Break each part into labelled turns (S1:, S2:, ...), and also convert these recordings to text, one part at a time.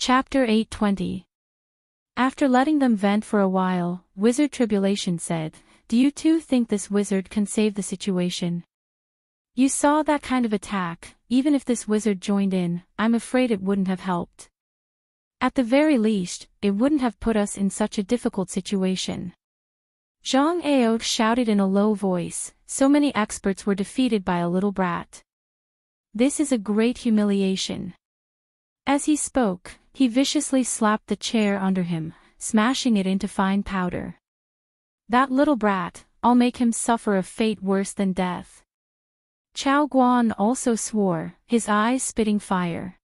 S1: Chapter 820. After letting them vent for a while, Wizard Tribulation said, "Do you two think this wizard can save the situation? You saw that kind of attack. Even if this wizard joined in, I'm afraid it wouldn't have helped. At the very least, it wouldn't have put us in such a difficult situation." Zhang Ao shouted in a low voice, "So many experts were defeated by a little brat. This is a great humiliation." As he spoke, he viciously slapped the chair under him, smashing it into fine powder. "That little brat, I'll make him suffer a fate worse than death." Chao Guan also swore, his eyes spitting fire.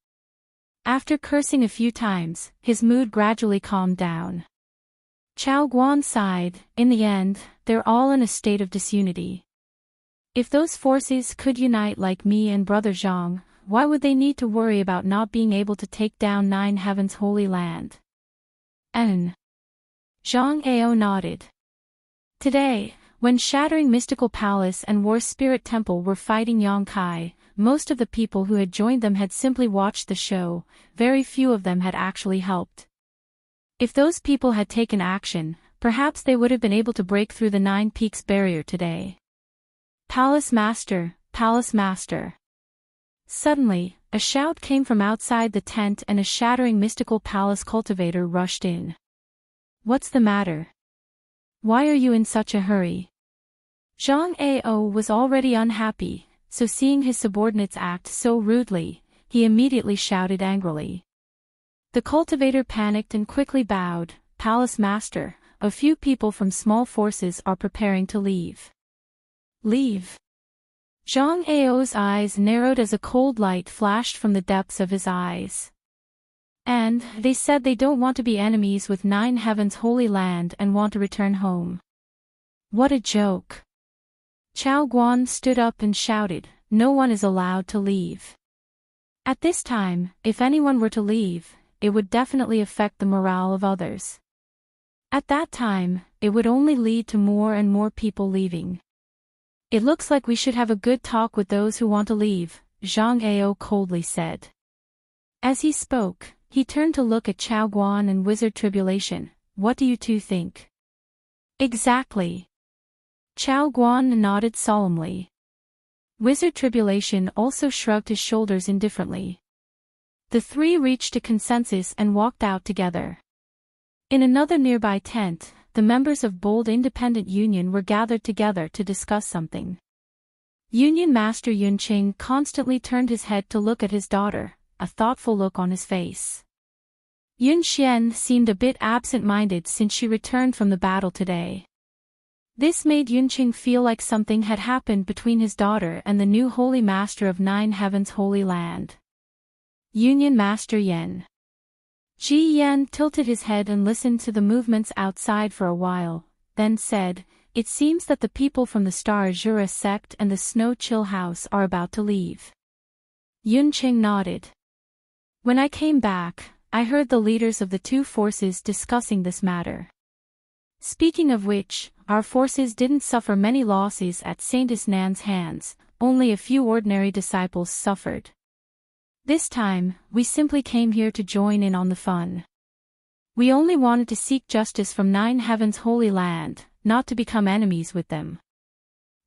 S1: After cursing a few times, his mood gradually calmed down. Chao Guan sighed, "In the end, they're all in a state of disunity. If those forces could unite like me and Brother Zhang, why would they need to worry about not being able to take down Nine Heaven's Holy Land?" Zhang Ao nodded. Today, when Shattering Mystical Palace and War Spirit Temple were fighting Yongkai, most of the people who had joined them had simply watched the show. Very few of them had actually helped. If those people had taken action, perhaps they would have been able to break through the Nine Peaks barrier today. "Palace Master, Palace Master." Suddenly, a shout came from outside the tent and a Shattering Mystical Palace cultivator rushed in. "What's the matter? Why are you in such a hurry?" Zhang Ao was already unhappy, so seeing his subordinates act so rudely, he immediately shouted angrily. The cultivator panicked and quickly bowed, "Palace Master, a few people from small forces are preparing to leave." "Leave?" Zhang Ao's eyes narrowed as a cold light flashed from the depths of his eyes. "And they said they don't want to be enemies with Nine Heaven's Holy Land and want to return home." What a joke. Chao Guan stood up and shouted, "No one is allowed to leave. At this time, if anyone were to leave, it would definitely affect the morale of others. At that time, it would only lead to more and more people leaving. It looks like we should have a good talk with those who want to leave," Zhang Ao coldly said. As he spoke, he turned to look at Chao Guan and Wizard Tribulation. "What do you two think?" "Exactly." Chao Guan nodded solemnly. Wizard Tribulation also shrugged his shoulders indifferently. The three reached a consensus and walked out together. In another nearby tent, the members of Bold Independent Union were gathered together to discuss something. Union Master Yunqing constantly turned his head to look at his daughter, a thoughtful look on his face. Yun Xian seemed a bit absent-minded since she returned from the battle today. This made Yunqing feel like something had happened between his daughter and the new Holy Master of Nine Heaven's Holy Land. Union Master Yen. Ji Yan tilted his head and listened to the movements outside for a while, then said, "It seems that the people from the Star Azura sect and the Snow Chill House are about to leave." Yunqing nodded. "When I came back, I heard the leaders of the two forces discussing this matter. Speaking of which, our forces didn't suffer many losses at Saintess Nan's hands, only a few ordinary disciples suffered. This time, we simply came here to join in on the fun. We only wanted to seek justice from Nine Heaven's Holy Land, not to become enemies with them.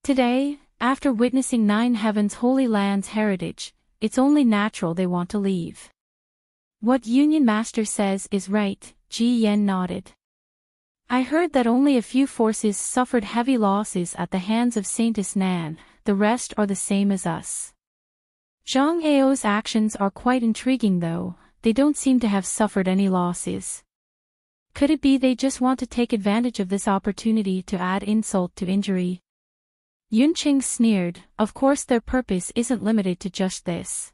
S1: Today, after witnessing Nine Heaven's Holy Land's heritage, it's only natural they want to leave." "What Union Master says is right," Ji Yan nodded. "I heard that only a few forces suffered heavy losses at the hands of Saintess Nan, the rest are the same as us. Zhang Ao's actions are quite intriguing though, they don't seem to have suffered any losses. Could it be they just want to take advantage of this opportunity to add insult to injury?" Yunqing sneered, "Of course their purpose isn't limited to just this.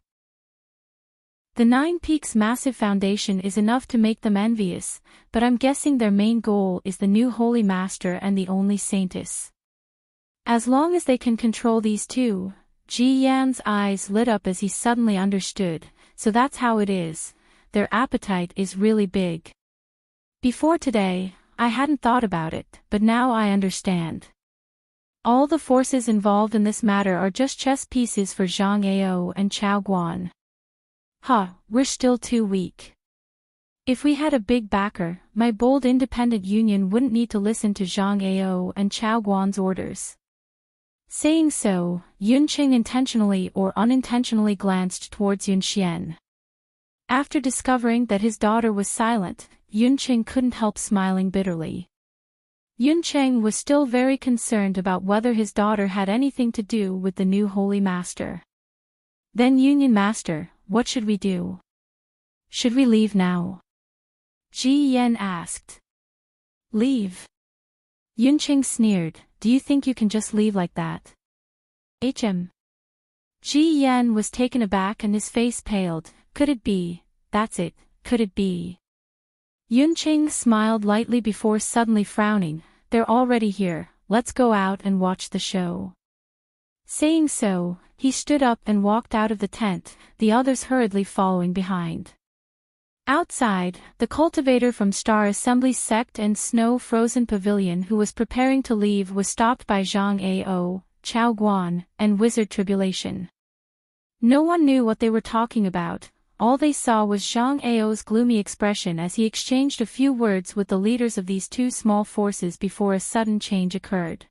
S1: The Nine Peaks' massive foundation is enough to make them envious, but I'm guessing their main goal is the new Holy Master and the only Saintess. As long as they can control these two." Ji Yan's eyes lit up as he suddenly understood, "So that's how it is, their appetite is really big. Before today, I hadn't thought about it, but now I understand. All the forces involved in this matter are just chess pieces for Zhang Ao and Chao Guan. We're still too weak. If we had a big backer, my bold independent union wouldn't need to listen to Zhang Ao and Chao Guan's orders. Saying so, Yunqing intentionally or unintentionally glanced towards Yunxian. After discovering that his daughter was silent, Yunqing couldn't help smiling bitterly. Yunqing was still very concerned about whether his daughter had anything to do with the new holy master. Then Union Master, what should we do? Should we leave now? Ji Yan asked. Leave? Yunqing sneered, do you think you can just leave like that? Ji Yan was taken aback and his face paled, could it be, that's it, could it be? Yunqing smiled lightly before suddenly frowning, they're already here, let's go out and watch the show. Saying so, he stood up and walked out of the tent, the others hurriedly following behind. Outside, the cultivator from Star Assembly's sect and snow-frozen pavilion who was preparing to leave was stopped by Zhang Ao, Chao Guan, and Wizard Tribulation. No one knew what they were talking about, all they saw was Zhang Ao's gloomy expression as he exchanged a few words with the leaders of these two small forces before a sudden change occurred.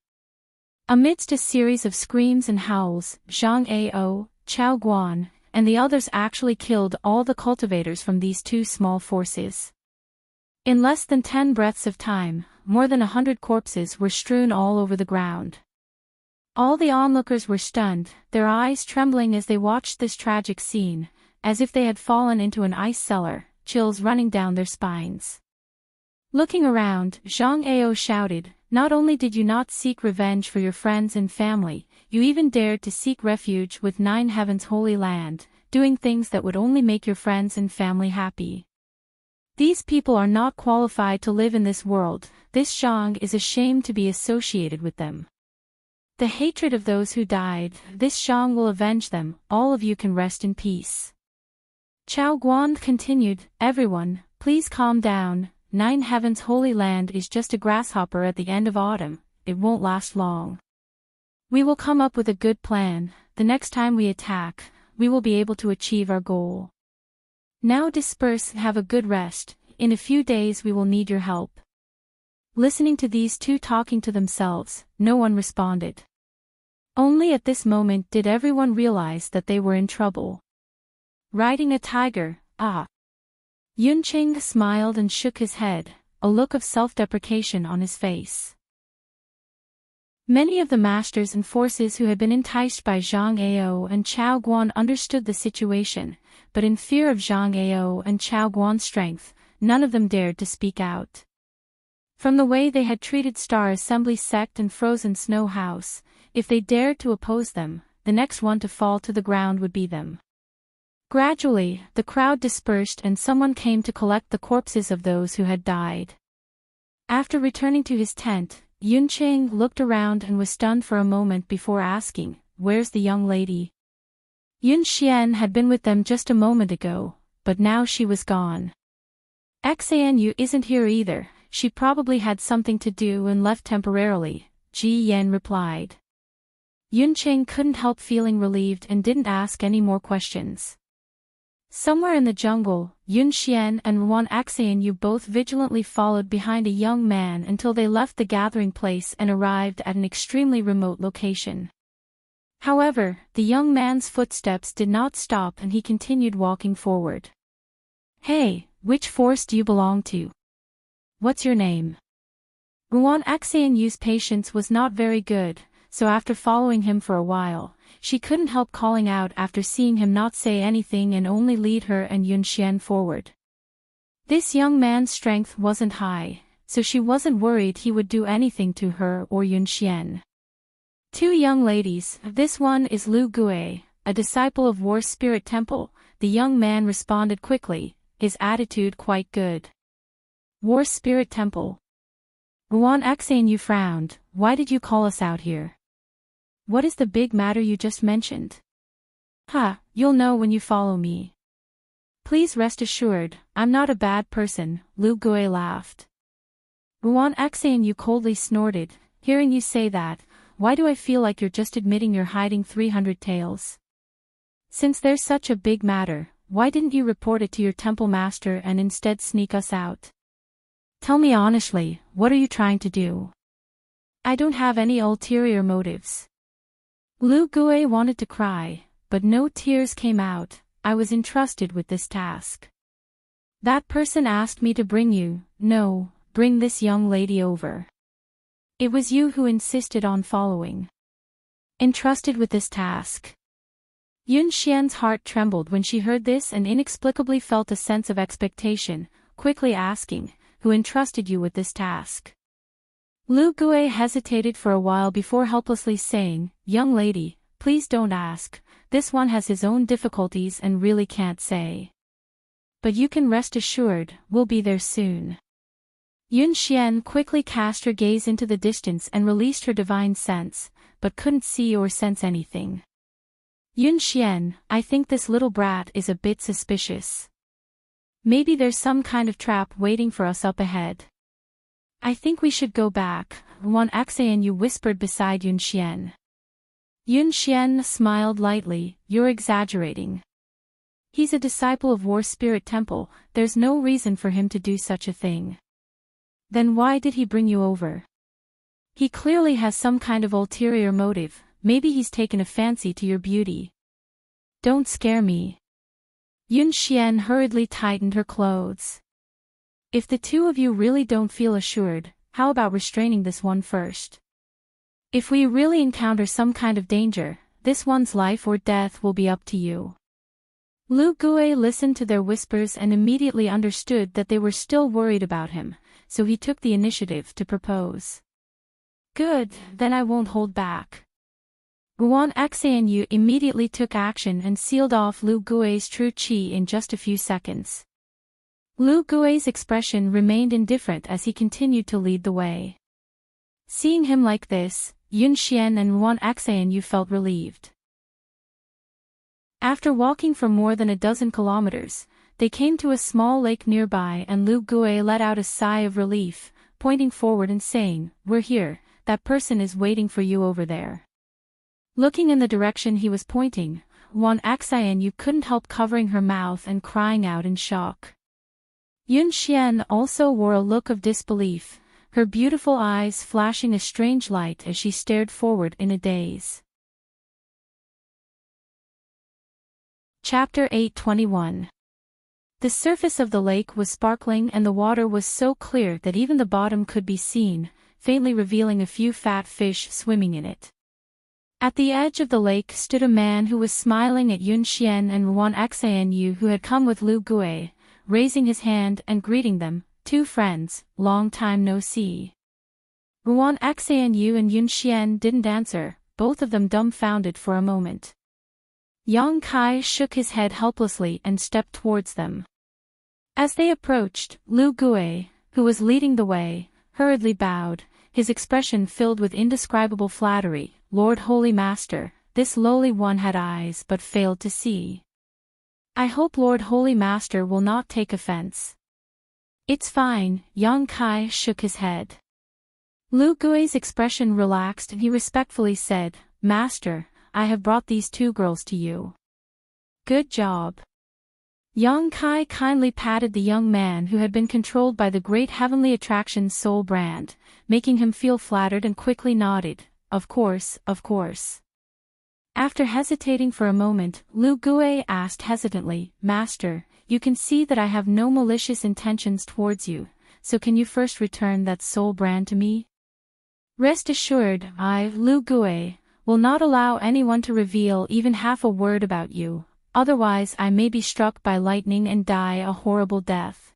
S1: Amidst a series of screams and howls, Zhang Ao, Chao Guan, and the others actually killed all the cultivators from these two small forces. In less than 10 breaths of time, more than 100 corpses were strewn all over the ground. All the onlookers were stunned, their eyes trembling as they watched this tragic scene, as if they had fallen into an ice cellar, chills running down their spines. Looking around, Zhang Ao shouted, not only did you not seek revenge for your friends and family, you even dared to seek refuge with Nine Heaven's holy land, doing things that would only make your friends and family happy. These people are not qualified to live in this world, this Zhang is ashamed to be associated with them. The hatred of those who died, this Zhang will avenge them, all of you can rest in peace. Chao Guan continued, everyone, please calm down, Nine Heaven's holy land is just a grasshopper at the end of autumn, it won't last long. We will come up with a good plan, the next time we attack, we will be able to achieve our goal. Now disperse and have a good rest, in a few days we will need your help. Listening to these two talking to themselves, no one responded. Only at this moment did everyone realize that they were in trouble. Riding a tiger, ah. Yunqing smiled and shook his head, a look of self-deprecation on his face. Many of the masters and forces who had been enticed by Zhang Ao and Chao Guan understood the situation, but in fear of Zhang Ao and Chao Guan's strength, none of them dared to speak out. From the way they had treated Star Assembly sect and Frozen Snow House, if they dared to oppose them, the next one to fall to the ground would be them. Gradually, the crowd dispersed and someone came to collect the corpses of those who had died. After returning to his tent, Yunqing looked around and was stunned for a moment before asking, where's the young lady? Yunxian had been with them just a moment ago, but now she was gone. Xanu isn't here either, she probably had something to do and left temporarily, Ji Yan replied. Yunqing couldn't help feeling relieved and didn't ask any more questions. Somewhere in the jungle, Yunxian and Ruan Xanu both vigilantly followed behind a young man until they left the gathering place and arrived at an extremely remote location. However, the young man's footsteps did not stop and he continued walking forward. Hey, which force do you belong to? What's your name? Ruan Xanu's patience was not very good, so after following him for a while, she couldn't help calling out after seeing him not say anything and only lead her and Yunxian forward. This young man's strength wasn't high, so she wasn't worried he would do anything to her or Yunxian. Two young ladies, this one is Lu Gue, a disciple of War Spirit Temple, the young man responded quickly, his attitude quite good. War Spirit Temple. Ruan Xanu frowned, why did you call us out here? What is the big matter you just mentioned? You'll know when you follow me. Please rest assured, I'm not a bad person, Lu Gue laughed. Ruan Xanu coldly snorted, hearing you say that, why do I feel like you're just admitting you're hiding 300 tails? Since there's such a big matter, why didn't you report it to your temple master and instead sneak us out? Tell me honestly, what are you trying to do? I don't have any ulterior motives. Lu Gue wanted to cry, but no tears came out. I was entrusted with this task. That person asked me to bring this young lady over. It was you who insisted on following. Entrusted with this task. Yun Xian's heart trembled when she heard this and inexplicably felt a sense of expectation, quickly asking, who entrusted you with this task? Lu Gue hesitated for a while before helplessly saying, young lady, please don't ask, this one has his own difficulties and really can't say. But you can rest assured, we'll be there soon. Yun Xian quickly cast her gaze into the distance and released her divine sense, but couldn't see or sense anything. Yun Xian, I think this little brat is a bit suspicious. Maybe there's some kind of trap waiting for us up ahead. I think we should go back, Wan Axayan whispered beside Yun Xian. Yun Xian smiled lightly, you're exaggerating. He's a disciple of War Spirit Temple, there's no reason for him to do such a thing. Then why did he bring you over? He clearly has some kind of ulterior motive, maybe he's taken a fancy to your beauty. Don't scare me. Yun Xian hurriedly tightened her clothes. If the two of you really don't feel assured, how about restraining this one first? If we really encounter some kind of danger, this one's life or death will be up to you. Lu Gue listened to their whispers and immediately understood that they were still worried about him, so he took the initiative to propose. Good, then I won't hold back. Guan Xanyu immediately took action and sealed off Lu Gue's true qi in just a few seconds. Lu Gue's expression remained indifferent as he continued to lead the way. Seeing him like this, Yun Xian and Wan Xanyu felt relieved. After walking for more than a dozen kilometers, they came to a small lake nearby and Lu Gue let out a sigh of relief, pointing forward and saying, we're here, that person is waiting for you over there. Looking in the direction he was pointing, Wan Xanyu couldn't help covering her mouth and crying out in shock. Yun Xian also wore a look of disbelief, her beautiful eyes flashing a strange light as she stared forward in a daze. Chapter 8:21. The surface of the lake was sparkling and the water was so clear that even the bottom could be seen, faintly revealing a few fat fish swimming in it. At the edge of the lake stood a man who was smiling at Yun Xian and Wan Xanyu who had come with Lu Gue, raising his hand and greeting them, two friends, long time no see. Wan Xanyu and Yun Xian didn't answer, both of them dumbfounded for a moment. Yang Kai shook his head helplessly and stepped towards them. As they approached, Lu Gue, who was leading the way, hurriedly bowed, his expression filled with indescribable flattery. Lord Holy Master, this lowly one had eyes but failed to see. I hope Lord Holy Master will not take offense. It's fine, Yang Kai shook his head. Lu Gui's expression relaxed and he respectfully said, Master, I have brought these two girls to you. Good job. Yang Kai kindly patted the young man who had been controlled by the great heavenly attraction's soul brand, making him feel flattered and quickly nodded, of course, of course. After hesitating for a moment, Lu Gue asked hesitantly, Master, you can see that I have no malicious intentions towards you, so can you first return that soul brand to me? Rest assured, I, Lu Gue, will not allow anyone to reveal even half a word about you, otherwise I may be struck by lightning and die a horrible death.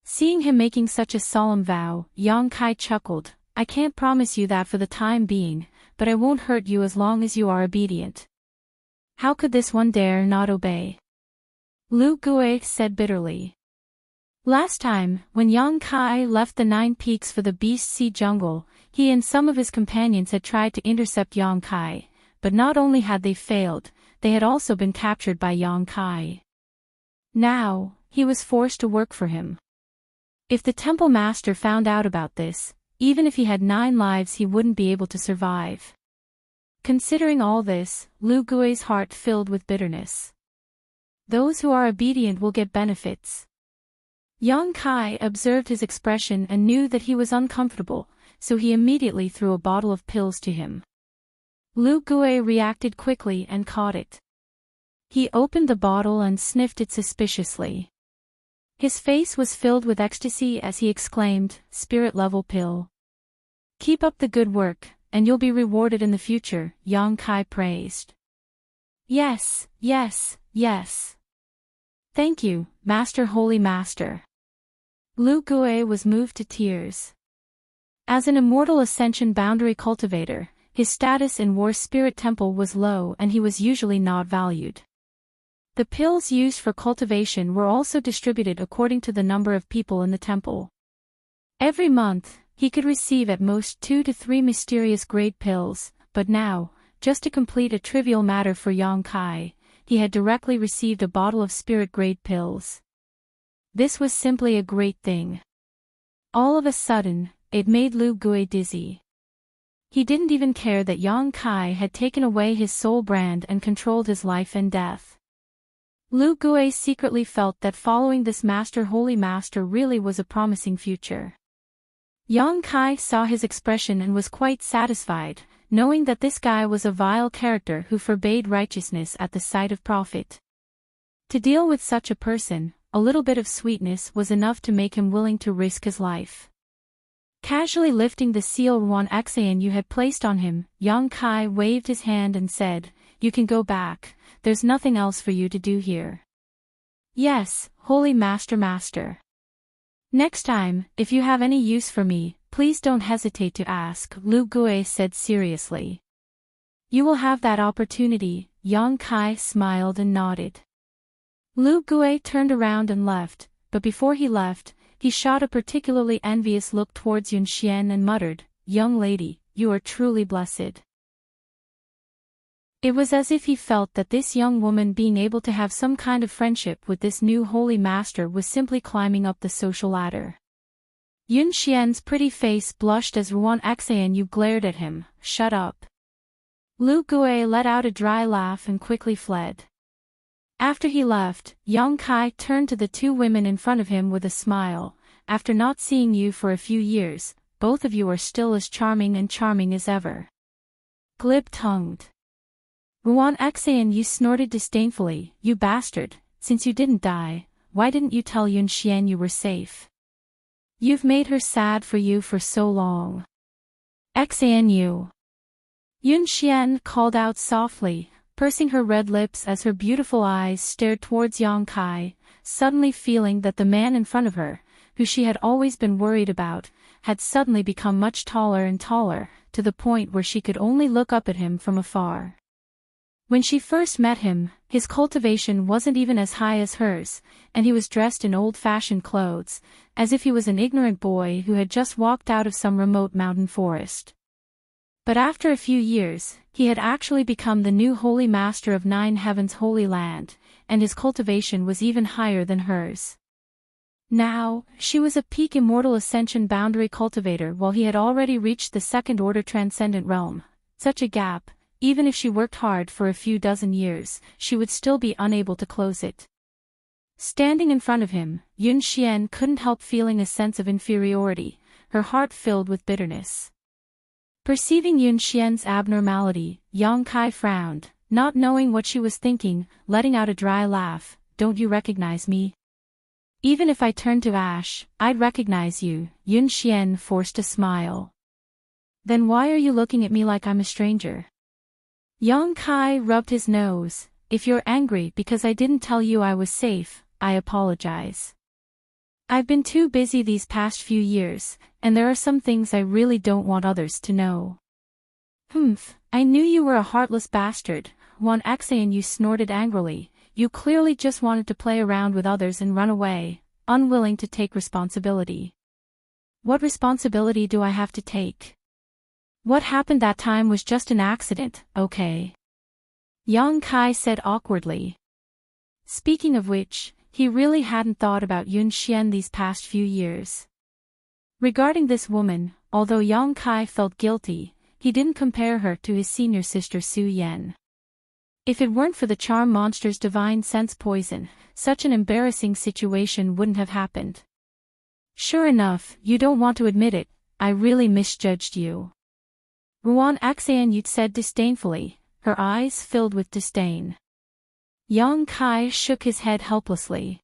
S1: Seeing him making such a solemn vow, Yang Kai chuckled, I can't promise you that for the time being, but I won't hurt you as long as you are obedient. How could this one dare not obey? Lu Gue said bitterly. Last time, when Yang Kai left the 9 peaks for the Beast Sea Jungle, he and some of his companions had tried to intercept Yang Kai, but not only had they failed, they had also been captured by Yang Kai. Now, he was forced to work for him. If the temple master found out about this, even if he had 9 lives he wouldn't be able to survive. Considering all this, Lu Gui's heart filled with bitterness. Those who are obedient will get benefits. Yang Kai observed his expression and knew that he was uncomfortable, so he immediately threw a bottle of pills to him. Lu Gui reacted quickly and caught it. He opened the bottle and sniffed it suspiciously. His face was filled with ecstasy as he exclaimed, "Spirit-level pill. Keep up the good work, and you'll be rewarded in the future," Yang Kai praised. "Yes, yes, yes. Thank you, Master, Holy Master." Lu Gui was moved to tears. As an immortal ascension boundary cultivator, his status in War Spirit Temple was low and he was usually not valued. The pills used for cultivation were also distributed according to the number of people in the temple. Every month, he could receive at most 2 to 3 mysterious grade pills, but now, just to complete a trivial matter for Yang Kai, he had directly received a bottle of spirit grade pills. This was simply a great thing. All of a sudden, it made Lu Gui dizzy. He didn't even care that Yang Kai had taken away his soul brand and controlled his life and death. Lu Gui secretly felt that following this Master Holy Master really was a promising future. Yang Kai saw his expression and was quite satisfied, knowing that this guy was a vile character who forbade righteousness at the sight of profit. To deal with such a person, a little bit of sweetness was enough to make him willing to risk his life. Casually lifting the seal Ruan Xan you had placed on him, Yang Kai waved his hand and said, "You can go back, there's nothing else for you to do here." "Yes, Holy Master. Next time, if you have any use for me, please don't hesitate to ask," Lu Gui said seriously. "You will have that opportunity," Yang Kai smiled and nodded. Lu Gui turned around and left, but before he left, he shot a particularly envious look towards Yun Xian and muttered, "Young lady, you are truly blessed." It was as if he felt that this young woman being able to have some kind of friendship with this new holy master was simply climbing up the social ladder. Yun Xian's pretty face blushed as Ruan Xan Yu glared at him. "Shut up." Lu Gui let out a dry laugh and quickly fled. After he left, Yang Kai turned to the 2 women in front of him with a smile. "After not seeing you for a few years, both of you are still as charming as ever." Glib-tongued. Ruan Xan Yu snorted disdainfully, "You bastard, since you didn't die, why didn't you tell Yun Xian you were safe? You've made her sad for you for so long." "Xan Yu." Yun Xian called out softly, pursing her red lips as her beautiful eyes stared towards Yang Kai, suddenly feeling that the man in front of her, who she had always been worried about, had suddenly become much taller and taller, to the point where she could only look up at him from afar. When she first met him, his cultivation wasn't even as high as hers, and he was dressed in old-fashioned clothes, as if he was an ignorant boy who had just walked out of some remote mountain forest. But after a few years, he had actually become the new holy master of 9 heavens holy land, and his cultivation was even higher than hers. Now, she was a peak immortal ascension boundary cultivator while he had already reached the second-order transcendent realm. Such a gap, even if she worked hard for a few dozen years, she would still be unable to close it. Standing in front of him, Yun Xian couldn't help feeling a sense of inferiority, her heart filled with bitterness. Perceiving Yun Xian's abnormality, Yang Kai frowned, not knowing what she was thinking, letting out a dry laugh. "Don't you recognize me? Even if I turned to ash, I'd recognize you," Yun Xian forced a smile. "Then why are you looking at me like I'm a stranger?" Yang Kai rubbed his nose. "If you're angry because I didn't tell you I was safe, I apologize. I've been too busy these past few years, and there are some things I really don't want others to know." "Humph, I knew you were a heartless bastard," Ruan Xan Yu snorted angrily. "You clearly just wanted to play around with others and run away, unwilling to take responsibility." "What responsibility do I have to take? What happened that time was just an accident, okay?" Yang Kai said awkwardly. Speaking of which, he really hadn't thought about Yun Xian these past few years. Regarding this woman, although Yang Kai felt guilty, he didn't compare her to his senior sister Su Yan. If it weren't for the charm monster's divine sense poison, such an embarrassing situation wouldn't have happened. Sure enough, you don't want to admit it, I really misjudged you. Ruan Axayenyut said disdainfully, her eyes filled with disdain. Yang Kai shook his head helplessly.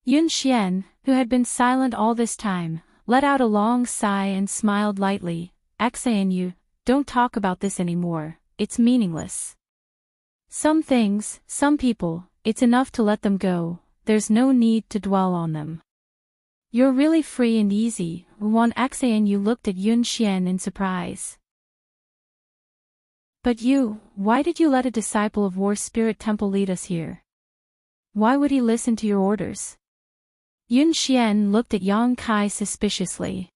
S1: Yun Xian, who had been silent all this time, let out a long sigh and smiled lightly. Axayenyut, don't talk about this anymore, it's meaningless. Some things, some people, it's enough to let them go, there's no need to dwell on them. You're really free and easy. Ruan Axayenyut looked at Yun Xian in surprise. But you, why did you let a disciple of War Spirit Temple lead us here? Why would he listen to your orders? Yun Xian looked at Yang Kai suspiciously.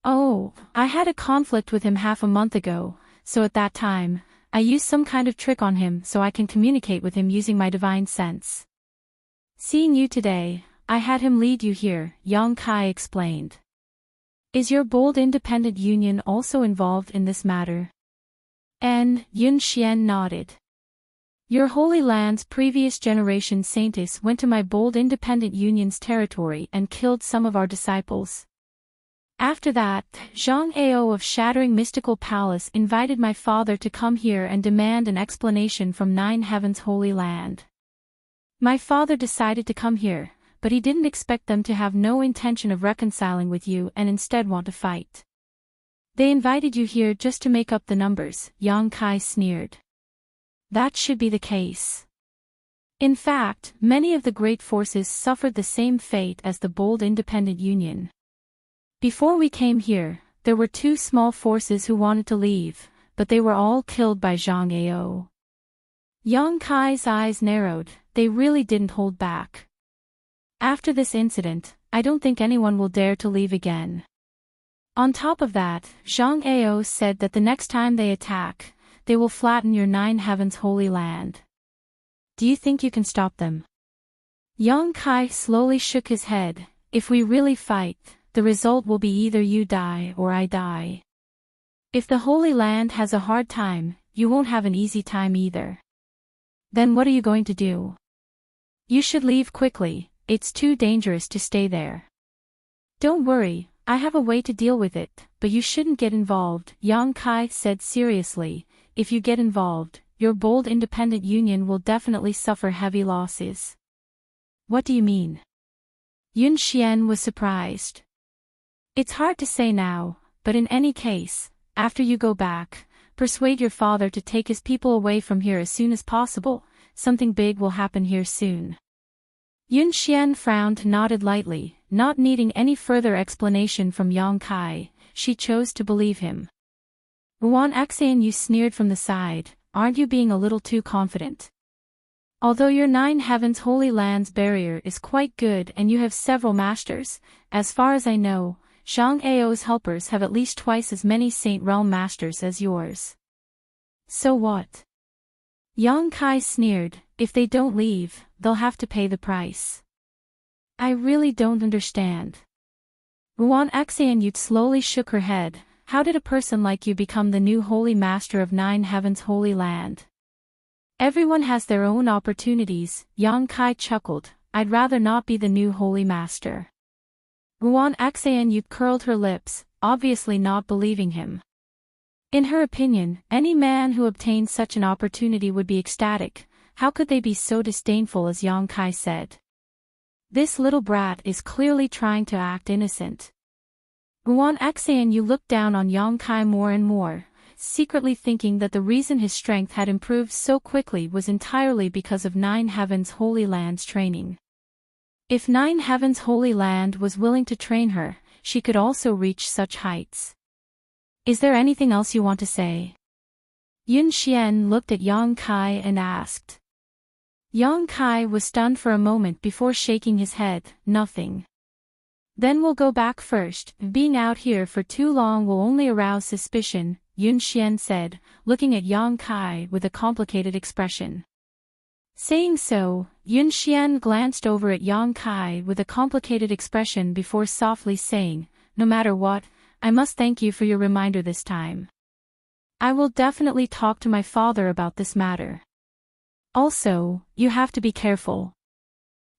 S1: Oh, I had a conflict with him half a month ago, so at that time, I used some kind of trick on him so I can communicate with him using my divine sense. Seeing you today, I had him lead you here, Yang Kai explained. Is your bold independent union also involved in this matter? And Yun Xian nodded. Your Holy Land's previous generation saintess went to my bold independent union's territory and killed some of our disciples. After that, Zhang Ao of Shattering Mystical Palace invited my father to come here and demand an explanation from Nine Heaven's Holy Land. My father decided to come here, but he didn't expect them to have no intention of reconciling with you and instead want to fight. They invited you here just to make up the numbers, Yang Kai sneered. That should be the case. In fact, many of the great forces suffered the same fate as the bold independent union. Before we came here, there were two small forces who wanted to leave, but they were all killed by Zhang Ao. Yang Kai's eyes narrowed, they really didn't hold back. After this incident, I don't think anyone will dare to leave again. On top of that, Zhang Ao said that the next time they attack, they will flatten your Nine Heavens Holy Land. Do you think you can stop them? Yang Kai slowly shook his head. If we really fight, the result will be either you die or I die. If the Holy Land has a hard time, you won't have an easy time either. Then what are you going to do? You should leave quickly, it's too dangerous to stay there. Don't worry, I have a way to deal with it, but you shouldn't get involved, Yang Kai said seriously. If you get involved, your bold independent union will definitely suffer heavy losses. What do you mean? Yun Xian was surprised. It's hard to say now, but in any case, after you go back, persuade your father to take his people away from here as soon as possible, something big will happen here soon. Yun Xian frowned and nodded lightly, not needing any further explanation from Yang Kai, she chose to believe him. Ruan Axayenyut sneered from the side, aren't you being a little too confident? Although your Nine Heavens Holy Land's barrier is quite good and you have several masters, as far as I know, Zhang Ao's helpers have at least twice as many Saint Realm masters as yours. So what? Yang Kai sneered, if they don't leave, they'll have to pay the price. I really don't understand. Ruan Axayenyut slowly shook her head. How did a person like you become the new Holy Master of Nine Heavens Holy Land? Everyone has their own opportunities, Yang Kai chuckled, I'd rather not be the new Holy Master. Ruan Axayenyut curled her lips, obviously not believing him. In her opinion, any man who obtained such an opportunity would be ecstatic. How could they be so disdainful as Yang Kai said? This little brat is clearly trying to act innocent. Ruan Axayenyut looked down on Yang Kai more and more, secretly thinking that the reason his strength had improved so quickly was entirely because of Nine Heavens Holy Land's training. If Nine Heavens Holy Land was willing to train her, she could also reach such heights. Is there anything else you want to say? Yun Xian looked at Yang Kai and asked. Yang Kai was stunned for a moment before shaking his head, nothing. Then we'll go back first, being out here for too long will only arouse suspicion, Yun Xian said, looking at Yang Kai with a complicated expression. Saying so, Yun Xian glanced over at Yang Kai with a complicated expression before softly saying, no matter what, I must thank you for your reminder this time. I will definitely talk to my father about this matter. Also, you have to be careful.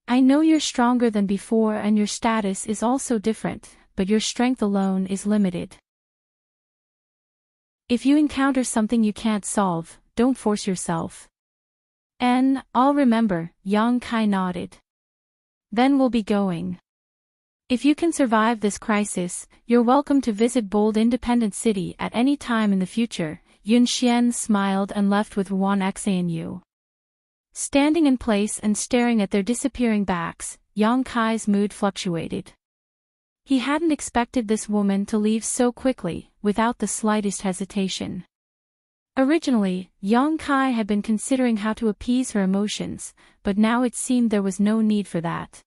S1: I know you're stronger than before and your status is also different, but your strength alone is limited. If you encounter something you can't solve, don't force yourself. I'll remember, Yang Kai nodded. Then we'll be going. If you can survive this crisis, you're welcome to visit Bold Independent City at any time in the future. Yun Xian smiled and left with Wan Xanyu. Standing in place and staring at their disappearing backs, Yang Kai's mood fluctuated. He hadn't expected this woman to leave so quickly, without the slightest hesitation. Originally, Yang Kai had been considering how to appease her emotions, but now it seemed there was no need for that.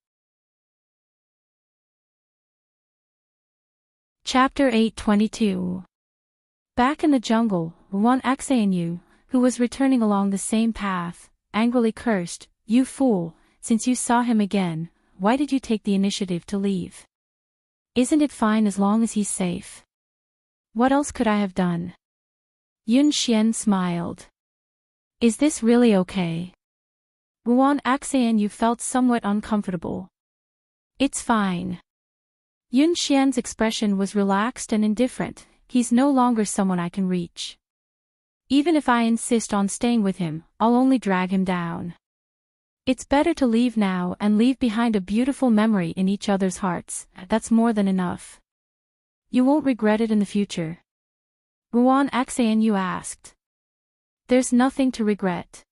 S1: Chapter 822. Back in the jungle, Wan Xanyu, who was returning along the same path, angrily cursed, "You fool, since you saw him again, why did you take the initiative to leave? Isn't it fine as long as he's safe? What else could I have done?" Yun Xian smiled. "Is this really okay?" Wan Xanyu felt somewhat uncomfortable. "It's fine." Yun Xian's expression was relaxed and indifferent. "He's no longer someone I can reach. Even if I insist on staying with him, I'll only drag him down. It's better to leave now and leave behind a beautiful memory in each other's hearts. That's more than enough. You won't regret it in the future?" Wan Xanyu asked. "There's nothing to regret.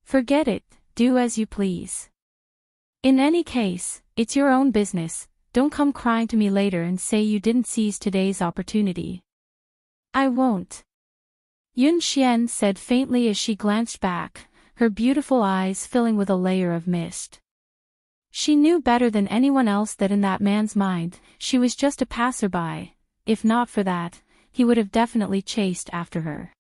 S1: Forget it, do as you please. In any case, it's your own business. Don't come crying to me later and say you didn't seize today's opportunity." "I won't," Yun Xian said faintly as she glanced back, her beautiful eyes filling with a layer of mist. She knew better than anyone else that in that man's mind, she was just a passerby. If not for that, he would have definitely chased after her.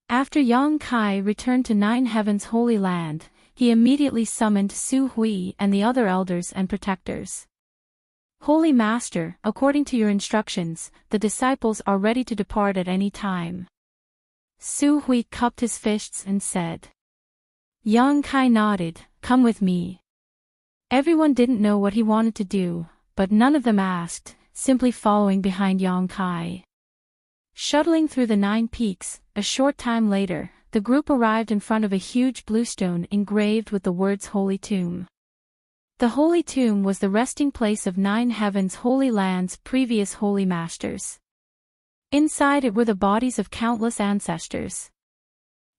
S1: After Yang Kai returned to Nine Heaven's Holy Land, he immediately summoned Su Hui and the other elders and protectors. "Holy Master, according to your instructions, the disciples are ready to depart at any time." Su Hui cupped his fists and said. Yang Kai nodded, "Come with me." Everyone didn't know what he wanted to do, but none of them asked, simply following behind Yang Kai. Shuttling through the 9 peaks, a short time later, the group arrived in front of a huge bluestone engraved with the words Holy Tomb. The Holy Tomb was the resting place of Nine Heaven's Holy Land's previous Holy Masters. Inside it were the bodies of countless ancestors.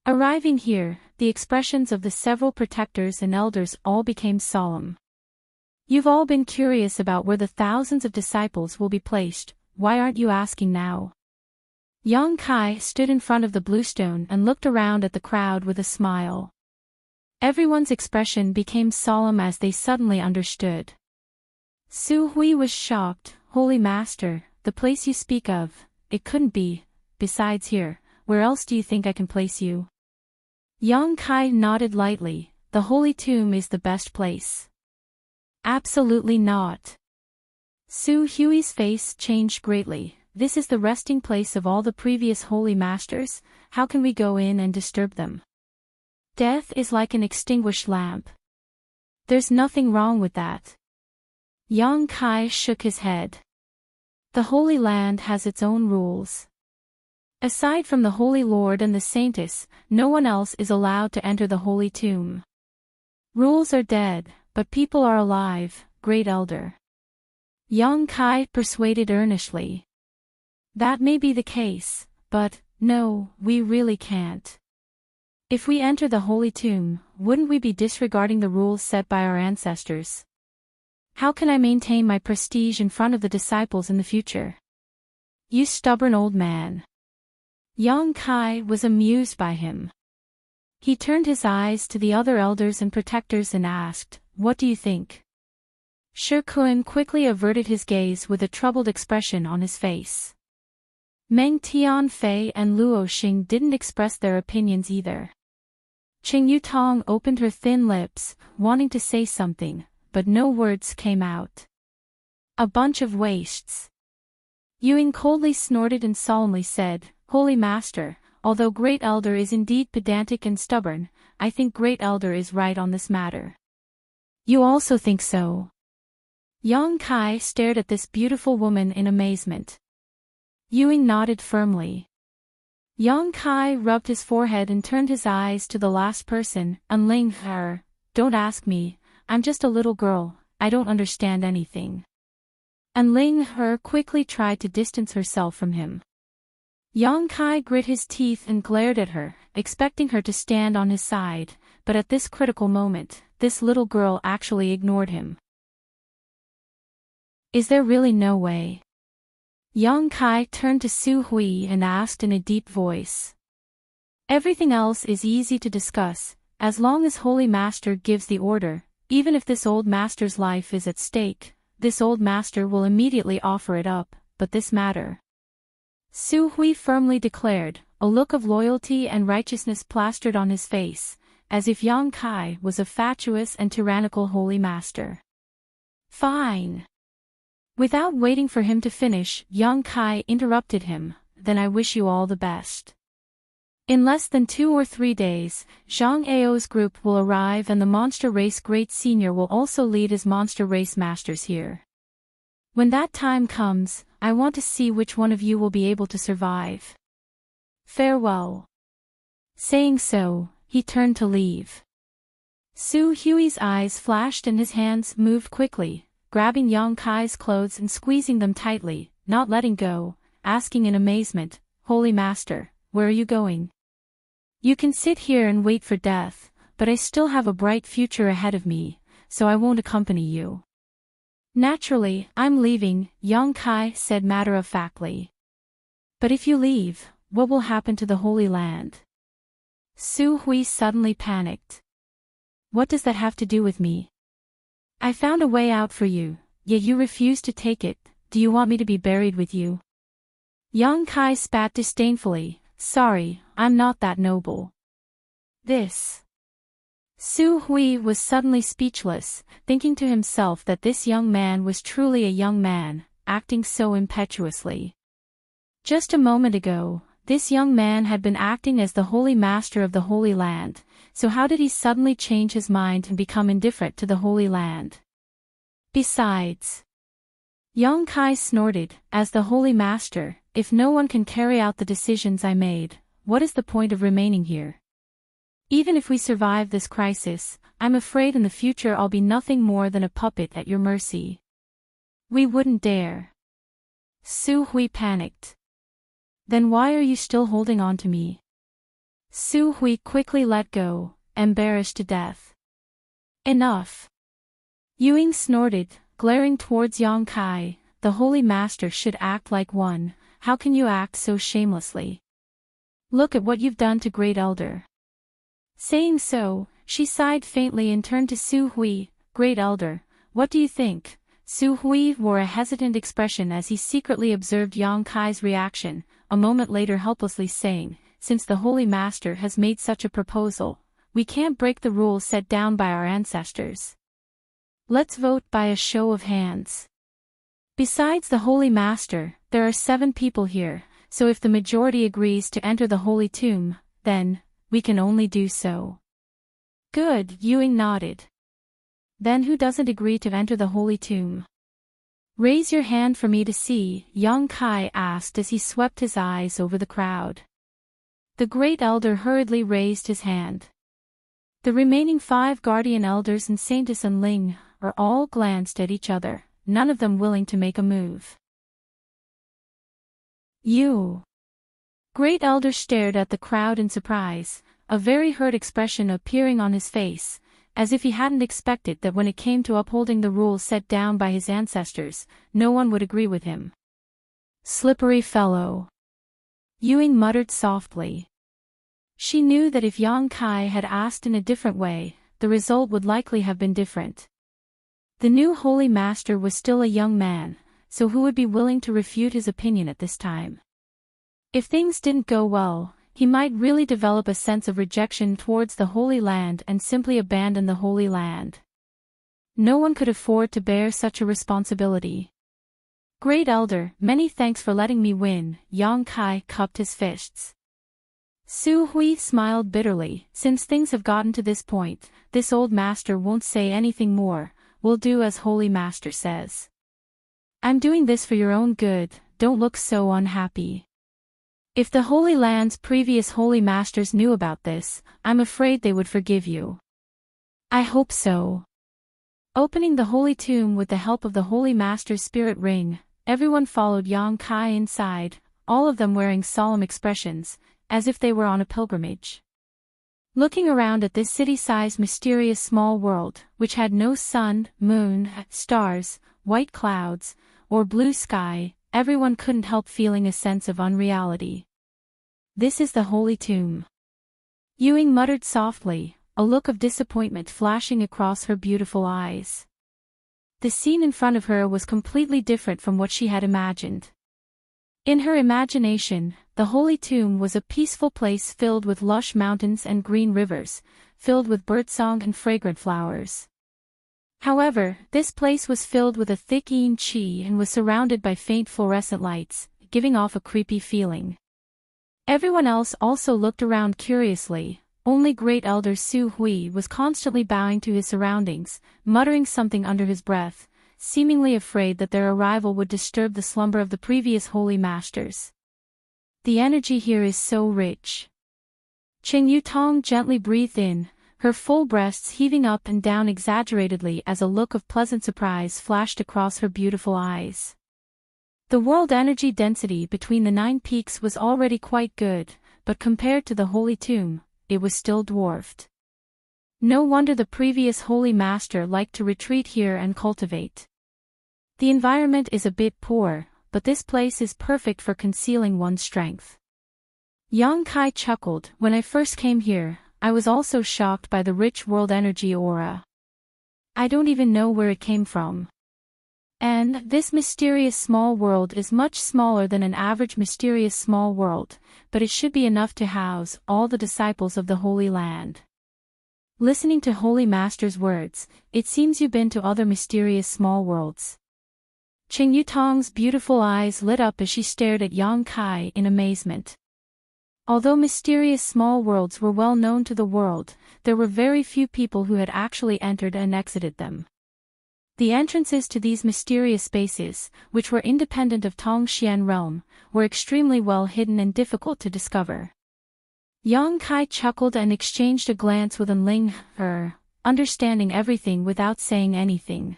S1: Arriving here, the expressions of the several protectors and elders all became solemn. "You've all been curious about where the thousands of disciples will be placed, why aren't you asking now?" Yang Kai stood in front of the bluestone and looked around at the crowd with a smile. Everyone's expression became solemn as they suddenly understood. Su Hui was shocked. "Holy Master, the place you speak of, it couldn't be, besides here, where else do you think I can place you?" Yang Kai nodded lightly. "The Holy Tomb is the best place." "Absolutely not." Su Hui's face changed greatly. "This is the resting place of all the previous Holy Masters, how can we go in and disturb them? Death is like an extinguished lamp. There's nothing wrong with that." Yang Kai shook his head. "The Holy Land has its own rules. Aside from the Holy Lord and the Saintess, no one else is allowed to enter the Holy Tomb. Rules are dead, but people are alive, Great Elder." Yang Kai persuaded earnestly. "That may be the case, but, no, we really can't. If we enter the Holy Tomb, wouldn't we be disregarding the rules set by our ancestors? How can I maintain my prestige in front of the disciples in the future?" "You stubborn old man." Yang Kai was amused by him. He turned his eyes to the other elders and protectors and asked, "What do you think?" Shi Kun quickly averted his gaze with a troubled expression on his face. Meng Tianfei and Luo Xing didn't express their opinions either. Qing Yutong opened her thin lips, wanting to say something, but no words came out. "A bunch of wastes." Yuing coldly snorted and solemnly said, "Holy Master, although Great Elder is indeed pedantic and stubborn, I think Great Elder is right on this matter. You also think so? Yang Kai stared at this beautiful woman in amazement. Ewing nodded firmly. Yang Kai rubbed his forehead and turned his eyes to the last person, Ling her. Don't ask me, I'm just a little girl, I don't understand anything. Ling her quickly tried to distance herself from him. Yang Kai grit his teeth and glared at her, expecting her to stand on his side, but at this critical moment, this little girl actually ignored him. Is there really no way? Yang Kai turned to Su Hui and asked in a deep voice. Everything else is easy to discuss, as long as Holy Master gives the order, even if this old master's life is at stake, this old master will immediately offer it up, but this matter. Su Hui firmly declared, a look of loyalty and righteousness plastered on his face, as if Yang Kai was a fatuous and tyrannical holy master. Fine. Without waiting for him to finish, Yang Kai interrupted him, then I wish you all the best. In less than 2 or 3 days, Zhang Ao's group will arrive and the Monster Race Great Senior will also lead as Monster Race Masters here. When that time comes, I want to see which one of you will be able to survive. Farewell. Saying so, he turned to leave. Su Hui's eyes flashed and his hands moved quickly, grabbing Yang Kai's clothes and squeezing them tightly, not letting go, asking in amazement, Holy Master, where are you going? You can sit here and wait for death, but I still have a bright future ahead of me, so I won't accompany you. Naturally, I'm leaving, Yang Kai said matter-of-factly. But if you leave, what will happen to the Holy Land? Su Hui suddenly panicked. What does that have to do with me? I found a way out for you, yet you refuse to take it. Do you want me to be buried with you? Yang Kai spat disdainfully. Sorry, I'm not that noble. This. Su Hui was suddenly speechless, thinking to himself that this young man was truly a young man, acting so impetuously. Just a moment ago, this young man had been acting as the Holy Master of the Holy Land, so how did he suddenly change his mind and become indifferent to the Holy Land? Besides, Yang Kai snorted, as the Holy Master, if no one can carry out the decisions I made, what is the point of remaining here? Even if we survive this crisis, I'm afraid in the future I'll be nothing more than a puppet at your mercy. We wouldn't dare. Su Hui panicked. Then why are you still holding on to me? Su Hui quickly let go, embarrassed to death. Enough. Ewing snorted, glaring towards Yang Kai, the Holy Master should act like one, how can you act so shamelessly? Look at what you've done to Great Elder. Saying so, she sighed faintly and turned to Su Hui, Great Elder, what do you think? Su Hui wore a hesitant expression as he secretly observed Yang Kai's reaction, a moment later helplessly saying, since the Holy Master has made such a proposal, we can't break the rules set down by our ancestors. Let's vote by a show of hands. Besides the Holy Master, there are 7 people here, so if the majority agrees to enter the Holy Tomb, then, we can only do so. Good, Ewing nodded. Then who doesn't agree to enter the Holy Tomb? Raise your hand for me to see, Yang Kai asked as he swept his eyes over the crowd. The Great Elder hurriedly raised his hand. The remaining 5 Guardian Elders and Saintess and Ling are all glanced at each other, none of them willing to make a move. You. Great Elder stared at the crowd in surprise, a very hurt expression appearing on his face, as if he hadn't expected that when it came to upholding the rules set down by his ancestors, no one would agree with him. Slippery fellow. Ewing muttered softly. She knew that if Yang Kai had asked in a different way, the result would likely have been different. The new Holy Master was still a young man, so who would be willing to refute his opinion at this time? If things didn't go well, he might really develop a sense of rejection towards the Holy Land and simply abandon the Holy Land. No one could afford to bear such a responsibility. Great Elder, many thanks for letting me win, Yang Kai cupped his fists. Su Hui smiled bitterly. Since things have gotten to this point, this old master won't say anything more. We'll do as Holy Master says. I'm doing this for your own good, don't look so unhappy. If the Holy Land's previous Holy Masters knew about this, I'm afraid they would forgive you. I hope so. Opening the Holy Tomb with the help of the Holy Master's spirit ring, everyone followed Yang Kai inside, all of them wearing solemn expressions, as if they were on a pilgrimage. Looking around at this city-sized mysterious small world, which had no sun, moon, stars, white clouds, or blue sky, everyone couldn't help feeling a sense of unreality. This is the Holy Tomb. Ewing muttered softly, a look of disappointment flashing across her beautiful eyes. The scene in front of her was completely different from what she had imagined. In her imagination, the Holy Tomb was a peaceful place filled with lush mountains and green rivers, filled with birdsong and fragrant flowers. However, this place was filled with a thick yin qi and was surrounded by faint fluorescent lights, giving off a creepy feeling. Everyone else also looked around curiously. Only Great Elder Su Hui was constantly bowing to his surroundings, muttering something under his breath, seemingly afraid that their arrival would disturb the slumber of the previous Holy Masters. The energy here is so rich. Qing Yutong gently breathed in, her full breasts heaving up and down exaggeratedly as a look of pleasant surprise flashed across her beautiful eyes. The world energy density between the 9 peaks was already quite good, but compared to the Holy Tomb, it was still dwarfed. No wonder the previous Holy Master liked to retreat here and cultivate. The environment is a bit poor, but this place is perfect for concealing one's strength. Yang Kai chuckled. When I first came here, I was also shocked by the rich world energy aura. I don't even know where it came from. And this mysterious small world is much smaller than an average mysterious small world, but it should be enough to house all the disciples of the Holy Land. Listening to Holy Master's words, it seems you've been to other mysterious small worlds. Qing Yutong's beautiful eyes lit up as she stared at Yang Kai in amazement. Although mysterious small worlds were well known to the world, there were very few people who had actually entered and exited them. The entrances to these mysterious spaces, which were independent of Tongxian realm, were extremely well hidden and difficult to discover. Yang Kai chuckled and exchanged a glance with Ling, understanding everything without saying anything.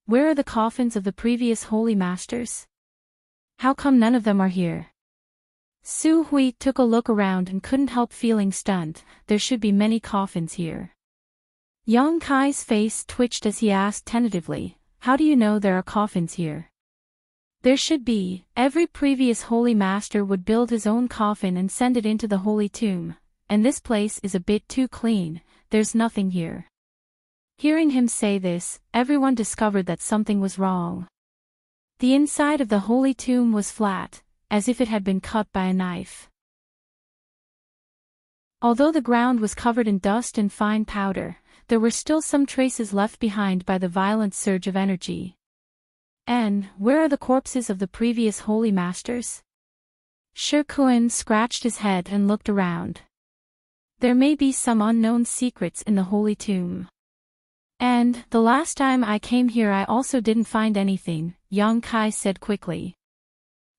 S1: Where are the coffins of the previous Holy Masters? How come none of them are here? Su Hui took a look around and couldn't help feeling stunned. There should be many coffins here. Yang Kai's face twitched as he asked tentatively, how do you know there are coffins here? There should be. Every previous Holy Master would build his own coffin and send it into the Holy Tomb, and this place is a bit too clean, there's nothing here. Hearing him say this, everyone discovered that something was wrong. The inside of the Holy Tomb was flat, as if it had been cut by a knife. Although the ground was covered in dust and fine powder, there were still some traces left behind by the violent surge of energy. And where are the corpses of the previous Holy Masters? Shi Kun scratched his head and looked around. There may be some unknown secrets in the Holy Tomb. And the last time I came here I also didn't find anything, Yang Kai said quickly.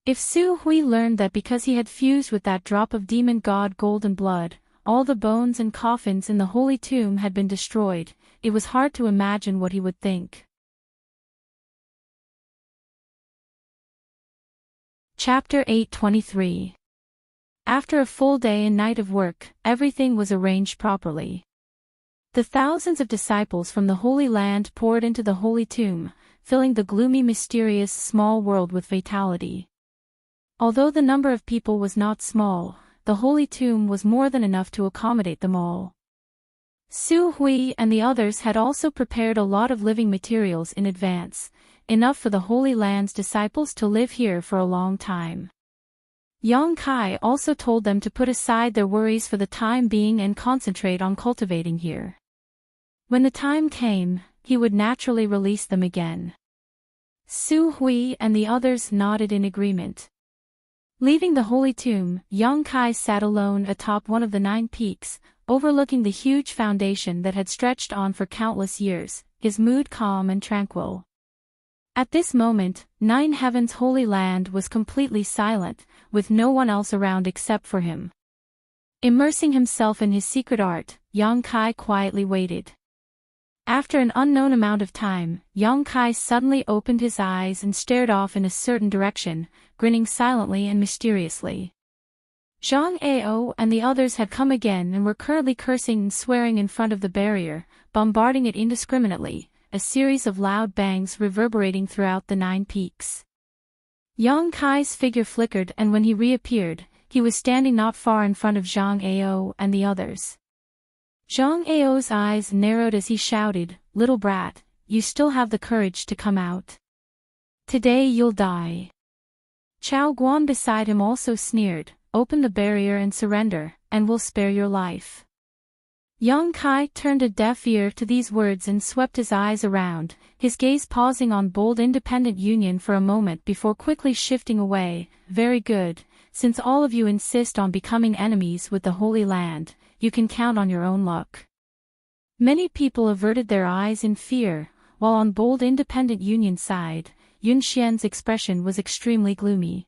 S1: If Su Hui learned that because he had fused with that drop of demon god golden blood, all the bones and coffins in the Holy Tomb had been destroyed, it was hard to imagine what he would think. Chapter 8:23. After a full day and night of work, everything was arranged properly. The thousands of disciples from the Holy Land poured into the Holy Tomb, filling the gloomy mysterious small world with vitality. Although the number of people was not small, the Holy Tomb was more than enough to accommodate them all. Su Hui and the others had also prepared a lot of living materials in advance, enough for the Holy Land's disciples to live here for a long time. Yang Kai also told them to put aside their worries for the time being and concentrate on cultivating here. When the time came, he would naturally release them again. Su Hui and the others nodded in agreement. Leaving the holy tomb, Yang Kai sat alone atop one of the 9 peaks, overlooking the huge foundation that had stretched on for countless years, his mood calm and tranquil. At this moment, 9 Heaven's holy land was completely silent, with no one else around except for him. Immersing himself in his secret art, Yang Kai quietly waited. After an unknown amount of time, Yang Kai suddenly opened his eyes and stared off in a certain direction, grinning silently and mysteriously. Zhang Ao and the others had come again and were currently cursing and swearing in front of the barrier, bombarding it indiscriminately, a series of loud bangs reverberating throughout the 9 peaks. Yang Kai's figure flickered, and when he reappeared, he was standing not far in front of Zhang Ao and the others. Zhang Ao's eyes narrowed as he shouted, "Little brat, you still have the courage to come out. Today you'll die." Chao Guan beside him also sneered, "Open the barrier and surrender, and we'll spare your life." Yang Kai turned a deaf ear to these words and swept his eyes around, his gaze pausing on bold independent union for a moment before quickly shifting away. "Very good, since all of you insist on becoming enemies with the Holy Land, you can count on your own luck." Many people averted their eyes in fear, while on bold independent union's side, Yun Xian's expression was extremely gloomy.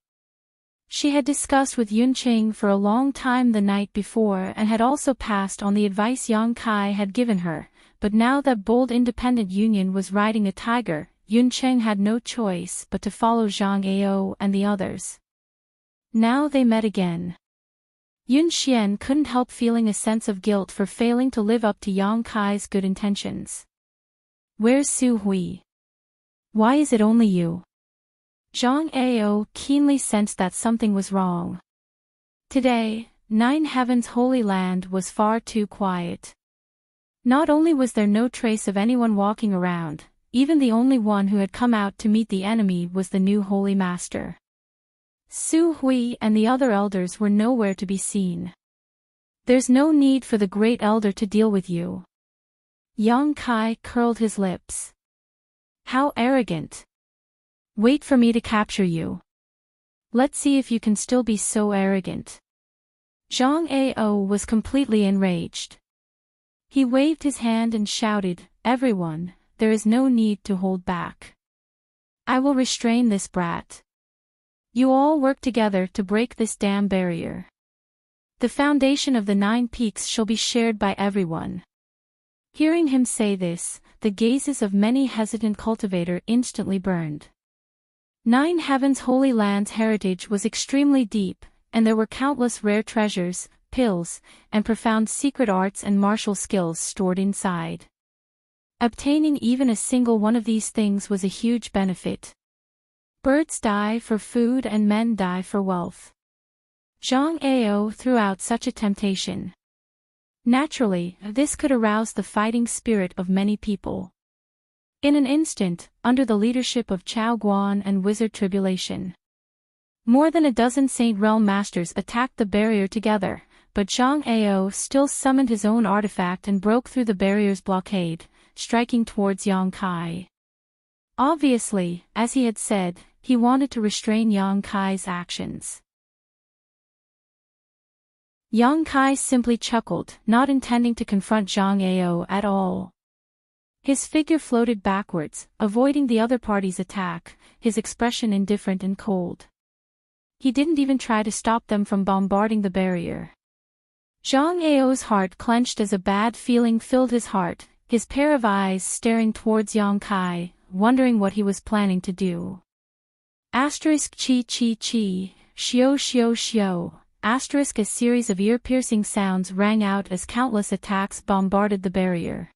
S1: She had discussed with Yun Qing for a long time the night before and had also passed on the advice Yang Kai had given her, but now that bold independent union was riding a tiger, Yun Qing had no choice but to follow Zhang Ao and the others. Now they met again. Yun Xian couldn't help feeling a sense of guilt for failing to live up to Yang Kai's good intentions. "Where's Su Hui? Why is it only you?" Zhang Ao keenly sensed that something was wrong. Today, 9 Heaven's holy land was far too quiet. Not only was there no trace of anyone walking around, even the only one who had come out to meet the enemy was the new holy master. Su Hui and the other elders were nowhere to be seen. "There's no need for the great elder to deal with you." Yang Kai curled his lips. "How arrogant! Wait for me to capture you. Let's see if you can still be so arrogant." Zhang Ao was completely enraged. He waved his hand and shouted, "Everyone, there is no need to hold back. I will restrain this brat. You all work together to break this damn barrier. The foundation of the 9 peaks shall be shared by everyone." Hearing him say this, the gazes of many hesitant cultivators instantly burned. 9 Heaven's holy land's heritage was extremely deep, and there were countless rare treasures, pills, and profound secret arts and martial skills stored inside. Obtaining even a single one of these things was a huge benefit. Birds die for food and men die for wealth. Zhang Ao threw out such a temptation. Naturally, this could arouse the fighting spirit of many people. In an instant, under the leadership of Chao Guan and Wizard Tribulation, more than a dozen Saint Realm masters attacked the barrier together, but Zhang Ao still summoned his own artifact and broke through the barrier's blockade, striking towards Yang Kai. Obviously, as he had said, he wanted to restrain Yang Kai's actions. Yang Kai simply chuckled, not intending to confront Zhang Ao at all. His figure floated backwards, avoiding the other party's attack, his expression indifferent and cold. He didn't even try to stop them from bombarding the barrier. Zhang Ao's heart clenched as a bad feeling filled his heart, his pair of eyes staring towards Yang Kai, wondering what he was planning to do. Asterisk chi chi chi, shio shio shio, asterisk a series of ear-piercing sounds rang out as countless attacks bombarded the barrier.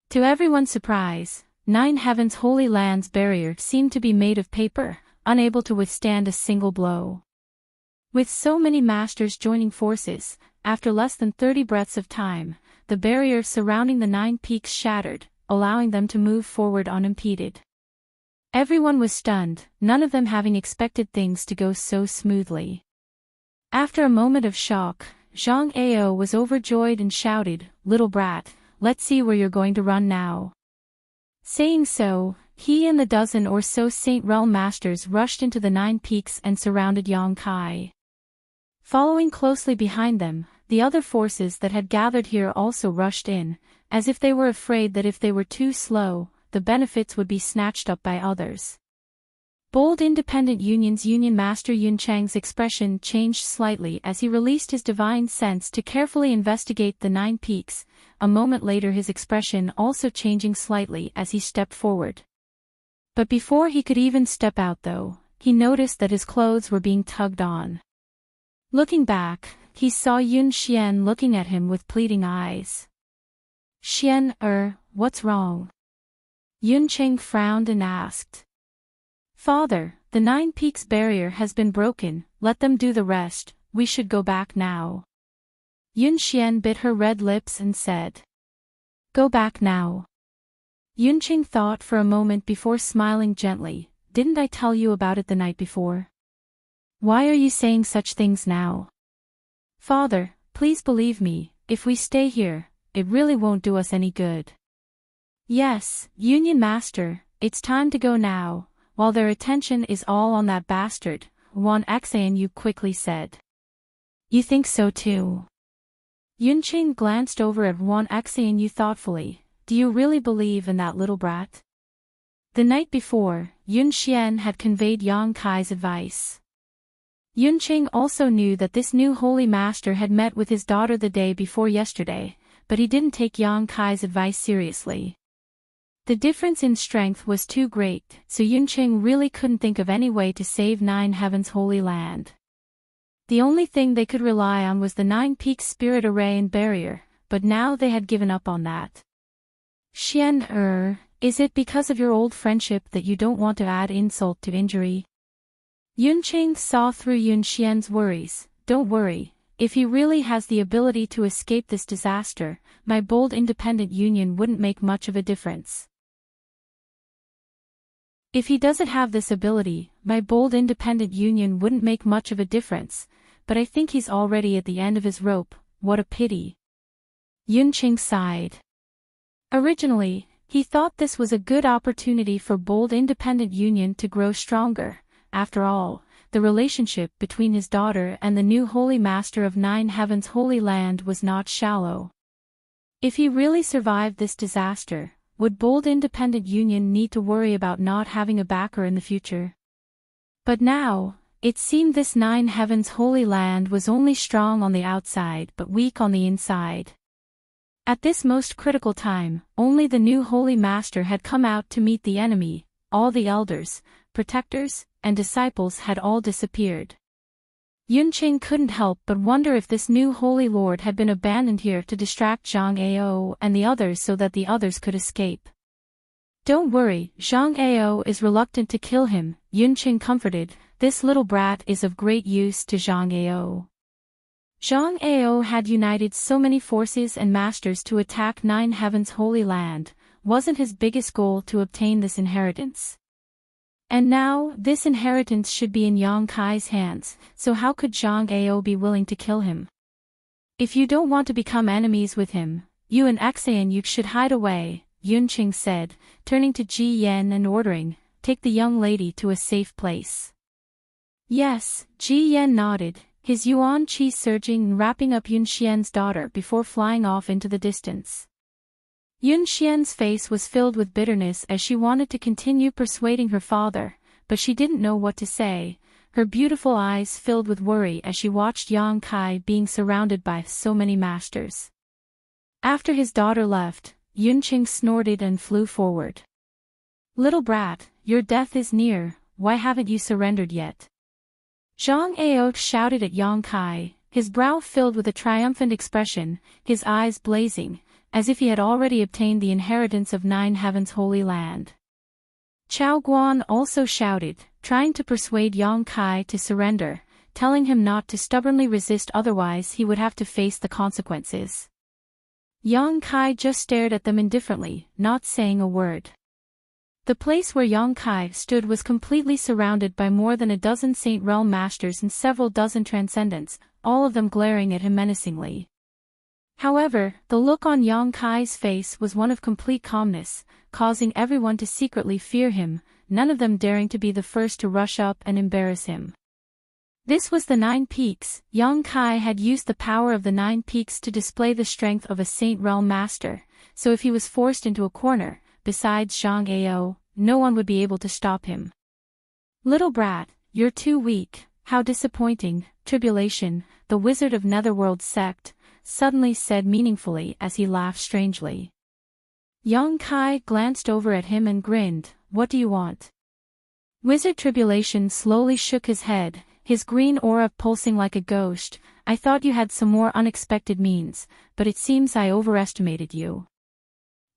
S1: To everyone's surprise, 9 Heaven's holy land's barrier seemed to be made of paper, unable to withstand a single blow. With so many masters joining forces, after less than 30 breaths of time, the barrier surrounding the 9 peaks shattered, allowing them to move forward unimpeded. Everyone was stunned, none of them having expected things to go so smoothly. After a moment of shock, Zhang Ao was overjoyed and shouted, "Little brat, let's see where you're going to run now." Saying so, He and the dozen or so Saint Realm masters rushed into the 9 peaks and surrounded Yang Kai. Following closely behind them, the other forces that had gathered here also rushed in, as if they were afraid that if they were too slow, the benefits would be snatched up by others. Bold Independent Union's Union Master Yun Chang's expression changed slightly as he released his divine sense to carefully investigate the 9 peaks, a moment later his expression also changing slightly as he stepped forward. But before he could even step out though, he noticed that his clothes were being tugged on. Looking back, he saw Yun Xian looking at him with pleading eyes. Xian, what's wrong? Yun Chang frowned and asked. Father, the 9 peaks barrier has been broken, let them do the rest, we should go back now. Yun Xian bit her red lips and said. Go back now. Yun Chang thought for a moment before smiling gently, didn't I tell you about it the night before? Why are you saying such things now? Father, please believe me, if we stay here, it really won't do us any good. Yes, Union Master, it's time to go now, while their attention is all on that bastard, Wan Xanyu quickly said. You think so too? Yun Chang glanced over at Wan Xanyu thoughtfully, do you really believe in that little brat? The night before, Yun Xian had conveyed Yang Kai's advice. Yun Chang also knew that this new holy master had met with his daughter the day before yesterday, but he didn't take Yang Kai's advice seriously. The difference in strength was too great, so Yun Chang really couldn't think of any way to save 9 Heavens Holy Land. The only thing they could rely on was the 9 Peaks Spirit Array and Barrier, but now they had given up on that. Xian, is it because of your old friendship that you don't want to add insult to injury? Yun Chang saw through Yun Xian's worries. Don't worry, if he really has the ability to escape this disaster, my bold independent union wouldn't make much of a difference. If he doesn't have this ability, my bold independent union wouldn't make much of a difference, but I think he's already at the end of his rope, what a pity. Yun Chang sighed. Originally, he thought this was a good opportunity for bold independent union to grow stronger. After all, the relationship between his daughter and the new Holy Master of 9 Heavens Holy Land was not shallow. If he really survived this disaster, would bold independent union need to worry about not having a backer in the future? But now, it seemed this 9 Heavens Holy Land was only strong on the outside but weak on the inside. At this most critical time, only the new Holy Master had come out to meet the enemy, all the elders, protectors, and disciples had all disappeared. Yun Chang couldn't help but wonder if this new Holy Lord had been abandoned here to distract Zhang Ao and the others so that the others could escape. Don't worry, Zhang Ao is reluctant to kill him, Yun Chang comforted, this little brat is of great use to Zhang Ao. Zhang Ao had united so many forces and masters to attack 9 Heavens Holy Land, wasn't his biggest goal to obtain this inheritance? And now, this inheritance should be in Yang Kai's hands, so how could Zhang Ao be willing to kill him? If you don't want to become enemies with him, you and Xanyu should hide away, Yun Chang said, turning to Ji Yan and ordering, take the young lady to a safe place. Yes, Ji Yan nodded, his yuan qi surging and wrapping up Yun Xian's daughter before flying off into the distance. Yun Xian's face was filled with bitterness as she wanted to continue persuading her father, but she didn't know what to say, her beautiful eyes filled with worry as she watched Yang Kai being surrounded by so many masters. After his daughter left, Yun Chang snorted and flew forward. Little brat, your death is near, why haven't you surrendered yet? Zhang Ao shouted at Yang Kai, his brow filled with a triumphant expression, his eyes blazing, as if he had already obtained the inheritance of 9 Heavens Holy Land. Chao Guan also shouted, trying to persuade Yang Kai to surrender, telling him not to stubbornly resist otherwise he would have to face the consequences. Yang Kai just stared at them indifferently, not saying a word. The place where Yang Kai stood was completely surrounded by more than a dozen Saint Realm masters and several dozen transcendents, all of them glaring at him menacingly. However, the look on Yang Kai's face was one of complete calmness, causing everyone to secretly fear him, none of them daring to be the first to rush up and embarrass him. This was the Nine Peaks. Yang Kai had used the power of the Nine Peaks to display the strength of a Saint Realm Master, so if he was forced into a corner, besides Zhang Ao, no one would be able to stop him. "Little brat, you're too weak, how disappointing." Tribulation, the wizard of Netherworld sect, suddenly said meaningfully as he laughed strangely. Yang Kai glanced over at him and grinned. "What do you want?" Wizard Tribulation slowly shook his head, his green aura pulsing like a ghost. "I thought you had some more unexpected means, but it seems I overestimated you.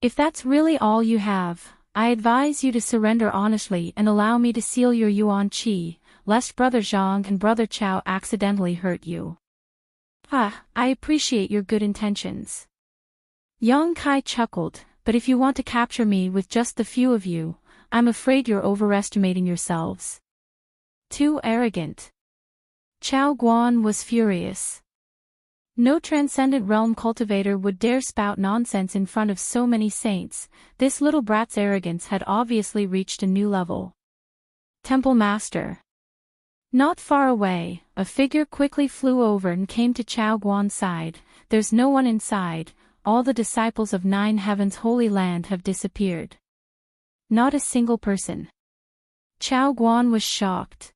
S1: If that's really all you have, I advise you to surrender honestly and allow me to seal your Yuan Qi, lest Brother Zhang and Brother Chao accidentally hurt you." "Ah, I appreciate your good intentions." Yang Kai chuckled, "But if you want to capture me with just the few of you, I'm afraid you're overestimating yourselves. Too arrogant." Chao Guan was furious. No transcendent realm cultivator would dare spout nonsense in front of so many saints. This little brat's arrogance had obviously reached a new level. Temple Master. Not far away, a figure quickly flew over and came to Chao Guan's side. "There's no one inside, all the disciples of Nine Heaven's Holy Land have disappeared. Not a single person." Chao Guan was shocked.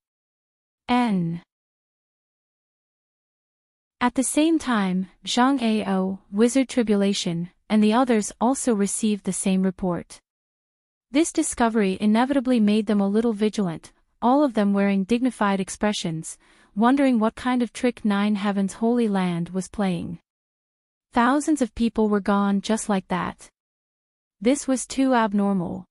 S1: At the same time, Zhang Ao, Wizard Tribulation, and the others also received the same report. This discovery inevitably made them a little vigilant, all of them wearing dignified expressions, wondering what kind of trick Nine Heaven's Holy Land was playing. Thousands of people were gone just like that. This was too abnormal.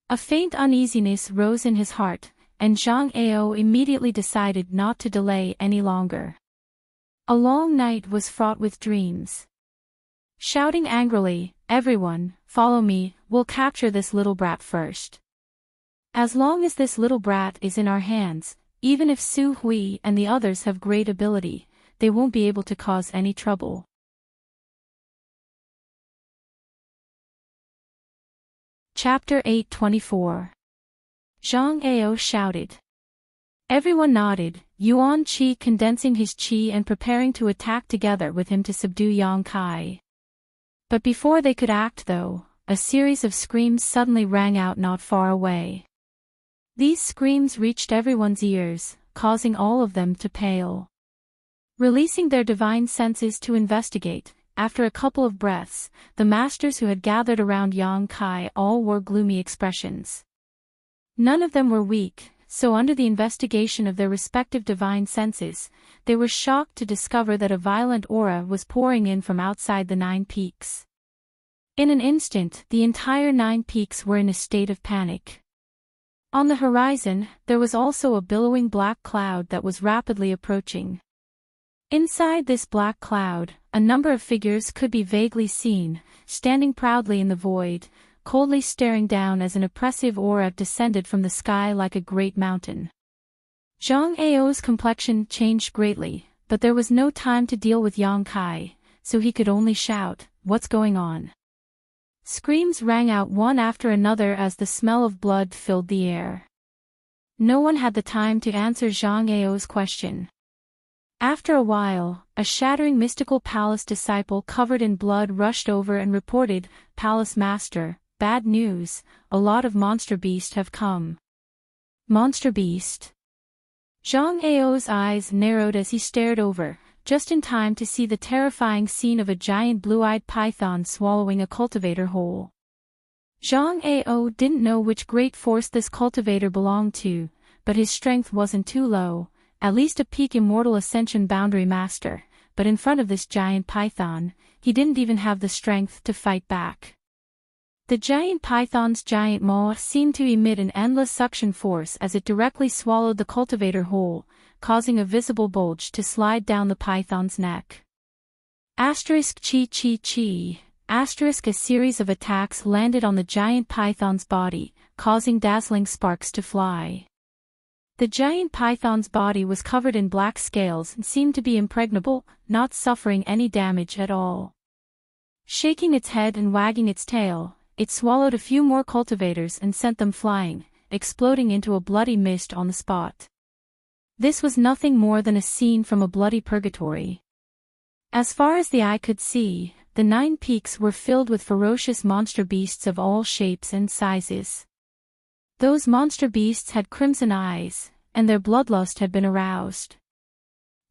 S1: A faint uneasiness rose in his heart, and Zhang Ao immediately decided not to delay any longer. A long night was fraught with dreams. Shouting angrily, "Everyone, follow me, we'll capture this little brat first. As long as this little brat is in our hands, even if Su Hui and the others have great ability, they won't be able to cause any trouble." Chapter 824. Zhang Ao shouted. Everyone nodded, Yuan Qi condensing his qi and preparing to attack together with him to subdue Yang Kai. But before they could act though, a series of screams suddenly rang out not far away. These screams reached everyone's ears, causing all of them to pale. Releasing their divine senses to investigate, after a couple of breaths, the masters who had gathered around Yang Kai all wore gloomy expressions. None of them were weak, so under the investigation of their respective divine senses, they were shocked to discover that a violent aura was pouring in from outside the Nine Peaks. In an instant, the entire Nine Peaks were in a state of panic. On the horizon, there was also a billowing black cloud that was rapidly approaching. Inside this black cloud, a number of figures could be vaguely seen, standing proudly in the void, coldly staring down as an oppressive aura descended from the sky like a great mountain. Zhang Ao's complexion changed greatly, but there was no time to deal with Yang Kai, so he could only shout, "What's going on?" Screams rang out one after another as the smell of blood filled the air. No one had the time to answer Zhang Ao's question. After a while, a shattering mystical palace disciple covered in blood rushed over and reported, "Palace Master, bad news, a lot of monster beasts have come." Monster beast? Zhang Ao's eyes narrowed as he stared over, just in time to see the terrifying scene of a giant blue-eyed python swallowing a cultivator whole. Zhang Ao didn't know which great force this cultivator belonged to, but his strength wasn't too low, at least a peak immortal ascension boundary master, but in front of this giant python, he didn't even have the strength to fight back. The giant python's giant maw seemed to emit an endless suction force as it directly swallowed the cultivator whole, causing a visible bulge to slide down the python's neck. Asterisk chi chi chi. Asterisk a series of attacks landed on the giant python's body, causing dazzling sparks to fly. The giant python's body was covered in black scales and seemed to be impregnable, not suffering any damage at all. Shaking its head and wagging its tail, it swallowed a few more cultivators and sent them flying, exploding into a bloody mist on the spot. This was nothing more than a scene from a bloody purgatory. As far as the eye could see, the 9 peaks were filled with ferocious monster beasts of all shapes and sizes. Those monster beasts had crimson eyes, and their bloodlust had been aroused.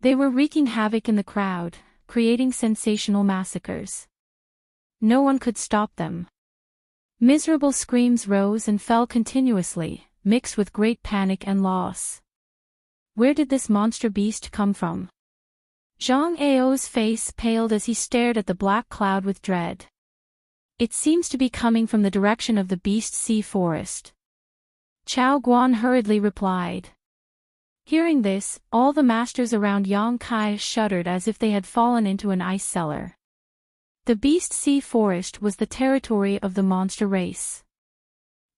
S1: They were wreaking havoc in the crowd, creating sensational massacres. No one could stop them. Miserable screams rose and fell continuously, mixed with great panic and loss. Where did this monster beast come from? Zhang Ao's face paled as he stared at the black cloud with dread. It seems to be coming from the direction of the beast sea forest. Chao Guan hurriedly replied. Hearing this, all the masters around Yang Kai shuddered as if they had fallen into an ice cellar. The beast sea forest was the territory of the monster race.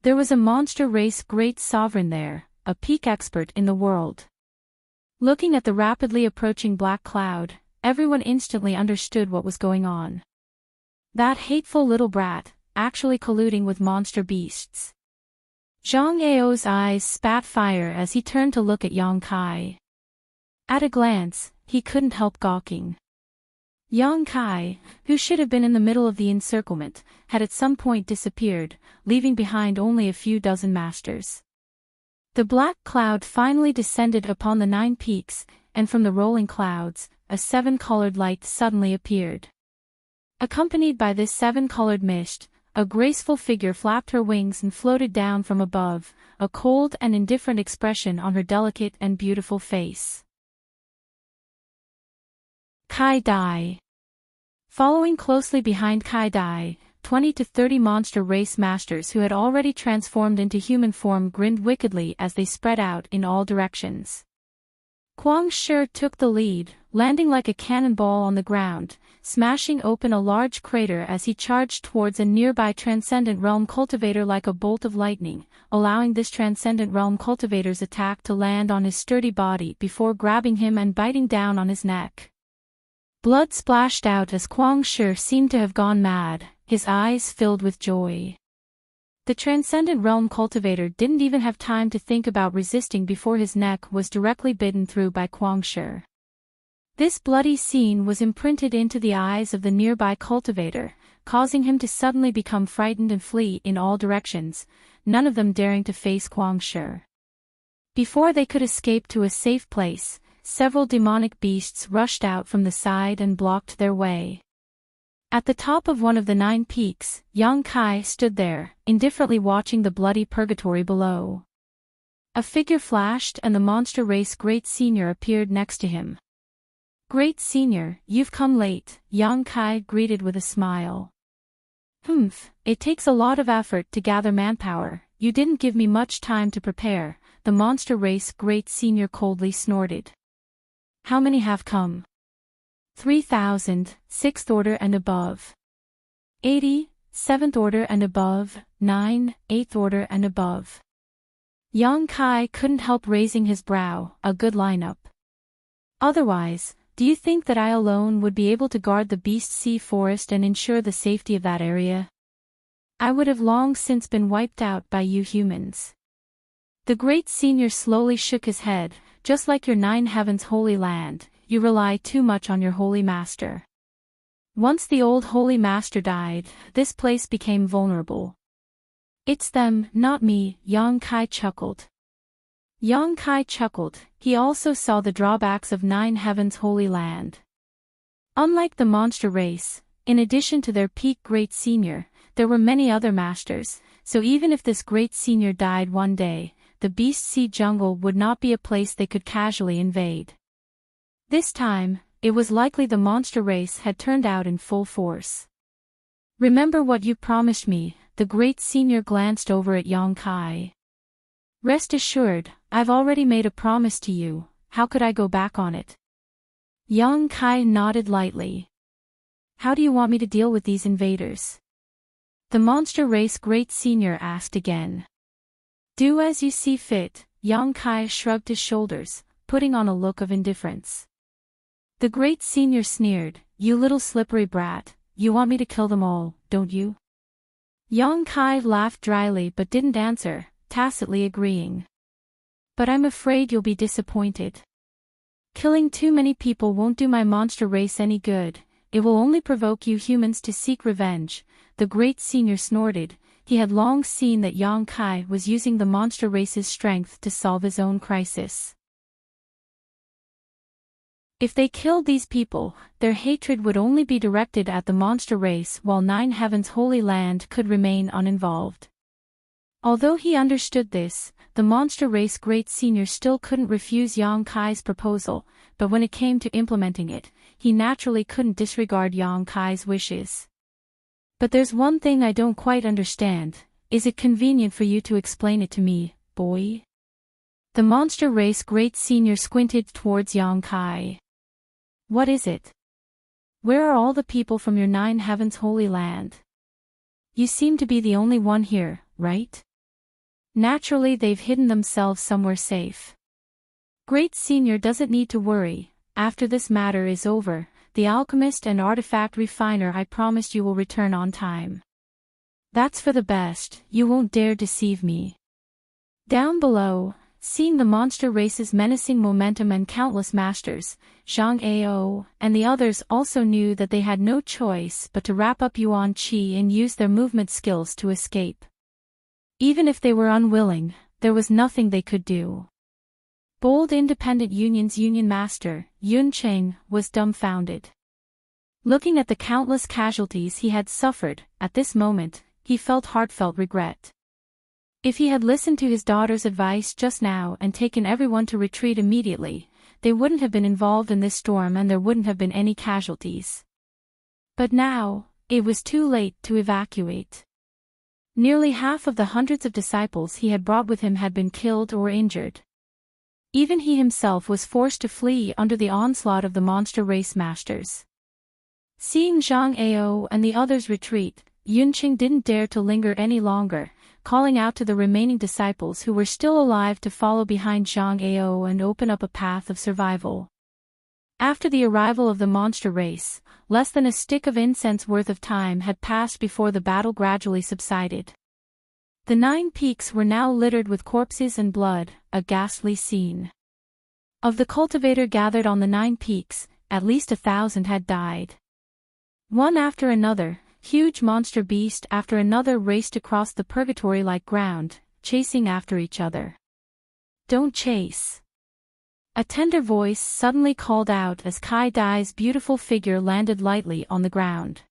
S1: There was a monster race great sovereign there, a peak expert in the world. Looking at the rapidly approaching black cloud, everyone instantly understood what was going on. That hateful little brat, actually colluding with monster beasts. Zhang Ao's eyes spat fire as he turned to look at Yang Kai. At a glance, he couldn't help gawking. Yang Kai, who should have been in the middle of the encirclement, had at some point disappeared, leaving behind only a few dozen masters. The black cloud finally descended upon the 9 peaks, and from the rolling clouds, a 7-colored light suddenly appeared. Accompanied by this 7-colored mist, a graceful figure flapped her wings and floated down from above, a cold and indifferent expression on her delicate and beautiful face. Kai Dai. Following closely behind Kai Dai, 20 to 30 monster race masters who had already transformed into human form grinned wickedly as they spread out in all directions. Kuang Shi took the lead, landing like a cannonball on the ground, smashing open a large crater as he charged towards a nearby Transcendent Realm cultivator like a bolt of lightning, allowing this Transcendent Realm cultivator's attack to land on his sturdy body before grabbing him and biting down on his neck. Blood splashed out as Kuang Shi seemed to have gone mad, his eyes filled with joy. The Transcendent Realm cultivator didn't even have time to think about resisting before his neck was directly bitten through by Kuang Shi. This bloody scene was imprinted into the eyes of the nearby cultivator, causing him to suddenly become frightened and flee in all directions, none of them daring to face Kuang Shi. Before they could escape to a safe place, several demonic beasts rushed out from the side and blocked their way. At the top of one of the 9 peaks, Yang Kai stood there, indifferently watching the bloody purgatory below. A figure flashed and the monster race Great Senior appeared next to him. Great Senior, you've come late, Yang Kai greeted with a smile. It takes a lot of effort to gather manpower, you didn't give me much time to prepare, the monster race Great Senior coldly snorted. How many have come? 3,000, 6th order and above. 80, 7th order and above, 9, 8th order and above. Yang Kai couldn't help raising his brow, a good lineup. Otherwise, do you think that I alone would be able to guard the Beast Sea Forest and ensure the safety of that area? I would have long since been wiped out by you humans. The Great Senior slowly shook his head, just like your 9 heavens holy land. You rely too much on your holy master. Once the old holy master died, this place became vulnerable. It's them, not me, Yang Kai chuckled. Yang Kai chuckled, he also saw the drawbacks of 9 heavens holy land. Unlike the monster race, in addition to their peak Great Senior, there were many other masters, so even if this Great Senior died one day, the Beast Sea jungle would not be a place they could casually invade. This time, it was likely the monster race had turned out in full force. Remember what you promised me, the Great Senior glanced over at Yang Kai. Rest assured, I've already made a promise to you, how could I go back on it? Yang Kai nodded lightly. How do you want me to deal with these invaders? The monster race Great Senior asked again. Do as you see fit, Yang Kai shrugged his shoulders, putting on a look of indifference. The great senior sneered, "You little slippery brat, you want me to kill them all, don't you?" Yang Kai laughed dryly but didn't answer, tacitly agreeing. "But I'm afraid you'll be disappointed. Killing too many people won't do my monster race any good, it will only provoke you humans to seek revenge." The great senior snorted. He had long seen that Yang Kai was using the monster race's strength to solve his own crisis. If they killed these people, their hatred would only be directed at the monster race while Nine Heaven's Holy Land could remain uninvolved. Although he understood this, the monster race great senior still couldn't refuse Yang Kai's proposal, but when it came to implementing it, he naturally couldn't disregard Yang Kai's wishes. "But there's one thing I don't quite understand. Is it convenient for you to explain it to me, boy?" The monster race great senior squinted towards Yang Kai. "What is it? Where are all the people from your Nine Heavens Holy Land? You seem to be the only one here, right? Naturally they've hidden themselves somewhere safe. Great Senior doesn't need to worry. After this matter is over, the alchemist and artifact refiner I promised you will return on time. That's for the best, you won't dare deceive me." Down below, seeing the monster race's menacing momentum and countless masters, Zhang Ao and the others also knew that they had no choice but to wrap up Yuan Qi and use their movement skills to escape. Even if they were unwilling, there was nothing they could do. Bold Independent Union's Union Master, Yun Cheng, was dumbfounded. Looking at the countless casualties he had suffered, at this moment, he felt heartfelt regret. If he had listened to his daughter's advice just now and taken everyone to retreat immediately, they wouldn't have been involved in this storm and there wouldn't have been any casualties. But now, it was too late to evacuate. Nearly half of the hundreds of disciples he had brought with him had been killed or injured. Even he himself was forced to flee under the onslaught of the monster race masters. Seeing Zhang Ao and the others retreat, Yunqing didn't dare to linger any longer, calling out to the remaining disciples who were still alive to follow behind Zhang Ao and open up a path of survival. After the arrival of the monster race, less than a stick of incense worth of time had passed before the battle gradually subsided. The 9 peaks were now littered with corpses and blood, a ghastly scene. Of the cultivator gathered on the 9 peaks, at least 1,000 had died. One after another, huge monster beast after another raced across the purgatory-like ground, chasing after each other. "Don't chase!" A tender voice suddenly called out as Kai Dai's beautiful figure landed lightly on the ground.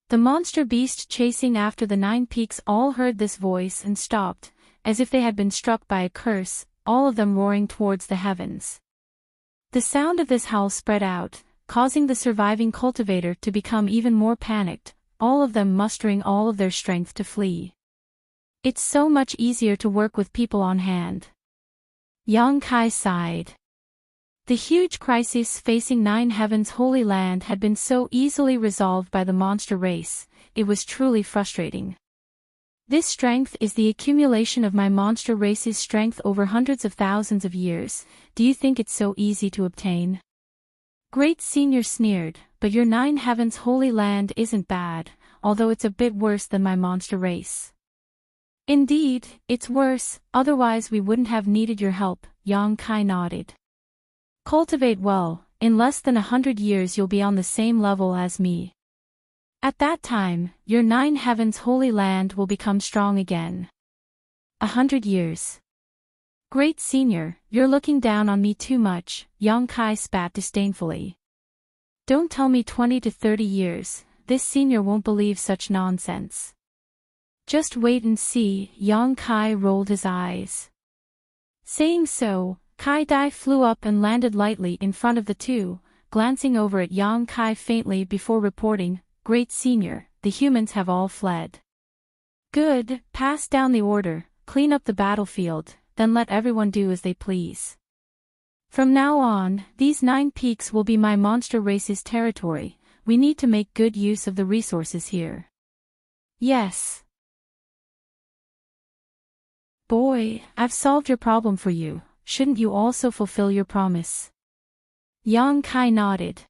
S1: The monster beast chasing after the 9 peaks all heard this voice and stopped, as if they had been struck by a curse, all of them roaring towards the heavens. The sound of this howl spread out, causing the surviving cultivator to become even more panicked, all of them mustering all of their strength to flee. "It's so much easier to work with people on hand." Yang Kai sighed. The huge crisis facing Nine Heavens Holy Land had been so easily resolved by the monster race, it was truly frustrating. "This strength is the accumulation of my monster race's strength over hundreds of thousands of years. Do you think it's so easy to obtain?" Great Senior sneered, "But your Nine Heavens Holy Land isn't bad, although it's a bit worse than my monster race." "Indeed, it's worse, otherwise we wouldn't have needed your help," Yang Kai nodded. "Cultivate well, in less than 100 years you'll be on the same level as me. At that time, your Nine Heavens Holy Land will become strong again." 100 years. "Great Senior, you're looking down on me too much," Yang Kai spat disdainfully. "Don't tell me 20 to 30 years, this senior won't believe such nonsense." "Just wait and see," Yang Kai rolled his eyes. Saying so, Kai Dai flew up and landed lightly in front of the two, glancing over at Yang Kai faintly before reporting, "Great Senior, the humans have all fled." "Good, pass down the order, clean up the battlefield, then let everyone do as they please. From now on, these 9 peaks will be my monster race's territory, we need to make good use of the resources here." "Yes." Boy, I've solved your problem for you, shouldn't you also fulfill your promise? Yang Kai nodded.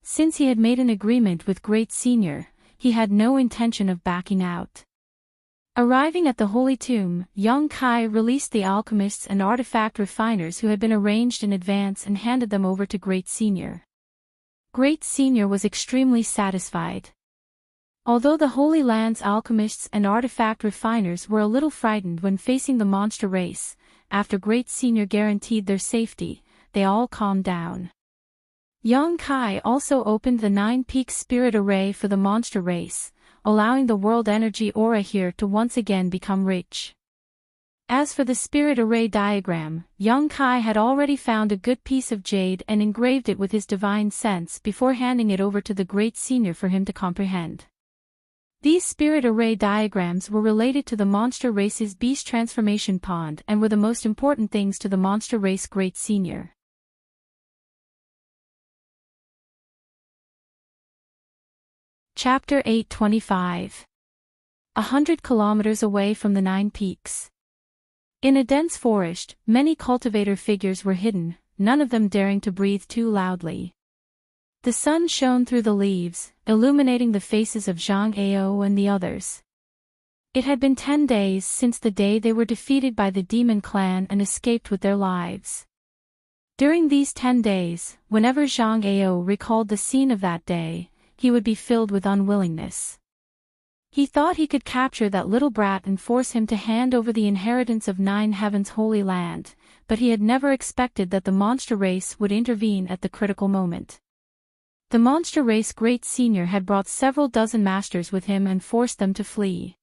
S1: Since he had made an agreement with Great Senior, he had no intention of backing out. Arriving at the Holy Tomb, Yang Kai released the alchemists and artifact refiners who had been arranged in advance and handed them over to Great Senior. Great Senior was extremely satisfied. Although the Holy Land's alchemists and artifact refiners were a little frightened when facing the monster race, after Great Senior guaranteed their safety, they all calmed down. Yang Kai also opened the 9 Peaks Spirit Array for the monster race, allowing the world energy aura here to once again become rich. As for the Spirit Array diagram, Yang Kai had already found a good piece of jade and engraved it with his divine sense before handing it over to the Great Senior for him to comprehend. These Spirit Array diagrams were related to the monster race's beast transformation pond and were the most important things to the monster race Great Senior. Chapter 825. 100 kilometers away from the 9 peaks. In a dense forest, many cultivator figures were hidden, none of them daring to breathe too loudly. The sun shone through the leaves, illuminating the faces of Zhang Ao and the others. It had been 10 days since the day they were defeated by the demon clan and escaped with their lives. During these 10 days, whenever Zhang Ao recalled the scene of that day, he would be filled with unwillingness. He thought he could capture that little brat and force him to hand over the inheritance of 9 Heaven's holy land, but he had never expected that the monster race would intervene at the critical moment. The monster race Great Senior had brought several dozen masters with him and forced them to flee.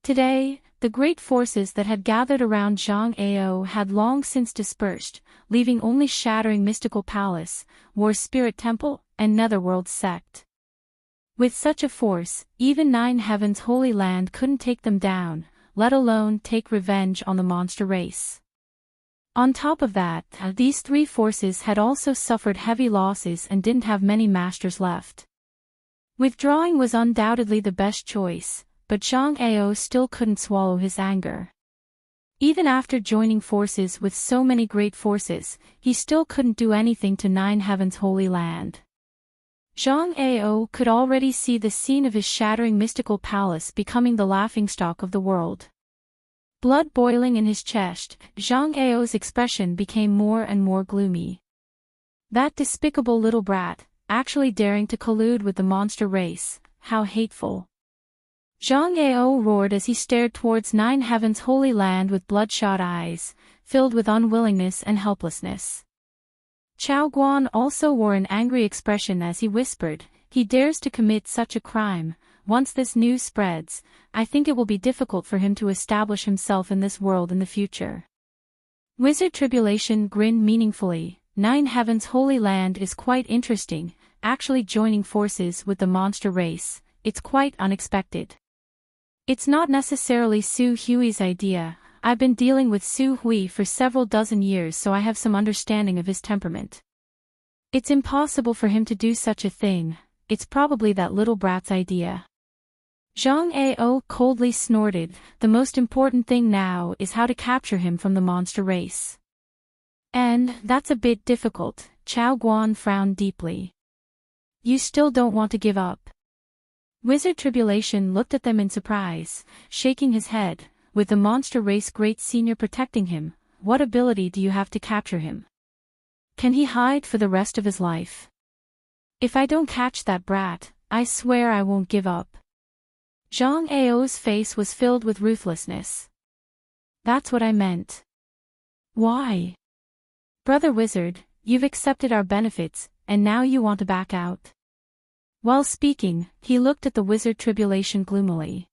S1: Today, the great forces that had gathered around Zhang Ao had long since dispersed, leaving only Shattering Mystical Palace, War Spirit Temple, and Netherworld Sect. With such a force, even 9 Heaven's holy land couldn't take them down, let alone take revenge on the monster race. On top of that, these 3 forces had also suffered heavy losses and didn't have many masters left. Withdrawing was undoubtedly the best choice, but Zhang Ao still couldn't swallow his anger. Even after joining forces with so many great forces, he still couldn't do anything to 9 Heaven's holy land. Zhang Ao could already see the scene of his shattering mystical palace becoming the laughingstock of the world. Blood boiling in his chest, Zhang Ao's expression became more and more gloomy. That despicable little brat, actually daring to collude with the monster race, how hateful. Zhang Ao roared as he stared towards 9 Heaven's holy land with bloodshot eyes, filled with unwillingness and helplessness. Chao Guan also wore an angry expression as he whispered, "He dares to commit such a crime. Once this news spreads, I think it will be difficult for him to establish himself in this world in the future." Wizard Tribulation grinned meaningfully. 9 Heaven's holy land is quite interesting, actually joining forces with the monster race, it's quite unexpected. It's not necessarily Su Hui's idea. I've been dealing with Su Hui for several dozen years, so I have some understanding of his temperament. It's impossible for him to do such a thing, it's probably that little brat's idea. Zhang Ao coldly snorted, the most important thing now is how to capture him from the monster race. And that's a bit difficult, Chao Guan frowned deeply. You still don't want to give up? Wizard Tribulation looked at them in surprise, shaking his head. With the monster race Great Senior protecting him, what ability do you have to capture him? Can he hide for the rest of his life? If I don't catch that brat, I swear I won't give up. Zhang Ao's face was filled with ruthlessness. That's what I meant. Why? Brother Wizard, you've accepted our benefits, and now you want to back out? While speaking, he looked at the Wizard Tribulation gloomily.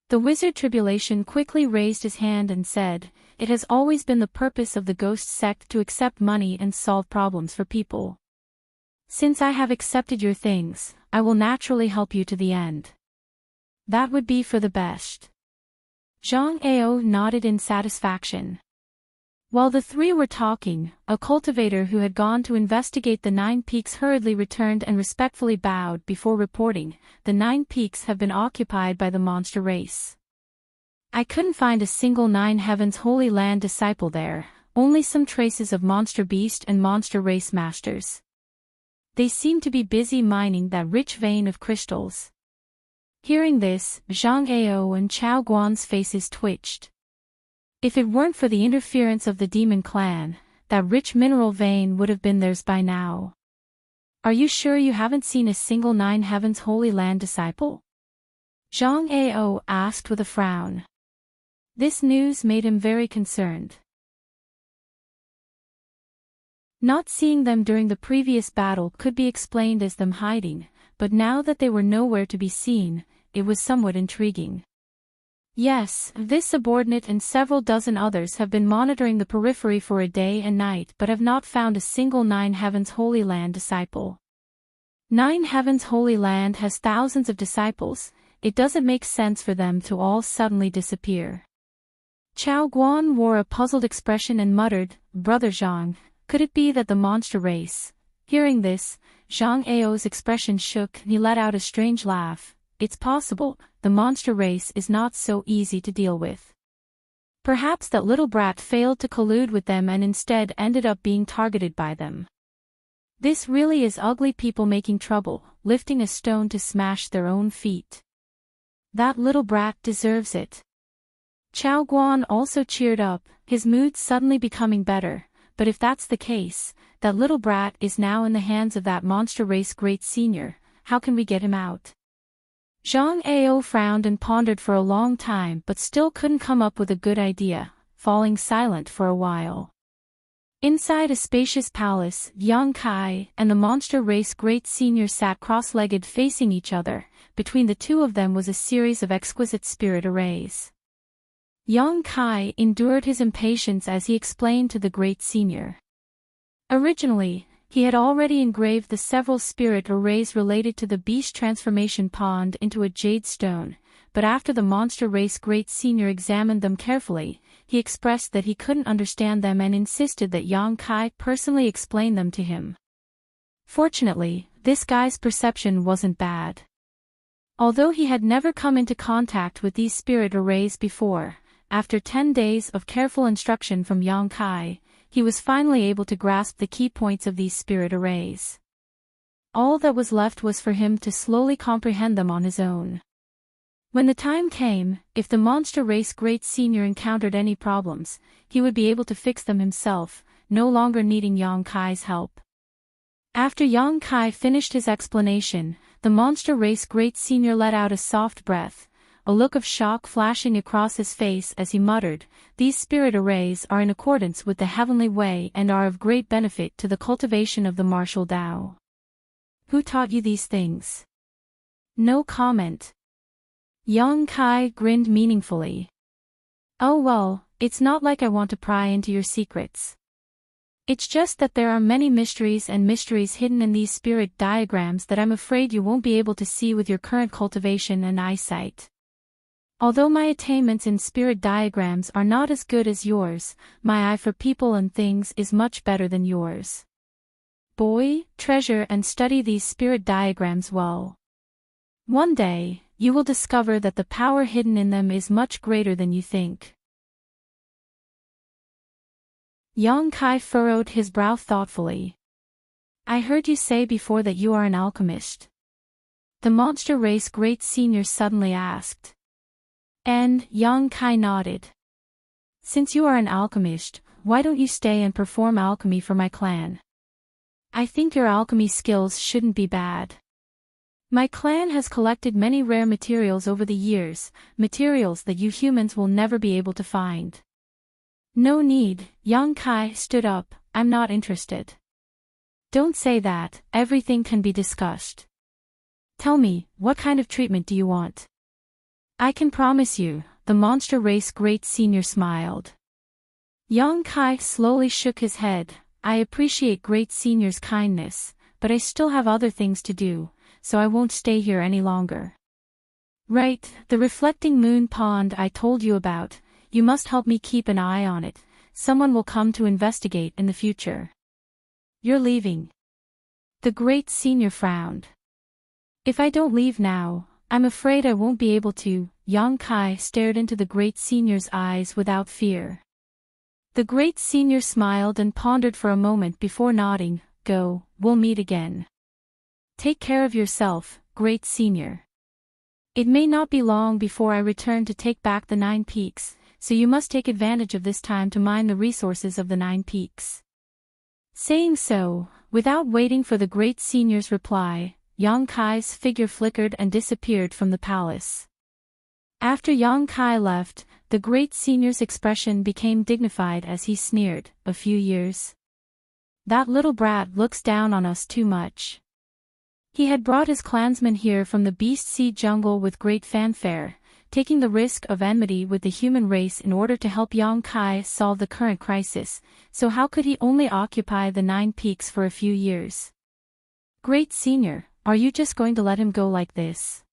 S1: The Wizard Tribulation quickly raised his hand and said, "It has always been the purpose of the Ghost Sect to accept money and solve problems for people. Since I have accepted your things, I will naturally help you to the end." That would be for the best. Zhang Ao nodded in satisfaction. While the 3 were talking, a cultivator who had gone to investigate the 9 peaks hurriedly returned and respectfully bowed before reporting, "The 9 peaks have been occupied by the monster race." I couldn't find a single Nine Heavens Holy Land disciple there, only some traces of monster beast and monster race masters. They seemed to be busy mining that rich vein of crystals. Hearing this, Zhang Ao and Chao Guan's faces twitched. If it weren't for the interference of the demon clan, that rich mineral vein would have been theirs by now. Are you sure you haven't seen a single Nine Heavens Holy Land disciple? Zhang Ao asked with a frown. This news made him very concerned. Not seeing them during the previous battle could be explained as them hiding, but now that they were nowhere to be seen, it was somewhat intriguing. Yes, this subordinate and several dozen others have been monitoring the periphery for a day and night but have not found a single Nine Heavens Holy Land disciple. Nine Heavens Holy Land has thousands of disciples, it doesn't make sense for them to all suddenly disappear. Chao Guan wore a puzzled expression and muttered, "Brother Zhang, could it be that the monster race?" Hearing this, Zhang Ao's expression shook and he let out a strange laugh. It's possible, the monster race is not so easy to deal with. Perhaps that little brat failed to collude with them and instead ended up being targeted by them. This really is ugly people making trouble, lifting a stone to smash their own feet. That little brat deserves it. Chao Guan also cheered up, his mood suddenly becoming better, but if that's the case, that little brat is now in the hands of that monster race great senior, how can we get him out? Zhang Ao frowned and pondered for a long time but still couldn't come up with a good idea, falling silent for a while. Inside a spacious palace, Yang Kai and the monster race great senior sat cross-legged facing each other. Between the two of them was a series of exquisite spirit arrays. Yang Kai endured his impatience as he explained to the great senior. Originally, he had already engraved the several spirit arrays related to the beast transformation pond into a jade stone, but after the monster race great senior examined them carefully, he expressed that he couldn't understand them and insisted that Yang Kai personally explain them to him. Fortunately, this guy's perception wasn't bad. Although he had never come into contact with these spirit arrays before, after 10 days of careful instruction from Yang Kai, he was finally able to grasp the key points of these spirit arrays. All that was left was for him to slowly comprehend them on his own. When the time came, if the monster race great senior encountered any problems, he would be able to fix them himself, no longer needing Yang Kai's help. After Yang Kai finished his explanation, the monster race great senior let out a soft breath, a look of shock flashing across his face as he muttered, "These spirit arrays are in accordance with the heavenly way and are of great benefit to the cultivation of the martial Tao. Who taught you these things?" No comment. Yang Kai grinned meaningfully. "Oh well, it's not like I want to pry into your secrets. It's just that there are many mysteries and mysteries hidden in these spirit diagrams that I'm afraid you won't be able to see with your current cultivation and eyesight. Although my attainments in spirit diagrams are not as good as yours, my eye for people and things is much better than yours. Boy, treasure and study these spirit diagrams well. One day, you will discover that the power hidden in them is much greater than you think." Yang Kai furrowed his brow thoughtfully. "I heard you say before that you are an alchemist." The monster race great senior suddenly asked. And Yang Kai nodded. "Since you are an alchemist, why don't you stay and perform alchemy for my clan? I think your alchemy skills shouldn't be bad. My clan has collected many rare materials over the years, materials that you humans will never be able to find." "No need," Yang Kai stood up, "I'm not interested." "Don't say that, everything can be discussed. Tell me, what kind of treatment do you want?" "I can promise you," the monster race great senior smiled. Yang Kai slowly shook his head. "I appreciate great senior's kindness, but I still have other things to do, so I won't stay here any longer." "Right, the reflecting moon pond I told you about, you must help me keep an eye on it, someone will come to investigate in the future." "You're leaving?" The great senior frowned. "If I don't leave now, I'm afraid I won't be able to. Yang Kai stared into the great senior's eyes without fear. The great senior smiled and pondered for a moment before nodding. Go, we'll meet again. Take care of yourself, great senior. It may not be long before I return to take back the 9 peaks, so you must take advantage of this time to mine the resources of the 9 peaks. Saying so, without waiting for the great senior's reply, Yang Kai's figure flickered and disappeared from the palace. After Yang Kai left, the great senior's expression became dignified as he sneered, "A few years? That little brat looks down on us too much." He had brought his clansmen here from the Beast Sea jungle with great fanfare, taking the risk of enmity with the human race in order to help Yang Kai solve the current crisis, so how could he only occupy the 9 peaks for a few years? Great Senior, are you just going to let him go like this?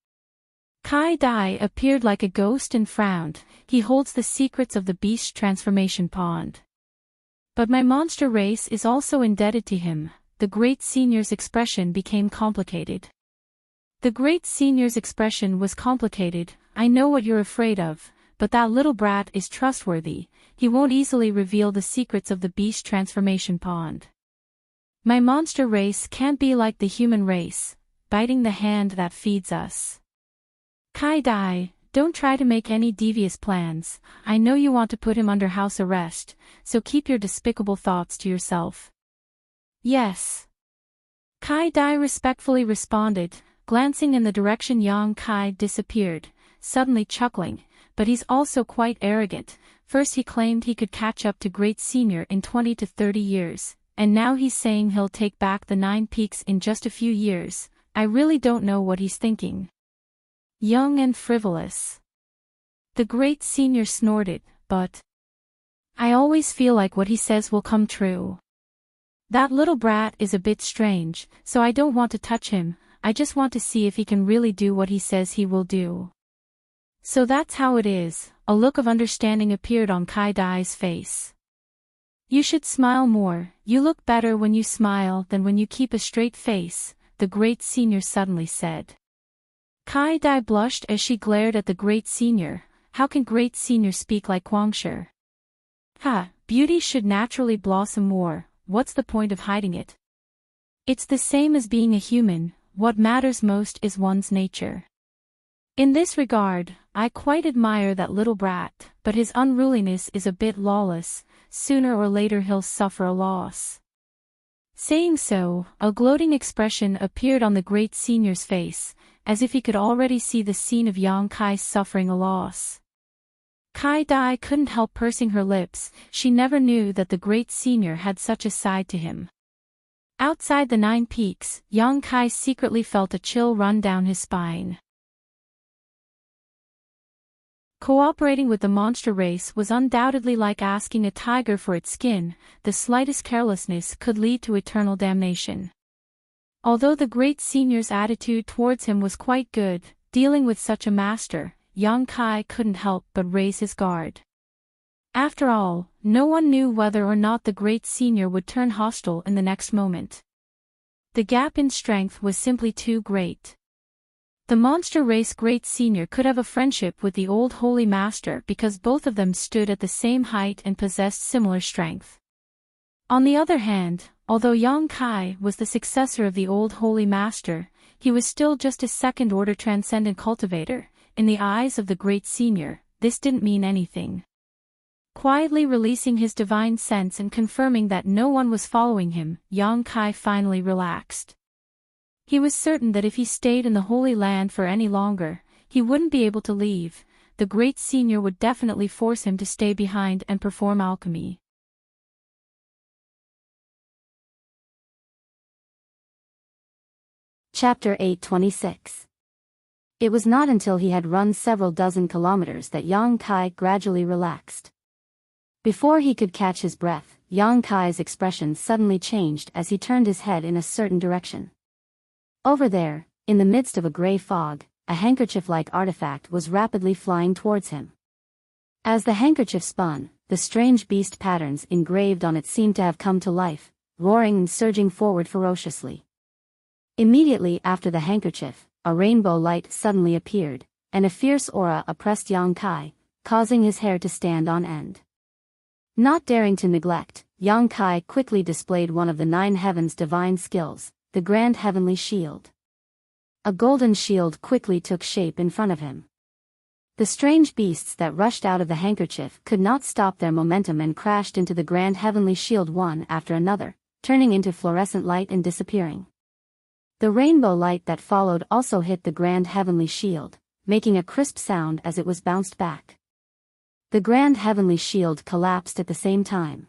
S1: Kai Dai appeared like a ghost and frowned. He holds the secrets of the beast transformation pond. But my monster race is also indebted to him. The great senior's expression became complicated. The great senior's expression was complicated. I know what you're afraid of, but that little brat is trustworthy. He won't easily reveal the secrets of the beast transformation pond. My monster race can't be like the human race, biting the hand that feeds us. Kai Dai, don't try to make any devious plans. I know you want to put him under house arrest, so keep your despicable thoughts to yourself. Yes. Kai Dai respectfully responded, glancing in the direction Yang Kai disappeared, suddenly chuckling, but he's also quite arrogant. First he claimed he could catch up to Great Senior in 20 to 30 years, and now he's saying he'll take back the 9 peaks in just a few years. I really don't know what he's thinking. Young and frivolous. The Great Senior snorted, but I always feel like what he says will come true. That little brat is a bit strange, so I don't want to touch him. I just want to see if he can really do what he says he will do. So that's how it is. A look of understanding appeared on Kai Dai's face. You should smile more. You look better when you smile than when you keep a straight face, the Great Senior suddenly said. Kai Dai blushed as she glared at the Great Senior. How can Great Senior speak like Guangshi? Ha, beauty should naturally blossom more. What's the point of hiding it? It's the same as being a human. What matters most is one's nature. In this regard, I quite admire that little brat, but his unruliness is a bit lawless. Sooner or later he'll suffer a loss. Saying so, a gloating expression appeared on the Great Senior's face, as if he could already see the scene of Yang Kai suffering a loss. Kai Dai couldn't help pursing her lips. She never knew that the Great Senior had such a side to him. Outside the 9 peaks, Yang Kai secretly felt a chill run down his spine. Cooperating with the monster race was undoubtedly like asking a tiger for its skin. The slightest carelessness could lead to eternal damnation. Although the Great Senior's attitude towards him was quite good, dealing with such a master, Yang Kai couldn't help but raise his guard. After all, no one knew whether or not the Great Senior would turn hostile in the next moment. The gap in strength was simply too great. The monster race Great Senior could have a friendship with the old Holy Master because both of them stood at the same height and possessed similar strength. On the other hand, although Yang Kai was the successor of the old Holy Master, he was still just a second-order transcendent cultivator. In the eyes of the Great Senior, this didn't mean anything. Quietly releasing his divine sense and confirming that no one was following him, Yang Kai finally relaxed. He was certain that if he stayed in the Holy Land for any longer, he wouldn't be able to leave. The Great Senior would definitely force him to stay behind and perform alchemy.
S2: Chapter 826. It was not until he had run several dozen kilometers that Yang Kai gradually relaxed. Before he could catch his breath, Yang Kai's expression suddenly changed as he turned his head in a certain direction. Over there, in the midst of a gray fog, a handkerchief-like artifact was rapidly flying towards him. As the handkerchief spun, the strange beast patterns engraved on it seemed to have come to life, roaring and surging forward ferociously. Immediately after the handkerchief, a rainbow light suddenly appeared, and a fierce aura oppressed Yang Kai, causing his hair to stand on end. Not daring to neglect, Yang Kai quickly displayed one of the 9 heavens' divine skills, the Grand Heavenly Shield. A golden shield quickly took shape in front of him. The strange beasts that rushed out of the handkerchief could not stop their momentum and crashed into the Grand Heavenly Shield one after another, turning into fluorescent light and disappearing. The rainbow light that followed also hit the Grand Heavenly Shield, making a crisp sound as it was bounced back. The Grand Heavenly Shield collapsed at the same time.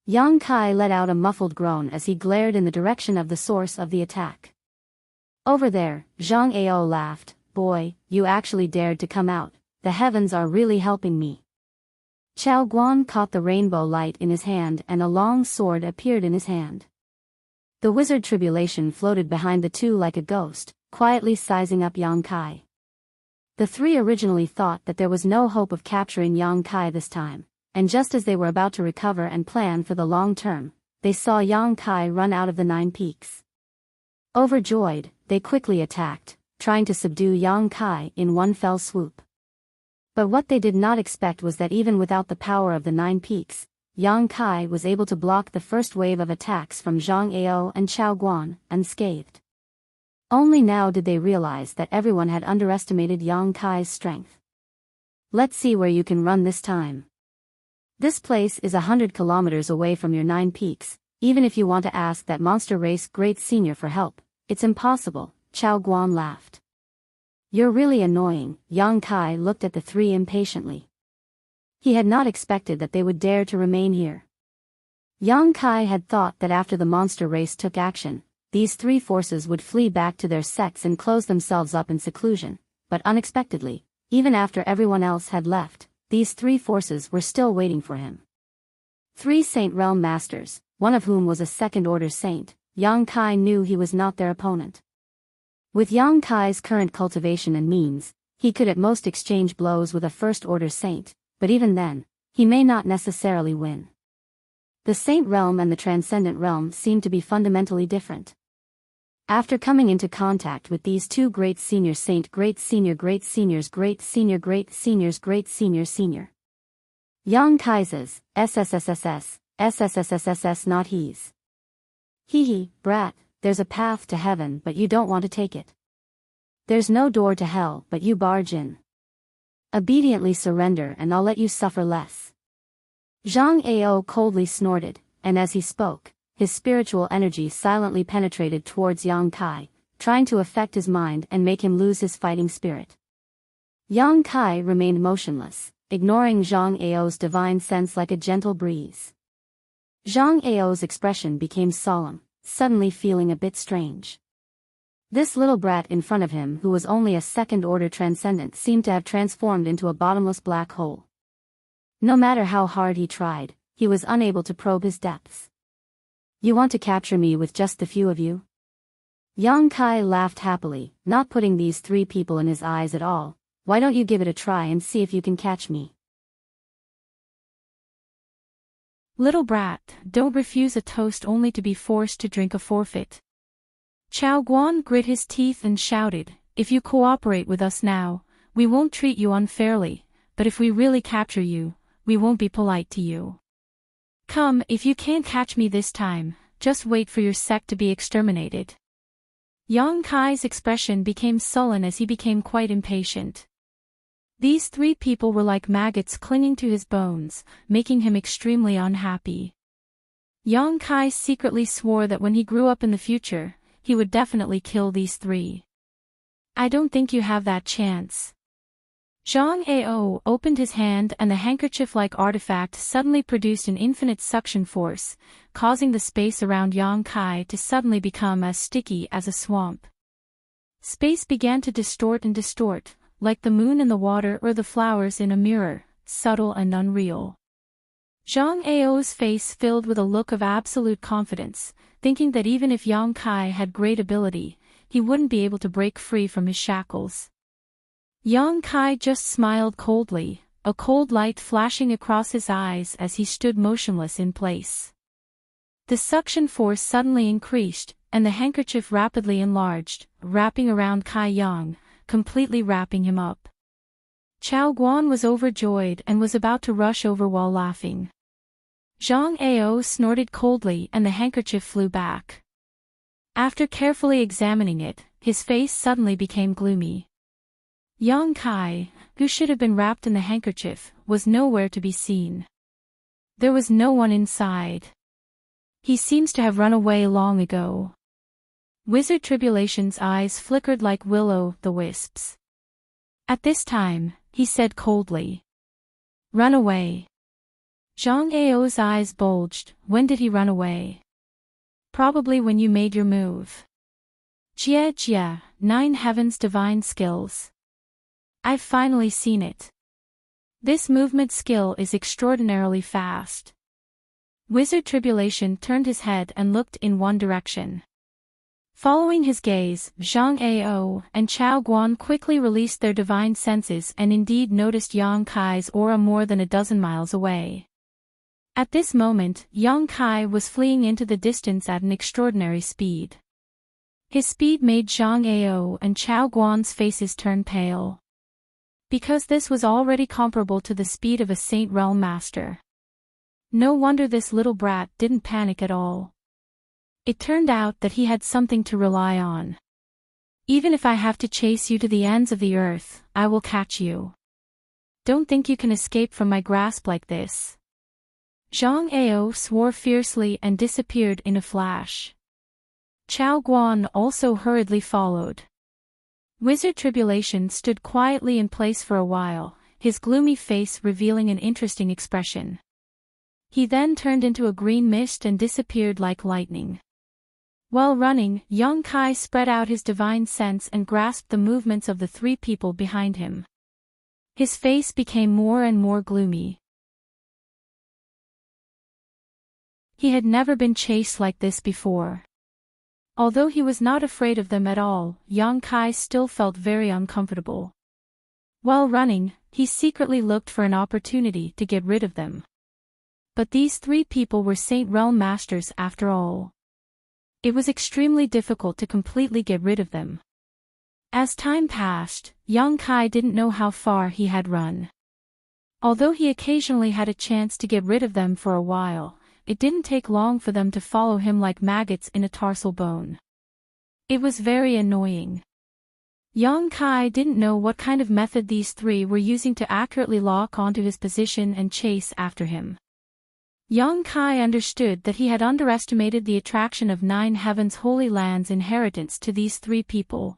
S2: Yang Kai let out a muffled groan as he glared in the direction of the source of the attack. Over there, Zhang Ao laughed. Boy, you actually dared to come out, the heavens are really helping me. Chao Guan caught the rainbow light in his hand and a long sword appeared in his hand. The wizard Tribulation floated behind the two like a ghost, quietly sizing up Yang Kai. The three originally thought that there was no hope of capturing Yang Kai this time, and just as they were about to recover and plan for the long term, they saw Yang Kai run out of the 9 peaks. Overjoyed, they quickly attacked, trying to subdue Yang Kai in one fell swoop. But what they did not expect was that even without the power of the 9 peaks, Yang Kai was able to block the first wave of attacks from Zhang Ao and Chao Guan, unscathed. Only now did they realize that everyone had underestimated Yang Kai's strength. Let's see where you can run this time. This place is 100 kilometers away from your 9 peaks, even if you want to ask that monster race great senior for help, it's impossible. Chao Guan laughed. You're really annoying, Yang Kai looked at the three impatiently. He had not expected that they would dare to remain here. Yang Kai had thought that after the monster race took action, these 3 forces would flee back to their sects and close themselves up in seclusion, but unexpectedly, even after everyone else had left, these 3 forces were still waiting for him. 3 Saint Realm Masters, one of whom was a second-order saint, Yang Kai knew he was not their opponent. With Yang Kai's current cultivation and means, he could at most exchange blows with a first-order saint, but even then, he may not necessarily win. The Saint Realm and the Transcendent Realm seemed to be fundamentally different. After coming into contact with these 2 great senior saint great senior great seniors great senior great seniors great senior senior. Yang Kai's, SSSSS, not his. Hee, brat. There's a path to heaven but you don't want to take it. There's no door to hell but you barge in. Obediently surrender and I'll let you suffer less. Zhang Ao coldly snorted, and as he spoke, his spiritual energy silently penetrated towards Yang Kai, trying to affect his mind and make him lose his fighting spirit. Yang Kai remained motionless, ignoring Zhang Ao's divine sense like a gentle breeze. Zhang Ao's expression became solemn, suddenly feeling a bit strange. This little brat in front of him who was only a second-order transcendent seemed to have transformed into a bottomless black hole. No matter how hard he tried, he was unable to probe his depths. You want to capture me with just the few of you? Yang Kai laughed happily, not putting these 3 people in his eyes at all. Why don't you give it a try and see if you can catch me?
S1: Little brat, don't refuse a toast only to be forced to drink a forfeit. Chao Guan grit his teeth and shouted, if you cooperate with us now, we won't treat you unfairly, but if we really capture you, we won't be polite to you. Come, if you can't catch me this time, just wait for your sect to be exterminated. Yang Kai's expression became sullen as he became quite impatient. These 3 people were like maggots clinging to his bones, making him extremely unhappy. Yang Kai secretly swore that when he grew up in the future, he would definitely kill these 3. I don't think you have that chance. Zhang Ao opened his hand and the handkerchief-like artifact suddenly produced an infinite suction force, causing the space around Yang Kai to suddenly become as sticky as a swamp. Space began to distort and distort, like the moon in the water or the flowers in a mirror, subtle and unreal. Zhang Ao's face filled with a look of absolute confidence, thinking that even if Yang Kai had great ability, he wouldn't be able to break free from his shackles. Yang Kai just smiled coldly, a cold light flashing across his eyes as he stood motionless in place. The suction force suddenly increased, and the handkerchief rapidly enlarged, wrapping around Kai Yang, completely wrapping him up. Chao Guan was overjoyed and was about to rush over while laughing. Zhang Ao snorted coldly and the handkerchief flew back. After carefully examining it, his face suddenly became gloomy. Yang Kai, who should have been wrapped in the handkerchief, was nowhere to be seen. There was no one inside. He seems to have run away long ago. Wizard Tribulation's eyes flickered like will-o'-the-wisps. At this time, he said coldly, "Run away." Zhang Ao's eyes bulged. When did he run away? Probably when you made your move. Jia, 9 Heavens Divine Skills. I've finally seen it. This movement skill is extraordinarily fast. Wizard Tribulation turned his head and looked in one direction. Following his gaze, Zhang Ao and Chao Guan quickly released their divine senses and indeed noticed Yang Kai's aura more than a dozen miles away. At this moment, Yang Kai was fleeing into the distance at an extraordinary speed. His speed made Zhang Ao and Chao Guan's faces turn pale. Because this was already comparable to the speed of a Saint Realm Master. No wonder this little brat didn't panic at all. It turned out that he had something to rely on. Even if I have to chase you to the ends of the earth, I will catch you. Don't think you can escape from my grasp like this. Zhang Ao swore fiercely and disappeared in a flash. Chao Guan also hurriedly followed. Wizard Tribulation stood quietly in place for a while, his gloomy face revealing an interesting expression. He then turned into a green mist and disappeared like lightning. While running, Yang Kai spread out his divine sense and grasped the movements of the 3 people behind him. His face became more and more gloomy. He had never been chased like this before. Although he was not afraid of them at all, Yang Kai still felt very uncomfortable. While running, he secretly looked for an opportunity to get rid of them. But these 3 people were Saint Realm Masters after all. It was extremely difficult to completely get rid of them. As time passed, Yang Kai didn't know how far he had run. Although he occasionally had a chance to get rid of them for a while, it didn't take long for them to follow him like maggots in a tarsal bone. It was very annoying. Yang Kai didn't know what kind of method these 3 were using to accurately lock onto his position and chase after him. Yang Kai understood that he had underestimated the attraction of 9 Heavens Holy Land's inheritance to these 3 people.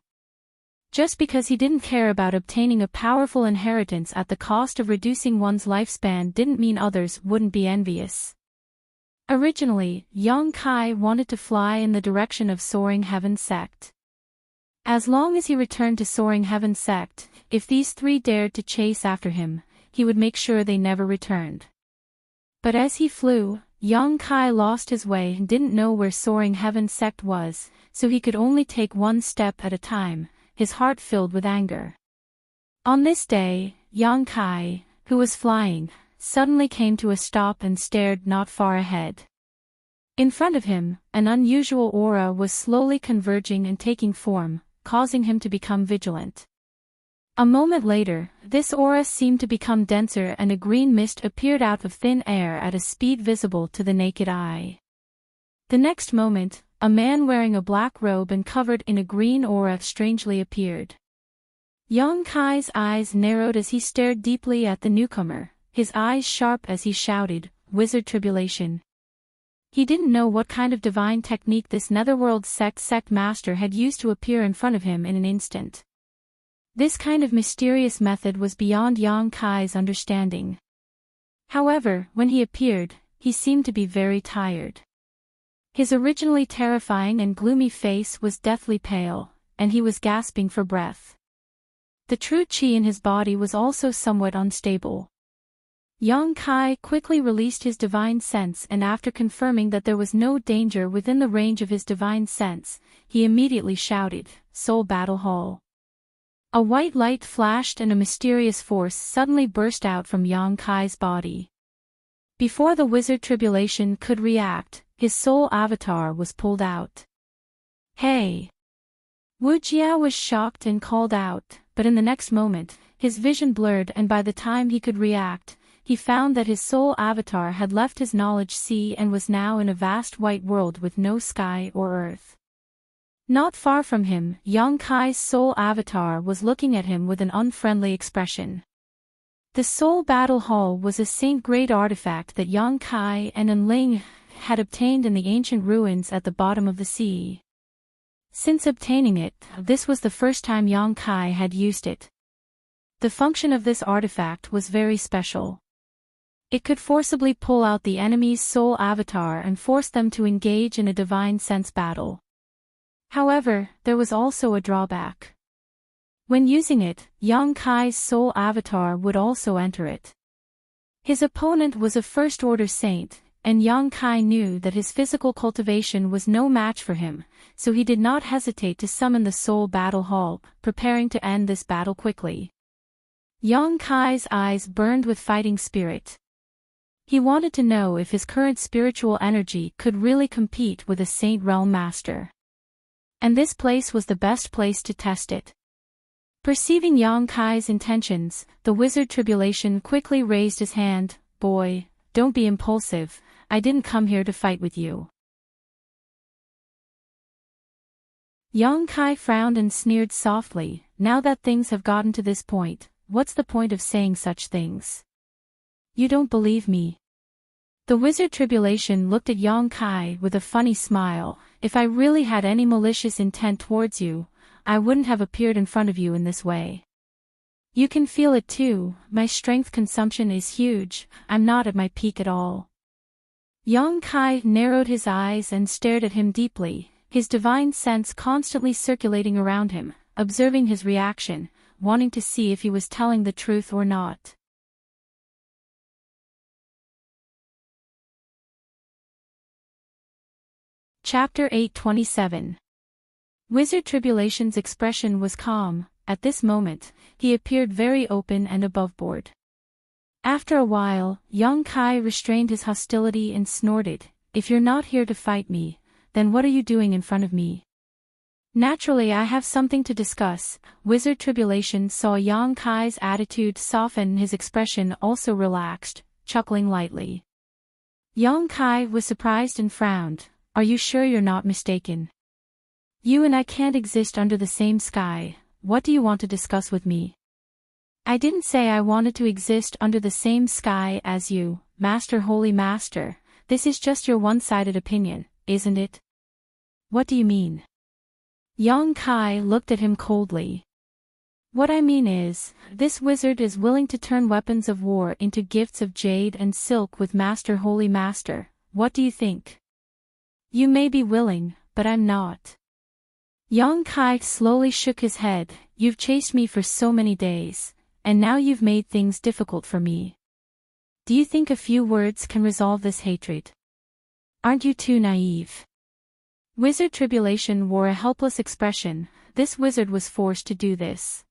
S1: Just because he didn't care about obtaining a powerful inheritance at the cost of reducing one's lifespan didn't mean others wouldn't be envious. Originally, Yang Kai wanted to fly in the direction of Soaring Heaven Sect. As long as he returned to Soaring Heaven Sect, if these 3 dared to chase after him, he would make sure they never returned. But as he flew, Yang Kai lost his way and didn't know where Soaring Heaven Sect was, so he could only take one step at a time, his heart filled with anger. On this day, Yang Kai, who was flying, suddenly came to a stop and stared not far ahead. In front of him, an unusual aura was slowly converging and taking form, causing him to become vigilant. A moment later, this aura seemed to become denser and a green mist appeared out of thin air at a speed visible to the naked eye. The next moment, a man wearing a black robe and covered in a green aura strangely appeared. Yang Kai's eyes narrowed as he stared deeply at the newcomer, his eyes sharp as he shouted, "Wizard Tribulation." He didn't know what kind of divine technique this netherworld sect master had used to appear in front of him in an instant. This kind of mysterious method was beyond Yang Kai's understanding. However, when he appeared, he seemed to be very tired. His originally terrifying and gloomy face was deathly pale, and he was gasping for breath. The true qi in his body was also somewhat unstable. Yang Kai quickly released his divine sense and after confirming that there was no danger within the range of his divine sense, he immediately shouted, "Soul Battle Hall." A white light flashed and a mysterious force suddenly burst out from Yang Kai's body. Before the Wizard Tribulation could react, his soul avatar was pulled out. "Hey! Wuxia was shocked and called out, but in the next moment, his vision blurred, and by the time he could react, he found that his soul avatar had left his knowledge sea and was now in a vast white world with no sky or earth. Not far from him, Yang Kai's soul avatar was looking at him with an unfriendly expression. The Soul Battle Hall was a saint-grade artifact that Yang Kai and Enling had obtained in the ancient ruins at the bottom of the sea. Since obtaining it, this was the first time Yang Kai had used it. The function of this artifact was very special. It could forcibly pull out the enemy's soul avatar and force them to engage in a divine sense battle. However, there was also a drawback. When using it, Yang Kai's soul avatar would also enter it. His opponent was a first-order saint, and Yang Kai knew that his physical cultivation was no match for him, so he did not hesitate to summon the Soul Battle Hall, preparing to end this battle quickly. Yang Kai's eyes burned with fighting spirit. He wanted to know if his current spiritual energy could really compete with a Saint Realm Master. And this place was the best place to test it. Perceiving Yang Kai's intentions, the wizard Tribulation quickly raised his hand. "Boy, don't be impulsive, I didn't come here to fight with you." Yang Kai frowned and sneered softly. "Now that things have gotten to this point, what's the point of saying such things? You don't believe me." The wizard Tribulation looked at Yang Kai with a funny smile. "If I really had any malicious intent towards you, I wouldn't have appeared in front of you in this way. You can feel it too, my strength consumption is huge, I'm not at my peak at all." Yang Kai narrowed his eyes and stared at him deeply, his divine sense constantly circulating around him, observing his reaction, wanting to see if he was telling the truth or not. Chapter 827. Wizard Tribulation's expression was calm. At this moment, he appeared very open and aboveboard. After a while, Yang Kai restrained his hostility and snorted, "If you're not here to fight me, then what are you doing in front of me?" "Naturally, I have something to discuss." Wizard Tribulation saw Yang Kai's attitude soften and his expression also relaxed, chuckling lightly. Yang Kai was surprised and frowned. "Are you sure you're not mistaken? You and I can't exist under the same sky. What do you want to discuss with me?" "I didn't say I wanted to exist under the same sky as you, Master Holy Master. This is just your one-sided opinion, isn't it?" "What do you mean?" Yang Kai looked at him coldly. "What I mean is, this wizard is willing to turn weapons of war into gifts of jade and silk with Master Holy Master. What do you think?" "You may be willing, but I'm not." Yang Kai slowly shook his head. "You've chased me for so many days, and now you've made things difficult for me. Do you think a few words can resolve this hatred? Aren't you too naive?" Wizard Tribulation wore a helpless expression. This wizard was forced to do this.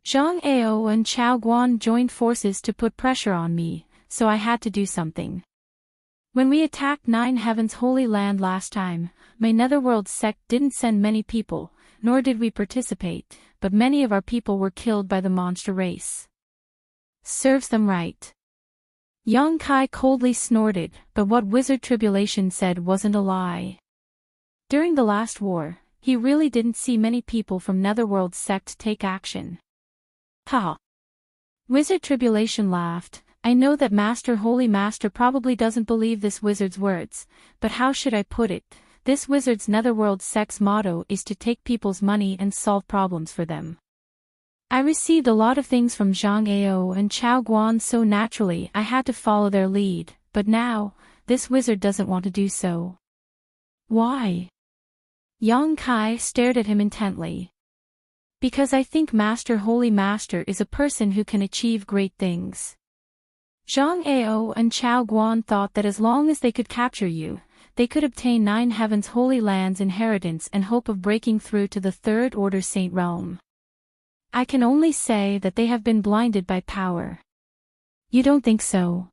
S1: "Zhang Ao and Chao Guan joined forces to put pressure on me, so I had to do something. When we attacked Nine Heavens Holy Land last time, my Netherworld sect didn't send many people, nor did we participate, but many of our people were killed by the monster race. Serves them right." Yang Kai coldly snorted, but what Wizard Tribulation said wasn't a lie. During the last war, he really didn't see many people from Netherworld sect take action. "Ha!" Wizard Tribulation laughed. "I know that Master Holy Master probably doesn't believe this wizard's words, but how should I put it? This wizard's Netherworld sect's motto is to take people's money and solve problems for them. I received a lot of things from Zhang Ao and Chao Guan, so naturally I had to follow their lead, but now, this wizard doesn't want to do so." "Why?" Yang Kai stared at him intently. "Because I think Master Holy Master is a person who can achieve great things. Zhang Ao and Chao Guan thought that as long as they could capture you, they could obtain Nine Heavens Holy Land's inheritance and hope of breaking through to the Third Order Saint Realm. I can only say that they have been blinded by power." "You don't think so?"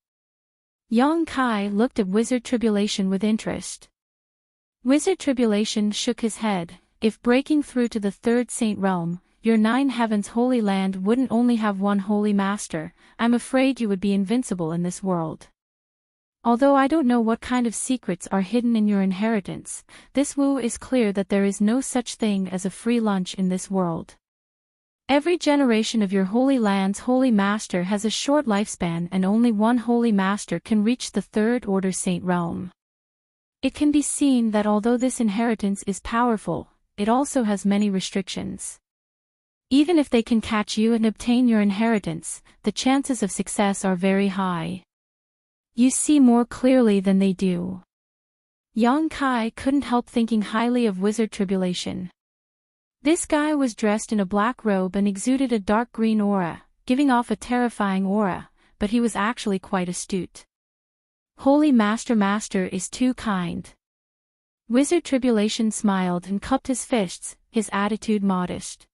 S1: Yang Kai looked at Wizard Tribulation with interest. Wizard Tribulation shook his head. if breaking through to the third saint realm, your 9 heavens holy land wouldn't only have one holy master, I'm afraid you would be invincible in this world. Although I don't know what kind of secrets are hidden in your inheritance, this Wu is clear that there is no such thing as a free lunch in this world. Every generation of your holy land's holy master has a short lifespan, and only one holy master can reach the third order saint realm. It can be seen that although this inheritance is powerful, it also has many restrictions. Even if they can catch you and obtain your inheritance, the chances of success are very high. You see more clearly than they do. Yang Kai couldn't help thinking highly of Wizard Tribulation. This guy was dressed in a black robe and exuded a dark green aura, giving off a terrifying aura, but he was actually quite astute. Holy Master is too kind. Wizard Tribulation smiled and cupped his fists, his attitude modest.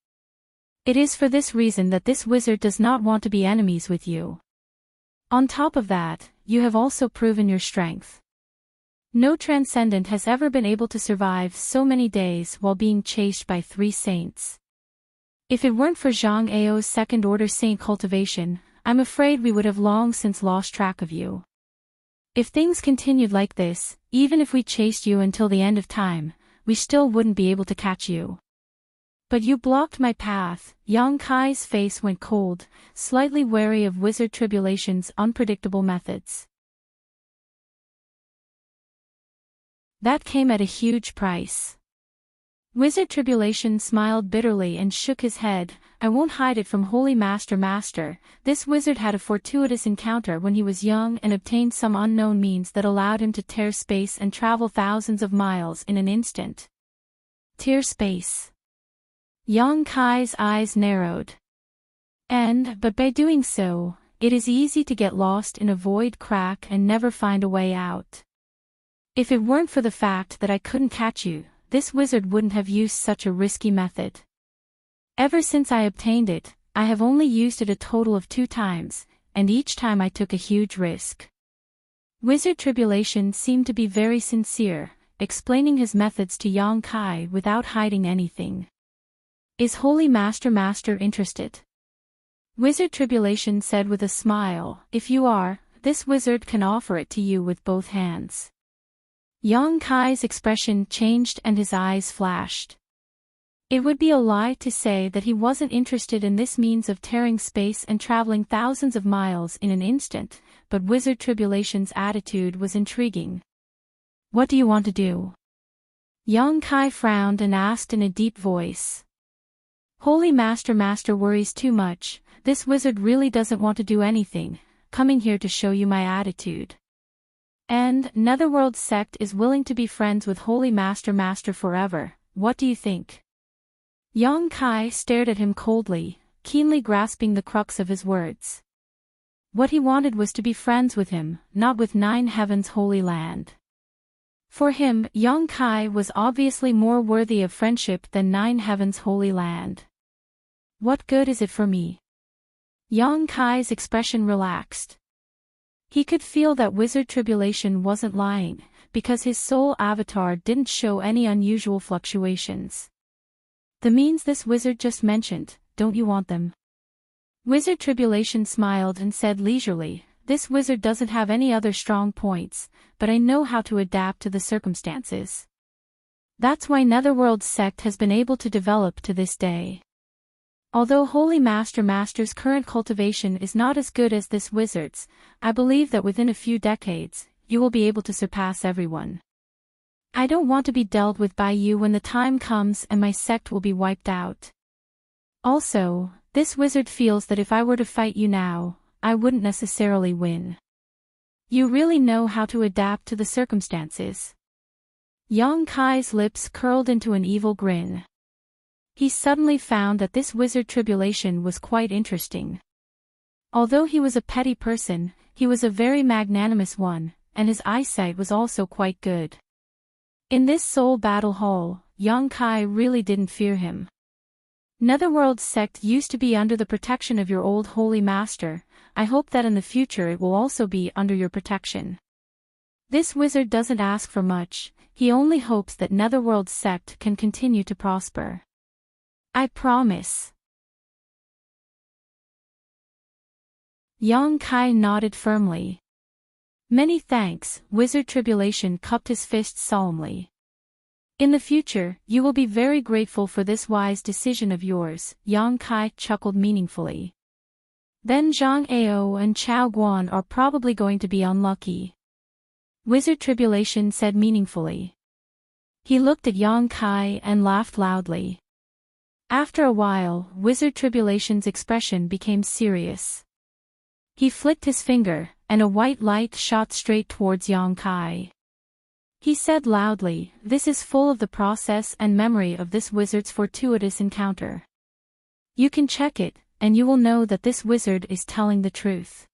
S1: It is for this reason that this wizard does not want to be enemies with you. On top of that, you have also proven your strength. No transcendent has ever been able to survive so many days while being chased by 3 saints. If it weren't for Zhang Ao's second-order saint cultivation, I'm afraid we would have long since lost track of you. If things continued like this, even if we chased you until the end of time, we still wouldn't be able to catch you. But you blocked my path. Yang Kai's face went cold, slightly wary of Wizard Tribulation's unpredictable methods. That came at a huge price. Wizard Tribulation smiled bitterly and shook his head. I won't hide it from Holy Master. This wizard had a fortuitous encounter when he was young and obtained some unknown means that allowed him to tear space and travel thousands of miles in an instant. Tear space. Yang Kai's eyes narrowed. But by doing so, it is easy to get lost in a void crack and never find a way out. If it weren't for the fact that I couldn't catch you, this wizard wouldn't have used such a risky method. Ever since I obtained it, I have only used it a total of 2 times, and each time I took a huge risk. Wizard Tribulation seemed to be very sincere, explaining his methods to Yang Kai without hiding anything. Is Holy Master interested? Wizard Tribulation said with a smile, if you are, this wizard can offer it to you with both hands. Yang Kai's expression changed and his eyes flashed. It would be a lie to say that he wasn't interested in this means of tearing space and traveling thousands of miles in an instant, but Wizard Tribulation's attitude was intriguing. What do you want to do? Yang Kai frowned and asked in a deep voice. Holy Master worries too much. This wizard really doesn't want to do anything, coming here to show you my attitude. And Netherworld sect is willing to be friends with Holy Master forever. What do you think? Yang Kai stared at him coldly, keenly grasping the crux of his words. What he wanted was to be friends with him, not with 9 heavens holy land. For him, Yang Kai was obviously more worthy of friendship than 9 heavens holy land. What good is it for me? Yang Kai's expression relaxed. He could feel that Wizard Tribulation wasn't lying, because his soul avatar didn't show any unusual fluctuations. The means this wizard just mentioned, don't you want them? Wizard Tribulation smiled and said leisurely, this wizard doesn't have any other strong points, but I know how to adapt to the circumstances. That's why Netherworld sect has been able to develop to this day. Although Holy Master's current cultivation is not as good as this wizard's, I believe that within a few decades, you will be able to surpass everyone. I don't want to be dealt with by you when the time comes and my sect will be wiped out. Also, this wizard feels that if I were to fight you now, I wouldn't necessarily win. You really know how to adapt to the circumstances. Yang Kai's lips curled into an evil grin. He suddenly found that this Wizard Tribulation was quite interesting. Although he was a petty person, he was a very magnanimous one, and his eyesight was also quite good. In this soul battle hall, Yang Kai really didn't fear him. Netherworld sect used to be under the protection of your old holy master. I hope that in the future it will also be under your protection. This wizard doesn't ask for much. he only hopes that Netherworld's sect can continue to prosper. I promise. Yang Kai nodded firmly. Many thanks, Wizard Tribulation cupped his fists solemnly. In the future, you will be very grateful for this wise decision of yours, Yang Kai chuckled meaningfully. Then Zhang Ao and Chao Guan are probably going to be unlucky. Wizard Tribulation said meaningfully. He looked at Yang Kai and laughed loudly. After a while, Wizard Tribulation's expression became serious. He flicked his finger, and a white light shot straight towards Yang Kai. He said loudly, "This is full of the process and memory of this wizard's fortuitous encounter. You can check it, and you will know that this wizard is telling the truth.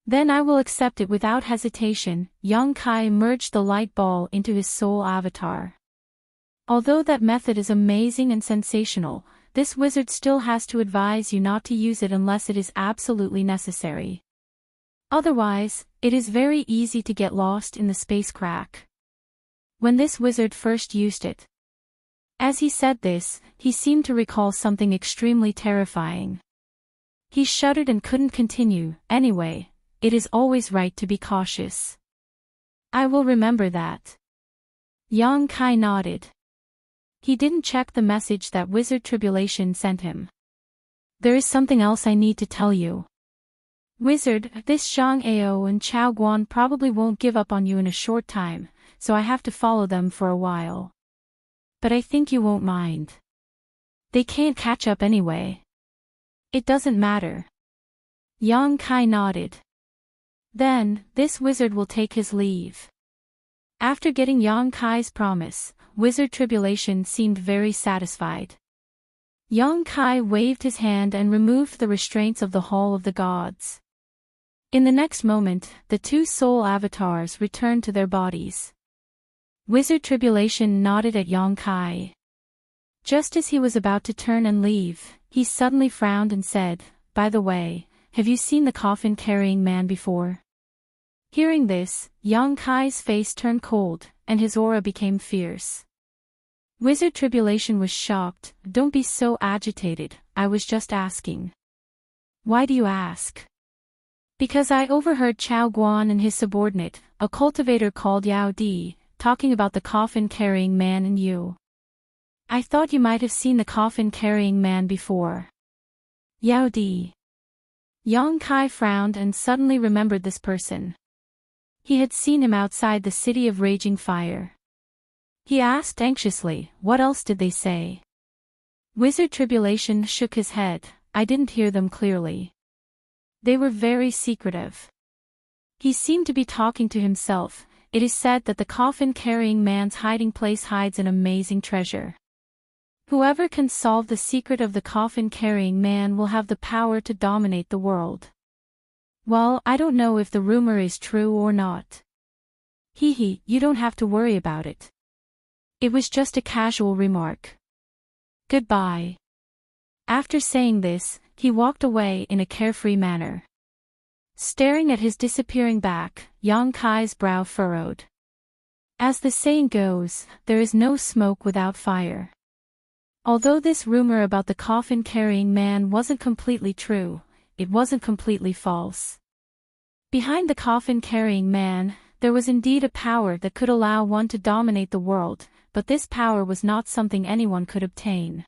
S1: Then I will accept it without hesitation." Yang Kai merged the light ball into his soul avatar. Although that method is amazing and sensational, this wizard still has to advise you not to use it unless it is absolutely necessary. Otherwise, it is very easy to get lost in the space crack. When this wizard first used it. As he said this, he seemed to recall something extremely terrifying. He shuddered and couldn't continue. Anyway, it is always right to be cautious. I will remember that. Yang Kai nodded. He didn't check the message that Wizard Tribulation sent him. There is something else I need to tell you. Wizard, this Zhang Ao and Chao Guan probably won't give up on you in a short time, so I have to follow them for a while. But I think you won't mind. They can't catch up anyway. It doesn't matter. Yang Kai nodded. Then, this wizard will take his leave. After getting Yang Kai's promise, Wizard Tribulation seemed very satisfied. Yang Kai waved his hand and removed the restraints of the Hall of the Gods. In the next moment, the two soul avatars returned to their bodies. Wizard Tribulation nodded at Yang Kai. Just as he was about to turn and leave, he suddenly frowned and said, "By the way, have you seen the coffin-carrying man before?" Hearing this, Yang Kai's face turned cold, and his aura became fierce. Wizard Tribulation was shocked. "Don't be so agitated, I was just asking." "Why do you ask?" "Because I overheard Chao Guan and his subordinate, a cultivator called Yao Di, talking about the coffin-carrying man and you. I thought you might have seen the coffin-carrying man before." Yao Di. Yang Kai frowned and suddenly remembered this person. He had seen him outside the City of Raging Fire. He asked anxiously, "What else did they say?" Wizard Tribulation shook his head. "I didn't hear them clearly. They were very secretive." He seemed to be talking to himself. "It is said that the coffin-carrying man's hiding place hides an amazing treasure. Whoever can solve the secret of the coffin-carrying man will have the power to dominate the world." "Well, I don't know if the rumor is true or not." "Hee, you don't have to worry about it. It was just a casual remark. Goodbye." After saying this, he walked away in a carefree manner. Staring at his disappearing back, Yang Kai's brow furrowed. As the saying goes, there is no smoke without fire. Although this rumor about the coffin-carrying man wasn't completely true, it wasn't completely false. Behind the coffin-carrying man, there was indeed a power that could allow one to dominate the world, but this power was not something anyone could obtain.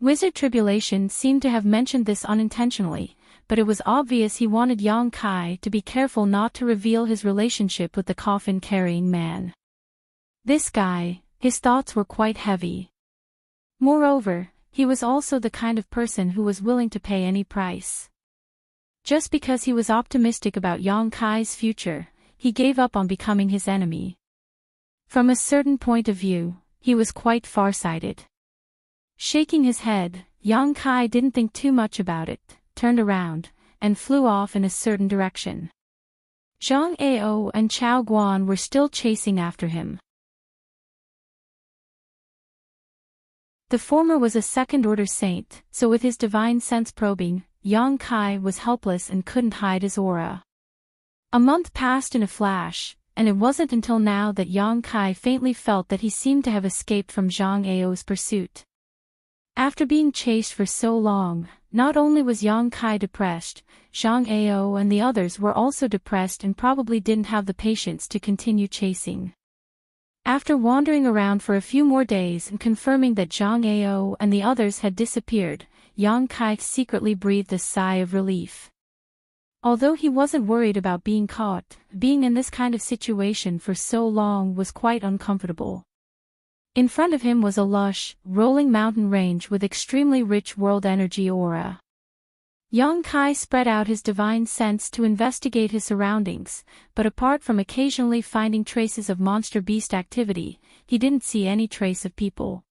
S1: Wizard Tribulation seemed to have mentioned this unintentionally, but it was obvious he wanted Yang Kai to be careful not to reveal his relationship with the coffin-carrying man. This guy, his thoughts were quite heavy. Moreover, he was also the kind of person who was willing to pay any price. Just because he was optimistic about Yang Kai's future, he gave up on becoming his enemy. From a certain point of view, he was quite farsighted. Shaking his head, Yang Kai didn't think too much about it, turned around, and flew off in a certain direction. Zhang Ao and Chao Guan were still chasing after him. The former was a second-order saint, so with his divine sense probing, Yang Kai was helpless and couldn't hide his aura. A month passed in a flash, and it wasn't until now that Yang Kai faintly felt that he seemed to have escaped from Zhang Ao's pursuit. After being chased for so long, not only was Yang Kai depressed, Zhang Ao and the others were also depressed and probably didn't have the patience to continue chasing. After wandering around for a few more days and confirming that Zhang Ao and the others had disappeared, Yang Kai secretly breathed a sigh of relief. Although he wasn't worried about being caught, being in this kind of situation for so long was quite uncomfortable. In front of him was a lush, rolling mountain range with extremely rich world energy aura. Yang Kai spread out his divine sense to investigate his surroundings, but apart from occasionally finding traces of monster beast activity, he didn't see any trace of people.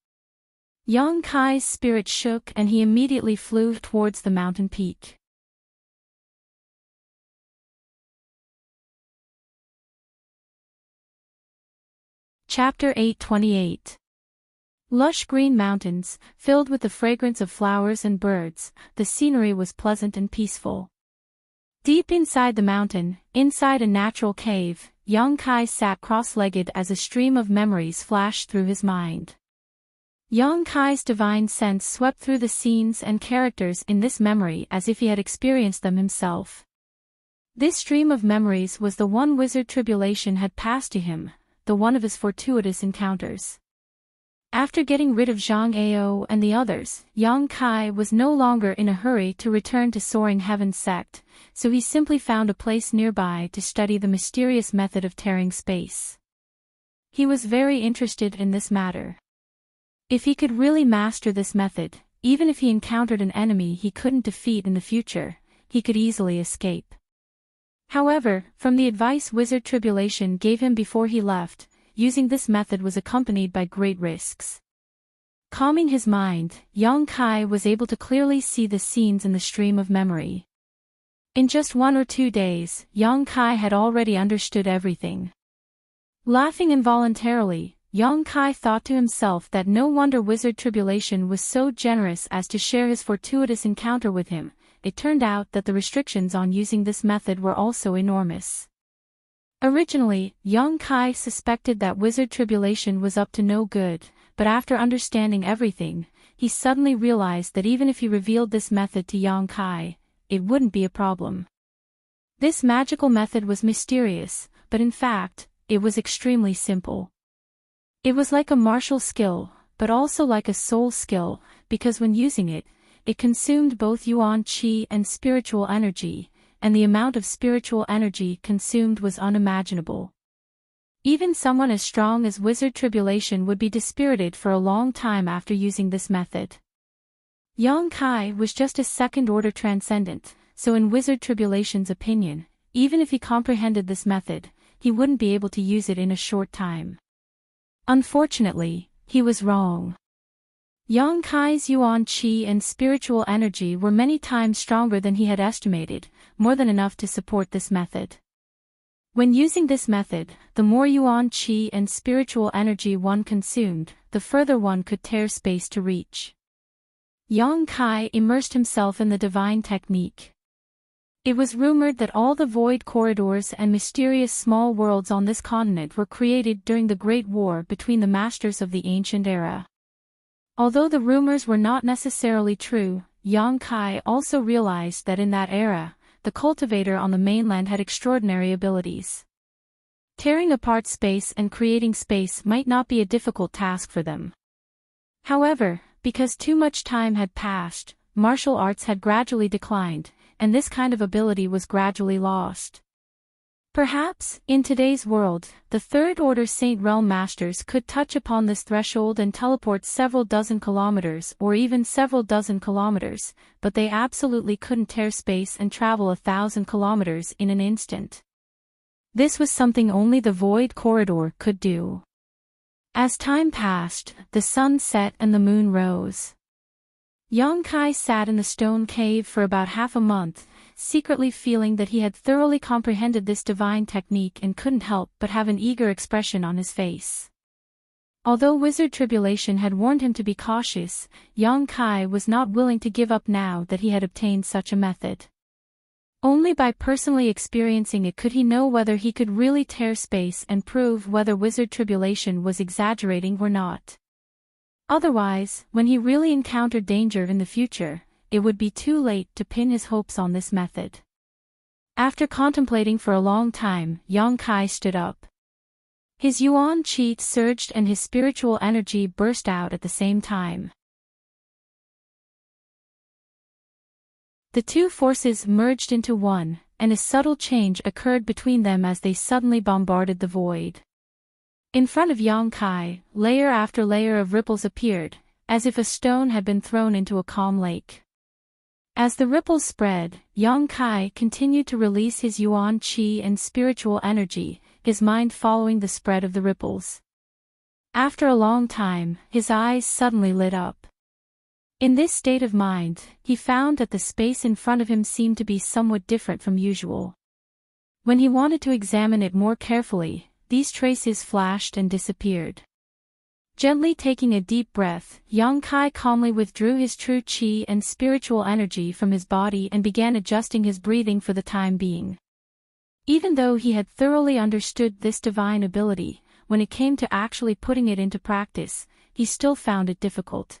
S1: Yang Kai's spirit shook and he immediately flew towards the mountain peak. Chapter 828. Lush green mountains, filled with the fragrance of flowers and birds, the scenery was pleasant and peaceful. Deep inside the mountain, inside a natural cave, Yang Kai sat cross-legged as a stream of memories flashed through his mind. Yang Kai's divine sense swept through the scenes and characters in this memory as if he had experienced them himself. This stream of memories was the one wizard tribulation had passed to him, the one of his fortuitous encounters. After getting rid of Zhang Ao and the others, Yang Kai was no longer in a hurry to return to Soaring Heaven sect, so he simply found a place nearby to study the mysterious method of tearing space. He was very interested in this matter. If he could really master this method, even if he encountered an enemy he couldn't defeat in the future, he could easily escape. However, from the advice Wizard Tribulation gave him before he left, using this method was accompanied by great risks. Calming his mind, Yang Kai was able to clearly see the scenes in the stream of memory. In just 1 or 2 days, Yang Kai had already understood everything. Laughing involuntarily, Yang Kai thought to himself that no wonder Wizard Tribulation was so generous as to share his fortuitous encounter with him. It turned out that the restrictions on using this method were also enormous. Originally, Yang Kai suspected that Wizard Tribulation was up to no good, but after understanding everything, he suddenly realized that even if he revealed this method to Yang Kai, it wouldn't be a problem. This magical method was mysterious, but in fact, it was extremely simple. It was like a martial skill, but also like a soul skill, because when using it, it consumed both yuan qi and spiritual energy, and the amount of spiritual energy consumed was unimaginable. Even someone as strong as Wizard Tribulation would be dispirited for a long time after using this method. Yang Kai was just a second-order transcendent, so in Wizard Tribulation's opinion, even if he comprehended this method, he wouldn't be able to use it in a short time. Unfortunately, he was wrong. Yang Kai's yuan qi and spiritual energy were many times stronger than he had estimated, more than enough to support this method. When using this method, the more yuan qi and spiritual energy one consumed, the further one could tear space to reach. Yang Kai immersed himself in the divine technique. It was rumored that all the void corridors and mysterious small worlds on this continent were created during the Great War between the masters of the ancient era. Although the rumors were not necessarily true, Yang Kai also realized that in that era, the cultivator on the mainland had extraordinary abilities. Tearing apart space and creating space might not be a difficult task for them. However, because too much time had passed, martial arts had gradually declined, and this kind of ability was gradually lost. Perhaps, in today's world, the Third-Order Saint Realm Masters could touch upon this threshold and teleport several dozen kilometers or even several dozen kilometers, but they absolutely couldn't tear space and travel 1,000 kilometers in an instant. This was something only the Void Corridor could do. As time passed, the sun set and the moon rose. Yang Kai sat in the stone cave for about half a month, secretly feeling that he had thoroughly comprehended this divine technique and couldn't help but have an eager expression on his face. Although Wizard Tribulation had warned him to be cautious, Yang Kai was not willing to give up now that he had obtained such a method. Only by personally experiencing it could he know whether he could really tear space and prove whether wizard tribulation was exaggerating or not. Otherwise, when he really encountered danger in the future, it would be too late to pin his hopes on this method. After contemplating for a long time, Yang Kai stood up. His yuan qi surged and his spiritual energy burst out at the same time. The two forces merged into one, and a subtle change occurred between them as they suddenly bombarded the void. In front of Yang Kai, layer after layer of ripples appeared, as if a stone had been thrown into a calm lake. As the ripples spread, Yang Kai continued to release his yuan qi and spiritual energy, his mind following the spread of the ripples. After a long time, his eyes suddenly lit up. In this state of mind, he found that the space in front of him seemed to be somewhat different from usual. When he wanted to examine it more carefully, these traces flashed and disappeared. Gently taking a deep breath, Yang Kai calmly withdrew his true qi and spiritual energy from his body and began adjusting his breathing for the time being. Even though he had thoroughly understood this divine ability, when it came to actually putting it into practice, he still found it difficult.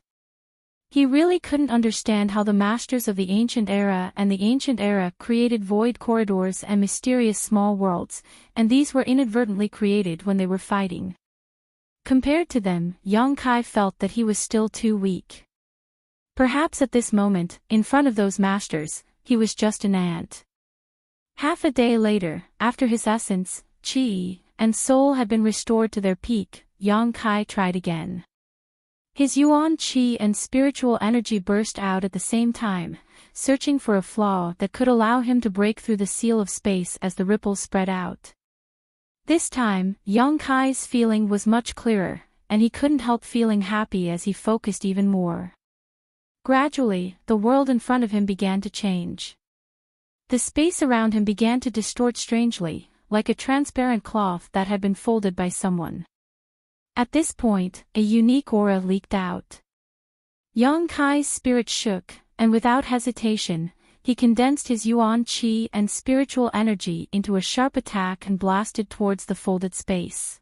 S1: He really couldn't understand how the masters of the ancient era created void corridors and mysterious small worlds, and these were inadvertently created when they were fighting. Compared to them, Yang Kai felt that he was still too weak. Perhaps at this moment, in front of those masters, he was just an ant. Half a day later, after his essence, qi, and soul had been restored to their peak, Yang Kai tried again. His yuan qi and spiritual energy burst out at the same time, searching for a flaw that could allow him to break through the seal of space as the ripples spread out. This time, Yang Kai's feeling was much clearer, and he couldn't help feeling happy as he focused even more. Gradually, the world in front of him began to change. The space around him began to distort strangely, like a transparent cloth that had been folded by someone. At this point, a unique aura leaked out. Yang Kai's spirit shook, and without hesitation, he condensed his yuan qi and spiritual energy into a sharp attack and blasted towards the folded space.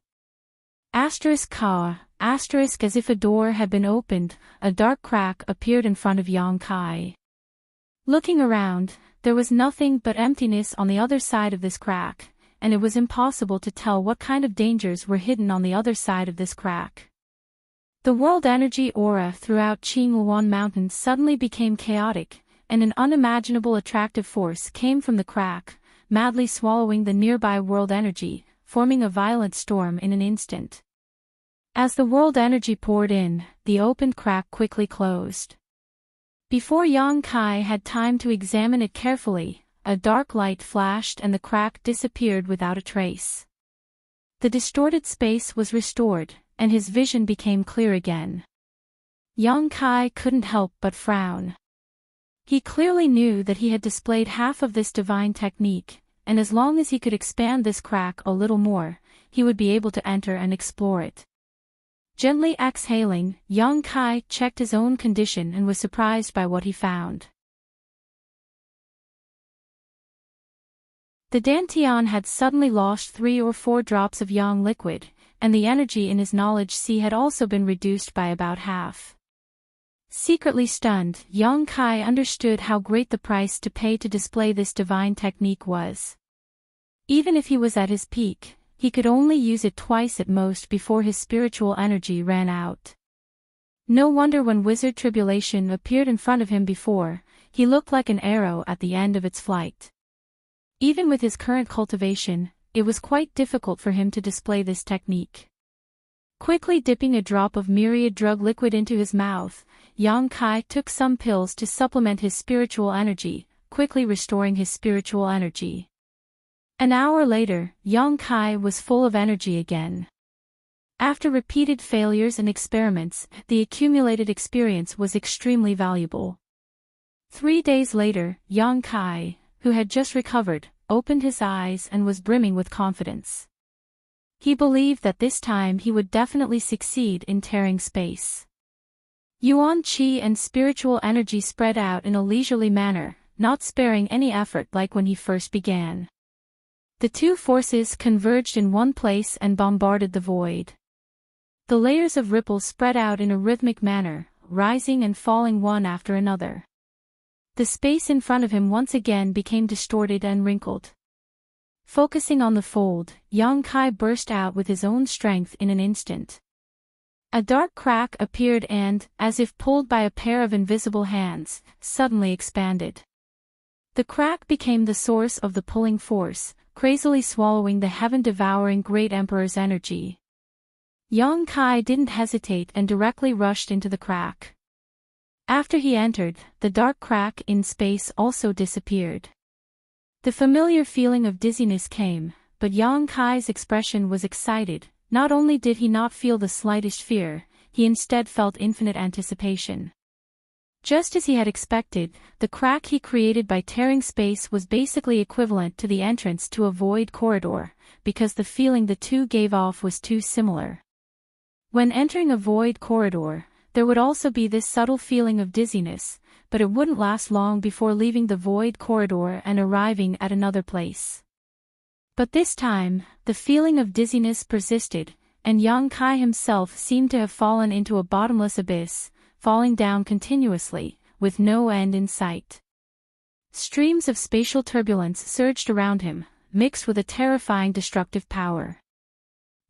S1: Ka, as if a door had been opened, a dark crack appeared in front of Yang Kai. Looking around, there was nothing but emptiness on the other side of this crack, and it was impossible to tell what kind of dangers were hidden on the other side of this crack. The world energy aura throughout Qingluan Mountain suddenly became chaotic, and an unimaginable attractive force came from the crack, madly swallowing the nearby world energy, forming a violent storm in an instant. As the world energy poured in, the opened crack quickly closed. Before Yang Kai had time to examine it carefully, a dark light flashed and the crack disappeared without a trace. The distorted space was restored, and his vision became clear again. Yang Kai couldn't help but frown. He clearly knew that he had displayed half of this divine technique, and as long as he could expand this crack a little more, he would be able to enter and explore it. Gently exhaling, Yang Kai checked his own condition and was surprised by what he found. The Dantian had suddenly lost 3 or 4 drops of yang liquid, and the energy in his knowledge sea had also been reduced by about half. Secretly stunned, Yang Kai understood how great the price to pay to display this divine technique was. Even if he was at his peak, he could only use it twice at most before his spiritual energy ran out. No wonder when wizard tribulation appeared in front of him before, he looked like an arrow at the end of its flight. Even with his current cultivation, it was quite difficult for him to display this technique. Quickly dipping a drop of myriad drug liquid into his mouth, Yang Kai took some pills to supplement his spiritual energy, quickly restoring his spiritual energy. An hour later, Yang Kai was full of energy again. After repeated failures and experiments, the accumulated experience was extremely valuable. 3 days later, Yang Kai, who had just recovered, opened his eyes and was brimming with confidence. He believed that this time he would definitely succeed in tearing space. Yuan qi and spiritual energy spread out in a leisurely manner, not sparing any effort like when he first began. The two forces converged in one place and bombarded the void. The layers of ripples spread out in a rhythmic manner, rising and falling one after another. The space in front of him once again became distorted and wrinkled. Focusing on the fold, Yang Kai burst out with his own strength in an instant. A dark crack appeared and, as if pulled by a pair of invisible hands, suddenly expanded. The crack became the source of the pulling force, crazily swallowing the heaven-devouring Great Emperor's energy. Yang Kai didn't hesitate and directly rushed into the crack. After he entered, the dark crack in space also disappeared. The familiar feeling of dizziness came, but Yang Kai's expression was excited. Not only did he not feel the slightest fear, he instead felt infinite anticipation. Just as he had expected, the crack he created by tearing space was basically equivalent to the entrance to a void corridor, because the feeling the two gave off was too similar. When entering a void corridor, there would also be this subtle feeling of dizziness, but it wouldn't last long before leaving the void corridor and arriving at another place. But this time, the feeling of dizziness persisted, and Yang Kai himself seemed to have fallen into a bottomless abyss, falling down continuously, with no end in sight. Streams of spatial turbulence surged around him, mixed with a terrifying destructive power.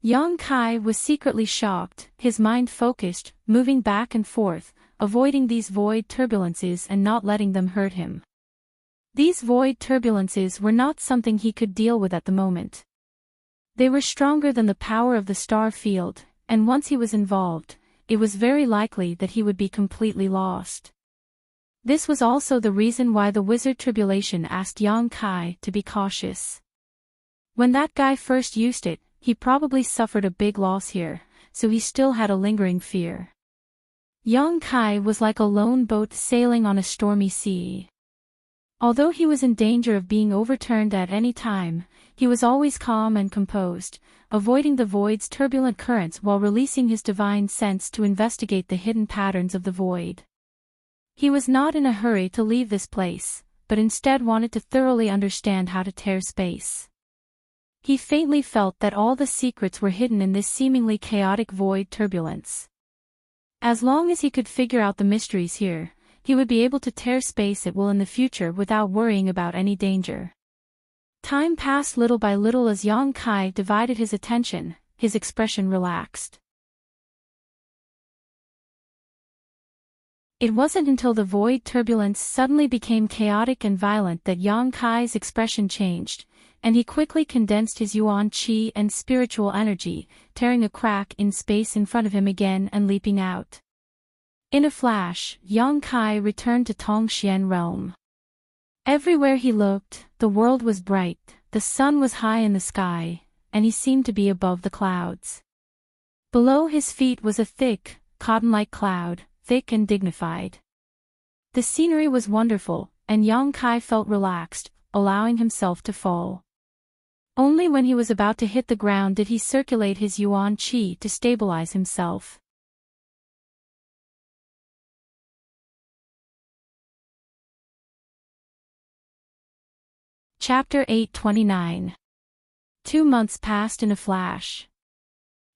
S1: Yang Kai was secretly shocked, his mind focused, moving back and forth, avoiding these void turbulences and not letting them hurt him. These void turbulences were not something he could deal with at the moment. They were stronger than the power of the star field, and once he was involved, it was very likely that he would be completely lost. This was also the reason why the wizard Tribulation asked Yang Kai to be cautious. When that guy first used it, he probably suffered a big loss here, so he still had a lingering fear. Yang Kai was like a lone boat sailing on a stormy sea. Although he was in danger of being overturned at any time, he was always calm and composed, avoiding the void's turbulent currents while releasing his divine sense to investigate the hidden patterns of the void. He was not in a hurry to leave this place, but instead wanted to thoroughly understand how to tear space. He faintly felt that all the secrets were hidden in this seemingly chaotic void turbulence. As long as he could figure out the mysteries here, he would be able to tear space at will in the future without worrying about any danger. Time passed little by little as Yang Kai divided his attention, his expression relaxed. It wasn't until the void turbulence suddenly became chaotic and violent that Yang Kai's expression changed, and he quickly condensed his yuan qi and spiritual energy, tearing a crack in space in front of him again and leaping out. In a flash, Yang Kai returned to Tongxian realm. Everywhere he looked, the world was bright, the sun was high in the sky, and he seemed to be above the clouds. Below his feet was a thick, cotton-like cloud, thick and dignified. The scenery was wonderful, and Yang Kai felt relaxed, allowing himself to fall. Only when he was about to hit the ground did he circulate his yuan qi to stabilize himself. Chapter 829. 2 months passed in a flash.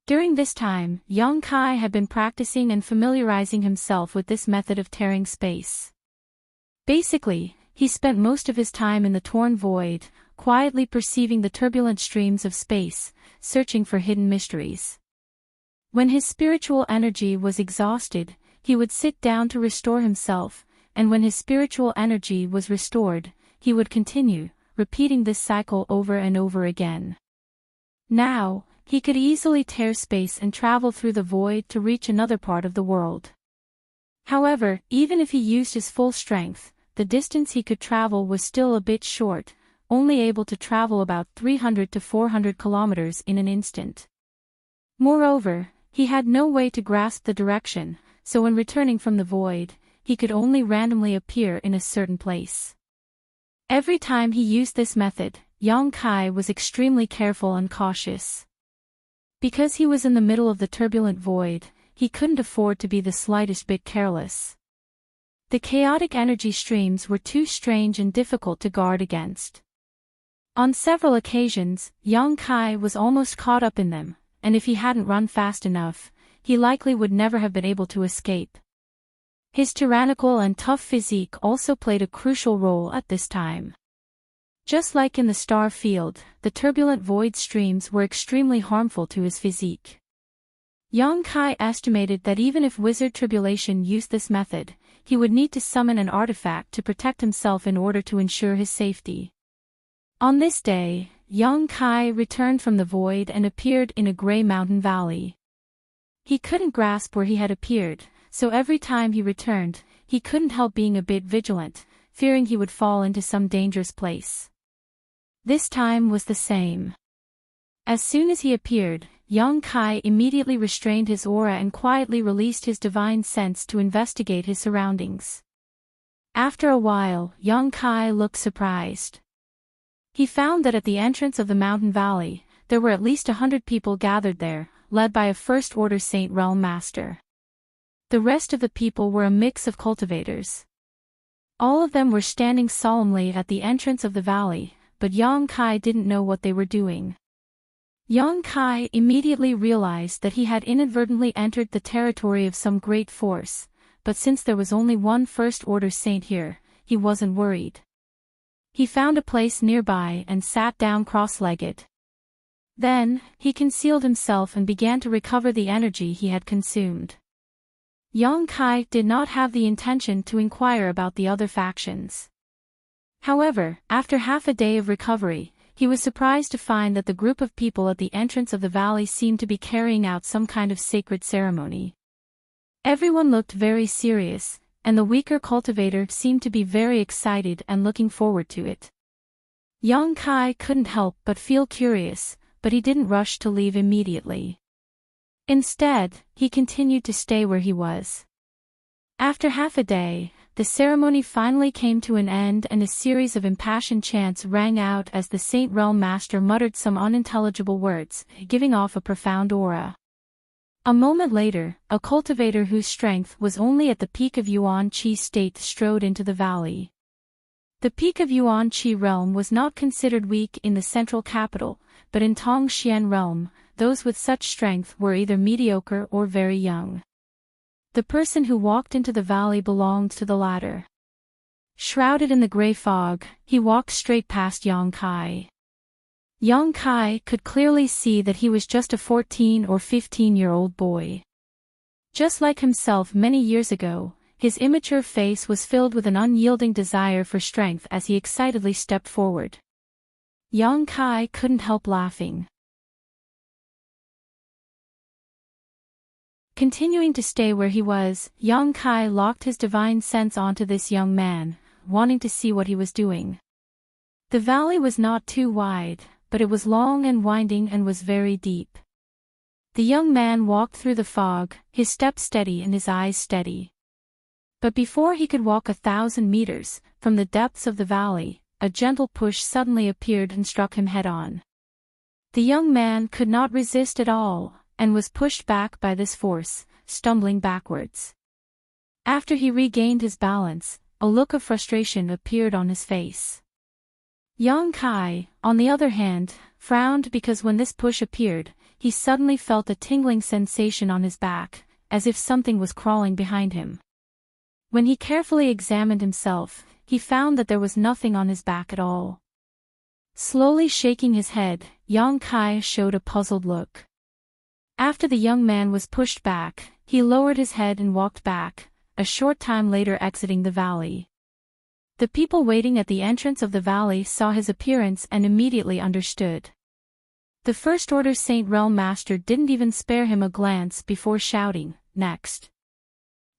S1: During this time, Yang Kai had been practicing and familiarizing himself with this method of tearing space. Basically, he spent most of his time in the torn void, quietly perceiving the turbulent streams of space, searching for hidden mysteries. When his spiritual energy was exhausted, he would sit down to restore himself, and when his spiritual energy was restored, he would continue, repeating this cycle over and over again. Now, he could easily tear space and travel through the void to reach another part of the world. However, even if he used his full strength, the distance he could travel was still a bit short, only able to travel about 300 to 400 kilometers in an instant. Moreover, he had no way to grasp the direction, so when returning from the void, he could only randomly appear in a certain place. Every time he used this method, Yang Kai was extremely careful and cautious. Because he was in the middle of the turbulent void, he couldn't afford to be the slightest bit careless. The chaotic energy streams were too strange and difficult to guard against. On several occasions, young Kai was almost caught up in them, and if he hadn't run fast enough, he likely would never have been able to escape. His tyrannical and tough physique also played a crucial role at this time. Just like in the star field, the turbulent void streams were extremely harmful to his physique. Young Kai estimated that even if Wizard Tribulation used this method, he would need to summon an artifact to protect himself in order to ensure his safety. On this day, young Kai returned from the void and appeared in a gray mountain valley. He couldn't grasp where he had appeared, so every time he returned, he couldn't help being a bit vigilant, fearing he would fall into some dangerous place. This time was the same. As soon as he appeared, young Kai immediately restrained his aura and quietly released his divine sense to investigate his surroundings. After a while, young Kai looked surprised. He found that at the entrance of the mountain valley, there were at least 100 people gathered there, led by a First Order Saint Realm Master. The rest of the people were a mix of cultivators. All of them were standing solemnly at the entrance of the valley, but young Kai didn't know what they were doing. Young Kai immediately realized that he had inadvertently entered the territory of some great force, but since there was only one First Order Saint here, he wasn't worried. He found a place nearby and sat down cross-legged. Then, he concealed himself and began to recover the energy he had consumed. Young Kai did not have the intention to inquire about the other factions. However, after half a day of recovery, he was surprised to find that the group of people at the entrance of the valley seemed to be carrying out some kind of sacred ceremony. Everyone looked very serious, and the weaker cultivator seemed to be very excited and looking forward to it. Young Kai couldn't help but feel curious, but he didn't rush to leave immediately. Instead, he continued to stay where he was. After half a day, the ceremony finally came to an end and a series of impassioned chants rang out as the Saint Realm Master muttered some unintelligible words, giving off a profound aura. A moment later, a cultivator whose strength was only at the peak of Yuan Qi state strode into the valley. The peak of Yuan Qi realm was not considered weak in the central capital, but in Tongxian realm, those with such strength were either mediocre or very young. The person who walked into the valley belonged to the latter. Shrouded in the gray fog, he walked straight past young Kai. Young Kai could clearly see that he was just a 14 or 15-year-old boy. Just like himself many years ago, his immature face was filled with an unyielding desire for strength as he excitedly stepped forward. Young Kai couldn't help laughing. Continuing to stay where he was, young Kai locked his divine sense onto this young man, wanting to see what he was doing. The valley was not too wide, but it was long and winding and was very deep. The young man walked through the fog, his steps steady and his eyes steady. But before he could walk 1,000 meters, from the depths of the valley, a gentle push suddenly appeared and struck him head-on. The young man could not resist at all, and was pushed back by this force, stumbling backwards. After he regained his balance, a look of frustration appeared on his face. Young Kai, on the other hand, frowned because when this push appeared, he suddenly felt a tingling sensation on his back, as if something was crawling behind him. When he carefully examined himself, he found that there was nothing on his back at all. Slowly shaking his head, young Kai showed a puzzled look. After the young man was pushed back, he lowered his head and walked back, a short time later exiting the valley. The people waiting at the entrance of the valley saw his appearance and immediately understood. The First Order Saint Realm Master didn't even spare him a glance before shouting, "Next!"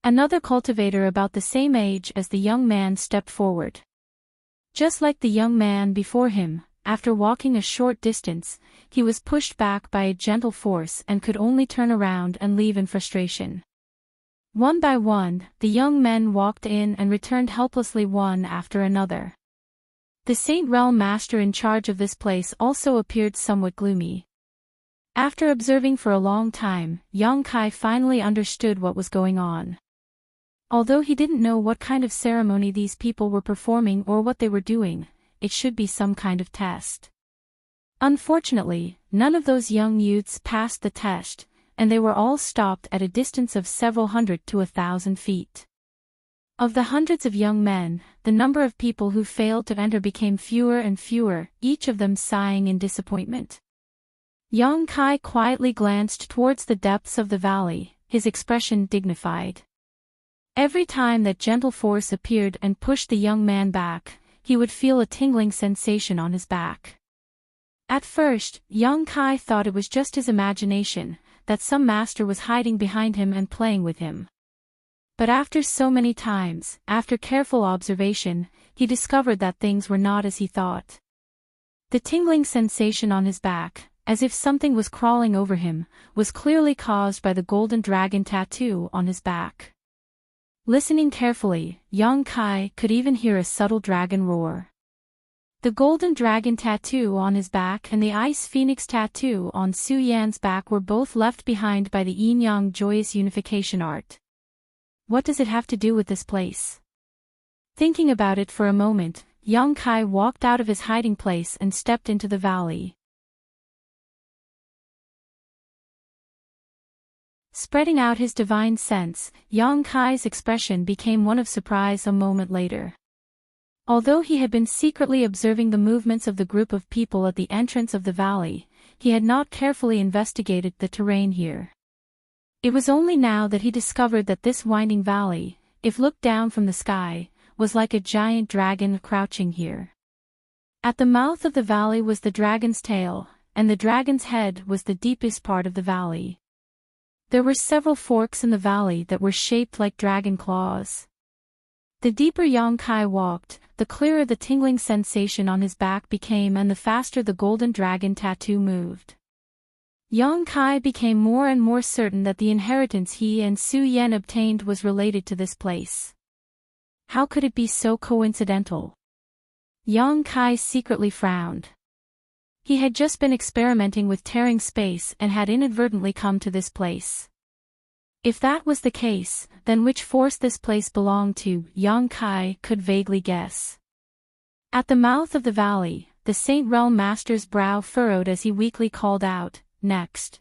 S1: Another cultivator about the same age as the young man stepped forward. Just like the young man before him, after walking a short distance, he was pushed back by a gentle force and could only turn around and leave in frustration. One by one, the young men walked in and returned helplessly one after another. The Saint Realm Master in charge of this place also appeared somewhat gloomy. After observing for a long time, young Kai finally understood what was going on. Although he didn't know what kind of ceremony these people were performing or what they were doing, it should be some kind of test. Unfortunately, none of those young youths passed the test, and they were all stopped at a distance of several hundred to 1,000 feet. Of the hundreds of young men, the number of people who failed to enter became fewer and fewer, each of them sighing in disappointment. Yang Kai quietly glanced towards the depths of the valley, his expression dignified. Every time that gentle force appeared and pushed the young man back, he would feel a tingling sensation on his back. At first, Yang Kai thought it was just his imagination, that some master was hiding behind him and playing with him. But after so many times, after careful observation, he discovered that things were not as he thought. The tingling sensation on his back, as if something was crawling over him, was clearly caused by the golden dragon tattoo on his back. Listening carefully, Yang Kai could even hear a subtle dragon roar. The golden dragon tattoo on his back and the ice phoenix tattoo on Su Yan's back were both left behind by the yin-yang joyous unification art. What does it have to do with this place? Thinking about it for a moment, Yang Kai walked out of his hiding place and stepped into the valley. Spreading out his divine sense, Yang Kai's expression became one of surprise a moment later. Although he had been secretly observing the movements of the group of people at the entrance of the valley, he had not carefully investigated the terrain here. It was only now that he discovered that this winding valley, if looked down from the sky, was like a giant dragon crouching here. At the mouth of the valley was the dragon's tail, and the dragon's head was the deepest part of the valley. There were several forks in the valley that were shaped like dragon claws. The deeper Yang Kai walked, the clearer the tingling sensation on his back became and the faster the golden dragon tattoo moved. Yang Kai became more and more certain that the inheritance he and Su Yan obtained was related to this place. How could it be so coincidental? Yang Kai secretly frowned. He had just been experimenting with tearing space and had inadvertently come to this place. If that was the case, then which force this place belonged to, Yang Kai could vaguely guess. At the mouth of the valley, the Saint Realm Master's brow furrowed as he weakly called out, "Next."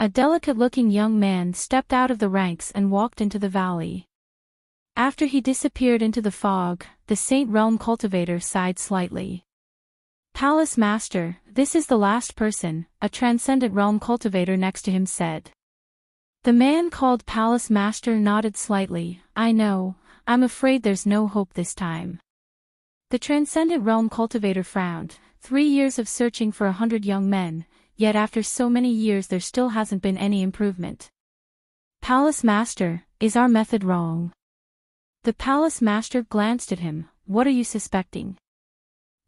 S1: A delicate-looking young man stepped out of the ranks and walked into the valley. After he disappeared into the fog, the Saint Realm cultivator sighed slightly. "Palace Master, this is the last person," a Transcendent Realm cultivator next to him said. The man called Palace Master nodded slightly. "I know, I'm afraid there's no hope this time." The Transcendent Realm cultivator frowned. 3 years of searching for 100 young men, yet after so many years there still hasn't been any improvement. "Palace Master, is our method wrong?" The Palace Master glanced at him. "What are you suspecting?"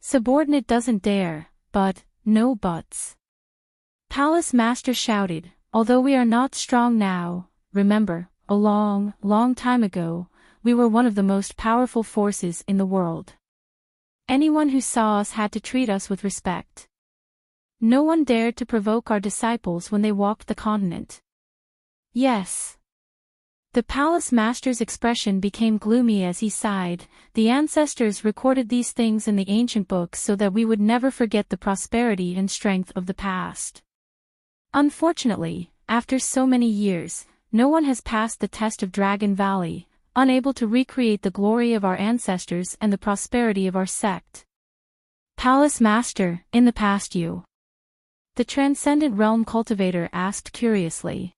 S1: "Subordinate doesn't dare, but, no buts." Palace Master shouted, "Although we are not strong now, remember, a long, long time ago, we were one of the most powerful forces in the world. Anyone who saw us had to treat us with respect. No one dared to provoke our disciples when they walked the continent." "Yes." The Palace Master's expression became gloomy as he sighed. "The ancestors recorded these things in the ancient books so that we would never forget the prosperity and strength of the past. Unfortunately, after so many years, no one has passed the test of Dragon Valley, unable to recreate the glory of our ancestors and the prosperity of our sect." "Palace Master, in the past you?" the Transcendent Realm cultivator asked curiously.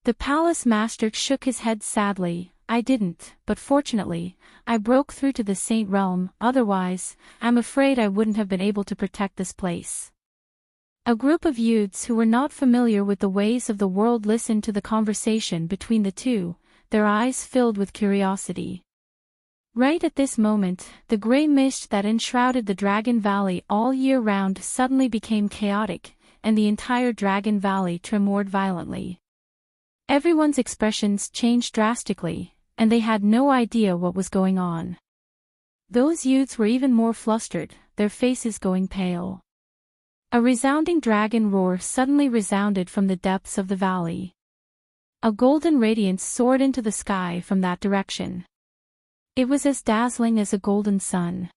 S1: The Palace Master shook his head sadly. "I didn't, but fortunately, I broke through to the Saint Realm, otherwise, I'm afraid I wouldn't have been able to protect this place." A group of youths who were not familiar with the ways of the world listened to the conversation between the two, their eyes filled with curiosity. Right at this moment, the gray mist that enshrouded the Dragon Valley all year round suddenly became chaotic, and the entire Dragon Valley tremored violently. Everyone's expressions changed drastically, and they had no idea what was going on. Those youths were even more flustered, their faces going pale. A resounding dragon roar suddenly resounded from the depths of the valley. A golden radiance soared into the sky from that direction. It was as dazzling as a golden sun.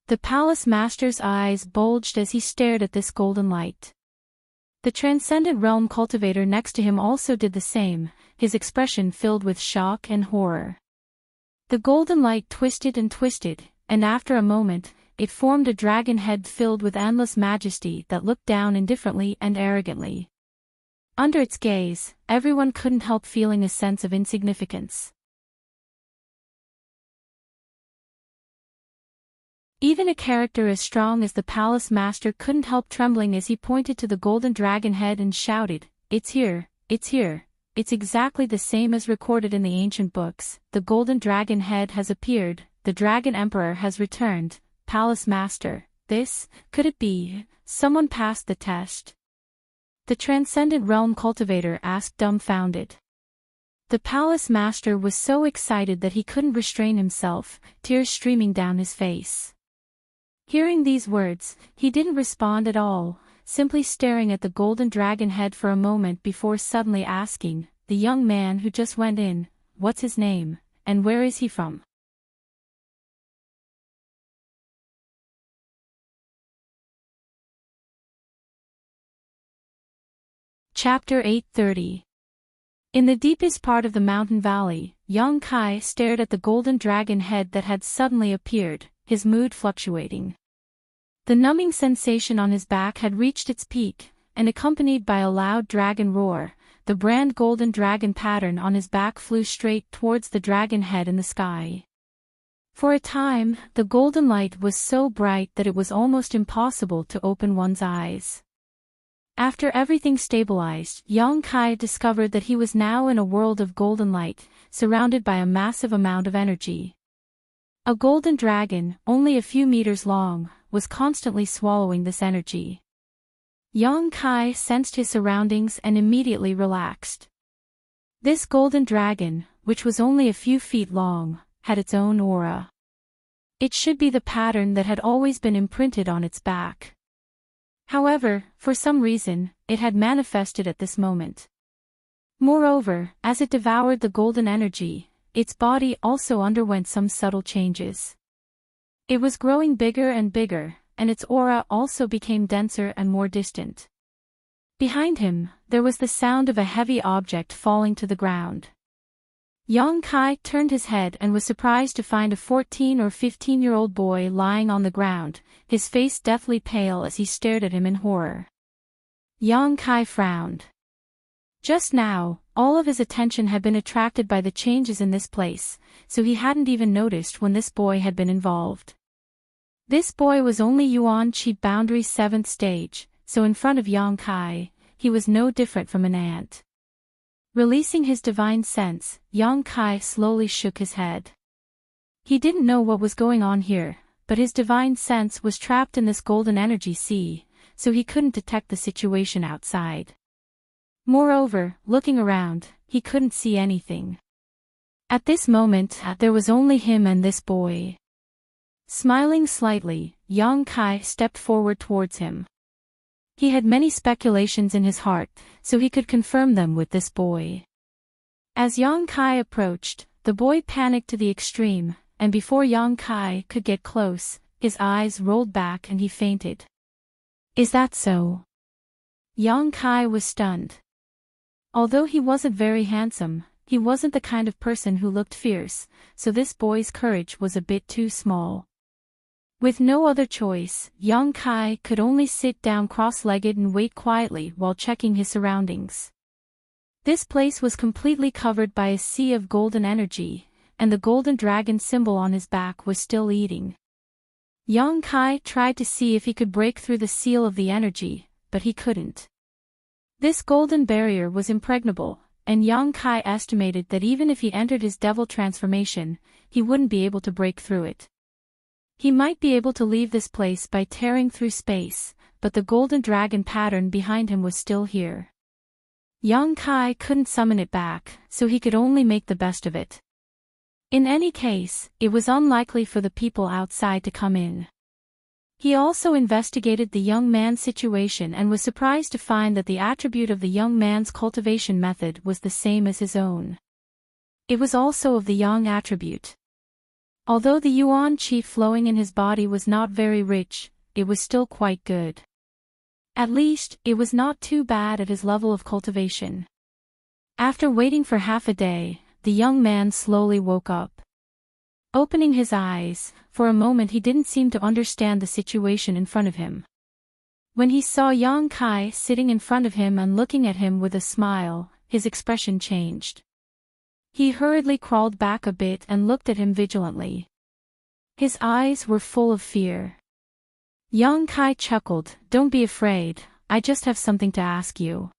S1: The palace master's eyes bulged as he stared at this golden light. The transcendent realm cultivator next to him also did the same, his expression filled with shock and horror. The golden light twisted and twisted, and after a moment, it formed a dragon head filled with endless majesty that looked down indifferently and arrogantly. Under its gaze, everyone couldn't help feeling a sense of insignificance. Even a character as strong as the palace master couldn't help trembling as he pointed to the golden dragon head and shouted, "It's here, it's here. It's exactly the same as recorded in the ancient books. The golden dragon head has appeared, the dragon emperor has returned. Palace master, could it be, someone passed the test?" The transcendent realm cultivator asked dumbfounded. The palace master was so excited that he couldn't restrain himself, tears streaming down his face. Hearing these words, he didn't respond at all, simply staring at the golden dragon head for a moment before suddenly asking, "The young man who just went in, what's his name, and where is he from?" Chapter 830. In the deepest part of the mountain valley, young Kai stared at the golden dragon head that had suddenly appeared, his mood fluctuating. The numbing sensation on his back had reached its peak, and accompanied by a loud dragon roar, the brand golden dragon pattern on his back flew straight towards the dragon head in the sky. For a time, the golden light was so bright that it was almost impossible to open one's eyes. After everything stabilized, young Kai discovered that he was now in a world of golden light, surrounded by a massive amount of energy. A golden dragon, only a few meters long, was constantly swallowing this energy. Young Kai sensed his surroundings and immediately relaxed. This golden dragon, which was only a few feet long, had its own aura. It should be the pattern that had always been imprinted on its back. However, for some reason, it had manifested at this moment. Moreover, as it devoured the golden energy, its body also underwent some subtle changes. It was growing bigger and bigger, and its aura also became denser and more distant. Behind him, there was the sound of a heavy object falling to the ground. Young Kai turned his head and was surprised to find a 14 or 15-year-old boy lying on the ground, his face deathly pale as he stared at him in horror. Young Kai frowned. Just now, all of his attention had been attracted by the changes in this place, so he hadn't even noticed when this boy had been involved. This boy was only Yuan Qi Boundary's 7th stage, so in front of Young Kai, he was no different from an ant. Releasing his divine sense, Young Kai slowly shook his head. He didn't know what was going on here, but his divine sense was trapped in this golden energy sea, so he couldn't detect the situation outside. Moreover, looking around, he couldn't see anything. At this moment, there was only him and this boy. Smiling slightly, Young Kai stepped forward towards him. He had many speculations in his heart, so he could confirm them with this boy. As Young Kai approached, the boy panicked to the extreme, and before Young Kai could get close, his eyes rolled back and he fainted. "Is that so?" Young Kai was stunned. Although he wasn't very handsome, he wasn't the kind of person who looked fierce, so this boy's courage was a bit too small. With no other choice, Young Kai could only sit down cross-legged and wait quietly while checking his surroundings. This place was completely covered by a sea of golden energy, and the golden dragon symbol on his back was still eating. Young Kai tried to see if he could break through the seal of the energy, but he couldn't. This golden barrier was impregnable, and Young Kai estimated that even if he entered his devil transformation, he wouldn't be able to break through it. He might be able to leave this place by tearing through space, but the golden dragon pattern behind him was still here. Young Kai couldn't summon it back, so he could only make the best of it. In any case, it was unlikely for the people outside to come in. He also investigated the young man's situation and was surprised to find that the attribute of the young man's cultivation method was the same as his own. It was also of the yang attribute. Although the yuan qi flowing in his body was not very rich, it was still quite good. At least, it was not too bad at his level of cultivation. After waiting for half a day, the young man slowly woke up. Opening his eyes, for a moment he didn't seem to understand the situation in front of him. When he saw Yang Kai sitting in front of him and looking at him with a smile, his expression changed. He hurriedly crawled back a bit and looked at him vigilantly. His eyes were full of fear. Yang Kai chuckled, "Don't be afraid, I just have something to ask you."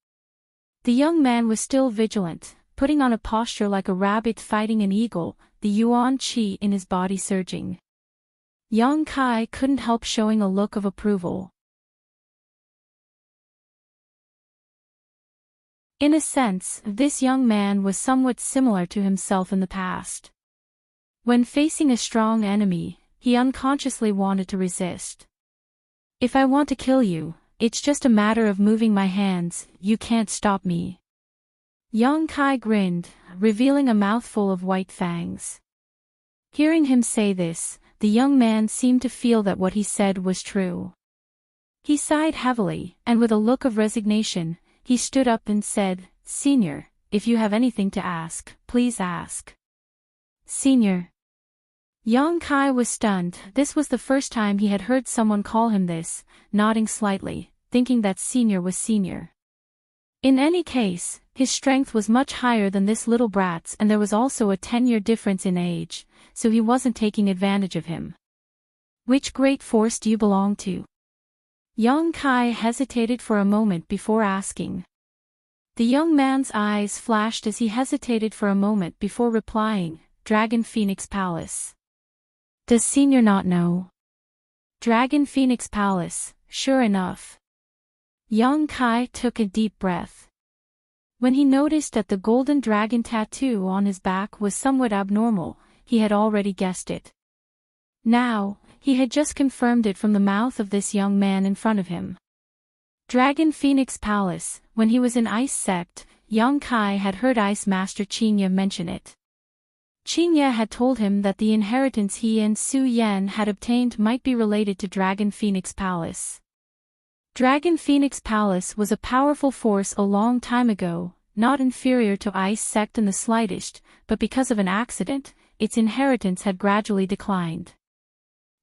S1: The young man was still vigilant, putting on a posture like a rabbit fighting an eagle, the yuan qi in his body surging. Yang Kai couldn't help showing a look of approval. In a sense, this young man was somewhat similar to himself in the past. When facing a strong enemy, he unconsciously wanted to resist. "If I want to kill you, it's just a matter of moving my hands, you can't stop me." Yang Kai grinned, revealing a mouthful of white fangs. Hearing him say this, the young man seemed to feel that what he said was true. He sighed heavily, and with a look of resignation, he stood up and said, "Senior, if you have anything to ask, please ask." "Senior." Yang Kai was stunned. This was the first time he had heard someone call him this, nodding slightly, thinking that senior was senior. In any case, his strength was much higher than this little brat's, and there was also a 10-year difference in age, so he wasn't taking advantage of him. "Which great force do you belong to?" Yang Kai hesitated for a moment before asking. The young man's eyes flashed as he hesitated for a moment before replying, "Dragon Phoenix Palace." "Does senior not know?" "Dragon Phoenix Palace, sure enough." Yang Kai took a deep breath. When he noticed that the golden dragon tattoo on his back was somewhat abnormal, he had already guessed it. Now, he had just confirmed it from the mouth of this young man in front of him. Dragon Phoenix Palace. When he was in Ice Sect, Yang Kai had heard Ice Master Qinya mention it. Qinya had told him that the inheritance he and Su Yan had obtained might be related to Dragon Phoenix Palace. Dragon Phoenix Palace was a powerful force a long time ago, not inferior to Ice Sect in the slightest, but because of an accident, its inheritance had gradually declined.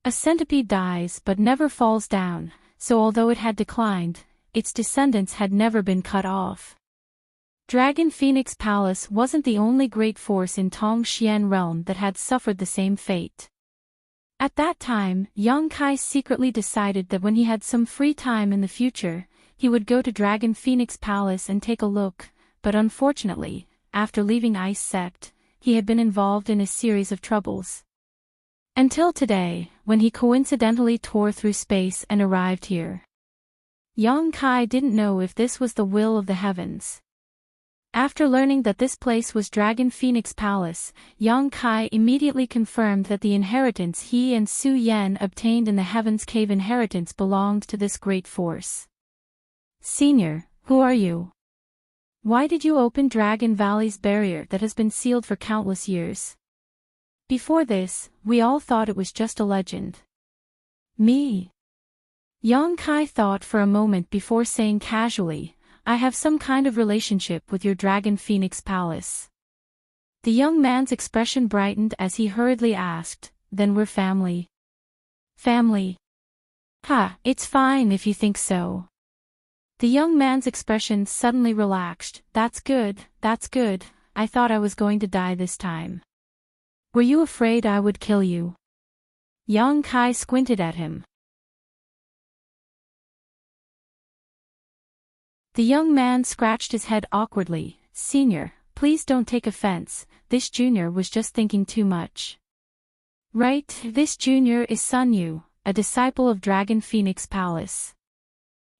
S1: A centipede dies but never falls down, so although it had declined, its descendants had never been cut off. Dragon Phoenix Palace wasn't the only great force in Tongxian realm that had suffered the same fate. At that time, Yang Kai secretly decided that when he had some free time in the future, he would go to Dragon Phoenix Palace and take a look, but unfortunately, after leaving Ice Sect, he had been involved in a series of troubles. Until today, when he coincidentally tore through space and arrived here. Yang Kai didn't know if this was the will of the heavens. After learning that this place was Dragon Phoenix Palace, Yang Kai immediately confirmed that the inheritance he and Su Yan obtained in the Heaven's Cave inheritance belonged to this great force. "Senior, who are you? Why did you open Dragon Valley's barrier that has been sealed for countless years? Before this, we all thought it was just a legend." "Me?" Yang Kai thought for a moment before saying casually, "I have some kind of relationship with your Dragon Phoenix Palace." The young man's expression brightened as he hurriedly asked, "Then we're family?" "Family? Ha, it's fine if you think so." The young man's expression suddenly relaxed. That's good, I thought I was going to die this time." "Were you afraid I would kill you?" Yang Kai squinted at him. The young man scratched his head awkwardly. "Senior, please don't take offense, this junior was just thinking too much." "Right, this junior is Sun Yu, a disciple of Dragon Phoenix Palace.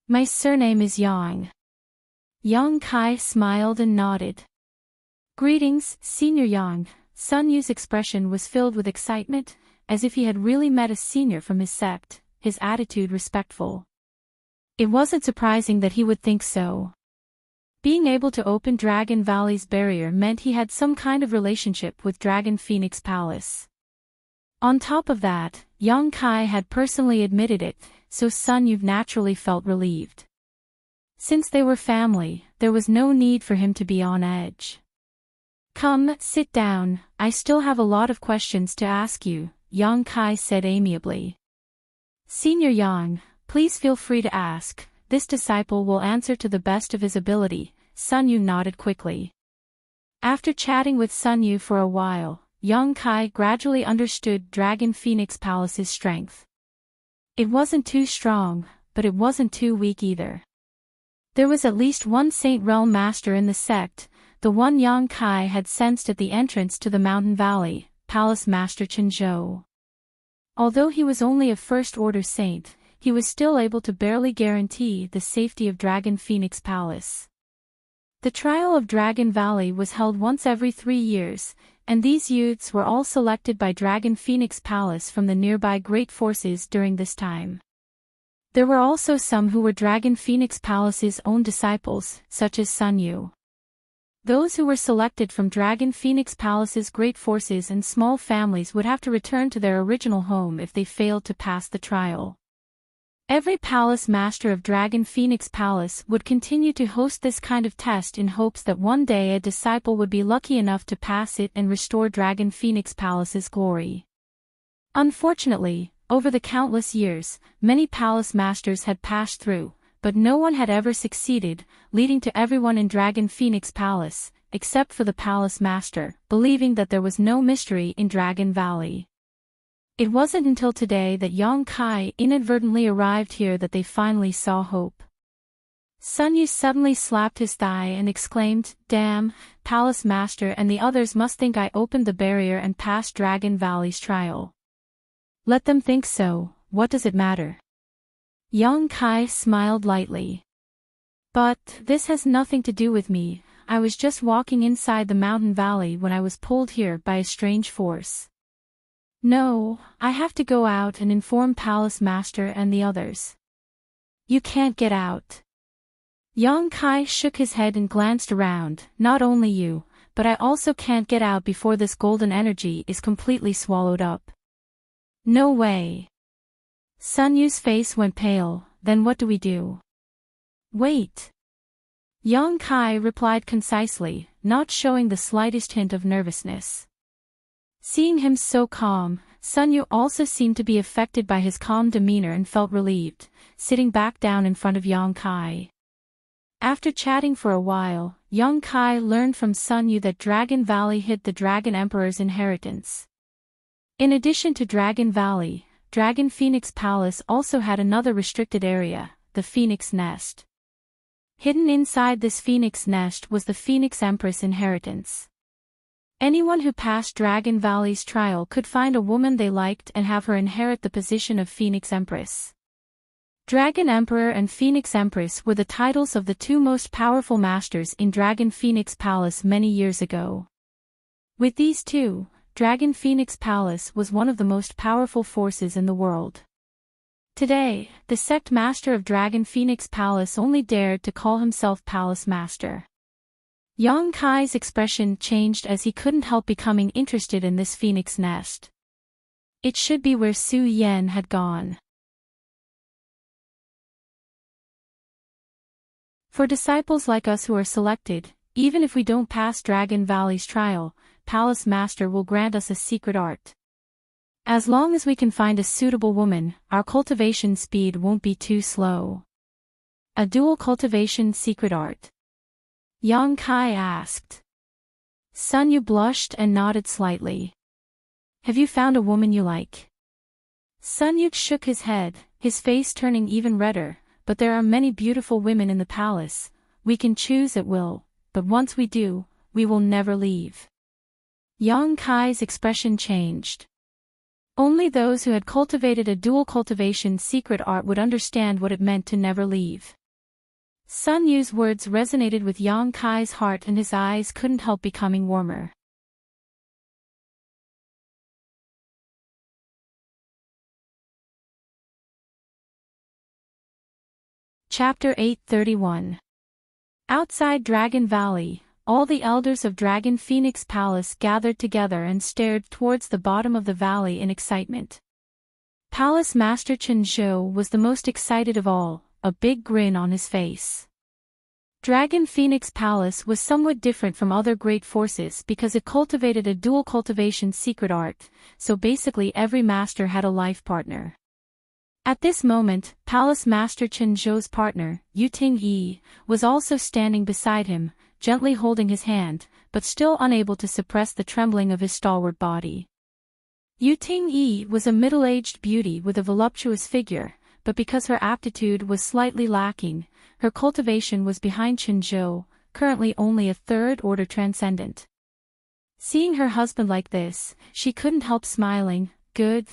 S1: My surname is Yang." Yang Kai smiled and nodded. "Greetings, Senior Yang." Sun Yu's expression was filled with excitement, as if he had really met a senior from his sect. his attitude respectful. It wasn't surprising that he would think so. Being able to open Dragon Valley's barrier meant he had some kind of relationship with Dragon Phoenix Palace. On top of that, Yang Kai had personally admitted it, so Sun Yu naturally felt relieved. Since they were family, there was no need for him to be on edge. "Come, sit down, I still have a lot of questions to ask you," Yang Kai said amiably. "Senior Yang, please feel free to ask, this disciple will answer to the best of his ability," Sun Yu nodded quickly. After chatting with Sun Yu for a while, Yang Kai gradually understood Dragon Phoenix Palace's strength. It wasn't too strong, but it wasn't too weak either. There was at least one Saint Realm Master in the sect, the one Yang Kai had sensed at the entrance to the mountain valley, Palace Master Chenzhou. Although he was only a first-order saint, he was still able to barely guarantee the safety of Dragon Phoenix Palace. The trial of Dragon Valley was held once every 3 years, and these youths were all selected by Dragon Phoenix Palace from the nearby great forces during this time. There were also some who were Dragon Phoenix Palace's own disciples, such as Sun Yu. Those who were selected from Dragon Phoenix Palace's great forces and small families would have to return to their original home if they failed to pass the trial. Every palace master of Dragon Phoenix Palace would continue to host this kind of test in hopes that one day a disciple would be lucky enough to pass it and restore Dragon Phoenix Palace's glory. Unfortunately, over the countless years, many palace masters had passed through, but no one had ever succeeded, leading to everyone in Dragon Phoenix Palace, except for the palace master, believing that there was no mystery in Dragon Valley. It wasn't until today that Yang Kai inadvertently arrived here that they finally saw hope. Sun Yu suddenly slapped his thigh and exclaimed, "Damn, Palace Master and the others must think I opened the barrier and passed Dragon Valley's trial. Let them think so, what does it matter?" Yang Kai smiled lightly. "But this has nothing to do with me, I was just walking inside the mountain valley when I was pulled here by a strange force. No, I have to go out and inform Palace Master and the others." "You can't get out." Yang Kai shook his head and glanced around. "Not only you, but I also can't get out before this golden energy is completely swallowed up." "No way." Sun Yu's face went pale. "Then what do we do?" "Wait." Yang Kai replied concisely, not showing the slightest hint of nervousness. Seeing him so calm, Sun Yu also seemed to be affected by his calm demeanor and felt relieved, sitting back down in front of Yang Kai. After chatting for a while, Yang Kai learned from Sun Yu that Dragon Valley hid the Dragon Emperor's inheritance. In addition to Dragon Valley, Dragon Phoenix Palace also had another restricted area, the Phoenix Nest. Hidden inside this Phoenix Nest was the Phoenix Empress inheritance. Anyone who passed Dragon Valley's trial could find a woman they liked and have her inherit the position of Phoenix Empress. Dragon Emperor and Phoenix Empress were the titles of the two most powerful masters in Dragon Phoenix Palace many years ago. With these two, Dragon Phoenix Palace was one of the most powerful forces in the world. Today, the sect master of Dragon Phoenix Palace only dared to call himself Palace Master. Yang Kai's expression changed as he couldn't help becoming interested in this Phoenix Nest. It should be where Su Yan had gone. For disciples like us who are selected, even if we don't pass Dragon Valley's trial, Palace Master will grant us a secret art. As long as we can find a suitable woman, our cultivation speed won't be too slow. A dual cultivation secret art? Yang Kai asked. Sun Yu blushed and nodded slightly. "Have you found a woman you like?" Sun Yu shook his head, his face turning even redder. "But there are many beautiful women in the palace, we can choose at will, but once we do, we will never leave." Yang Kai's expression changed. Only those who had cultivated a dual cultivation secret art would understand what it meant to never leave. Sun Yu's words resonated with Yang Kai's heart and his eyes couldn't help becoming warmer. Chapter 831. Outside Dragon Valley, all the elders of Dragon Phoenix Palace gathered together and stared towards the bottom of the valley in excitement. Palace Master Chen Zhou was the most excited of all, a big grin on his face. Dragon Phoenix Palace was somewhat different from other great forces because it cultivated a dual cultivation secret art, so basically every master had a life partner. At this moment, Palace Master Chen Zhou's partner, Yu Ting-yi, was also standing beside him, gently holding his hand, but still unable to suppress the trembling of his stalwart body. Yu Ting-yi was a middle-aged beauty with a voluptuous figure, but because her aptitude was slightly lacking, her cultivation was behind Chen Zhou, currently only a third-order transcendent. Seeing her husband like this, she couldn't help smiling. Good.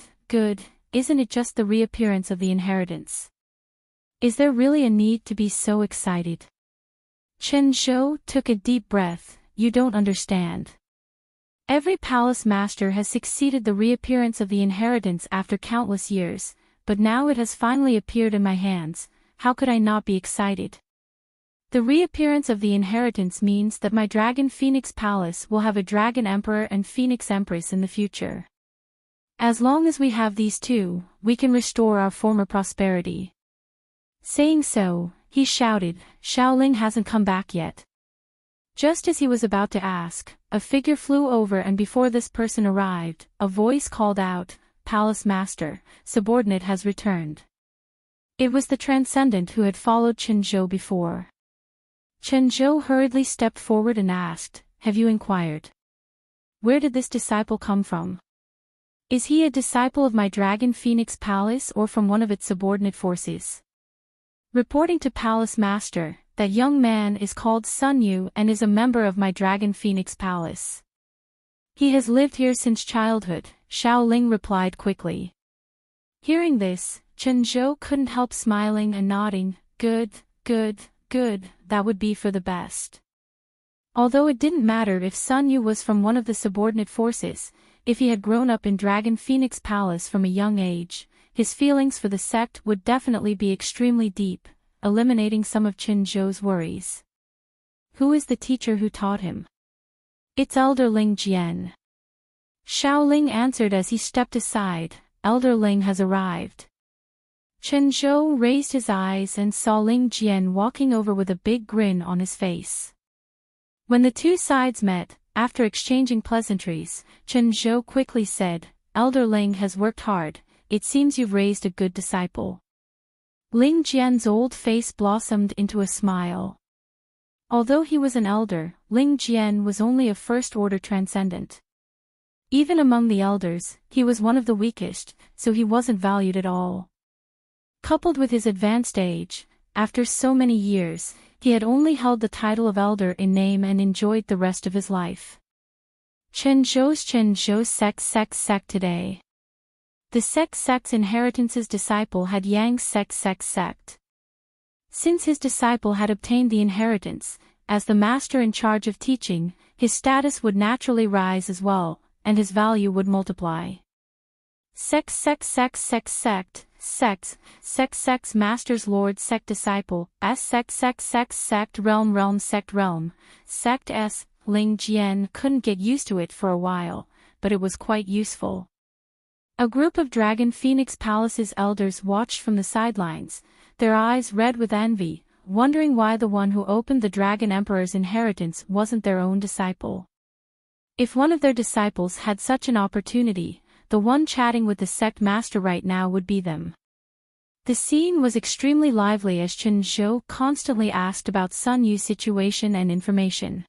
S1: Isn't it just the reappearance of the inheritance? Is there really a need to be so excited? Chen Zhou took a deep breath. You don't understand. Every palace master has succeeded the reappearance of the inheritance after countless years, but now it has finally appeared in my hands. How could I not be excited? The reappearance of the inheritance means that my Dragon Phoenix Palace will have a Dragon Emperor and Phoenix Empress in the future. As long as we have these two, we can restore our former prosperity. Saying so, he shouted, Xiaoling hasn't come back yet. Just as he was about to ask, a figure flew over, and before this person arrived, a voice called out, Palace Master, subordinate has returned. It was the transcendent who had followed Chen Zhou before. Chen Zhou hurriedly stepped forward and asked, Have you inquired? Where did this disciple come from? Is he a disciple of my Dragon Phoenix Palace or from one of its subordinate forces? Reporting to Palace Master, that young man is called Sun Yu and is a member of my Dragon Phoenix Palace. He has lived here since childhood, Xiaoling replied quickly. Hearing this, Chen Zhou couldn't help smiling and nodding. Good, that would be for the best. Although it didn't matter if Sun Yu was from one of the subordinate forces, if he had grown up in Dragon Phoenix Palace from a young age, his feelings for the sect would definitely be extremely deep, eliminating some of Chen Zhou's worries. Who is the teacher who taught him? It's Elder Ling Jian. Xiaoling answered as he stepped aside. Elder Ling has arrived. Chen Zhou raised his eyes and saw Ling Jian walking over with a big grin on his face. When the two sides met, after exchanging pleasantries, Chen Zhou quickly said, Elder Ling has worked hard, it seems you've raised a good disciple. Ling Jian's old face blossomed into a smile. Although he was an elder, Ling Jian was only a first-order transcendent. Even among the elders, he was one of the weakest, so he wasn't valued at all. Coupled with his advanced age, after so many years, he had only held the title of elder in name and enjoyed the rest of his life. Chen Zhou's sect today. The sect's inheritance's disciple had Yang's sect. Since his disciple had obtained the inheritance, as the master in charge of teaching, his status would naturally rise as well, and his value would multiply. Sects, masters lord sect disciple, sect realm sect realm, sect s. Ling Jian couldn't get used to it for a while, but it was quite useful. A group of Dragon Phoenix Palace's elders watched from the sidelines, their eyes red with envy, wondering why the one who opened the Dragon Emperor's inheritance wasn't their own disciple. If one of their disciples had such an opportunity, the one chatting with the sect master right now would be them. The scene was extremely lively as Chen Zhou constantly asked about Sun Yu's situation and information.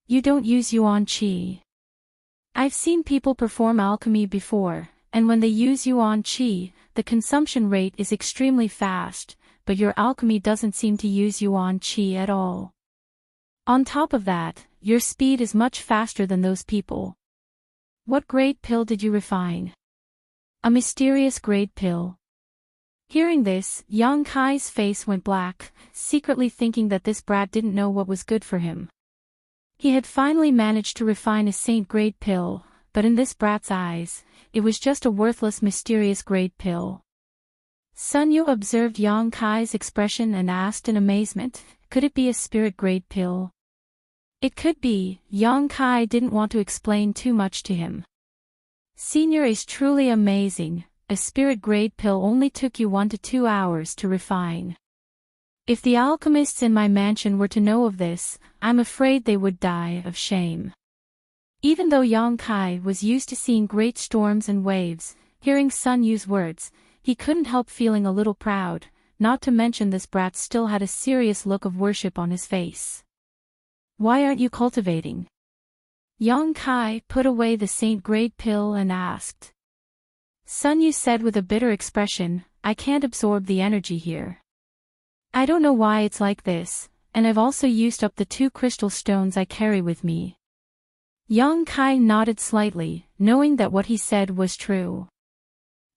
S1: You don't use yuan qi. I've seen people perform alchemy before, and when they use yuan qi, the consumption rate is extremely fast, but your alchemy doesn't seem to use yuan qi at all. On top of that, your speed is much faster than those people. What great pill did you refine? A mysterious great pill. Hearing this, Yang Kai's face went black, secretly thinking that this brat didn't know what was good for him. He had finally managed to refine a saint-grade pill, but in this brat's eyes, it was just a worthless mysterious grade pill. Sun Yu observed Yang Kai's expression and asked in amazement, could it be a spirit-grade pill? It could be. Yang Kai didn't want to explain too much to him. Senior is truly amazing. A spirit-grade pill only took you 1 to 2 hours to refine. If the alchemists in my mansion were to know of this, I'm afraid they would die of shame. Even though Yang Kai was used to seeing great storms and waves, hearing Sun Yu's words, he couldn't help feeling a little proud, not to mention this brat still had a serious look of worship on his face. Why aren't you cultivating? Yang Kai put away the saint-grade pill and asked. Sun Yu said with a bitter expression, I can't absorb the energy here. I don't know why it's like this, and I've also used up the 2 crystal stones I carry with me. Yang Kai nodded slightly, knowing that what he said was true.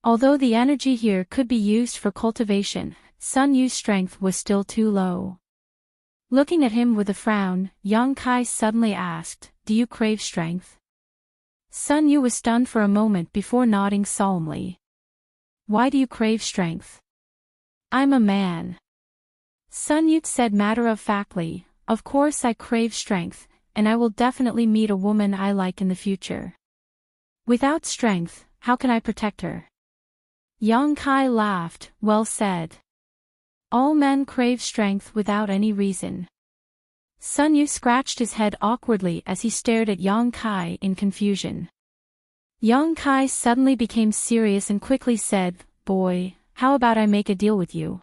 S1: Although the energy here could be used for cultivation, Sun Yu's strength was still too low. Looking at him with a frown, Yang Kai suddenly asked, do you crave strength? Sun Yu was stunned for a moment before nodding solemnly. Why do you crave strength? I'm a man. Sun Yu said matter-of-factly, of course I crave strength, and I will definitely meet a woman I like in the future. Without strength, how can I protect her? Yang Kai laughed, well said. All men crave strength without any reason. Sun Yu scratched his head awkwardly as he stared at Yang Kai in confusion. Yang Kai suddenly became serious and quickly said, boy, how about I make a deal with you?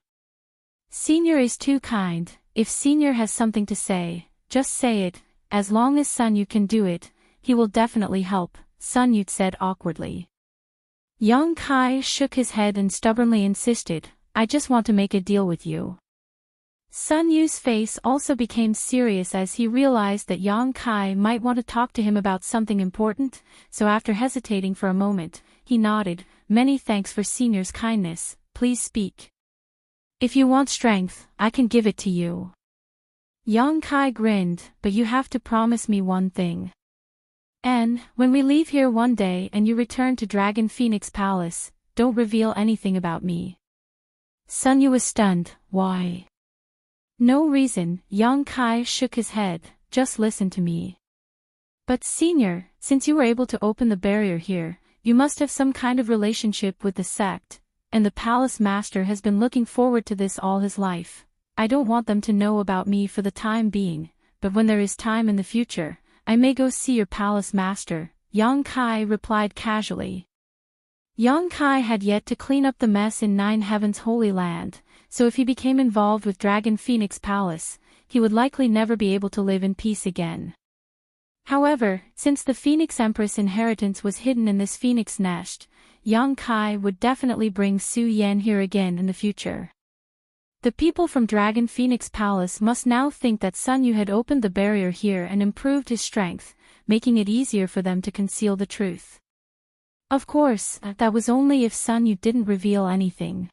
S1: Senior is too kind. If Senior has something to say, just say it. As long as Sun Yu can do it, he will definitely help, Sun Yu said awkwardly. Yang Kai shook his head and stubbornly insisted, I just want to make a deal with you. Sun Yu's face also became serious as he realized that Yang Kai might want to talk to him about something important, so after hesitating for a moment, he nodded, many thanks for Senior's kindness, please speak. If you want strength, I can give it to you. Yang Kai grinned, but you have to promise me one thing. And, when we leave here one day and you return to Dragon Phoenix Palace, don't reveal anything about me. Sun Yu was stunned, why? No reason, Yang Kai shook his head, just listen to me. But Senior, since you were able to open the barrier here, you must have some kind of relationship with the sect, and the palace master has been looking forward to this all his life. I don't want them to know about me for the time being, but when there is time in the future, I may go see your palace master, Yang Kai replied casually. Yang Kai had yet to clean up the mess in Nine Heaven's Holy Land, so if he became involved with Dragon Phoenix Palace, he would likely never be able to live in peace again. However, since the Phoenix Empress inheritance was hidden in this phoenix nest, Yang Kai would definitely bring Su Yan here again in the future. The people from Dragon Phoenix Palace must now think that Sun Yu had opened the barrier here and improved his strength, making it easier for them to conceal the truth. Of course, that was only if Sun Yu didn't reveal anything.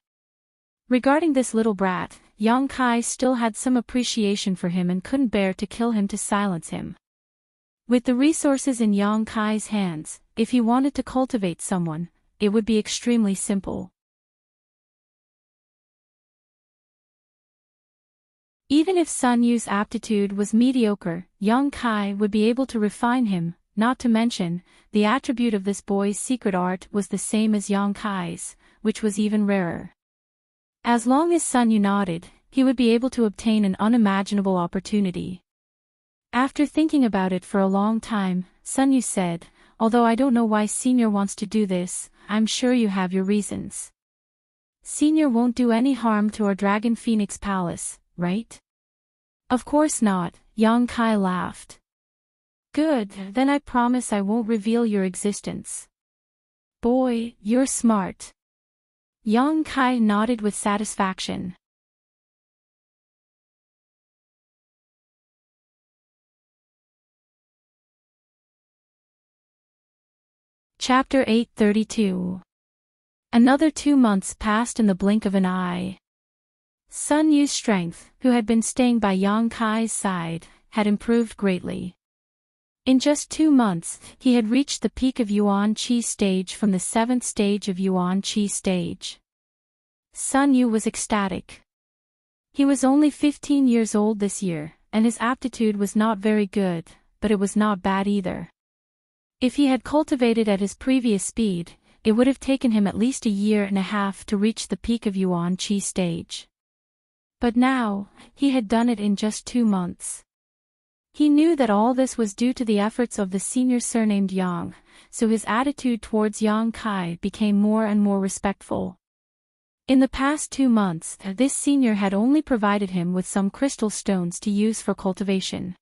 S1: Regarding this little brat, Yang Kai still had some appreciation for him and couldn't bear to kill him to silence him. With the resources in Yang Kai's hands, if he wanted to cultivate someone, it would be extremely simple. Even if Sun Yu's aptitude was mediocre, Yang Kai would be able to refine him, not to mention, the attribute of this boy's secret art was the same as Yang Kai's, which was even rarer. As long as Sun Yu nodded, he would be able to obtain an unimaginable opportunity. After thinking about it for a long time, Sun Yu said, although I don't know why Senior wants to do this, I'm sure you have your reasons. Senior won't do any harm to our Dragon Phoenix Palace, right? Of course not, Yang Kai laughed. Good, then I promise I won't reveal your existence. Boy, you're smart. Yang Kai nodded with satisfaction. Chapter 832. Another 2 months passed in the blink of an eye. Sun Yu's strength, who had been staying by Yang Kai's side, had improved greatly. In just 2 months, he had reached the peak of Yuan Qi stage from the 7th stage of Yuan Qi stage. Sun Yu was ecstatic. He was only 15 years old this year, and his aptitude was not very good, but it was not bad either. If he had cultivated at his previous speed, it would have taken him at least a year and a half to reach the peak of Yuan Qi stage. But now, he had done it in just 2 months. He knew that all this was due to the efforts of the senior surnamed Yang, so his attitude towards Yang Kai became more and more respectful. In the past 2 months, this senior had only provided him with some crystal stones to use for cultivation.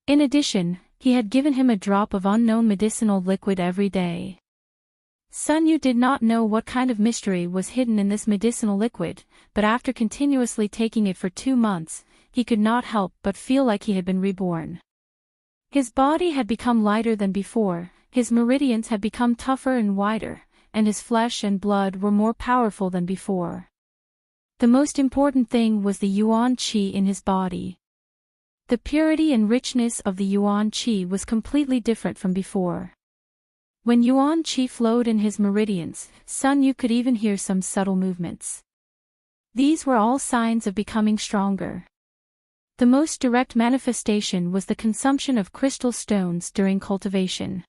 S1: In addition, he had given him a drop of unknown medicinal liquid every day. Sun Yu did not know what kind of mystery was hidden in this medicinal liquid, but after continuously taking it for 2 months, he could not help but feel like he had been reborn. His body had become lighter than before, his meridians had become tougher and wider, and his flesh and blood were more powerful than before. The most important thing was the Yuan Qi in his body. The purity and richness of the Yuan Qi was completely different from before. When Yuan Qi flowed in his meridians, Sun Yu could even hear some subtle movements. These were all signs of becoming stronger. The most direct manifestation was the consumption of crystal stones during cultivation.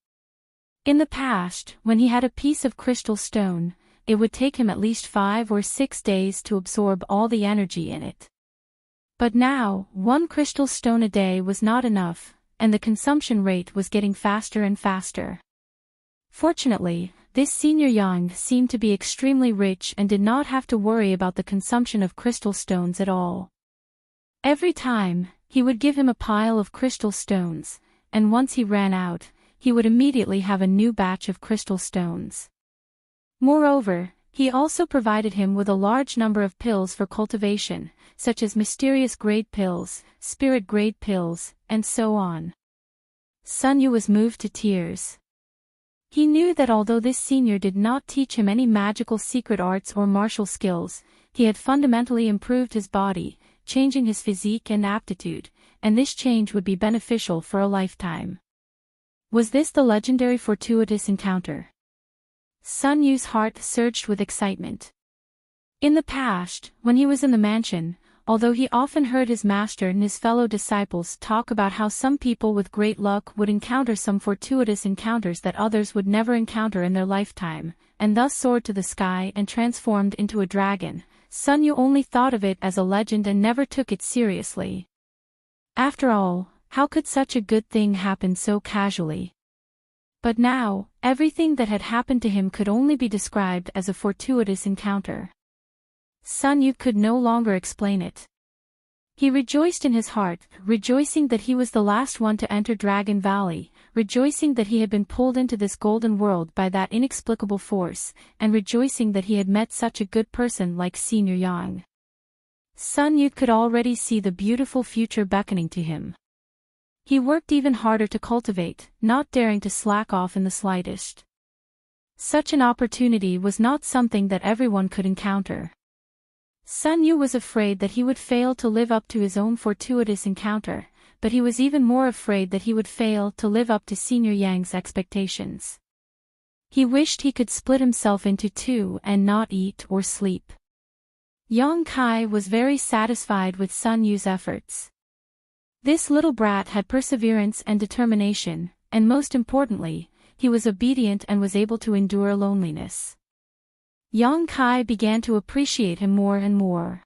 S1: In the past, when he had a piece of crystal stone, it would take him at least 5 or 6 days to absorb all the energy in it. But now, 1 crystal stone a day was not enough, and the consumption rate was getting faster and faster. Fortunately, this senior Yang seemed to be extremely rich and did not have to worry about the consumption of crystal stones at all. Every time, he would give him a pile of crystal stones, and once he ran out, he would immediately have a new batch of crystal stones. Moreover, he also provided him with a large number of pills for cultivation, such as mysterious grade pills, spirit grade pills, and so on. Sun Yu was moved to tears. He knew that although this senior did not teach him any magical secret arts or martial skills, he had fundamentally improved his body, changing his physique and aptitude, and this change would be beneficial for a lifetime. Was this the legendary fortuitous encounter? Sun Yu's heart surged with excitement. In the past, when he was in the mansion, although he often heard his master and his fellow disciples talk about how some people with great luck would encounter some fortuitous encounters that others would never encounter in their lifetime, and thus soared to the sky and transformed into a dragon, Sun Yu only thought of it as a legend and never took it seriously. After all, how could such a good thing happen so casually? But now, everything that had happened to him could only be described as a fortuitous encounter. Sun Yu could no longer explain it. He rejoiced in his heart, rejoicing that he was the last one to enter Dragon Valley, rejoicing that he had been pulled into this golden world by that inexplicable force, and rejoicing that he had met such a good person like Senior Yang. Sun Yu could already see the beautiful future beckoning to him. He worked even harder to cultivate, not daring to slack off in the slightest. Such an opportunity was not something that everyone could encounter. Sun Yu was afraid that he would fail to live up to his own fortuitous encounter, but he was even more afraid that he would fail to live up to Senior Yang's expectations. He wished he could split himself into 2 and not eat or sleep. Yang Kai was very satisfied with Sun Yu's efforts. This little brat had perseverance and determination, and most importantly, he was obedient and was able to endure loneliness. Yang Kai began to appreciate him more and more.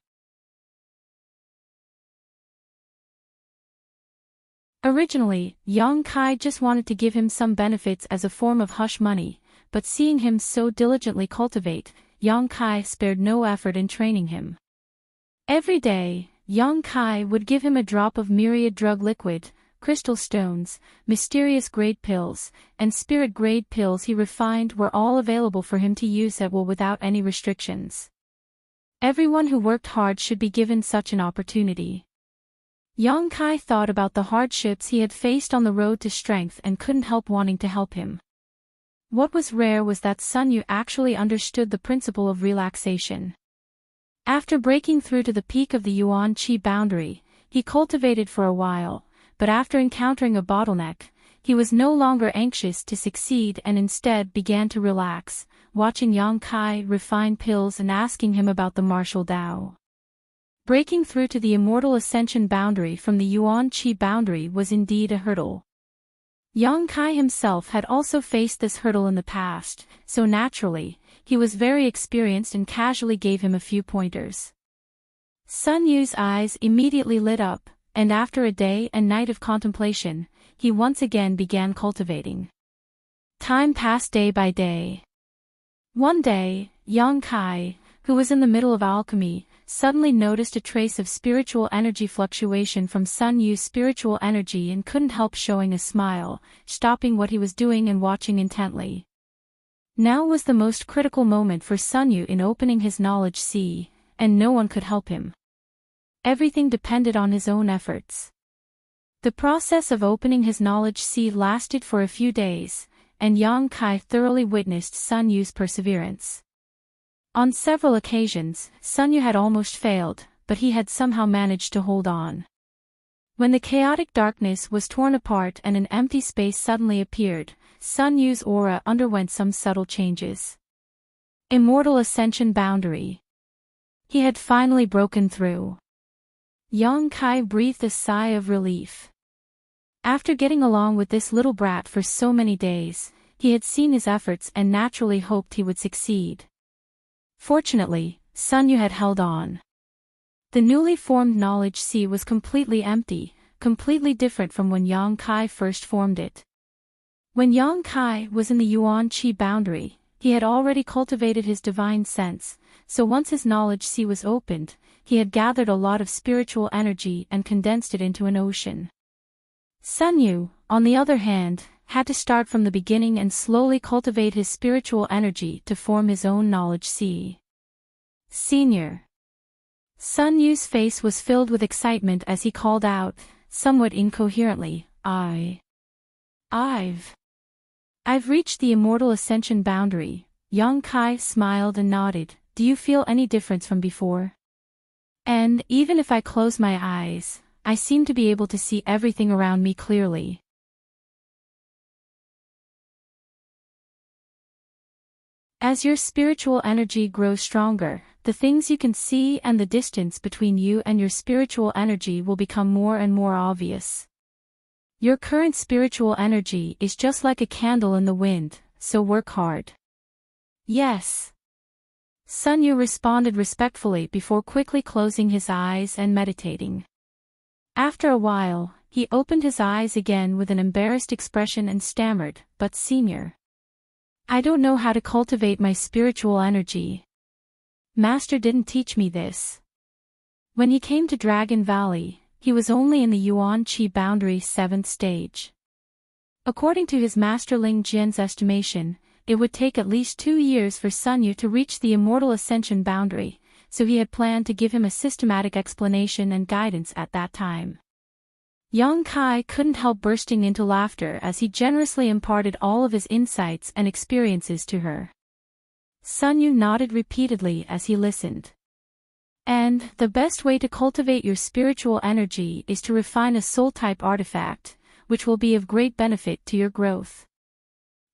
S1: Originally, Yang Kai just wanted to give him some benefits as a form of hush money, but seeing him so diligently cultivate, Yang Kai spared no effort in training him. Every day, Yang Kai would give him a drop of myriad drug liquid, crystal stones, mysterious grade pills, and spirit grade pills he refined were all available for him to use at will without any restrictions. Everyone who worked hard should be given such an opportunity. Yang Kai thought about the hardships he had faced on the road to strength and couldn't help wanting to help him. What was rare was that Sun Yu actually understood the principle of relaxation. After breaking through to the peak of the Yuan Qi boundary, he cultivated for a while, but after encountering a bottleneck, He was no longer anxious to succeed and instead began to relax, watching Yang Kai refine pills and asking him about the martial Tao. Breaking through to the immortal ascension boundary from the Yuan Qi boundary was indeed a hurdle. Yang Kai himself had also faced this hurdle in the past, so naturally, he was very experienced and casually gave him a few pointers. Sun Yu's eyes immediately lit up, and after a day and night of contemplation, he once again began cultivating. Time passed day by day. One day, Yang Kai, who was in the middle of alchemy, suddenly noticed a trace of spiritual energy fluctuation from Sun Yu's spiritual energy and couldn't help showing a smile, stopping what he was doing and watching intently. Now was the most critical moment for Sun Yu in opening his knowledge sea, and no one could help him. Everything depended on his own efforts. The process of opening his knowledge sea lasted for a few days, and Yang Kai thoroughly witnessed Sun Yu's perseverance. On several occasions, Sun Yu had almost failed, but he had somehow managed to hold on. When the chaotic darkness was torn apart and an empty space suddenly appeared, Sun Yu's aura underwent some subtle changes. Immortal Ascension Boundary. He had finally broken through. Yang Kai breathed a sigh of relief. After getting along with this little brat for so many days, he had seen his efforts and naturally hoped he would succeed. Fortunately, Sun Yu had held on. The newly formed knowledge sea was completely empty, completely different from when Yang Kai first formed it. When Yang Kai was in the Yuan Qi boundary, he had already cultivated his divine sense, so once his knowledge sea was opened, he had gathered a lot of spiritual energy and condensed it into an ocean. Sun Yu, on the other hand, had to start from the beginning and slowly cultivate his spiritual energy to form his own knowledge sea. Senior. Sun Yu's face was filled with excitement as he called out, somewhat incoherently, I've reached the immortal ascension boundary. Yang Kai smiled and nodded. Do you feel any difference from before? And even if I close my eyes, I seem to be able to see everything around me clearly. As your spiritual energy grows stronger, the things you can see and the distance between you and your spiritual energy will become more and more obvious. Your current spiritual energy is just like a candle in the wind, so work hard. Yes. Sun Yu responded respectfully before quickly closing his eyes and meditating. After a while, he opened his eyes again with an embarrassed expression and stammered, but Senior, I don't know how to cultivate my spiritual energy. Master didn't teach me this. When he came to Dragon Valley, he was only in the Yuan Qi boundary 7th stage. According to his master Ling Jian's estimation, it would take at least 2 years for Sun Yu to reach the immortal ascension boundary, so he had planned to give him a systematic explanation and guidance at that time. Yang Kai couldn't help bursting into laughter as he generously imparted all of his insights and experiences to her. Sun Yu nodded repeatedly as he listened. And the best way to cultivate your spiritual energy is to refine a soul-type artifact, which will be of great benefit to your growth.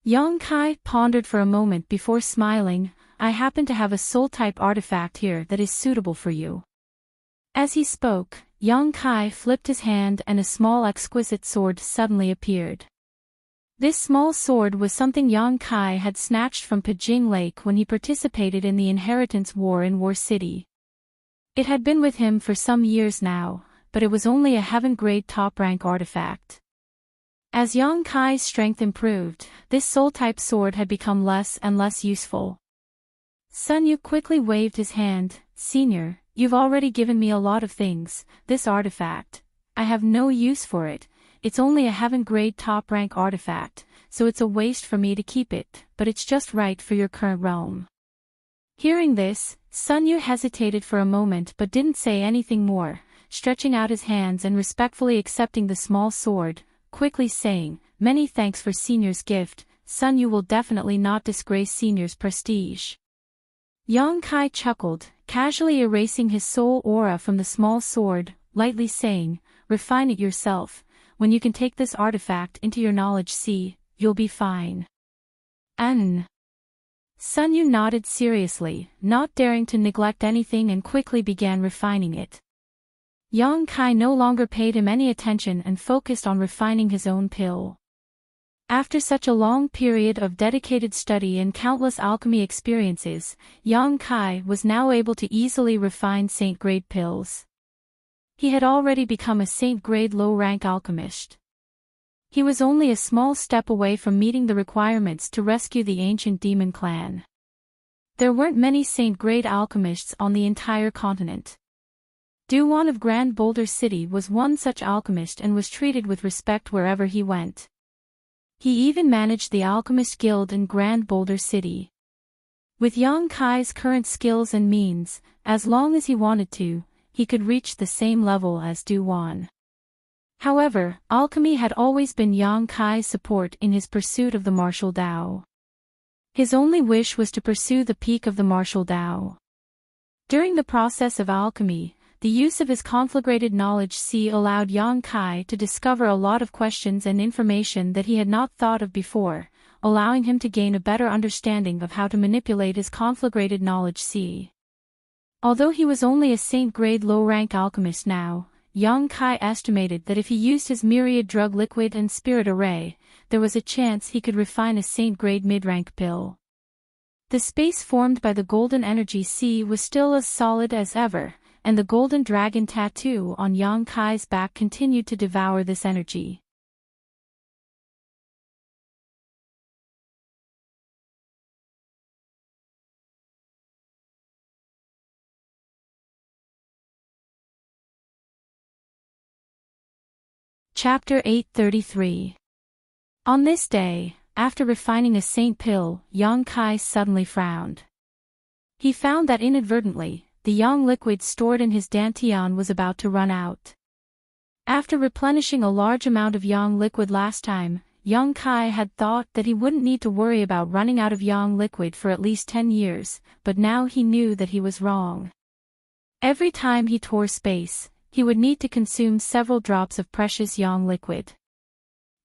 S1: Yang Kai pondered for a moment before smiling. I happen to have a soul-type artifact here that is suitable for you. As he spoke, Yang Kai flipped his hand and a small exquisite sword suddenly appeared. This small sword was something Yang Kai had snatched from Pijing Lake when he participated in the Inheritance War in War City. It had been with him for some years now, but it was only a heaven-grade top-rank artifact. As Yang Kai's strength improved, this soul-type sword had become less and less useful. Sun Yu quickly waved his hand. Senior, you've already given me a lot of things. This artifact, I have no use for it. It's only a heaven-grade top-rank artifact, so it's a waste for me to keep it, but it's just right for your current realm. Hearing this, Sun Yu hesitated for a moment but didn't say anything more, stretching out his hands and respectfully accepting the small sword, quickly saying, many thanks for Senior's gift. Sun Yu will definitely not disgrace Senior's prestige. Yang Kai chuckled, casually erasing his soul aura from the small sword, lightly saying, refine it yourself. when you can take this artifact into your knowledge sea, you'll be fine. Sun Yu nodded seriously, not daring to neglect anything, and quickly began refining it. Yang Kai no longer paid him any attention and focused on refining his own pill. After such a long period of dedicated study and countless alchemy experiences, Yang Kai was now able to easily refine saint-grade pills. He had already become a saint-grade low-rank alchemist. He was only a small step away from meeting the requirements to rescue the ancient demon clan. There weren't many saint-grade alchemists on the entire continent. Duwan of Grand Boulder City was one such alchemist and was treated with respect wherever he went. He even managed the Alchemist Guild in Grand Boulder City. With Yang Kai's current skills and means, as long as he wanted to, he could reach the same level as Duwan. However, alchemy had always been Yang Kai's support in his pursuit of the martial Dao. His only wish was to pursue the peak of the martial Dao. During the process of alchemy, the use of his conflagrated knowledge sea allowed Yang Kai to discover a lot of questions and information that he had not thought of before, allowing him to gain a better understanding of how to manipulate his conflagrated knowledge sea. Although he was only a saint-grade low-rank alchemist now, Yang Kai estimated that if he used his myriad drug liquid and spirit array, there was a chance he could refine a saint-grade mid-rank pill. The space formed by the golden energy sea was still as solid as ever, and the golden dragon tattoo on Yang Kai's back continued to devour this energy. Chapter 833. On this day, after refining a saint pill, Yang Kai suddenly frowned. He found that inadvertently, the yang liquid stored in his dantian was about to run out. After replenishing a large amount of yang liquid last time, Yang Kai had thought that he wouldn't need to worry about running out of yang liquid for at least 10 years, but now he knew that he was wrong. Every time he tore space, he would need to consume several drops of precious yang liquid.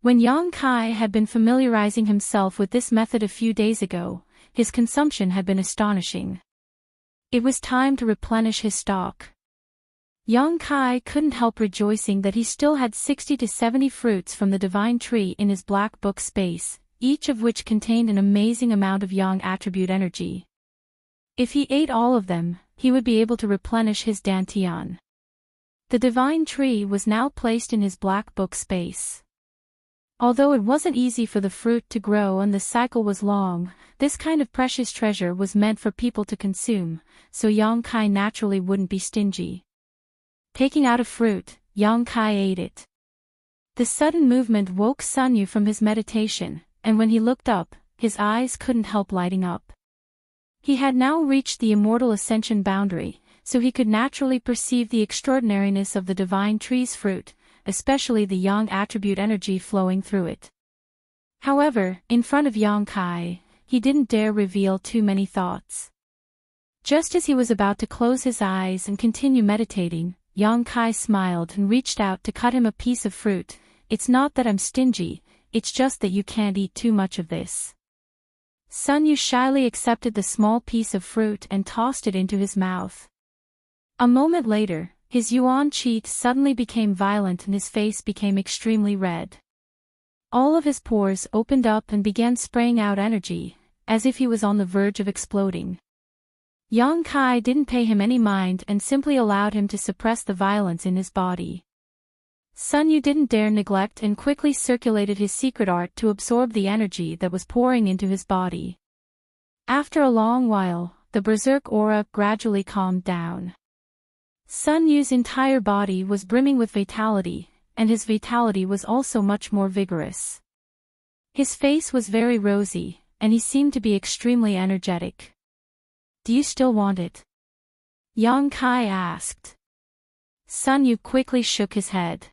S1: When Yang Kai had been familiarizing himself with this method a few days ago, his consumption had been astonishing. It was time to replenish his stock. Yang Kai couldn't help rejoicing that he still had 60 to 70 fruits from the divine tree in his black book space, each of which contained an amazing amount of yang attribute energy. If he ate all of them, he would be able to replenish his dantian. The divine tree was now placed in his black book space. Although it wasn't easy for the fruit to grow and the cycle was long, this kind of precious treasure was meant for people to consume, so Yang Kai naturally wouldn't be stingy. Taking out a fruit, Yang Kai ate it. The sudden movement woke Sun Yu from his meditation, and when he looked up, his eyes couldn't help lighting up. He had now reached the immortal ascension boundary, so he could naturally perceive the extraordinariness of the divine tree's fruit, especially the yang attribute energy flowing through it. However, in front of Yang Kai, he didn't dare reveal too many thoughts. Just as he was about to close his eyes and continue meditating, Yang Kai smiled and reached out to cut him a piece of fruit. "It's not that I'm stingy, it's just that you can't eat too much of this." Sun Yu shyly accepted the small piece of fruit and tossed it into his mouth. A moment later, his yuan qi suddenly became violent and his face became extremely red. All of his pores opened up and began spraying out energy, as if he was on the verge of exploding. Yang Kai didn't pay him any mind and simply allowed him to suppress the violence in his body. Sun Yu didn't dare neglect and quickly circulated his secret art to absorb the energy that was pouring into his body. After a long while, the berserk aura gradually calmed down. Sun Yu's entire body was brimming with vitality, and his vitality was also much more vigorous. His face was very rosy, and he seemed to be extremely energetic. "Do you still want it?" Yang Kai asked. Sun Yu quickly shook his head.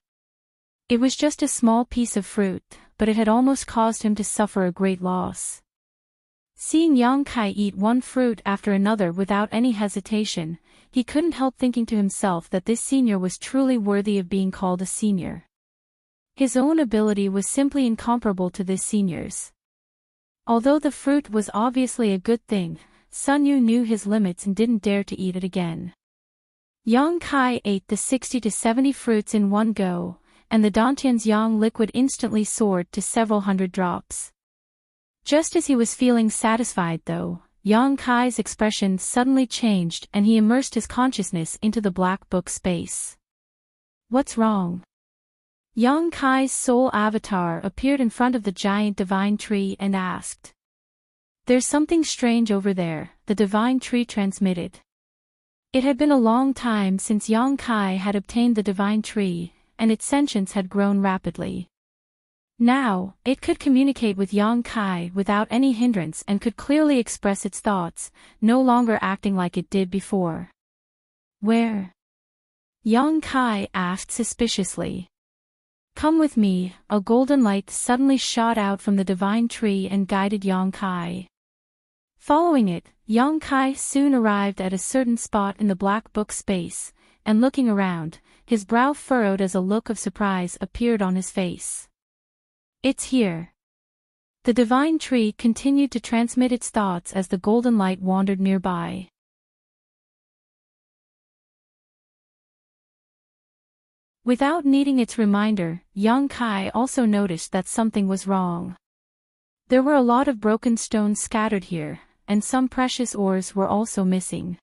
S1: It was just a small piece of fruit, but it had almost caused him to suffer a great loss. Seeing Yang Kai eat one fruit after another without any hesitation, he couldn't help thinking to himself that this senior was truly worthy of being called a senior. His own ability was simply incomparable to this senior's. Although the fruit was obviously a good thing, Sun Yu knew his limits and didn't dare to eat it again. Yang Kai ate the 60 to 70 fruits in one go, and the Dantian's yang liquid instantly soared to several hundred drops. Just as he was feeling satisfied though, Yang Kai's expression suddenly changed and he immersed his consciousness into the black book space. What's wrong? Yang Kai's soul avatar appeared in front of the giant divine tree and asked. There's something strange over there, the divine tree transmitted. It had been a long time since Yang Kai had obtained the divine tree, and its sentience had grown rapidly. Now, it could communicate with Yang Kai without any hindrance and could clearly express its thoughts, no longer acting like it did before. Where? Yang Kai asked suspiciously. Come with me. A golden light suddenly shot out from the divine tree and guided Yang Kai. Following it, Yang Kai soon arrived at a certain spot in the black book space, and looking around, his brow furrowed as a look of surprise appeared on his face. It's here. The divine tree continued to transmit its thoughts as the golden light wandered nearby. Without needing its reminder, Yang Kai also noticed that something was wrong. There were a lot of broken stones scattered here, and some precious ores were also missing.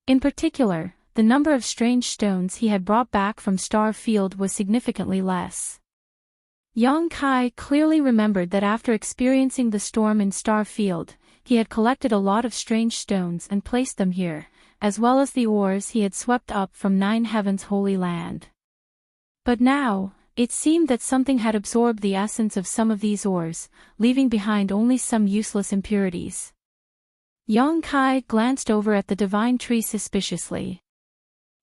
S1: In particular, the number of strange stones he had brought back from Star Field was significantly less. Yang Kai clearly remembered that after experiencing the storm in Star Field, he had collected a lot of strange stones and placed them here, as well as the ores he had swept up from Nine Heaven's Holy Land. But now, it seemed that something had absorbed the essence of some of these ores, leaving behind only some useless impurities. Yang Kai glanced over at the divine tree suspiciously.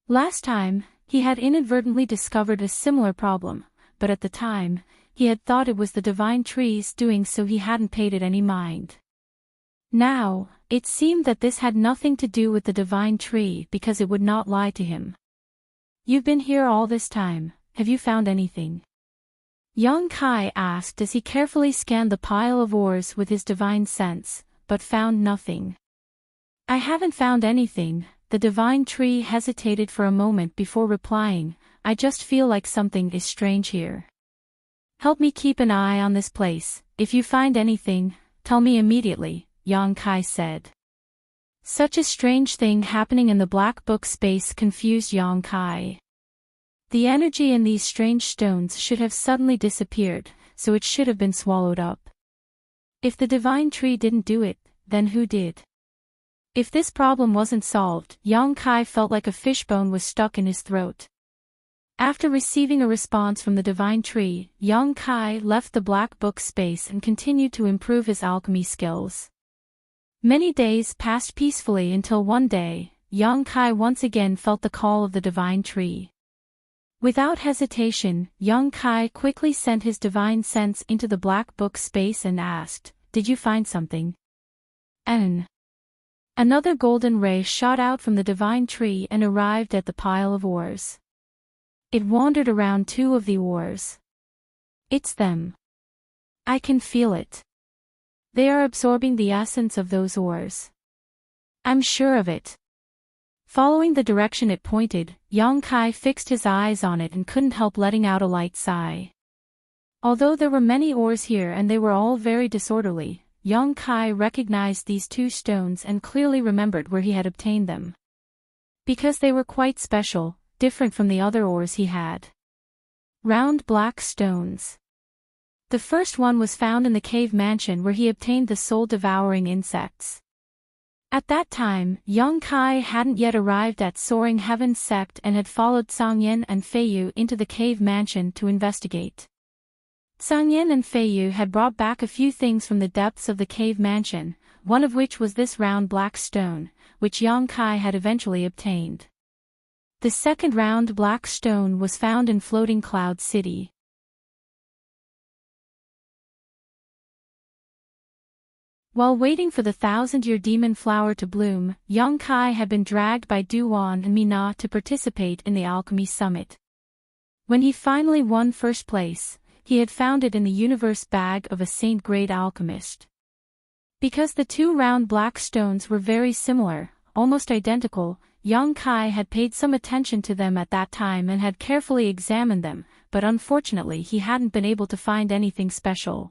S1: Last time, he had inadvertently discovered a similar problem, but at the time, he had thought it was the divine tree's doing, so he hadn't paid it any mind. Now, it seemed that this had nothing to do with the divine tree because it would not lie to him. You've been here all this time. Have you found anything? Yang Kai asked as he carefully scanned the pile of ores with his divine sense, but found nothing. I haven't found anything. The divine tree hesitated for a moment before replying, I just feel like something is strange here. Help me keep an eye on this place. If you find anything, tell me immediately, Yang Kai said. Such a strange thing happening in the black book space confused Yang Kai. The energy in these strange stones should have suddenly disappeared, so it should have been swallowed up. If the divine tree didn't do it, then who did? If this problem wasn't solved, Yang Kai felt like a fishbone was stuck in his throat. After receiving a response from the divine tree, Yang Kai left the black book space and continued to improve his alchemy skills. Many days passed peacefully until one day, Yang Kai once again felt the call of the divine tree. Without hesitation, Yang Kai quickly sent his divine sense into the black book space and asked, Did you find something? Another golden ray shot out from the divine tree and arrived at the pile of ores. It wandered around two of the ores. It's them. I can feel it. They are absorbing the essence of those ores. I'm sure of it. Following the direction it pointed, Yang Kai fixed his eyes on it and couldn't help letting out a light sigh. Although there were many ores here and they were all very disorderly, Yang Kai recognized these two stones and clearly remembered where he had obtained them. Because they were quite special, different from the other ores he had. Round black stones. The first one was found in the cave mansion where he obtained the soul-devouring insects. At that time, Yang Kai hadn't yet arrived at Soaring Heaven's sect and had followed Sangyan and Feiyu into the cave mansion to investigate. Sangyan and Feiyu had brought back a few things from the depths of the cave mansion, one of which was this round black stone, which Yang Kai had eventually obtained. The second round black stone was found in Floating Cloud City. While waiting for the 1,000-year demon flower to bloom, Yang Kai had been dragged by Duan and Mina to participate in the alchemy summit. When he finally won first place, he had found it in the universe bag of a saint-grade alchemist. Because the two round black stones were very similar, almost identical, Yang Kai had paid some attention to them at that time and had carefully examined them, but unfortunately he hadn't been able to find anything special.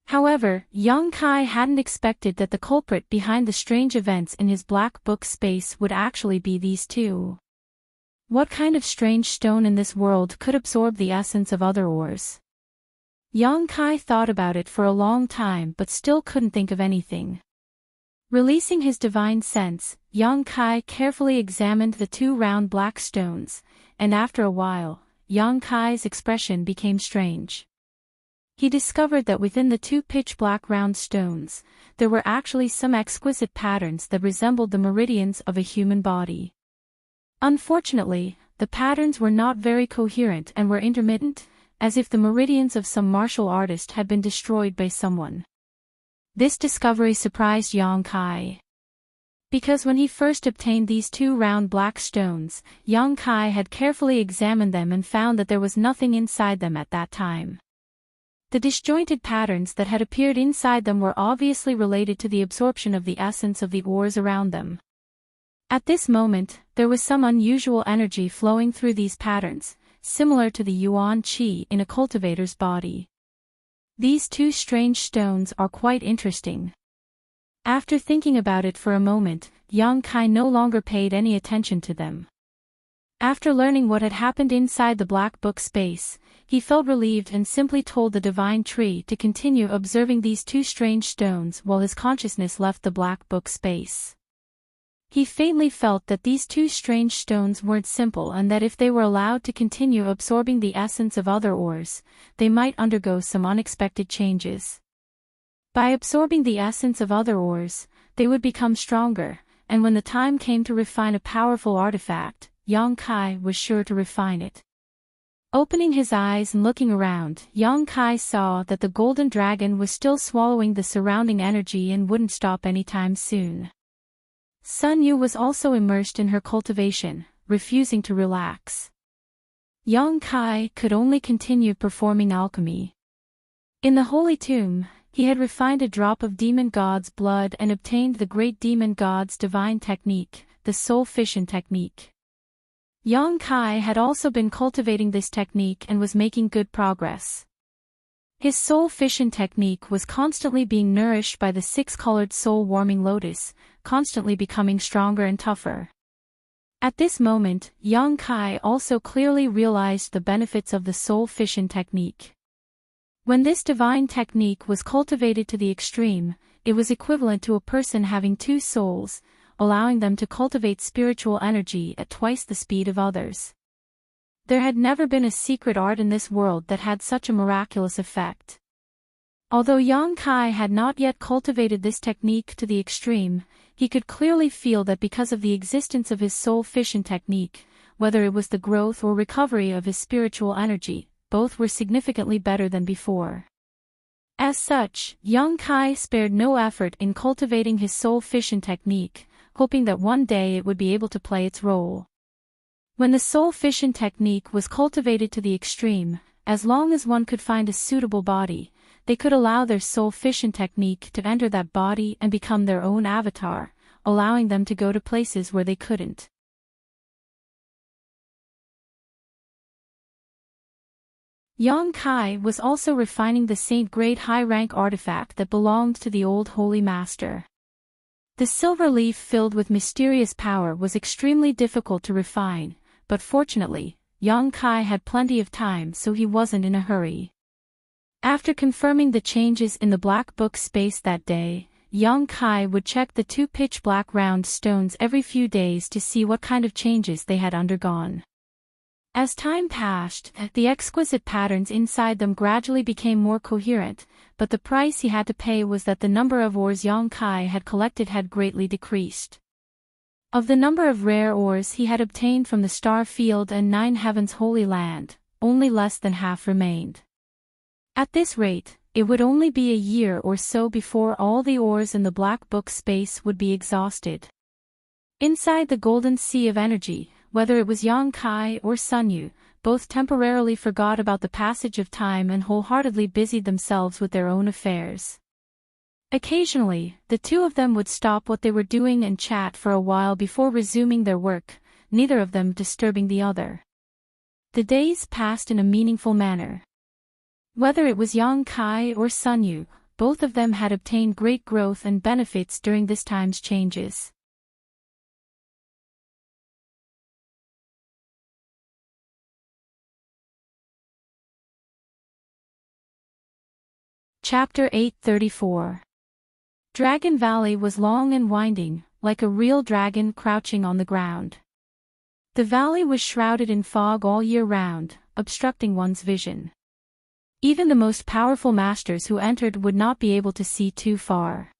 S1: However, Yang Kai hadn't expected that the culprit behind the strange events in his black book space would actually be these two. What kind of strange stone in this world could absorb the essence of other ores? Yang Kai thought about it for a long time but still couldn't think of anything. Releasing his divine sense, Yang Kai carefully examined the two round black stones, and after a while, Yang Kai's expression became strange. He discovered that within the two pitch-black round stones, there were actually some exquisite patterns that resembled the meridians of a human body. Unfortunately, the patterns were not very coherent and were intermittent, as if the meridians of some martial artist had been destroyed by someone. This discovery surprised Yang Kai. Because when he first obtained these two round black stones, Yang Kai had carefully examined them and found that there was nothing inside them at that time. The disjointed patterns that had appeared inside them were obviously related to the absorption of the essence of the ores around them. At this moment, there was some unusual energy flowing through these patterns, similar to the yuan qi in a cultivator's body. These two strange stones are quite interesting. After thinking about it for a moment, Yang Kai no longer paid any attention to them. After learning what had happened inside the black book space, he felt relieved and simply told the divine tree to continue observing these two strange stones while his consciousness left the black book space. He faintly felt that these two strange stones weren't simple and that if they were allowed to continue absorbing the essence of other ores, they might undergo some unexpected changes. By absorbing the essence of other ores, they would become stronger, and when the time came to refine a powerful artifact, Yang Kai was sure to refine it. Opening his eyes and looking around, Yang Kai saw that the golden dragon was still swallowing the surrounding energy and wouldn't stop anytime soon. Sun Yu was also immersed in her cultivation, refusing to relax. Yang Kai could only continue performing alchemy. In the holy tomb, he had refined a drop of demon god's blood and obtained the great demon god's divine technique, the soul fission technique. Yang Kai had also been cultivating this technique and was making good progress. His soul fission technique was constantly being nourished by the six-colored soul-warming lotus, constantly becoming stronger and tougher. At this moment, Yang Kai also clearly realized the benefits of the soul fission technique. When this divine technique was cultivated to the extreme, it was equivalent to a person having two souls, allowing them to cultivate spiritual energy at twice the speed of others. There had never been a secret art in this world that had such a miraculous effect. Although Yang Kai had not yet cultivated this technique to the extreme, he could clearly feel that because of the existence of his soul fission technique, whether it was the growth or recovery of his spiritual energy, both were significantly better than before. As such, Yang Kai spared no effort in cultivating his soul fission technique, hoping that one day it would be able to play its role. When the soul fission technique was cultivated to the extreme, as long as one could find a suitable body, they could allow their soul fission technique to enter that body and become their own avatar, allowing them to go to places where they couldn't. Yang Kai was also refining the saint-grade high-rank artifact that belonged to the old holy master. The silver leaf filled with mysterious power was extremely difficult to refine, but fortunately, Yang Kai had plenty of time so he wasn't in a hurry. After confirming the changes in the black book space that day, Yang Kai would check the two pitch-black round stones every few days to see what kind of changes they had undergone. As time passed, the exquisite patterns inside them gradually became more coherent, but the price he had to pay was that the number of ores Yang Kai had collected had greatly decreased. Of the number of rare ores he had obtained from the Star Field and Nine Heavens Holy Land, only less than half remained. At this rate, it would only be a year or so before all the ores in the black book space would be exhausted. Inside the golden sea of energy, whether it was Yang Kai or Sun Yu, both temporarily forgot about the passage of time and wholeheartedly busied themselves with their own affairs. Occasionally, the two of them would stop what they were doing and chat for a while before resuming their work, neither of them disturbing the other. The days passed in a meaningful manner. Whether it was Yang Kai or Sun Yu, both of them had obtained great growth and benefits during this time's changes. Chapter 834. Dragon Valley was long and winding, like a real dragon crouching on the ground. The valley was shrouded in fog all year round, obstructing one's vision. Even the most powerful masters who entered would not be able to see too far.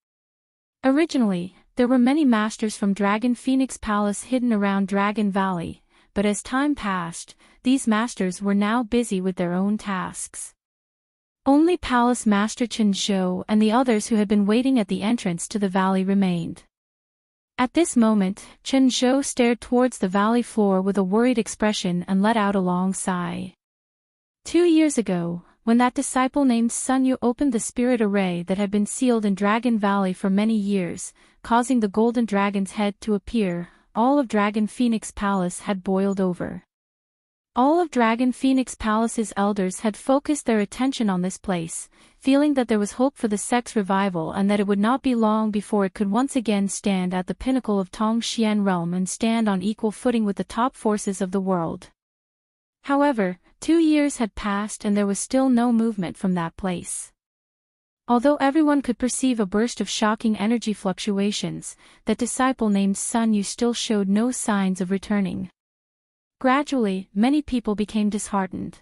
S1: Originally, there were many masters from Dragon Phoenix Palace hidden around Dragon Valley, but as time passed, these masters were now busy with their own tasks. Only Palace Master Chen Zhou and the others who had been waiting at the entrance to the valley remained. At this moment, Chen Zhou stared towards the valley floor with a worried expression and let out a long sigh. 2 years ago, when that disciple named Sun Yu opened the spirit array that had been sealed in Dragon Valley for many years, causing the golden dragon's head to appear, all of Dragon Phoenix Palace had boiled over. All of Dragon Phoenix Palace's elders had focused their attention on this place, feeling that there was hope for the sect's revival and that it would not be long before it could once again stand at the pinnacle of Tongxian realm and stand on equal footing with the top forces of the world. However, 2 years had passed and there was still no movement from that place. Although everyone could perceive a burst of shocking energy fluctuations, that disciple named Sun Yu still showed no signs of returning. Gradually, many people became disheartened.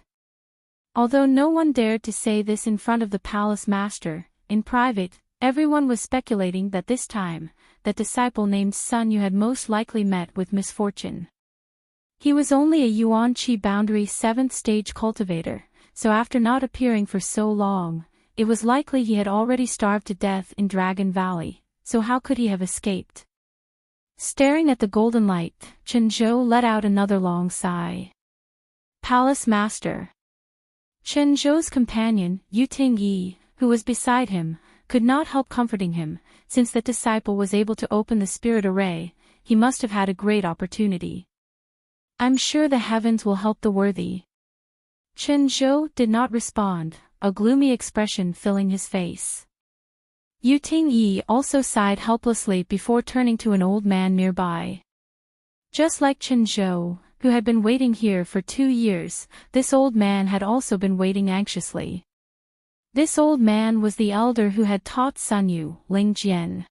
S1: Although no one dared to say this in front of the palace master, in private, everyone was speculating that this time, that disciple named Sun Yu had most likely met with misfortune. He was only a Yuan Qi boundary 7th stage cultivator, so after not appearing for so long, it was likely he had already starved to death in Dragon Valley, so how could he have escaped? Staring at the golden light, Chen Zhou let out another long sigh. Palace Master. Chen Zhou's companion, Yu Ting-yi, who was beside him, could not help comforting him. Since that disciple was able to open the spirit array, he must have had a great opportunity. I'm sure the heavens will help the worthy. Chen Zhou did not respond, a gloomy expression filling his face. Yu Ting-yi also sighed helplessly before turning to an old man nearby. Just like Chen Zhou, who had been waiting here for 2 years, this old man had also been waiting anxiously. This old man was the elder who had taught Sun Yu, Ling Jian.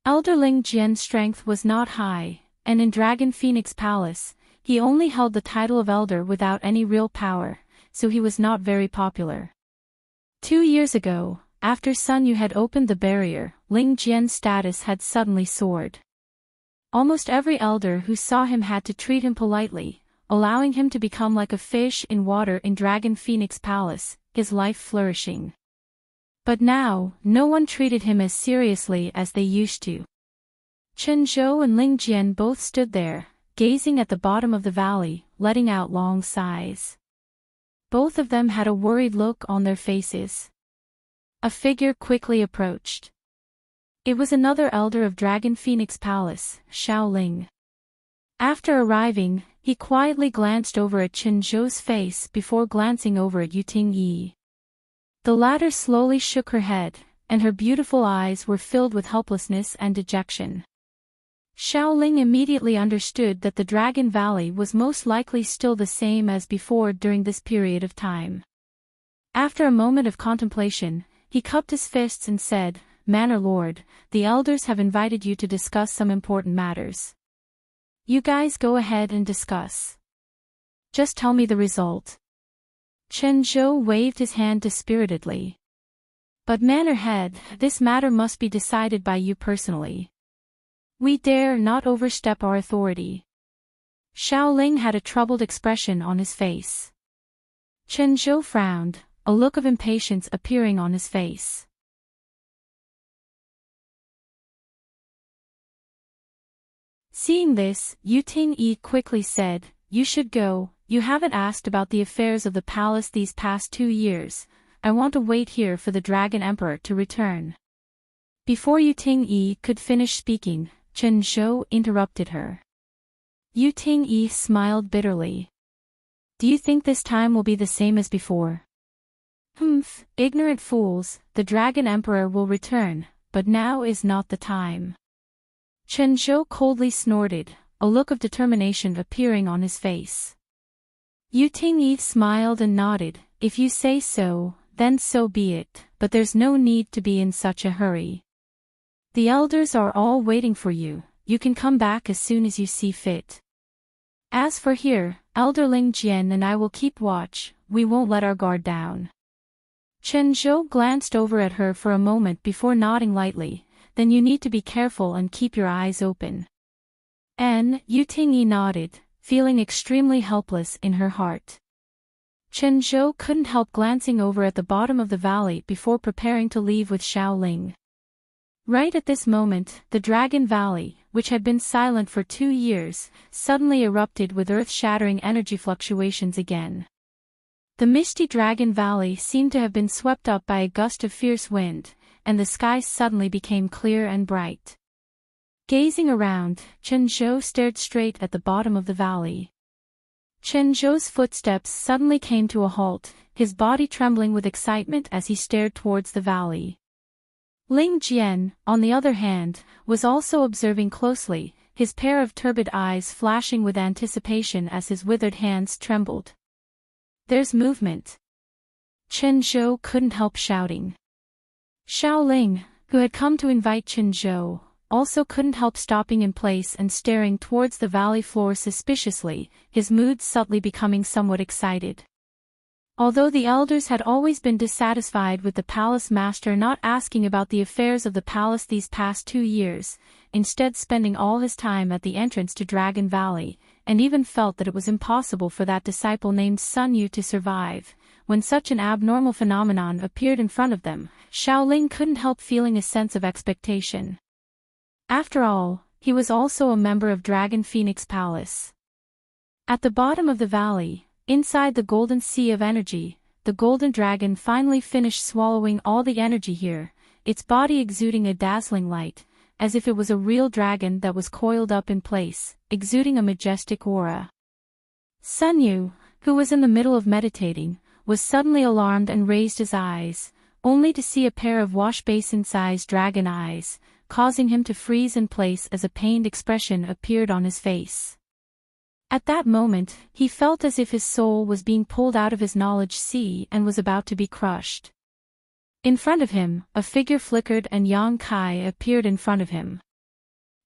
S1: Elder Ling Jian's strength was not high, and in Dragon Phoenix Palace, he only held the title of elder without any real power, so he was not very popular. 2 years ago, after Sun Yu had opened the barrier, Ling Jian's status had suddenly soared. Almost every elder who saw him had to treat him politely, allowing him to become like a fish in water in Dragon Phoenix Palace, his life flourishing. But now, no one treated him as seriously as they used to. Chen Zhou and Ling Jian both stood there, gazing at the bottom of the valley, letting out long sighs. Both of them had a worried look on their faces. A figure quickly approached. It was another elder of Dragon Phoenix Palace, Xiao Ling. After arriving, he quietly glanced over at Chen Zhou's face before glancing over at Yu Ting-yi. The latter slowly shook her head, and her beautiful eyes were filled with helplessness and dejection. Xiao Ling immediately understood that the Dragon Valley was most likely still the same as before during this period of time. After a moment of contemplation, he cupped his fists and said, "Manor Lord, the elders have invited you to discuss some important matters. You guys go ahead and discuss. Just tell me the result." Chen Zhou waved his hand dispiritedly. "But Manor Head, this matter must be decided by you personally. We dare not overstep our authority." Xiao Ling had a troubled expression on his face. Chen Zhou frowned, a look of impatience appearing on his face. Seeing this, Yu Ting-yi quickly said, "You should go, you haven't asked about the affairs of the palace these past 2 years. I want to wait here for the Dragon Emperor to return." Before Yu Ting-yi could finish speaking, Chen Zhou interrupted her. Yu Ting-yi smiled bitterly. "Do you think this time will be the same as before?" "Humph, ignorant fools, the Dragon Emperor will return, but now is not the time." Chen Zhou coldly snorted, a look of determination appearing on his face. Yu Ting-yi smiled and nodded. "If you say so, then so be it, but there's no need to be in such a hurry. The elders are all waiting for you, you can come back as soon as you see fit. As for here, Elder Ling Jian and I will keep watch, we won't let our guard down." Chen Zhou glanced over at her for a moment before nodding lightly. "Then you need to be careful and keep your eyes open." Yu Ting-yi nodded, feeling extremely helpless in her heart. Chen Zhou couldn't help glancing over at the bottom of the valley before preparing to leave with Xiao Ling. Right at this moment, the Dragon Valley, which had been silent for 2 years, suddenly erupted with earth-shattering energy fluctuations again. The misty Dragon Valley seemed to have been swept up by a gust of fierce wind, and the sky suddenly became clear and bright. Gazing around, Chen Zhou stared straight at the bottom of the valley. Chen Zhou's footsteps suddenly came to a halt, his body trembling with excitement as he stared towards the valley. Ling Jian, on the other hand, was also observing closely, his pair of turbid eyes flashing with anticipation as his withered hands trembled. "There's movement!" Chen Zhou couldn't help shouting. Xiao Ling, who had come to invite Chen Zhou, also couldn't help stopping in place and staring towards the valley floor suspiciously, his mood subtly becoming somewhat excited. Although the elders had always been dissatisfied with the palace master not asking about the affairs of the palace these past 2 years, instead spending all his time at the entrance to Dragon Valley, and even felt that it was impossible for that disciple named Sun Yu to survive, when such an abnormal phenomenon appeared in front of them, Xiao Ling couldn't help feeling a sense of expectation. After all, he was also a member of Dragon Phoenix Palace. At the bottom of the valley, inside the golden sea of energy, the golden dragon finally finished swallowing all the energy here, its body exuding a dazzling light, as if it was a real dragon that was coiled up in place, exuding a majestic aura. Sun Yu, who was in the middle of meditating, was suddenly alarmed and raised his eyes, only to see a pair of wash-basin-sized dragon eyes, causing him to freeze in place as a pained expression appeared on his face. At that moment, he felt as if his soul was being pulled out of his knowledge sea and was about to be crushed. In front of him, a figure flickered and Yang Kai appeared in front of him.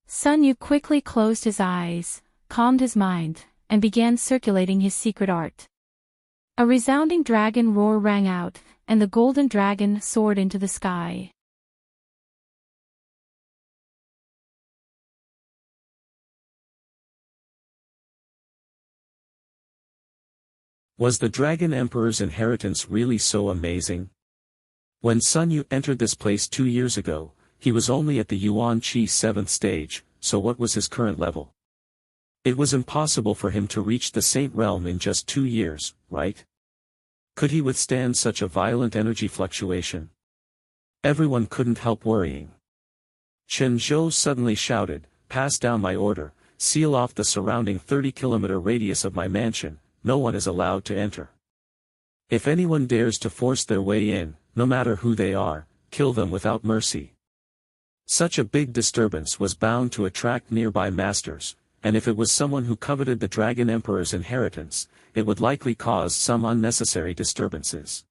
S1: Sun Yu quickly closed his eyes, calmed his mind, and began circulating his secret art. A resounding dragon roar rang out, and the golden dragon soared into the sky.
S3: Was the Dragon Emperor's inheritance really so amazing? When Sun Yu entered this place 2 years ago, he was only at the Yuan Qi 7th stage, so what was his current level? It was impossible for him to reach the Saint Realm in just 2 years, right? Could he withstand such a violent energy fluctuation? Everyone couldn't help worrying. Chen Zhou suddenly shouted, "Pass down my order, seal off the surrounding 30-kilometer radius of my mansion. No one is allowed to enter. If anyone dares to force their way in, no matter who they are, kill them without mercy." Such a big disturbance was bound to attract nearby masters, and if it was someone who coveted the Dragon Emperor's inheritance, it would likely cause some unnecessary disturbances.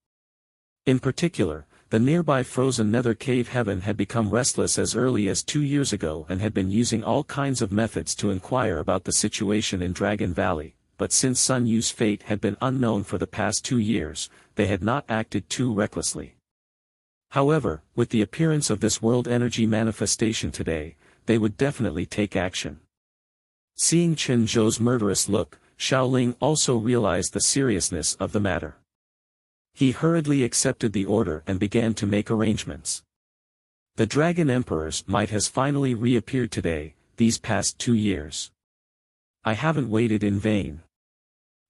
S3: In particular, the nearby frozen nether cave heaven had become restless as early as 2 years ago and had been using all kinds of methods to inquire about the situation in Dragon Valley. But since Sun Yu's fate had been unknown for the past 2 years, they had not acted too recklessly. However, with the appearance of this world energy manifestation today, they would definitely take action. Seeing Chen Zhou's murderous look, Xiao Ling also realized the seriousness of the matter. He hurriedly accepted the order and began to make arrangements. The Dragon Emperor's might has finally reappeared today, these past 2 years. I haven't waited in vain.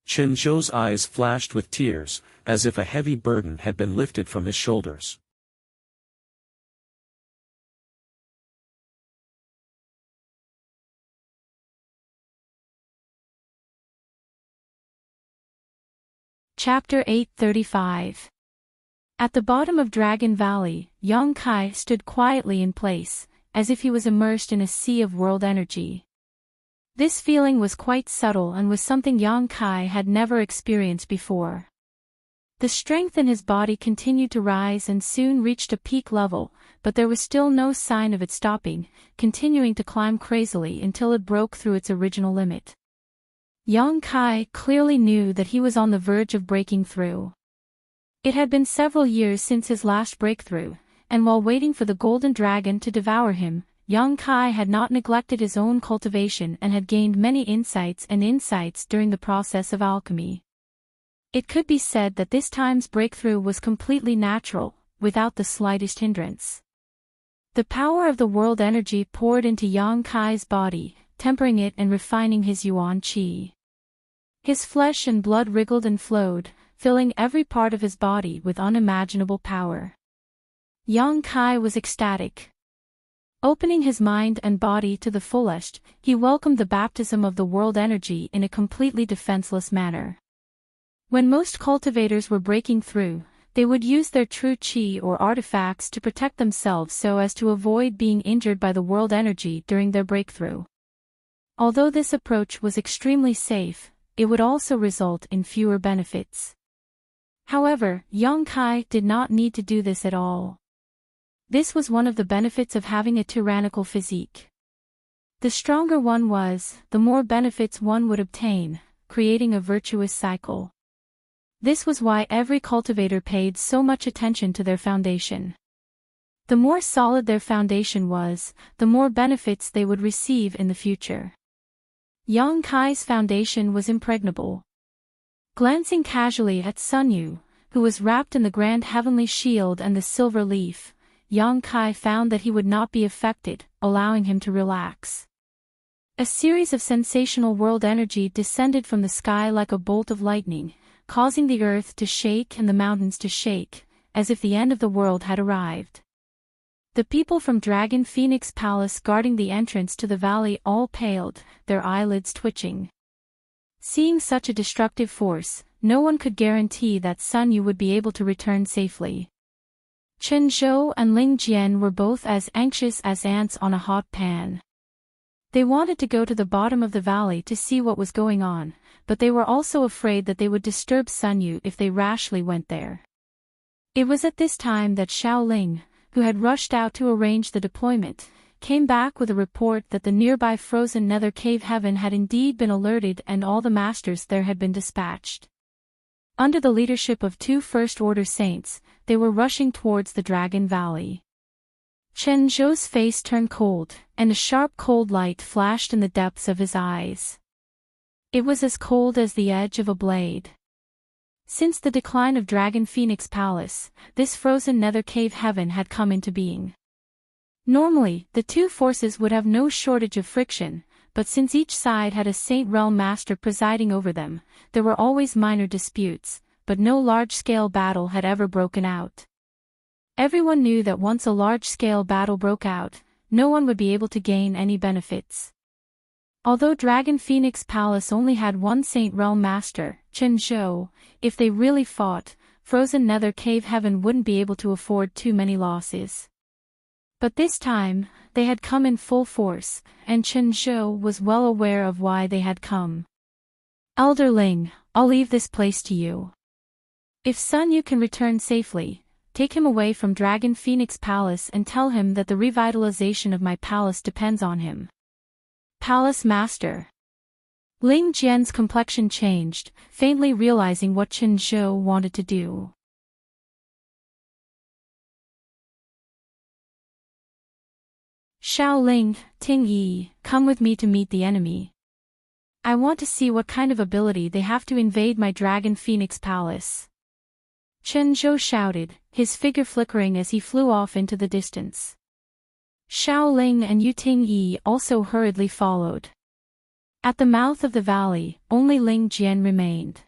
S3: Chen Zhou's eyes flashed with tears, as if a heavy burden had been lifted from his shoulders.
S1: Chapter 835. At the bottom of Dragon Valley, Yang Kai stood quietly in place, as if he was immersed in a sea of world energy. This feeling was quite subtle and was something Yang Kai had never experienced before. The strength in his body continued to rise and soon reached a peak level, but there was still no sign of it stopping, continuing to climb crazily until it broke through its original limit. Yang Kai clearly knew that he was on the verge of breaking through. It had been several years since his last breakthrough, and while waiting for the golden dragon to devour him, Yang Kai had not neglected his own cultivation and had gained many insights during the process of alchemy. It could be said that this time's breakthrough was completely natural, without the slightest hindrance. The power of the world energy poured into Yang Kai's body, tempering it and refining his yuan qi. His flesh and blood wriggled and flowed, filling every part of his body with unimaginable power. Yang Kai was ecstatic. Opening his mind and body to the fullest, he welcomed the baptism of the world energy in a completely defenseless manner. When most cultivators were breaking through, they would use their true qi or artifacts to protect themselves so as to avoid being injured by the world energy during their breakthrough. Although this approach was extremely safe, it would also result in fewer benefits. However, Yang Kai did not need to do this at all. This was one of the benefits of having a tyrannical physique. The stronger one was, the more benefits one would obtain, creating a virtuous cycle. This was why every cultivator paid so much attention to their foundation. The more solid their foundation was, the more benefits they would receive in the future. Yang Kai's foundation was impregnable. Glancing casually at Sun Yu, who was wrapped in the grand heavenly shield and the silver leaf, Yang Kai found that he would not be affected, allowing him to relax. A series of sensational world energy descended from the sky like a bolt of lightning, causing the earth to shake and the mountains to shake, as if the end of the world had arrived. The people from Dragon Phoenix Palace guarding the entrance to the valley all paled, their eyelids twitching. Seeing such a destructive force, no one could guarantee that Sun Yu would be able to return safely. Chen Zhou and Ling Jian were both as anxious as ants on a hot pan. They wanted to go to the bottom of the valley to see what was going on, but they were also afraid that they would disturb Sun Yu if they rashly went there. It was at this time that Xiao Ling, who had rushed out to arrange the deployment, came back with a report that the nearby frozen nether cave heaven had indeed been alerted and all the masters there had been dispatched. Under the leadership of 2 first-order saints, they were rushing towards the Dragon Valley. Chen Zhou's face turned cold, and a sharp cold light flashed in the depths of his eyes. It was as cold as the edge of a blade. Since the decline of Dragon Phoenix Palace, this frozen nether cave heaven had come into being. Normally, the 2 forces would have no shortage of friction, but since each side had a Saint Realm Master presiding over them, there were always minor disputes, but no large-scale battle had ever broken out. Everyone knew that once a large-scale battle broke out, no one would be able to gain any benefits. Although Dragon Phoenix Palace only had one Saint Realm Master, Chen Zhou, if they really fought, frozen nether cave heaven wouldn't be able to afford too many losses. But this time, they had come in full force, and Chen Zhou was well aware of why they had come. Elder Ling, I'll leave this place to you. If Sun Yu can return safely, take him away from Dragon Phoenix Palace and tell him that the revitalization of my palace depends on him. Palace Master. Ling Jian's complexion changed, faintly realizing what Chen Zhou wanted to do. Xiao Ling, Ting Yi, come with me to meet the enemy. I want to see what kind of ability they have to invade my Dragon Phoenix Palace. Chen Zhou shouted, his figure flickering as he flew off into the distance. Xiao Ling and Yu Ting Yi also hurriedly followed. At the mouth of the valley, only Ling Jian remained.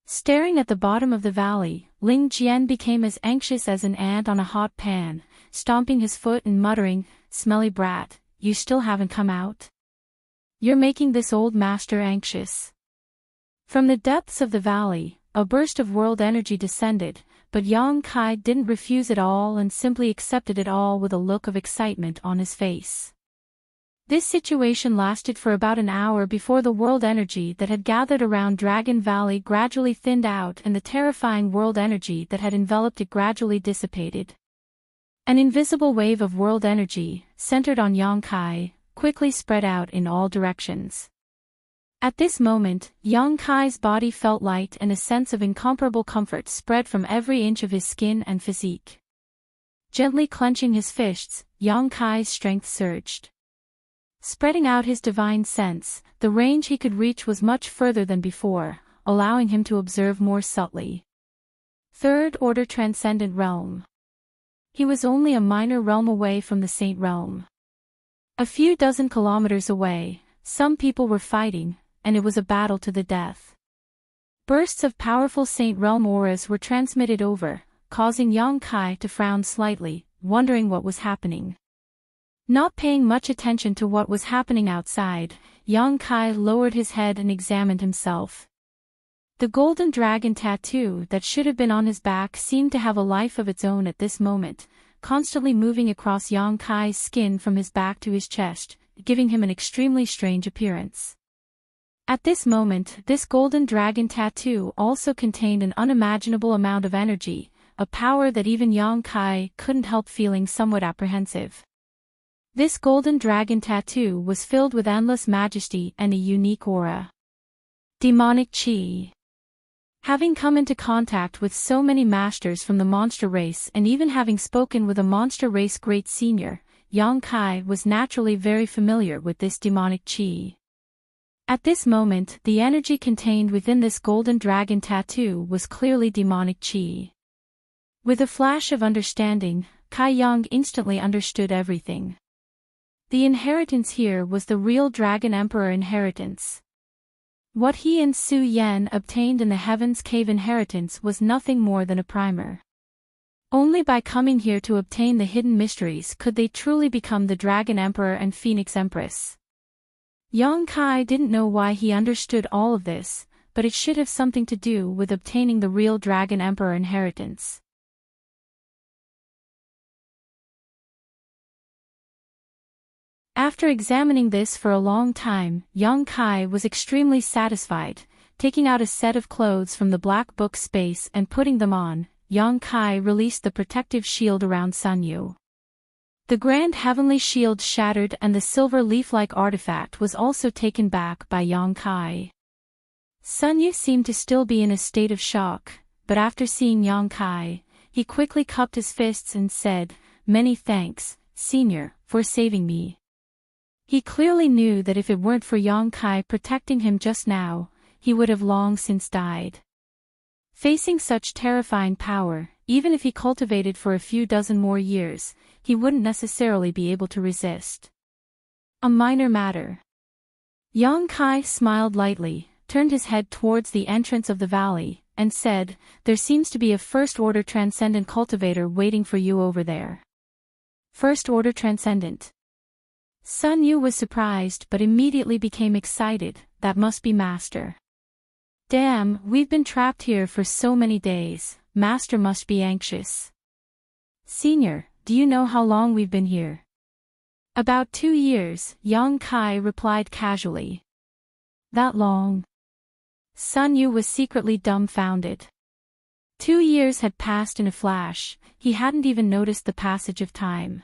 S1: Staring at the bottom of the valley, Ling Jian became as anxious as an ant on a hot pan, stomping his foot and muttering, "Smelly brat, you still haven't come out? You're making this old master anxious." From the depths of the valley, a burst of world energy descended, but Yang Kai didn't refuse it all and simply accepted it all with a look of excitement on his face. This situation lasted for about an hour before the world energy that had gathered around Dragon Valley gradually thinned out and the terrifying world energy that had enveloped it gradually dissipated. An invisible wave of world energy, centered on Yang Kai, quickly spread out in all directions. At this moment, Yang Kai's body felt light and a sense of incomparable comfort spread from every inch of his skin and physique. Gently clenching his fists, Yang Kai's strength surged. Spreading out his divine sense, the range he could reach was much further than before, allowing him to observe more subtly. Third Order Transcendent Realm. He was only a minor realm away from the Saint Realm. A few dozen kilometers away, some people were fighting, and it was a battle to the death. Bursts of powerful Saint Realm auras were transmitted over, causing Yang Kai to frown slightly, wondering what was happening. Not paying much attention to what was happening outside, Yang Kai lowered his head and examined himself. The golden dragon tattoo that should have been on his back seemed to have a life of its own at this moment, constantly moving across Yang Kai's skin from his back to his chest, giving him an extremely strange appearance. At this moment, this golden dragon tattoo also contained an unimaginable amount of energy, a power that even Yang Kai couldn't help feeling somewhat apprehensive. This golden dragon tattoo was filled with endless majesty and a unique aura. Demonic Qi. Having come into contact with so many masters from the monster race and even having spoken with a monster race great senior, Yang Kai was naturally very familiar with this demonic Qi. At this moment, the energy contained within this golden dragon tattoo was clearly demonic Qi. With a flash of understanding, Kai Yang instantly understood everything. The inheritance here was the real Dragon Emperor inheritance. What he and Su Yan obtained in the Heaven's Cave inheritance was nothing more than a primer. Only by coming here to obtain the hidden mysteries could they truly become the Dragon Emperor and Phoenix Empress. Yang Kai didn't know why he understood all of this, but it should have something to do with obtaining the real Dragon Emperor inheritance. After examining this for a long time, Yang Kai was extremely satisfied. Taking out a set of clothes from the black book space and putting them on, Yang Kai released the protective shield around Sun Yu. The grand heavenly shield shattered and the silver leaf-like artifact was also taken back by Yang Kai. Sun Yu seemed to still be in a state of shock, but after seeing Yang Kai, he quickly cupped his fists and said, "Many thanks, Senior, for saving me." He clearly knew that if it weren't for Yang Kai protecting him just now, he would have long since died. Facing such terrifying power, even if he cultivated for a few dozen more years, he wouldn't necessarily be able to resist. A minor matter. Yang Kai smiled lightly, turned his head towards the entrance of the valley, and said, "There seems to be a first-order transcendent cultivator waiting for you over there." First-order transcendent. Sun Yu was surprised but immediately became excited. That must be Master. Damn, we've been trapped here for so many days, Master must be anxious. Senior, do you know how long we've been here? About 2 years, Yang Kai replied casually. That long? Sun Yu was secretly dumbfounded. 2 years had passed in a flash, he hadn't even noticed the passage of time.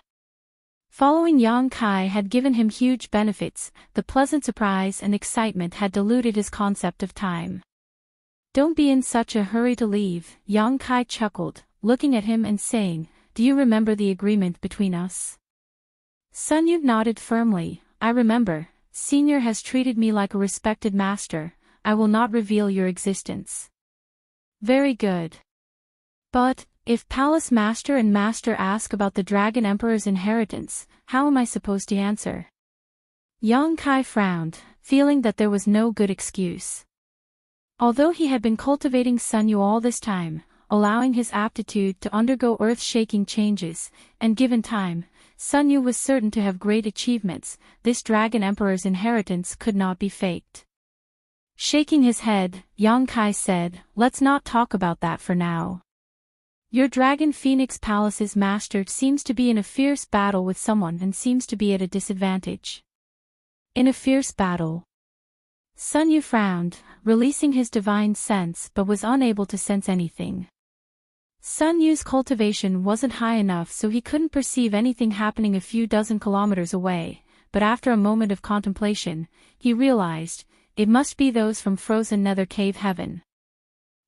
S1: Following Yang Kai had given him huge benefits, the pleasant surprise and excitement had diluted his concept of time. Don't be in such a hurry to leave, Yang Kai chuckled, looking at him and saying, "Do you remember the agreement between us?" Sun Yu nodded firmly. "I remember, Senior has treated me like a respected master, I will not reveal your existence." Very good. But, if Palace Master and Master ask about the Dragon Emperor's inheritance, how am I supposed to answer? Yang Kai frowned, feeling that there was no good excuse. Although he had been cultivating Sun Yu all this time, allowing his aptitude to undergo earth-shaking changes, and given time, Sun Yu was certain to have great achievements. This Dragon Emperor's inheritance could not be faked. Shaking his head, Yang Kai said, "Let's not talk about that for now. Your Dragon Phoenix Palace's master seems to be in a fierce battle with someone and seems to be at a disadvantage." In a fierce battle? Sun Yu frowned, releasing his divine sense, but was unable to sense anything. Sun Yu's cultivation wasn't high enough, so he couldn't perceive anything happening a few dozen kilometers away, but after a moment of contemplation, he realized, it must be those from frozen nether cave heaven.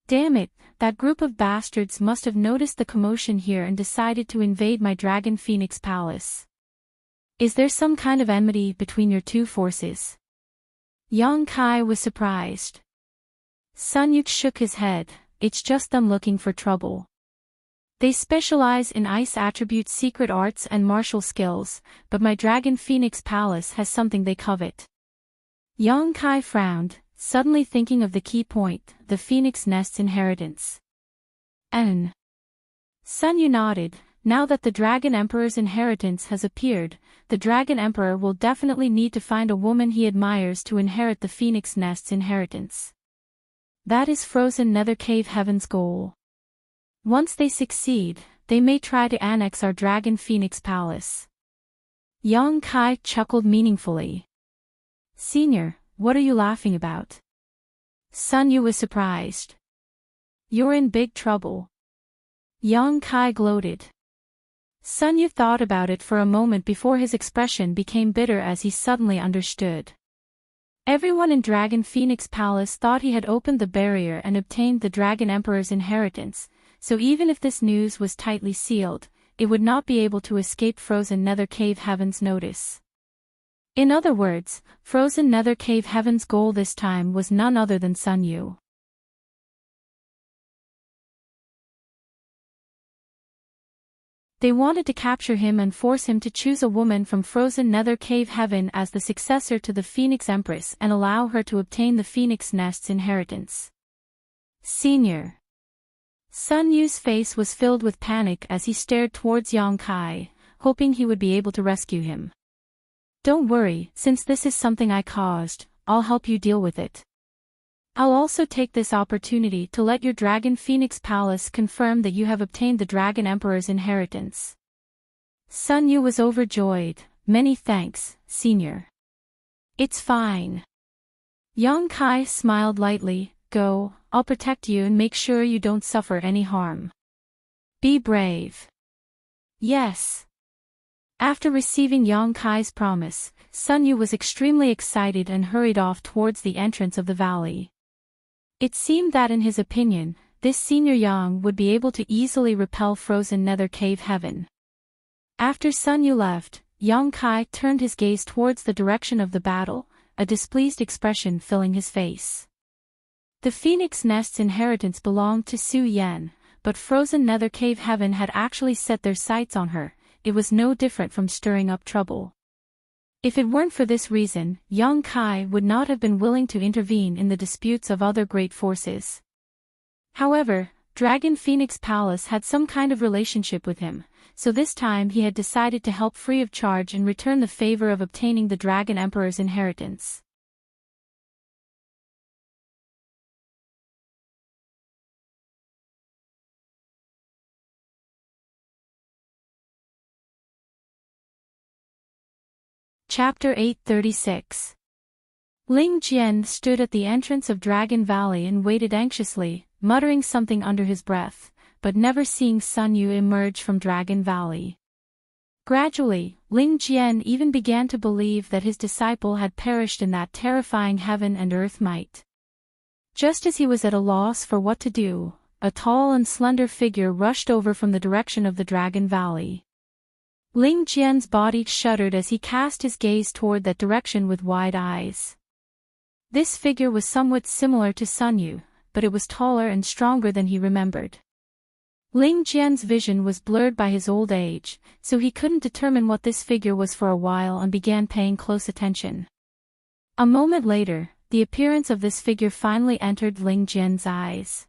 S1: Damn it, that group of bastards must have noticed the commotion here and decided to invade my Dragon Phoenix Palace. Is there some kind of enmity between your two forces? Yang Kai was surprised. Sun Yu shook his head, it's just them looking for trouble. They specialize in ice attribute secret arts and martial skills, but my Dragon Phoenix Palace has something they covet. Yang Kai frowned, suddenly thinking of the key point, the Phoenix Nest's inheritance. Sun Yu nodded. Now that the Dragon Emperor's inheritance has appeared, the Dragon Emperor will definitely need to find a woman he admires to inherit the Phoenix Nest's inheritance. That is frozen nether cave heaven's goal. Once they succeed, they may try to annex our Dragon Phoenix Palace. Yang Kai chuckled meaningfully. Senior, what are you laughing about? Sun Yu was surprised. You're in big trouble. Yang Kai gloated. Sun Yu thought about it for a moment before his expression became bitter as he suddenly understood. Everyone in Dragon Phoenix Palace thought he had opened the barrier and obtained the Dragon Emperor's inheritance, so even if this news was tightly sealed, it would not be able to escape frozen nether cave heaven's notice. In other words, frozen nether cave heaven's goal this time was none other than Sun Yu. They wanted to capture him and force him to choose a woman from frozen nether cave heaven as the successor to the Phoenix Empress and allow her to obtain the Phoenix Nest's inheritance. Senior. Sun Yu's face was filled with panic as he stared towards Yang Kai, hoping he would be able to rescue him. Don't worry, since this is something I caused, I'll help you deal with it. I'll also take this opportunity to let your Dragon Phoenix Palace confirm that you have obtained the Dragon Emperor's inheritance. Sun Yu was overjoyed. Many thanks, Senior. It's fine. Yang Kai smiled lightly. Go, I'll protect you and make sure you don't suffer any harm. Be brave. Yes. After receiving Yang Kai's promise, Sun Yu was extremely excited and hurried off towards the entrance of the valley. It seemed that in his opinion, this senior Yang would be able to easily repel frozen nether cave heaven. After Sun Yu left, Yang Kai turned his gaze towards the direction of the battle, a displeased expression filling his face. The Phoenix Nest's inheritance belonged to Su Yan, but frozen nether cave heaven had actually set their sights on her. It was no different from stirring up trouble. If it weren't for this reason, Yang Kai would not have been willing to intervene in the disputes of other great forces. However, Dragon Phoenix Palace had some kind of relationship with him, so this time he had decided to help free of charge and return the favor of obtaining the Dragon Emperor's inheritance. Chapter 836. Ling Jian stood at the entrance of Dragon Valley and waited anxiously, muttering something under his breath, but never seeing Sun Yu emerge from Dragon Valley. Gradually, Ling Jian even began to believe that his disciple had perished in that terrifying heaven and earth might. Just as he was at a loss for what to do, a tall and slender figure rushed over from the direction of the Dragon Valley. Ling Jian's body shuddered as he cast his gaze toward that direction with wide eyes. This figure was somewhat similar to Sun Yu, but it was taller and stronger than he remembered. Ling Jian's vision was blurred by his old age, so he couldn't determine what this figure was for a while and began paying close attention. A moment later, the appearance of this figure finally entered Ling Jian's eyes.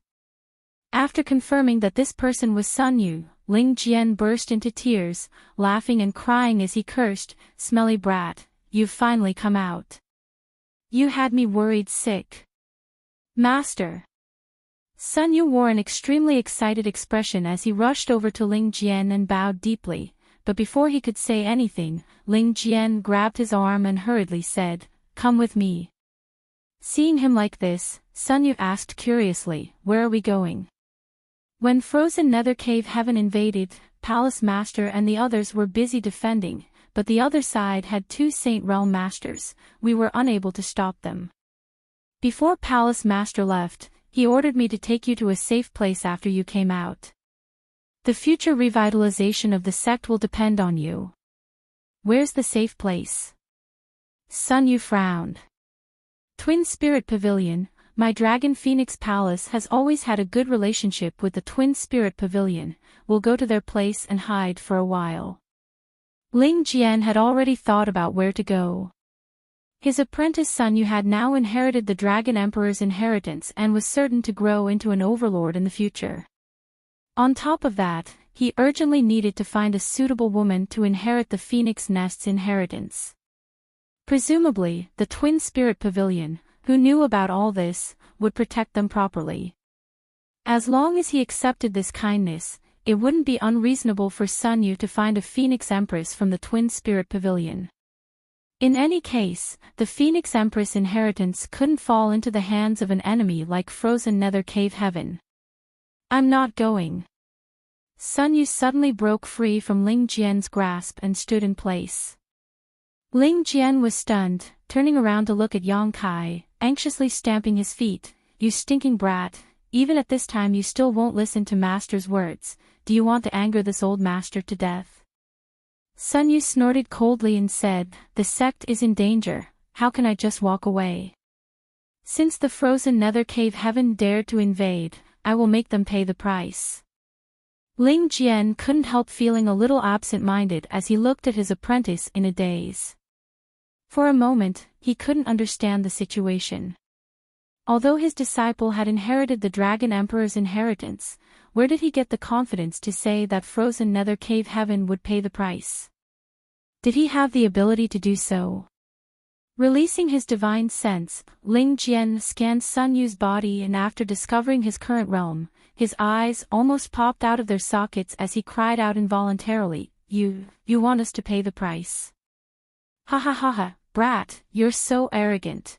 S1: After confirming that this person was Sun Yu, Ling Jian burst into tears, laughing and crying as he cursed, "Smelly brat, you've finally come out. You had me worried sick." "Master." Sun Yu wore an extremely excited expression as he rushed over to Ling Jian and bowed deeply, but before he could say anything, Ling Jian grabbed his arm and hurriedly said, "Come with me." Seeing him like this, Sun Yu asked curiously, "Where are we going?" When frozen nether cave heaven invaded, Palace Master and the others were busy defending, but the other side had 2 Saint Realm Masters. We were unable to stop them. Before Palace Master left, he ordered me to take you to a safe place after you came out. The future revitalization of the sect will depend on you. Where's the safe place? Sun Yu frowned. Twin Spirit Pavilion. My Dragon Phoenix Palace has always had a good relationship with the Twin Spirit Pavilion. We'll go to their place and hide for a while. Ling Jian had already thought about where to go. His apprentice Sun Yu had now inherited the Dragon Emperor's inheritance and was certain to grow into an overlord in the future. On top of that, he urgently needed to find a suitable woman to inherit the Phoenix Nest's inheritance. Presumably, the Twin Spirit Pavilion, who knew about all this, would protect them properly. As long as he accepted this kindness, it wouldn't be unreasonable for Sun Yu to find a Phoenix Empress from the Twin Spirit Pavilion. In any case, the Phoenix Empress inheritance couldn't fall into the hands of an enemy like Frozen Nether Cave Heaven. "I'm not going." Sun Yu suddenly broke free from Ling Jian's grasp and stood in place. Ling Jian was stunned, turning around to look at Yang Kai, anxiously stamping his feet. "You stinking brat, even at this time you still won't listen to Master's words. Do you want to anger this old master to death?" Sun Yu snorted coldly and said, "The sect is in danger, how can I just walk away? Since the Frozen Nether Cave Heaven dared to invade, I will make them pay the price." Ling Jian couldn't help feeling a little absent-minded as he looked at his apprentice in a daze. For a moment, he couldn't understand the situation. Although his disciple had inherited the Dragon Emperor's inheritance, where did he get the confidence to say that Frozen Nether Cave Heaven would pay the price? Did he have the ability to do so? Releasing his divine sense, Ling Jian scanned Sun Yu's body, and after discovering his current realm, his eyes almost popped out of their sockets as he cried out involuntarily, You want us to pay the price? Ha ha ha ha, brat, you're so arrogant."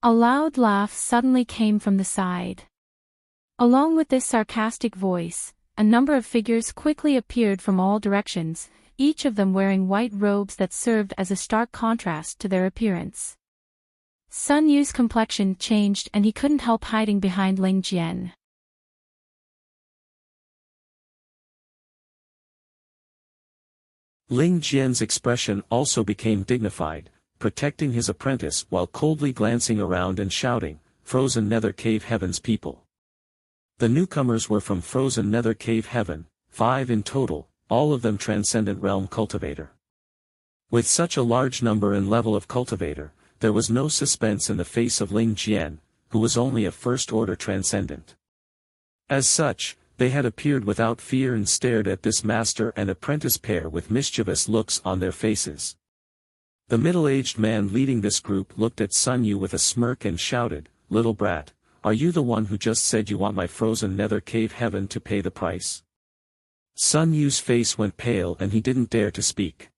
S1: A loud laugh suddenly came from the side. Along with this sarcastic voice, a number of figures quickly appeared from all directions, each of them wearing white robes that served as a stark contrast to their appearance. Sun Yu's complexion changed and he couldn't help hiding behind Ling Jian.
S3: Ling Jian's expression also became dignified, protecting his apprentice while coldly glancing around and shouting, "Frozen Nether Cave Heaven's people." The newcomers were from Frozen Nether Cave Heaven, 5 in total, all of them Transcendent Realm Cultivator. With such a large number and level of Cultivator, there was no suspense in the face of Ling Jian, who was only a First-Order Transcendent. As such, they had appeared without fear and stared at this master and apprentice pair with mischievous looks on their faces. The middle-aged man leading this group looked at Sun Yu with a smirk and shouted, "Little brat, are you the one who just said you want my Frozen Nether Cave Heaven to pay the price?" Sun Yu's face went pale and he didn't dare to speak.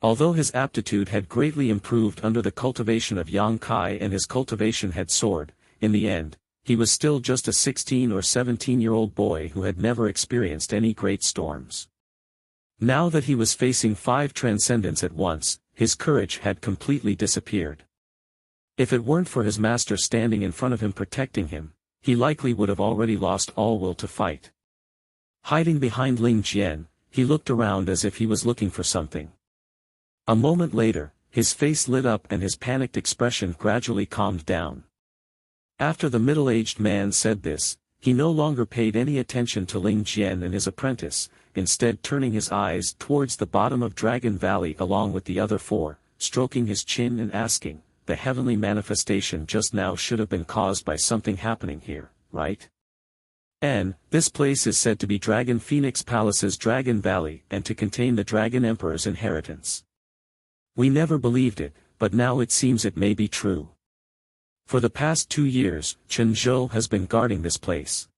S3: Although his aptitude had greatly improved under the cultivation of Yang Kai and his cultivation had soared, in the end, he was still just a 16 or 17-year-old boy who had never experienced any great storms. Now that he was facing 5 transcendents at once, his courage had completely disappeared. If it weren't for his master standing in front of him protecting him, he likely would have already lost all will to fight. Hiding behind Ling Jian, he looked around as if he was looking for something. A moment later, his face lit up and his panicked expression gradually calmed down. After the middle-aged man said this, He no longer paid any attention to Ling Jian and his apprentice, instead turning his eyes towards the bottom of Dragon Valley along with the other four, stroking his chin and asking, "The heavenly manifestation just now should have been caused by something happening here, right? And this place is said to be Dragon Phoenix Palace's Dragon Valley and to contain the Dragon Emperor's inheritance. We never believed it, but now it seems it may be true. For the past 2 years, Chen Zhou has been guarding this place.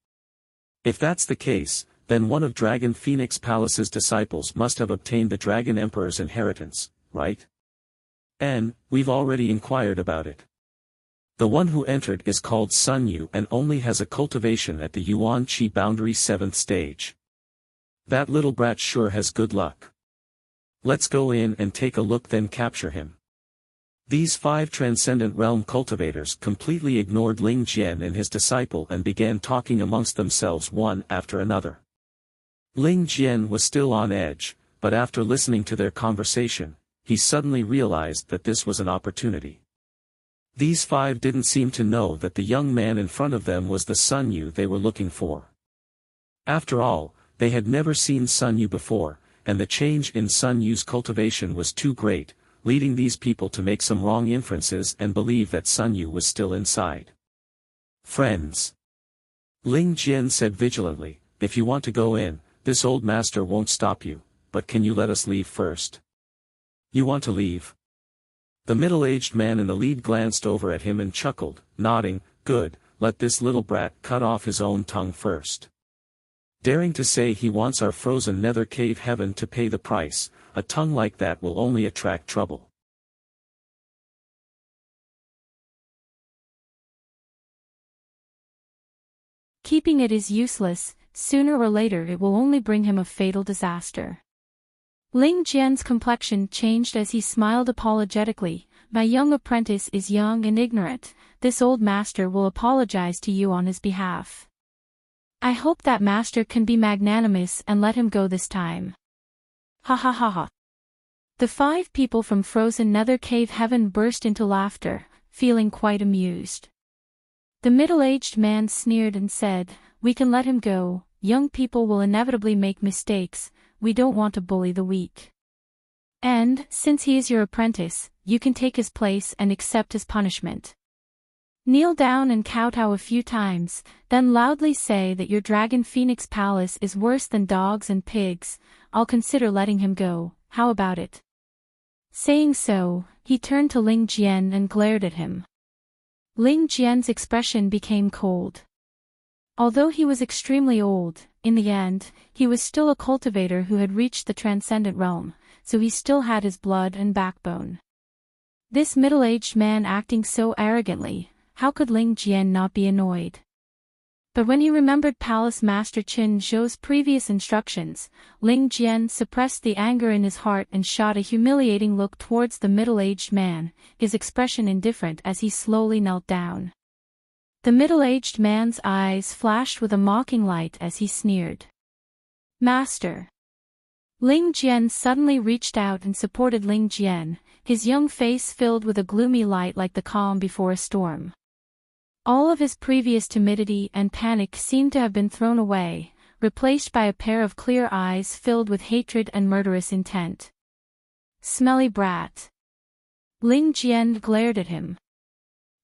S3: If that's the case, then one of Dragon Phoenix Palace's disciples must have obtained the Dragon Emperor's inheritance, right? And we've already inquired about it. The one who entered is called Sun Yu and only has a cultivation at the Yuan Qi boundary 7th stage. That little brat sure has good luck. Let's go in and take a look, then capture him." These 5 transcendent realm cultivators completely ignored Ling Jian and his disciple and began talking amongst themselves one after another. Ling Jian was still on edge, but after listening to their conversation, he suddenly realized that this was an opportunity. These 5 didn't seem to know that the young man in front of them was the Sun Yu they were looking for. After all, they had never seen Sun Yu before, and the change in Sun Yu's cultivation was too great, leading these people to make some wrong inferences and believe that Sun Yu was still inside. "Friends," Ling Jian said vigilantly, "if you want to go in, this old master won't stop you, but can you let us leave first?" "You want to leave?" The middle-aged man in the lead glanced over at him and chuckled, nodding, "Good, let this little brat cut off his own tongue first. Daring to say he wants our frozen nether cave heaven to pay the price, a tongue like that will only attract trouble."
S1: Keeping it is useless, sooner or later it will only bring him a fatal disaster. Ling Jian's complexion changed as he smiled apologetically. "My young apprentice is young and ignorant, this old master will apologize to you on his behalf. I hope that master can be magnanimous and let him go this time." Ha ha ha ha. The 5 people from frozen nether cave heaven burst into laughter, feeling quite amused. The middle-aged man sneered and said, "We can let him go, young people will inevitably make mistakes, we don't want to bully the weak. And, since he is your apprentice, you can take his place and accept his punishment. Kneel down and kowtow a few times, then loudly say that your Dragon Phoenix Palace is worse than dogs and pigs, I'll consider letting him go, how about it?" Saying so, he turned to Ling Jian and glared at him. Ling Jian's expression became cold. Although he was extremely old, in the end, he was still a cultivator who had reached the transcendent realm, so he still had his blood and backbone. This middle-aged man acting so arrogantly, how could Ling Jian not be annoyed? But when he remembered Palace Master Chen Zhou's previous instructions, Ling Jian suppressed the anger in his heart and shot a humiliating look towards the middle-aged man, his expression indifferent as he slowly knelt down. The middle-aged man's eyes flashed with a mocking light as he sneered. "Master!" Ling Jian suddenly reached out and supported Ling Jian, his young face filled with a gloomy light like the calm before a storm. All of his previous timidity and panic seemed to have been thrown away, replaced by a pair of clear eyes filled with hatred and murderous intent. "Smelly brat!" Ling Jian glared at him.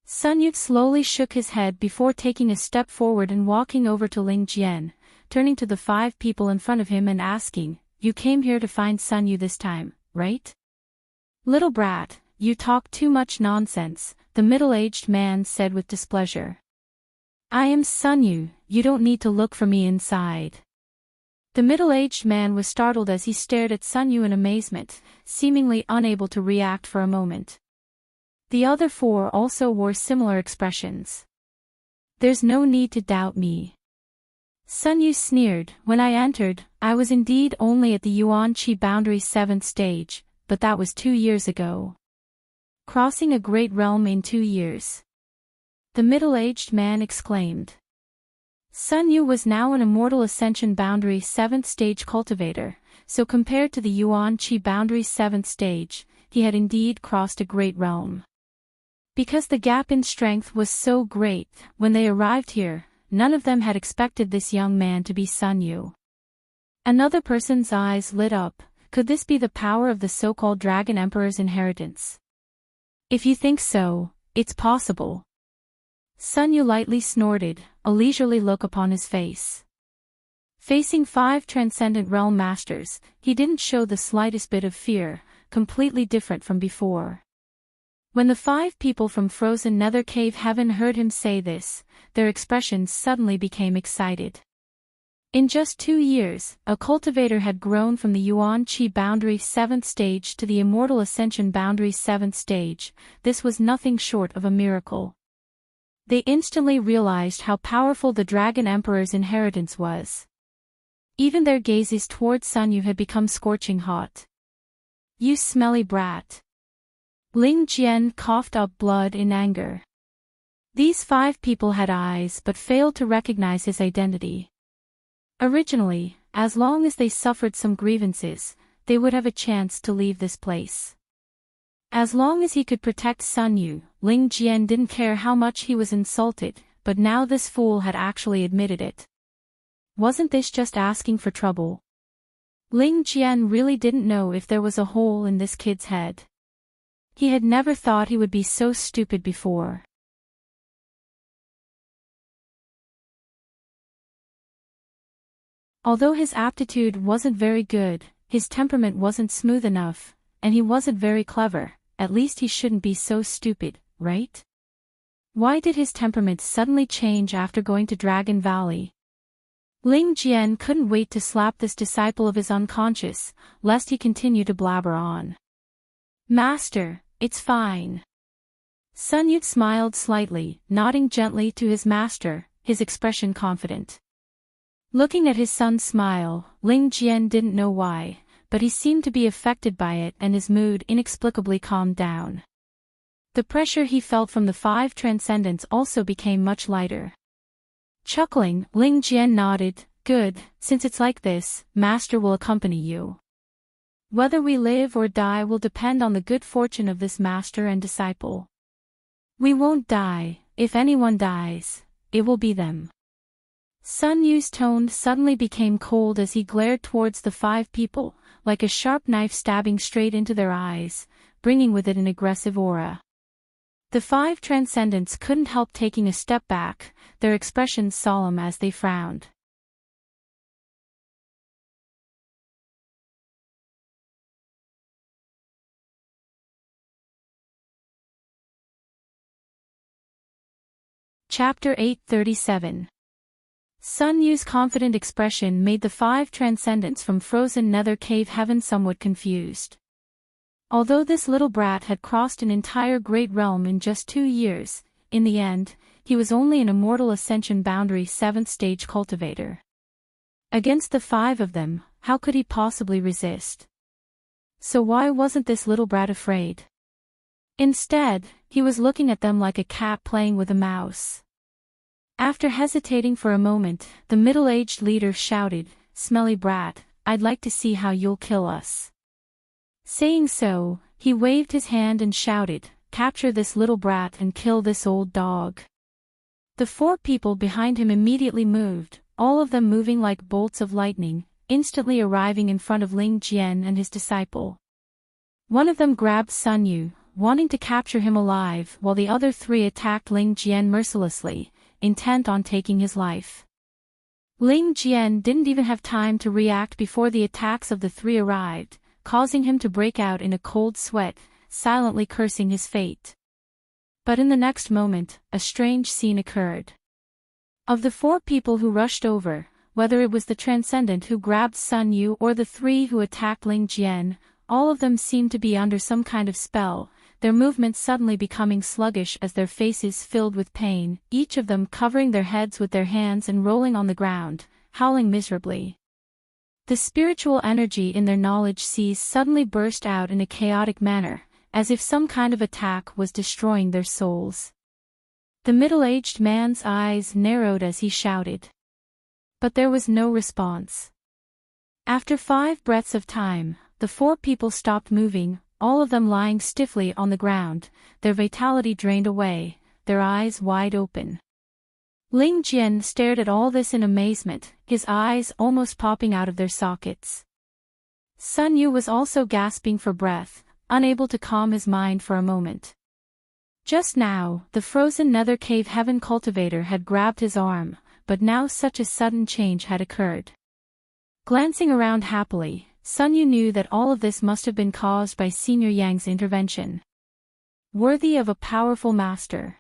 S1: Sun Yu slowly shook his head before taking a step forward and walking over to Ling Jian, turning to the 5 people in front of him and asking, "You came here to find Sun Yu this time, right?" "Little brat, you talk too much nonsense," the middle-aged man said with displeasure. "I am Sun Yu, you don't need to look for me inside." The middle-aged man was startled as he stared at Sun Yu in amazement, seemingly unable to react for a moment. The other 4 also wore similar expressions. "There's no need to doubt me." Sun Yu sneered, "When I entered, I was indeed only at the Yuan Qi boundary 7th stage, but that was 2 years ago. Crossing a great realm in 2 years." The middle-aged man exclaimed. Sun Yu was now an immortal ascension boundary 7th stage cultivator, so compared to the Yuan Qi boundary 7th stage, he had indeed crossed a great realm. Because the gap in strength was so great, when they arrived here, none of them had expected this young man to be Sun Yu. Another person's eyes lit up. Could this be the power of the so-called Dragon Emperor's inheritance? If you think so, it's possible. Sun Yu lightly snorted, a leisurely look upon his face. Facing 5 transcendent realm masters, he didn't show the slightest bit of fear, completely different from before. When the 5 people from frozen nether cave heaven heard him say this, their expressions suddenly became excited. In just 2 years, a cultivator had grown from the Yuan Qi boundary 7th stage to the Immortal Ascension boundary 7th stage. This was nothing short of a miracle. They instantly realized how powerful the Dragon Emperor's inheritance was. Even their gazes towards Sun Yu had become scorching hot. "You smelly brat." Ling Jian coughed up blood in anger. These 5 people had eyes but failed to recognize his identity. Originally, as long as they suffered some grievances, they would have a chance to leave this place. As long as he could protect Sun Yu, Ling Jian didn't care how much he was insulted, but now this fool had actually admitted it. Wasn't this just asking for trouble? Ling Jian really didn't know if there was a hole in this kid's head. He had never thought he would be so stupid before. Although his aptitude wasn't very good, his temperament wasn't smooth enough, and he wasn't very clever. At least he shouldn't be so stupid, right? Why did his temperament suddenly change after going to Dragon Valley? Ling Jian couldn't wait to slap this disciple of his unconscious, lest he continue to blabber on. "Master, it's fine." Sun Yu smiled slightly, nodding gently to his master, his expression confident. Looking at his son's smile, Ling Jian didn't know why, but he seemed to be affected by it and his mood inexplicably calmed down. The pressure he felt from the 5 transcendents also became much lighter. Chuckling, Ling Jian nodded, "Good, since it's like this, Master will accompany you. Whether we live or die will depend on the good fortune of this master and disciple. We won't die. If anyone dies, it will be them." Sun Yu's tone suddenly became cold as he glared towards the 5 people, like a sharp knife stabbing straight into their eyes, bringing with it an aggressive aura. The 5 transcendents couldn't help taking a step back, their expressions solemn as they frowned. Chapter 837. Sun Yu's confident expression made the 5 transcendents from frozen nether cave heaven somewhat confused. Although this little brat had crossed an entire great realm in just 2 years, in the end, he was only an Immortal Ascension boundary 7th stage cultivator. Against the 5 of them, how could he possibly resist? So why wasn't this little brat afraid? Instead, he was looking at them like a cat playing with a mouse. After hesitating for a moment, the middle-aged leader shouted, "Smelly brat, I'd like to see how you'll kill us." Saying so, he waved his hand and shouted, "Capture this little brat and kill this old dog." The 4 people behind him immediately moved, all of them moving like bolts of lightning, instantly arriving in front of Ling Jian and his disciple. One of them grabbed Sun Yu, wanting to capture him alive, while the other 3 attacked Ling Jian mercilessly, intent on taking his life. Ling Jian didn't even have time to react before the attacks of the 3 arrived, causing him to break out in a cold sweat, silently cursing his fate. But in the next moment, a strange scene occurred. Of the 4 people who rushed over, whether it was the transcendent who grabbed Sun Yu or the 3 who attacked Ling Jian, all of them seemed to be under some kind of spell, their movements suddenly becoming sluggish as their faces filled with pain, each of them covering their heads with their hands and rolling on the ground, howling miserably. The spiritual energy in their knowledge seas suddenly burst out in a chaotic manner, as if some kind of attack was destroying their souls. The middle-aged man's eyes narrowed as he shouted. But there was no response. After 5 breaths of time, the 4 people stopped moving, all of them lying stiffly on the ground, their vitality drained away, their eyes wide open. Ling Jian stared at all this in amazement, his eyes almost popping out of their sockets. Sun Yu was also gasping for breath, unable to calm his mind for a moment. Just now, the frozen nether cave heaven cultivator had grabbed his arm, but now such a sudden change had occurred. Glancing around happily, Sun Yu knew that all of this must have been caused by Senior Yang's intervention. Worthy of a powerful master.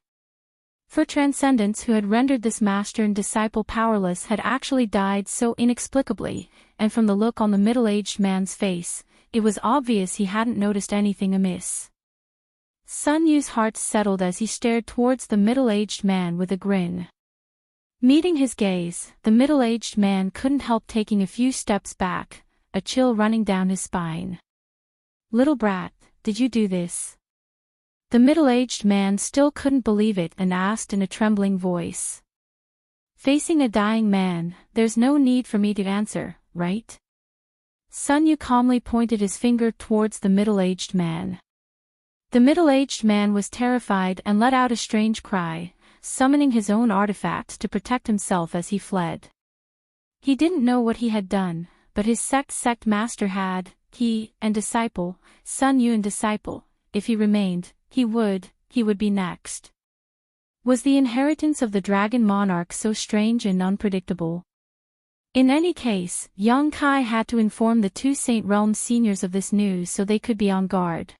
S1: For transcendence who had rendered this master and disciple powerless had actually died so inexplicably, and from the look on the middle-aged man's face, it was obvious he hadn't noticed anything amiss. Sun Yu's heart settled as he stared towards the middle-aged man with a grin. Meeting his gaze, the middle-aged man couldn't help taking a few steps back, a chill running down his spine. "Little brat, did you do this?" The middle-aged man still couldn't believe it and asked in a trembling voice. "Facing a dying man, there's no need for me to answer, right?" Sun Yu calmly pointed his finger towards the middle-aged man. The middle-aged man was terrified and let out a strange cry, summoning his own artifacts to protect himself as he fled. He didn't know what he had done, but his sect master had, he and disciple, Sun Yu and disciple, if he remained, he would be next. Was the inheritance of the dragon monarch so strange and unpredictable? In any case, Yang Kai had to inform the two Saint Realm seniors of this news so they could be on guard.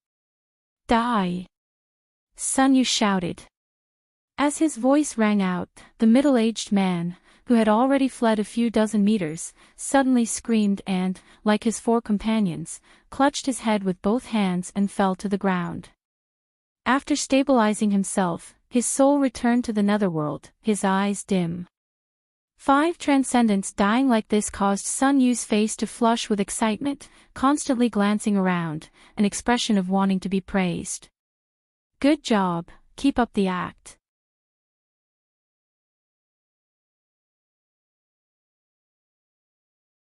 S1: "Die!" Sun Yu shouted. As his voice rang out, the middle-aged man, who had already fled a few dozen meters, suddenly screamed and, like his four companions, clutched his head with both hands and fell to the ground. After stabilizing himself, his soul returned to the netherworld, his eyes dim. 5 transcendents dying like this caused Sun Yu's face to flush with excitement, constantly glancing around, an expression of wanting to be praised. "Good job, keep up the act."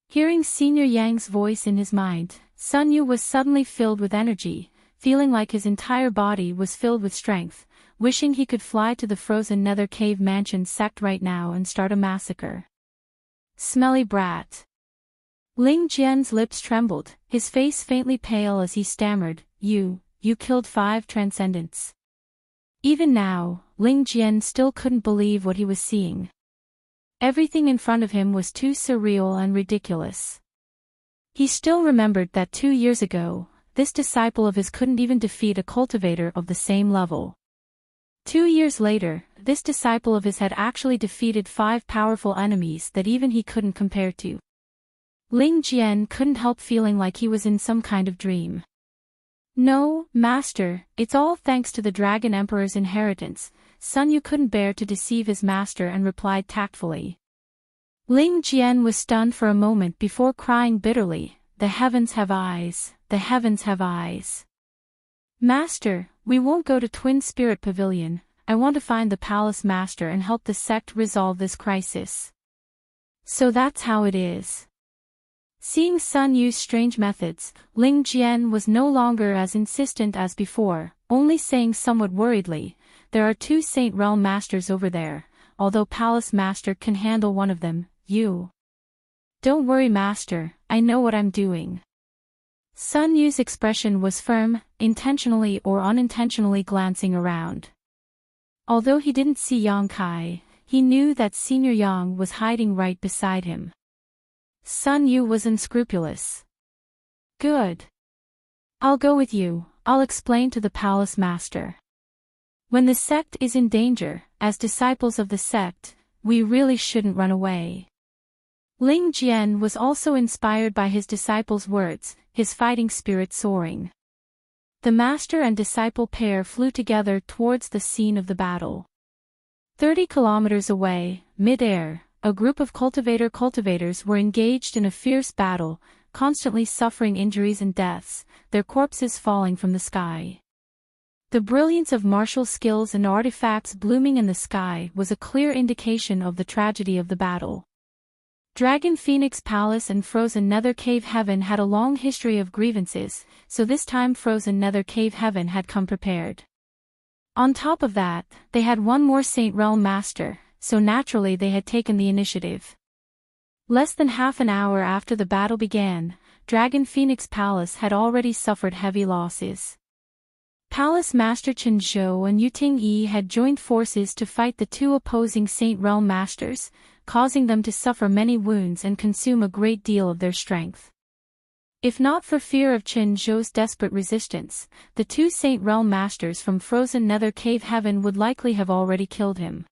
S1: Hearing Senior Yang's voice in his mind, Sun Yu was suddenly filled with energy, feeling like his entire body was filled with strength, wishing he could fly to the frozen nether cave mansion sect right now and start a massacre. "Smelly brat." Ling Jian's lips trembled, his face faintly pale as he stammered, You killed 5 transcendents." Even now, Ling Jian still couldn't believe what he was seeing. Everything in front of him was too surreal and ridiculous. He still remembered that 2 years ago, this disciple of his couldn't even defeat a cultivator of the same level. 2 years later, this disciple of his had actually defeated 5 powerful enemies that even he couldn't compare to. Ling Jian couldn't help feeling like he was in some kind of dream. "No, master, it's all thanks to the Dragon Emperor's inheritance." Sun Yu couldn't bear to deceive his master and replied tactfully. Ling Jian was stunned for a moment before crying bitterly, "The heavens have eyes, the heavens have eyes." "Master, we won't go to Twin Spirit Pavilion. I want to find the palace master and help the sect resolve this crisis." "So that's how it is." Seeing Sun Yu's strange methods, Ling Jian was no longer as insistent as before, only saying somewhat worriedly, "There are 2 Saint Realm masters over there, although Palace Master can handle one of them, you." "Don't worry master, I know what I'm doing." Sun Yu's expression was firm, intentionally or unintentionally glancing around. Although he didn't see Yang Kai, he knew that Senior Yang was hiding right beside him. Sun Yu was unscrupulous. "Good. I'll go with you, I'll explain to the Palace Master. When the sect is in danger, as disciples of the sect, we really shouldn't run away." Ling Jian was also inspired by his disciple's words, his fighting spirit soaring. The master and disciple pair flew together towards the scene of the battle. 30 kilometers away, mid-air, a group of cultivators were engaged in a fierce battle, constantly suffering injuries and deaths, their corpses falling from the sky. The brilliance of martial skills and artifacts blooming in the sky was a clear indication of the tragedy of the battle. Dragon Phoenix Palace and Frozen Nether Cave Heaven had a long history of grievances, so this time Frozen Nether Cave Heaven had come prepared. On top of that, they had one more Saint Realm Master, so naturally they had taken the initiative. Less than half an hour after the battle began, Dragon Phoenix Palace had already suffered heavy losses. Palace Master Chen Zhou and Yu Ting-yi had joined forces to fight the two opposing Saint Realm Masters, causing them to suffer many wounds and consume a great deal of their strength. If not for fear of Chen Zhou's desperate resistance, the two Saint Realm Masters from Frozen Nether Cave Heaven would likely have already killed him.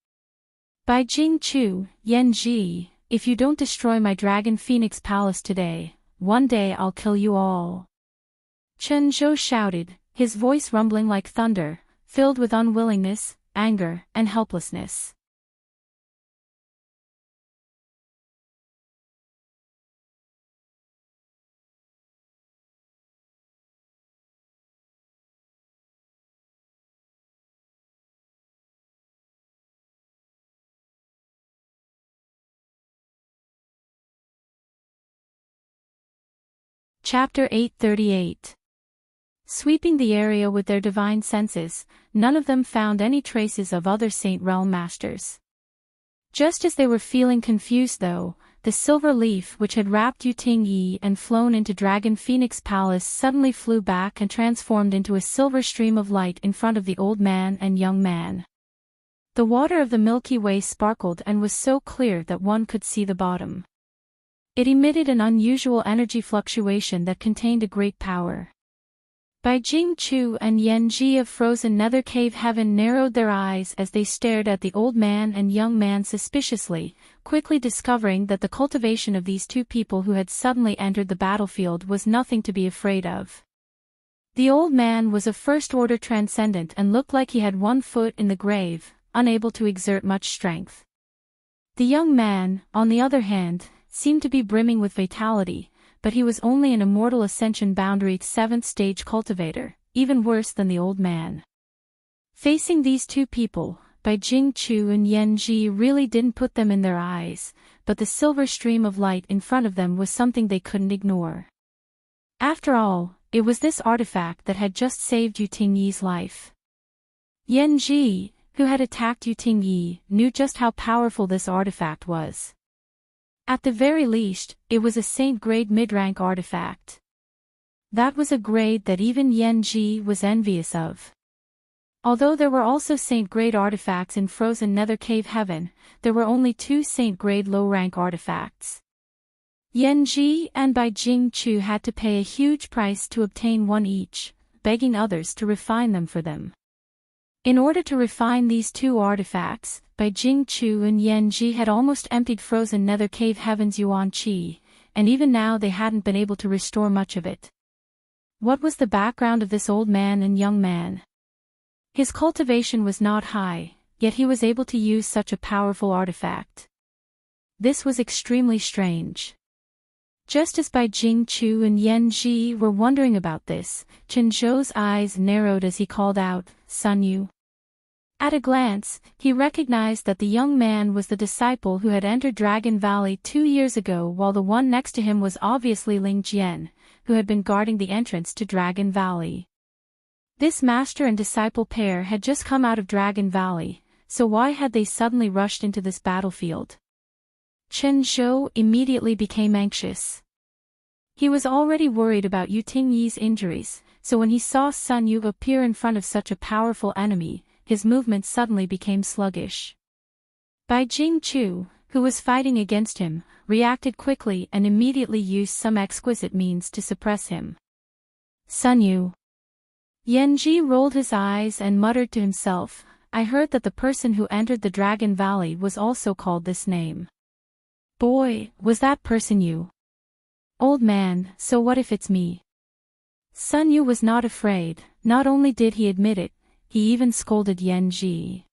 S1: By Jing Chu, Yan Ji, if you don't destroy my Dragon Phoenix Palace today, one day I'll kill you all. Chen Zhou shouted, his voice rumbling like thunder, filled with unwillingness, anger, and helplessness. Chapter 838. Sweeping the area with their divine senses, none of them found any traces of other Saint Realm Masters. Just as they were feeling confused though, the silver leaf which had wrapped Yu Ting-yi and flown into Dragon Phoenix Palace suddenly flew back and transformed into a silver stream of light in front of the old man and young man. The water of the Milky Way sparkled and was so clear that one could see the bottom. It emitted an unusual energy fluctuation that contained a great power. Bai Jing Chu and Yan Ji of Frozen Nether Cave Heaven narrowed their eyes as they stared at the old man and young man suspiciously, quickly discovering that the cultivation of these two people who had suddenly entered the battlefield was nothing to be afraid of. The old man was a first-order transcendent and looked like he had one foot in the grave, unable to exert much strength. The young man, on the other hand, seemed to be brimming with vitality, but he was only an immortal ascension boundary 7th stage cultivator, even worse than the old man. Facing these two people, Bai Jing Chu and Yan Ji really didn't put them in their eyes, but the silver stream of light in front of them was something they couldn't ignore. After all, it was this artifact that had just saved Yu Ting-yi's life. Yan Ji, who had attacked Yu Ting-yi, knew just how powerful this artifact was. At the very least, it was a saint-grade mid-rank artifact. That was a grade that even Yan Ji was envious of. Although there were also saint-grade artifacts in Frozen Nether Cave Heaven, there were only 2 saint-grade low-rank artifacts. Yan Ji and Bai Jing Chu had to pay a huge price to obtain one each, begging others to refine them for them. In order to refine these 2 artifacts, Bai Jing Chu and Yan Ji had almost emptied Frozen Nether Cave Heaven's Yuan Qi, and even now they hadn't been able to restore much of it. What was the background of this old man and young man? His cultivation was not high, yet he was able to use such a powerful artifact. This was extremely strange. Just as Bai Jing Chu and Yan Ji were wondering about this, Chen Zhou's eyes narrowed as he called out, "Sun Yu." At a glance, he recognized that the young man was the disciple who had entered Dragon Valley 2 years ago, while the one next to him was obviously Ling Jian, who had been guarding the entrance to Dragon Valley. This master and disciple pair had just come out of Dragon Valley, so why had they suddenly rushed into this battlefield? Chen Zhou immediately became anxious. He was already worried about Yu Ting-yi's injuries, so when he saw Sun Yu appear in front of such a powerful enemy, his movements suddenly became sluggish. Bai Jing Chu, who was fighting against him, reacted quickly and immediately used some exquisite means to suppress him. "Sun Yu." Yan Ji rolled his eyes and muttered to himself, "I heard that the person who entered the Dragon Valley was also called this name. Boy, was that person you? Old man, so what if it's me?" Sun Yu was not afraid. Not only did he admit it, he even scolded Yan Ji.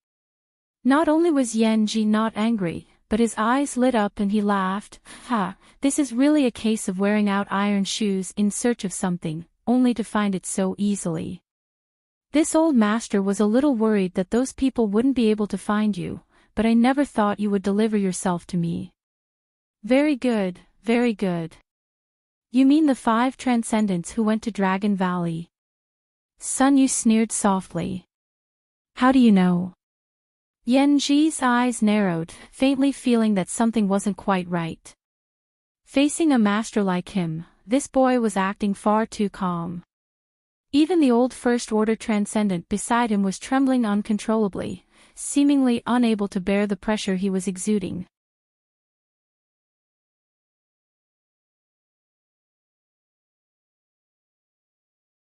S1: Not only was Yan Ji not angry, but his eyes lit up and he laughed. "Ha, this is really a case of wearing out iron shoes in search of something, only to find it so easily. This old master was a little worried that those people wouldn't be able to find you, but I never thought you would deliver yourself to me." "Very good, very good. You mean the 5 transcendents who went to Dragon Valley?" Sun Yu sneered softly. "How do you know?" Yan Ji's eyes narrowed, faintly feeling that something wasn't quite right. Facing a master like him, this boy was acting far too calm. Even the old First Order Transcendent beside him was trembling uncontrollably, seemingly unable to bear the pressure he was exuding.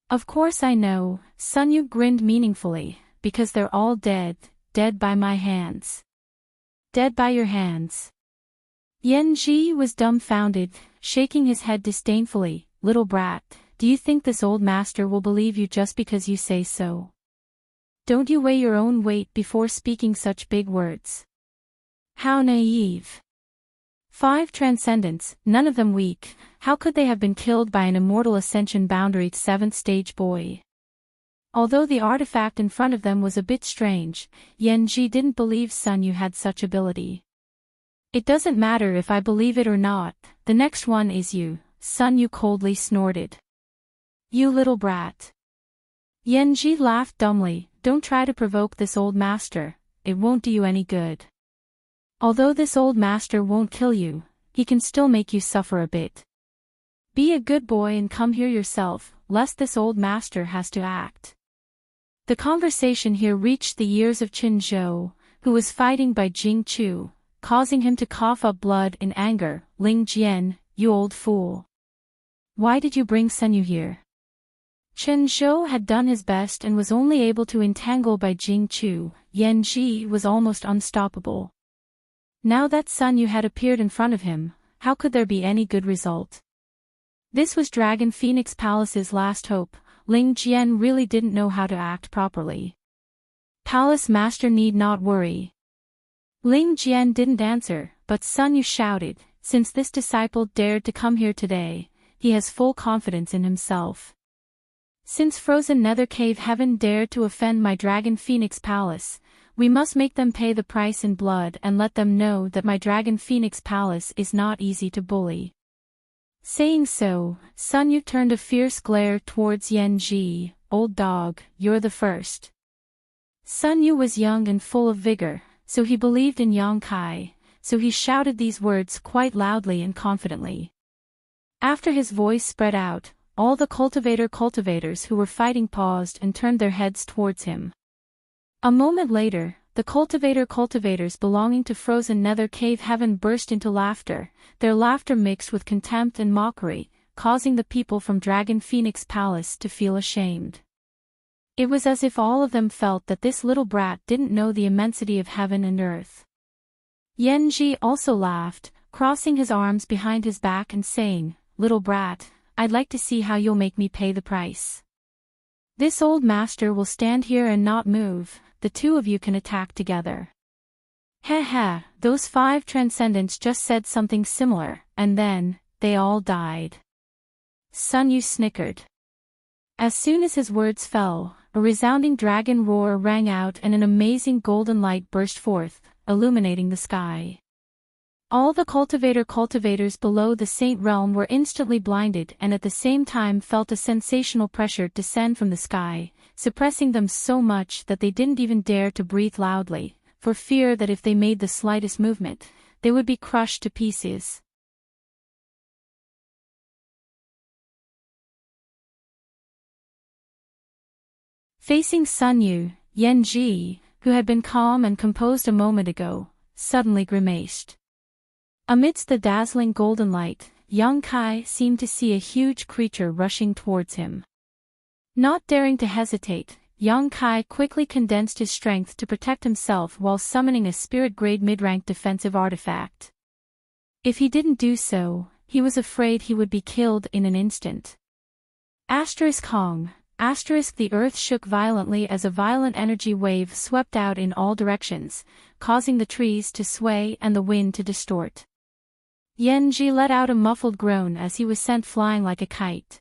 S1: Of course I know, Sun Yu grinned meaningfully, because they're all dead, dead by my hands. Dead by your hands. Yan Ji was dumbfounded, shaking his head disdainfully. Little brat, do you think this old master will believe you just because you say so? Don't you weigh your own weight before speaking such big words? How naive. 5 transcendents, none of them weak, how could they have been killed by an immortal ascension boundaried 7th stage boy? Although the artifact in front of them was a bit strange, Yan Ji didn't believe Sun Yu had such ability. It doesn't matter if I believe it or not, the next one is you, Sun Yu coldly snorted. You little brat. Yan Ji laughed dumbly, don't try to provoke this old master, it won't do you any good. Although this old master won't kill you, he can still make you suffer a bit. Be a good boy and come here yourself, lest this old master has to act. The conversation here reached the ears of Qin Zhou, who was fighting by Jing Chu, causing him to cough up blood in anger. Ling Jian, you old fool. Why did you bring Sun Yu here? Qin Zhou had done his best and was only able to entangle by Jing Chu. Yan Ji was almost unstoppable. Now that Sun Yu had appeared in front of him, how could there be any good result? This was Dragon Phoenix Palace's last hope. Ling Jian really didn't know how to act properly. Palace Master need not worry. Ling Jian didn't answer, but Sun Yu shouted, since this disciple dared to come here today, he has full confidence in himself. Since Frozen Nether Cave Heaven dared to offend my Dragon Phoenix Palace, we must make them pay the price in blood and let them know that my Dragon Phoenix Palace is not easy to bully. Saying so, Sun Yu turned a fierce glare towards Yan Ji. Old dog, you're the first. Sun Yu was young and full of vigor, so he believed in Yang Kai, so he shouted these words quite loudly and confidently. After his voice spread out, all the cultivators who were fighting paused and turned their heads towards him. A moment later, the cultivators belonging to Frozen Nether Cave Heaven burst into laughter, their laughter mixed with contempt and mockery, causing the people from Dragon Phoenix Palace to feel ashamed. It was as if all of them felt that this little brat didn't know the immensity of heaven and earth. Yan Ji also laughed, crossing his arms behind his back and saying, Little brat, I'd like to see how you'll make me pay the price. This old master will stand here and not move, the two of you can attack together. Heh, those 5 transcendents just said something similar, and then, they all died. Sun Yu snickered. As soon as his words fell, a resounding dragon roar rang out and an amazing golden light burst forth, illuminating the sky. All the cultivators below the Saint Realm were instantly blinded and at the same time felt a sensational pressure descend from the sky, suppressing them so much that they didn't even dare to breathe loudly, for fear that if they made the slightest movement, they would be crushed to pieces. Facing Sun Yu, Yan Ji, who had been calm and composed a moment ago, suddenly grimaced. Amidst the dazzling golden light, Yang Kai seemed to see a huge creature rushing towards him. Not daring to hesitate, Yang Kai quickly condensed his strength to protect himself while summoning a spirit-grade mid-rank defensive artifact. If he didn't do so, he was afraid he would be killed in an instant. Hong. The earth shook violently as a violent energy wave swept out in all directions, causing the trees to sway and the wind to distort. Yan Ji let out a muffled groan as he was sent flying like a kite.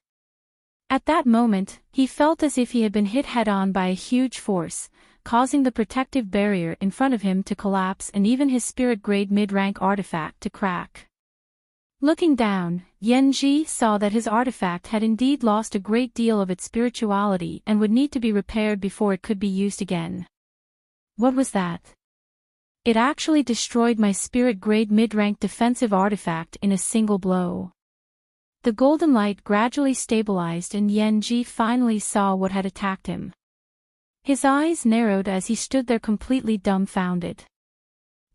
S1: At that moment, he felt as if he had been hit head-on by a huge force, causing the protective barrier in front of him to collapse and even his spirit-grade mid-rank artifact to crack. Looking down, Yan Ji saw that his artifact had indeed lost a great deal of its spirituality and would need to be repaired before it could be used again. What was that? It actually destroyed my spirit-grade mid-rank defensive artifact in a single blow. The golden light gradually stabilized and Yan-Ji finally saw what had attacked him. His eyes narrowed as he stood there completely dumbfounded.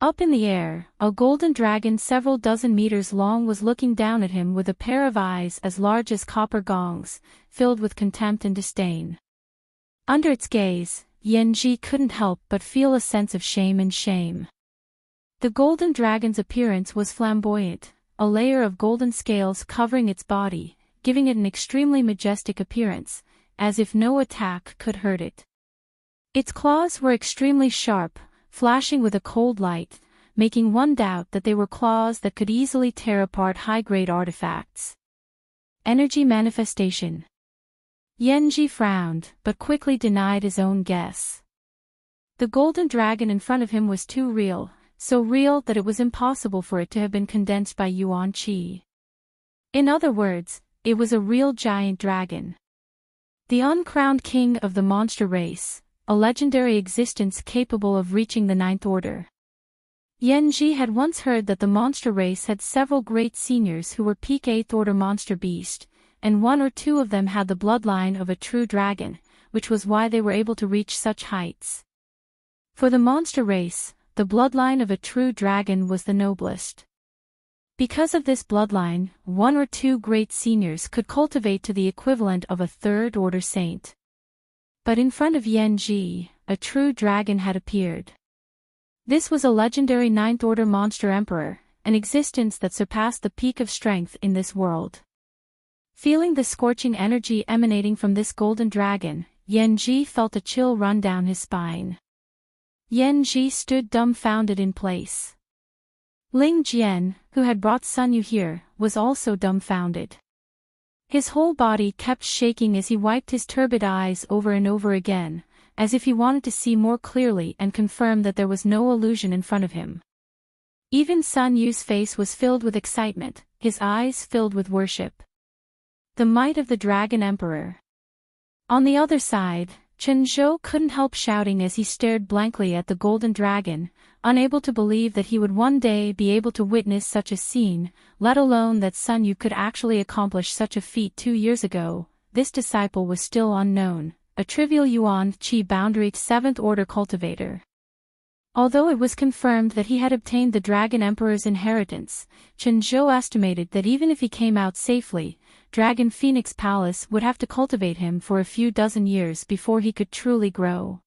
S1: Up in the air, a golden dragon several dozen meters long was looking down at him with a pair of eyes as large as copper gongs, filled with contempt and disdain. Under its gaze, Yan-Ji couldn't help but feel a sense of shame. The golden dragon's appearance was flamboyant, a layer of golden scales covering its body, giving it an extremely majestic appearance, as if no attack could hurt it. Its claws were extremely sharp, flashing with a cold light, making one doubt that they were claws that could easily tear apart high-grade artifacts. Energy manifestation. Yan-Ji frowned, but quickly denied his own guess. The golden dragon in front of him was too real, so real that it was impossible for it to have been condensed by Yuan Qi. In other words, it was a real giant dragon. The uncrowned king of the monster race, a legendary existence capable of reaching the Ninth Order. Yan-Ji had once heard that the monster race had several great seniors who were peak 8th Order monster beast, and one or two of them had the bloodline of a true dragon, which was why they were able to reach such heights. For the monster race, the bloodline of a true dragon was the noblest. Because of this bloodline, one or two great seniors could cultivate to the equivalent of a 3rd Order saint. But in front of Yan-Ji, a true dragon had appeared. This was a legendary 9th Order monster emperor, an existence that surpassed the peak of strength in this world. Feeling the scorching energy emanating from this golden dragon, Yan-Ji felt a chill run down his spine. Yan-Ji stood dumbfounded in place. Ling Jian, who had brought Sun Yu here, was also dumbfounded. His whole body kept shaking as he wiped his turbid eyes over and over again, as if he wanted to see more clearly and confirm that there was no illusion in front of him. Even Sun Yu's face was filled with excitement, his eyes filled with worship. The might of the Dragon Emperor. On the other side, Chen Zhou couldn't help shouting as he stared blankly at the golden dragon, unable to believe that he would one day be able to witness such a scene, let alone that Sun Yu could actually accomplish such a feat 2 years ago. This disciple was still unknown, a trivial Yuan Qi boundary 7th Order cultivator. Although it was confirmed that he had obtained the Dragon Emperor's inheritance, Chen Zhou estimated that even if he came out safely, Dragon Phoenix Palace would have to cultivate him for a few dozen years before he could truly grow.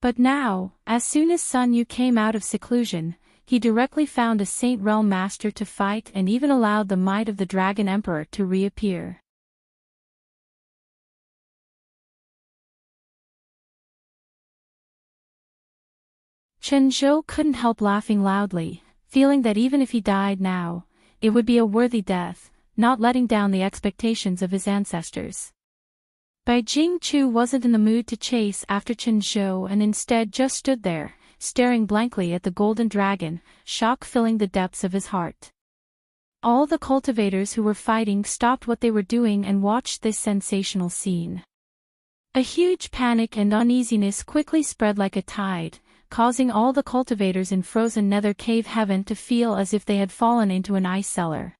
S1: But now, as soon as Sun Yu came out of seclusion, he directly found a Saint Realm Master to fight and even allowed the might of the Dragon Emperor to reappear. Chen Zhou couldn't help laughing loudly, feeling that even if he died now, it would be a worthy death, not letting down the expectations of his ancestors. Bai Jingchu wasn't in the mood to chase after Chen Zhou and instead just stood there, staring blankly at the golden dragon, shock filling the depths of his heart. All the cultivators who were fighting stopped what they were doing and watched this sensational scene. A huge panic and uneasiness quickly spread like a tide, causing all the cultivators in frozen nether cave heaven to feel as if they had fallen into an ice cellar.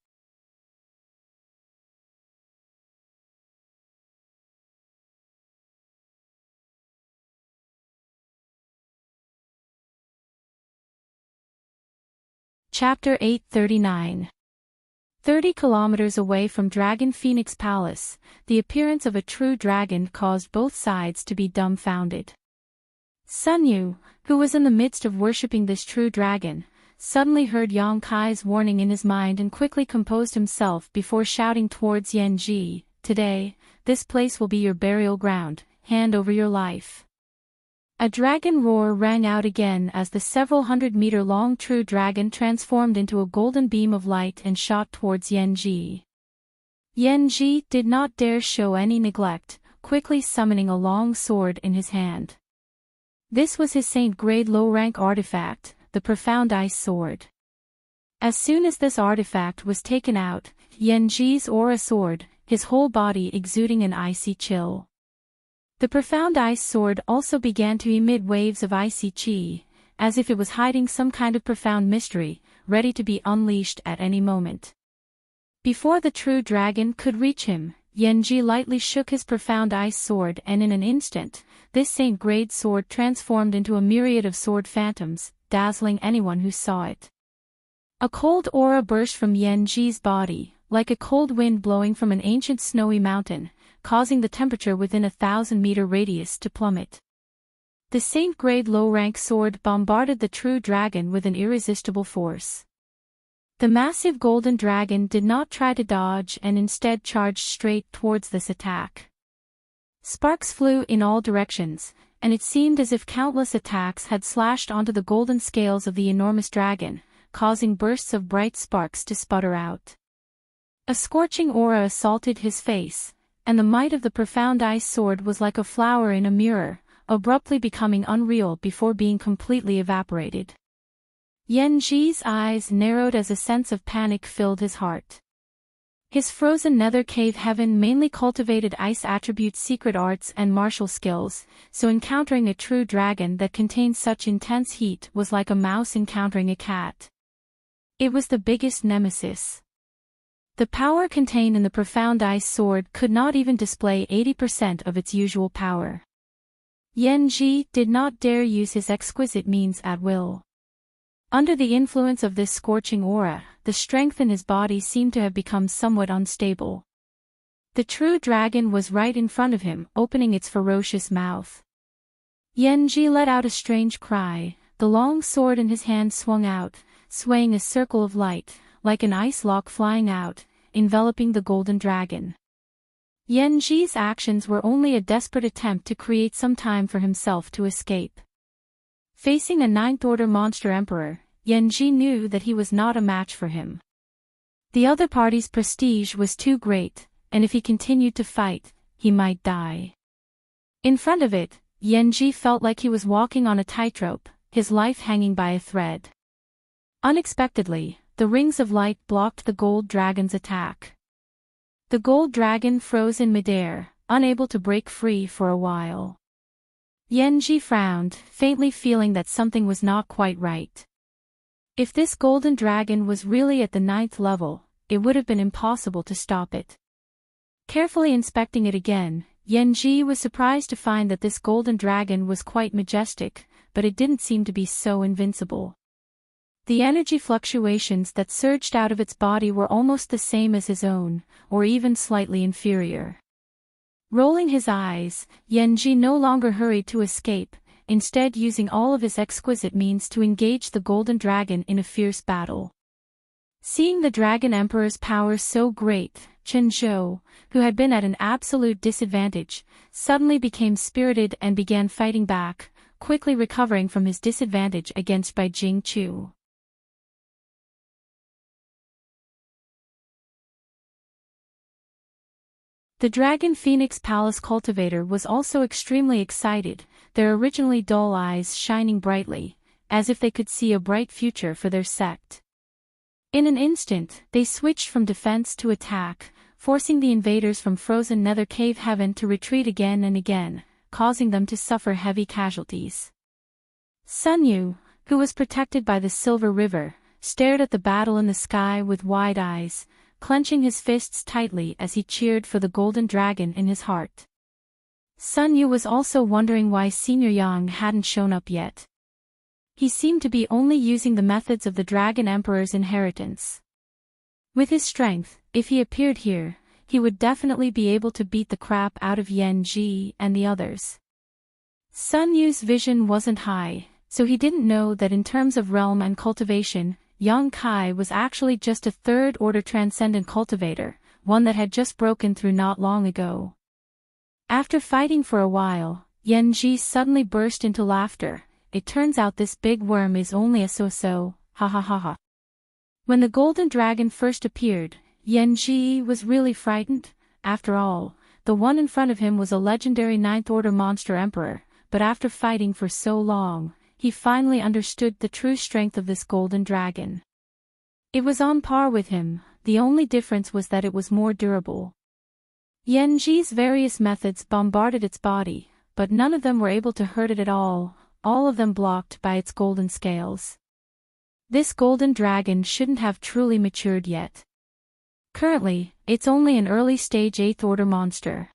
S1: Chapter 839. 30 kilometers away from Dragon Phoenix Palace, the appearance of a true dragon caused both sides to be dumbfounded. Sun Yu, who was in the midst of worshipping this true dragon, suddenly heard Yang Kai's warning in his mind and quickly composed himself before shouting towards Yan-Ji, "Today, this place will be your burial ground, hand over your life." A dragon roar rang out again as the several hundred-meter-long true dragon transformed into a golden beam of light and shot towards Yan-Ji. Yan-Ji did not dare show any neglect, quickly summoning a long sword in his hand. This was his saint-grade low-rank artifact, the Profound Ice Sword. As soon as this artifact was taken out, Yan-Ji's aura soared, his whole body exuding an icy chill. The Profound Ice Sword also began to emit waves of icy chi, as if it was hiding some kind of profound mystery, ready to be unleashed at any moment. Before the true dragon could reach him, Yanji lightly shook his profound ice sword, and in an instant, this saint-grade sword transformed into a myriad of sword phantoms, dazzling anyone who saw it. A cold aura burst from Yanji's body, like a cold wind blowing from an ancient snowy mountain, causing the temperature within a 1,000-meter radius to plummet. The saint-grade low-rank sword bombarded the true dragon with an irresistible force. The massive golden dragon did not try to dodge and instead charged straight towards this attack. Sparks flew in all directions, and it seemed as if countless attacks had slashed onto the golden scales of the enormous dragon, causing bursts of bright sparks to sputter out. A scorching aura assaulted his face, and the might of the profound ice sword was like a flower in a mirror, abruptly becoming unreal before being completely evaporated. Yanji's eyes narrowed as a sense of panic filled his heart. His frozen nether cave heaven mainly cultivated ice attributes, secret arts and martial skills, so encountering a true dragon that contained such intense heat was like a mouse encountering a cat. It was the biggest nemesis. The power contained in the profound ice sword could not even display 80% of its usual power. Yanji did not dare use his exquisite means at will. Under the influence of this scorching aura, the strength in his body seemed to have become somewhat unstable. The true dragon was right in front of him, opening its ferocious mouth. Yanji let out a strange cry, the long sword in his hand swung out, swaying a circle of light, like an ice lock flying out, enveloping the golden dragon. Yanji's actions were only a desperate attempt to create some time for himself to escape. Facing a ninth-order monster emperor, Yanji knew that he was not a match for him. The other party's prestige was too great, and if he continued to fight, he might die. In front of it, Yanji felt like he was walking on a tightrope, his life hanging by a thread. Unexpectedly, the rings of light blocked the gold dragon's attack. The gold dragon froze in midair, unable to break free for a while. Yanji frowned, faintly feeling that something was not quite right. If this golden dragon was really at the 9th level, it would have been impossible to stop it. Carefully inspecting it again, Yanji was surprised to find that this golden dragon was quite majestic, but it didn't seem to be so invincible. The energy fluctuations that surged out of its body were almost the same as his own, or even slightly inferior. Rolling his eyes, Yanji no longer hurried to escape, instead using all of his exquisite means to engage the golden dragon in a fierce battle. Seeing the Dragon Emperor's power so great, Chen Zhou, who had been at an absolute disadvantage, suddenly became spirited and began fighting back, quickly recovering from his disadvantage against Bai Jingqiu. The Dragon Phoenix Palace cultivator was also extremely excited, their originally dull eyes shining brightly, as if they could see a bright future for their sect. In an instant, they switched from defense to attack, forcing the invaders from frozen nether cave heaven to retreat again and again, causing them to suffer heavy casualties. Sun Yu, who was protected by the Silver River, stared at the battle in the sky with wide eyes, clenching his fists tightly as he cheered for the golden dragon in his heart. Sun Yu was also wondering why Senior Yang hadn't shown up yet. He seemed to be only using the methods of the Dragon Emperor's inheritance. With his strength, if he appeared here, he would definitely be able to beat the crap out of Yanji and the others. Sun Yu's vision wasn't high, so he didn't know that in terms of realm and cultivation, Yang Kai was actually just a third-order transcendent cultivator, one that had just broken through not long ago. After fighting for a while, Yanji suddenly burst into laughter. It turns out this big worm is only a so-so, ha ha ha ha. When the golden dragon first appeared, Yanji was really frightened. After all, the one in front of him was a legendary 9th-order monster emperor, but after fighting for so long, he finally understood the true strength of this golden dragon. It was on par with him, the only difference was that it was more durable. Yanji's various methods bombarded its body, but none of them were able to hurt it at all, all of them blocked by its golden scales. This golden dragon shouldn't have truly matured yet. Currently, it's only an early-stage 8th order monster.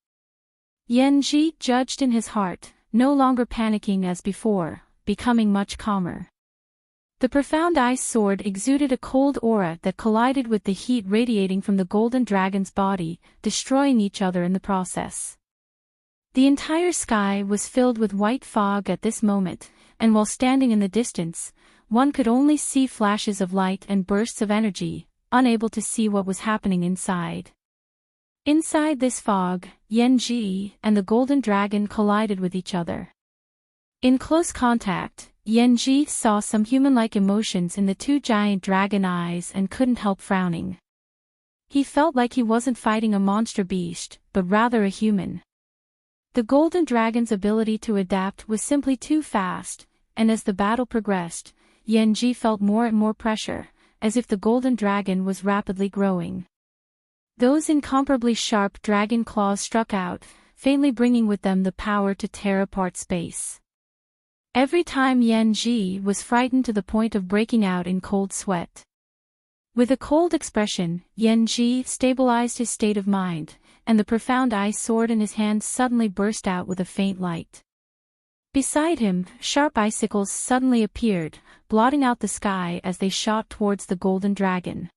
S1: Yanji judged in his heart, no longer panicking as before, becoming much calmer. The profound ice sword exuded a cold aura that collided with the heat radiating from the golden dragon's body, destroying each other in the process. The entire sky was filled with white fog at this moment, and while standing in the distance, one could only see flashes of light and bursts of energy, unable to see what was happening inside. Inside this fog, Yanji and the golden dragon collided with each other. In close contact, Yanji saw some human-like emotions in the two giant dragon eyes and couldn't help frowning. He felt like he wasn't fighting a monster beast, but rather a human. The golden dragon's ability to adapt was simply too fast, and as the battle progressed, Yanji felt more and more pressure, as if the golden dragon was rapidly growing. Those incomparably sharp dragon claws struck out, faintly bringing with them the power to tear apart space. Every time Yanji was frightened to the point of breaking out in cold sweat. With a cold expression, Yanji stabilized his state of mind, and the profound ice sword in his hand suddenly burst out with a faint light. Beside him, sharp icicles suddenly appeared, blotting out the sky as they shot towards the golden dragon.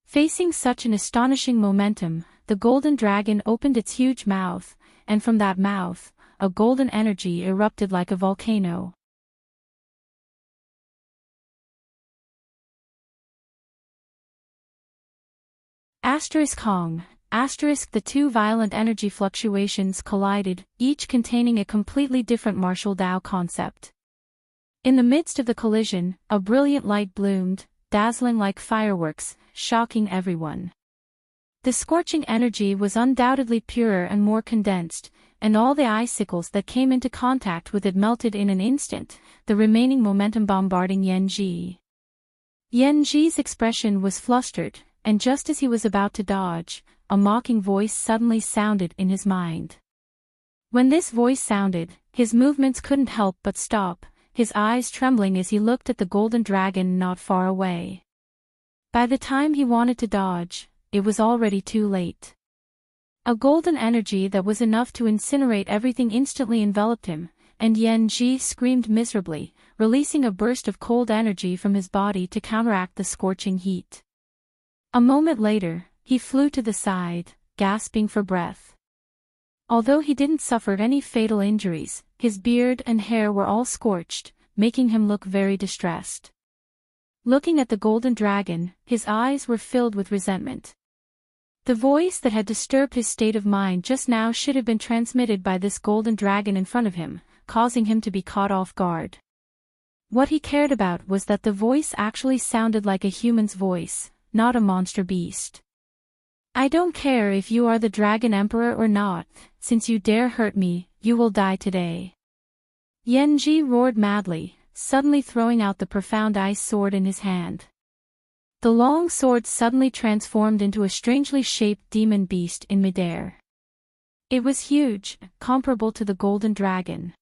S1: Facing such an astonishing momentum, the golden dragon opened its huge mouth, and from that mouth, a golden energy erupted like a volcano. Hong. The two violent energy fluctuations collided, each containing a completely different martial Dao concept. In the midst of the collision, a brilliant light bloomed, dazzling like fireworks, shocking everyone. The scorching energy was undoubtedly purer and more condensed, and all the icicles that came into contact with it melted in an instant, the remaining momentum bombarding Yanji. Yanji's expression was flustered, and just as he was about to dodge, a mocking voice suddenly sounded in his mind. When this voice sounded, his movements couldn't help but stop, his eyes trembling as he looked at the golden dragon not far away. By the time he wanted to dodge, it was already too late. A golden energy that was enough to incinerate everything instantly enveloped him, and Yanji screamed miserably, releasing a burst of cold energy from his body to counteract the scorching heat. A moment later, he flew to the side, gasping for breath. Although he didn't suffer any fatal injuries, his beard and hair were all scorched, making him look very distressed. Looking at the golden dragon, his eyes were filled with resentment. The voice that had disturbed his state of mind just now should have been transmitted by this golden dragon in front of him, causing him to be caught off guard. What he cared about was that the voice actually sounded like a human's voice, not a monster beast. "I don't care if you are the Dragon Emperor or not, since you dare hurt me, you will die today." Yanji roared madly, suddenly throwing out the profound ice sword in his hand. The long sword suddenly transformed into a strangely shaped demon beast in midair. It was huge, comparable to the golden dragon.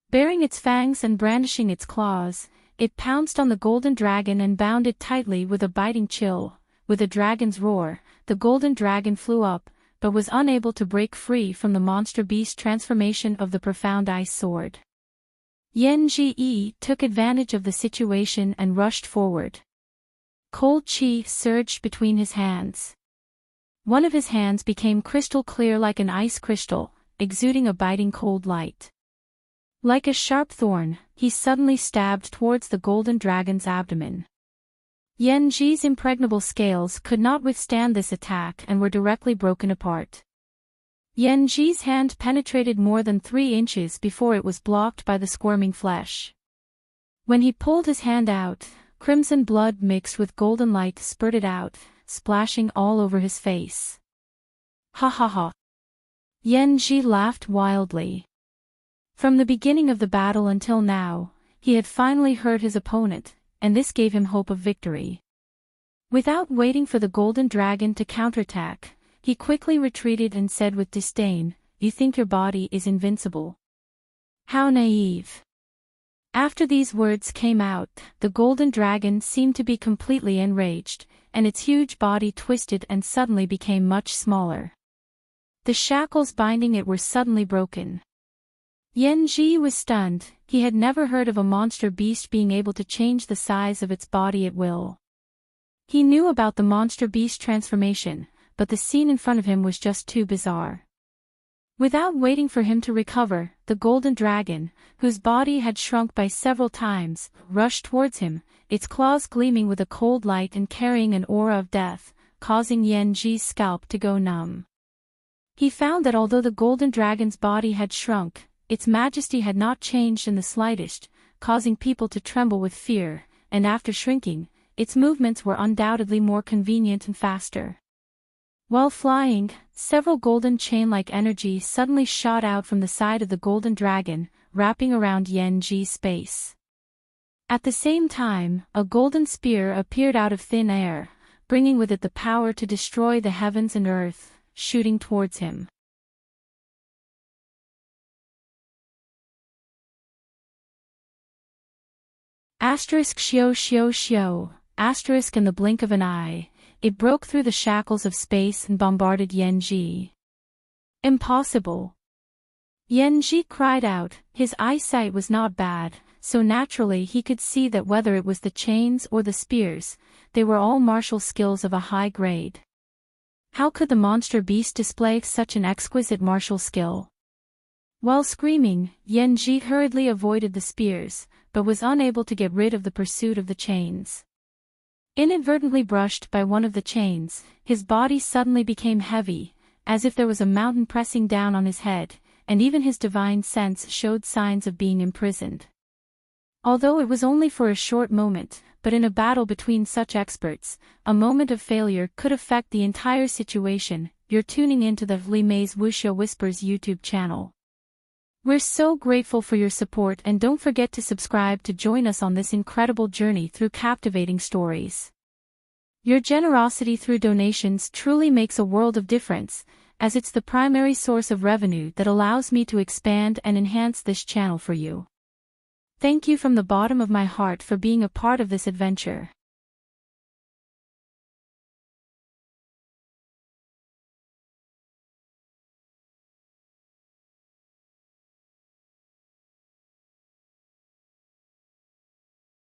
S1: Baring its fangs and brandishing its claws, it pounced on the golden dragon and bound it tightly with a biting chill. With a dragon's roar, the golden dragon flew up, but was unable to break free from the monster beast transformation of the profound ice sword. Yanji took advantage of the situation and rushed forward. Cold chi surged between his hands. One of his hands became crystal clear like an ice crystal, exuding a biting cold light. Like a sharp thorn, he suddenly stabbed towards the golden dragon's abdomen. Yanji's impregnable scales could not withstand this attack and were directly broken apart. Yanji's hand penetrated more than 3 inches before it was blocked by the squirming flesh. When he pulled his hand out, crimson blood mixed with golden light spurted out, splashing all over his face. "Ha ha ha!" Yanji laughed wildly. From the beginning of the battle until now, he had finally hurt his opponent, and this gave him hope of victory. Without waiting for the golden dragon to counterattack, he quickly retreated and said with disdain, "You think your body is invincible? How naive. After these words came out, the golden dragon seemed to be completely enraged, and its huge body twisted and suddenly became much smaller. The shackles binding it were suddenly broken. Yan Ji was stunned. He had never heard of a monster beast being able to change the size of its body at will. He knew about the monster beast transformation, but the scene in front of him was just too bizarre. Without waiting for him to recover, the golden dragon, whose body had shrunk by several times, rushed towards him, its claws gleaming with a cold light and carrying an aura of death, causing Yan Ji's scalp to go numb. He found that although the golden dragon's body had shrunk, its majesty had not changed in the slightest, causing people to tremble with fear, and after shrinking, its movements were undoubtedly more convenient and faster. While flying, several golden chain-like energies suddenly shot out from the side of the golden dragon, wrapping around Yan Ji's space. At the same time, a golden spear appeared out of thin air, bringing with it the power to destroy the heavens and earth, shooting towards him. Asterisk in the blink of an eye, it broke through the shackles of space and bombarded Yan Ji. Impossible! Yan Ji cried out. His eyesight was not bad, so naturally he could see that whether it was the chains or the spears, they were all martial skills of a high grade. How could the monster beast display such an exquisite martial skill? While screaming, Yan Ji hurriedly avoided the spears, but was unable to get rid of the pursuit of the chains. Inadvertently brushed by one of the chains, his body suddenly became heavy, as if there was a mountain pressing down on his head, and even his divine sense showed signs of being imprisoned. Although it was only for a short moment, but in a battle between such experts, a moment of failure could affect the entire situation. You're tuning into the Li Mei's Wuxia Whispers YouTube channel. We're so grateful for your support, and don't forget to subscribe to join us on this incredible journey through captivating stories. Your generosity through donations truly makes a world of difference, as it's the primary source of revenue that allows me to expand and enhance this channel for you. Thank you from the bottom of my heart for being a part of this adventure.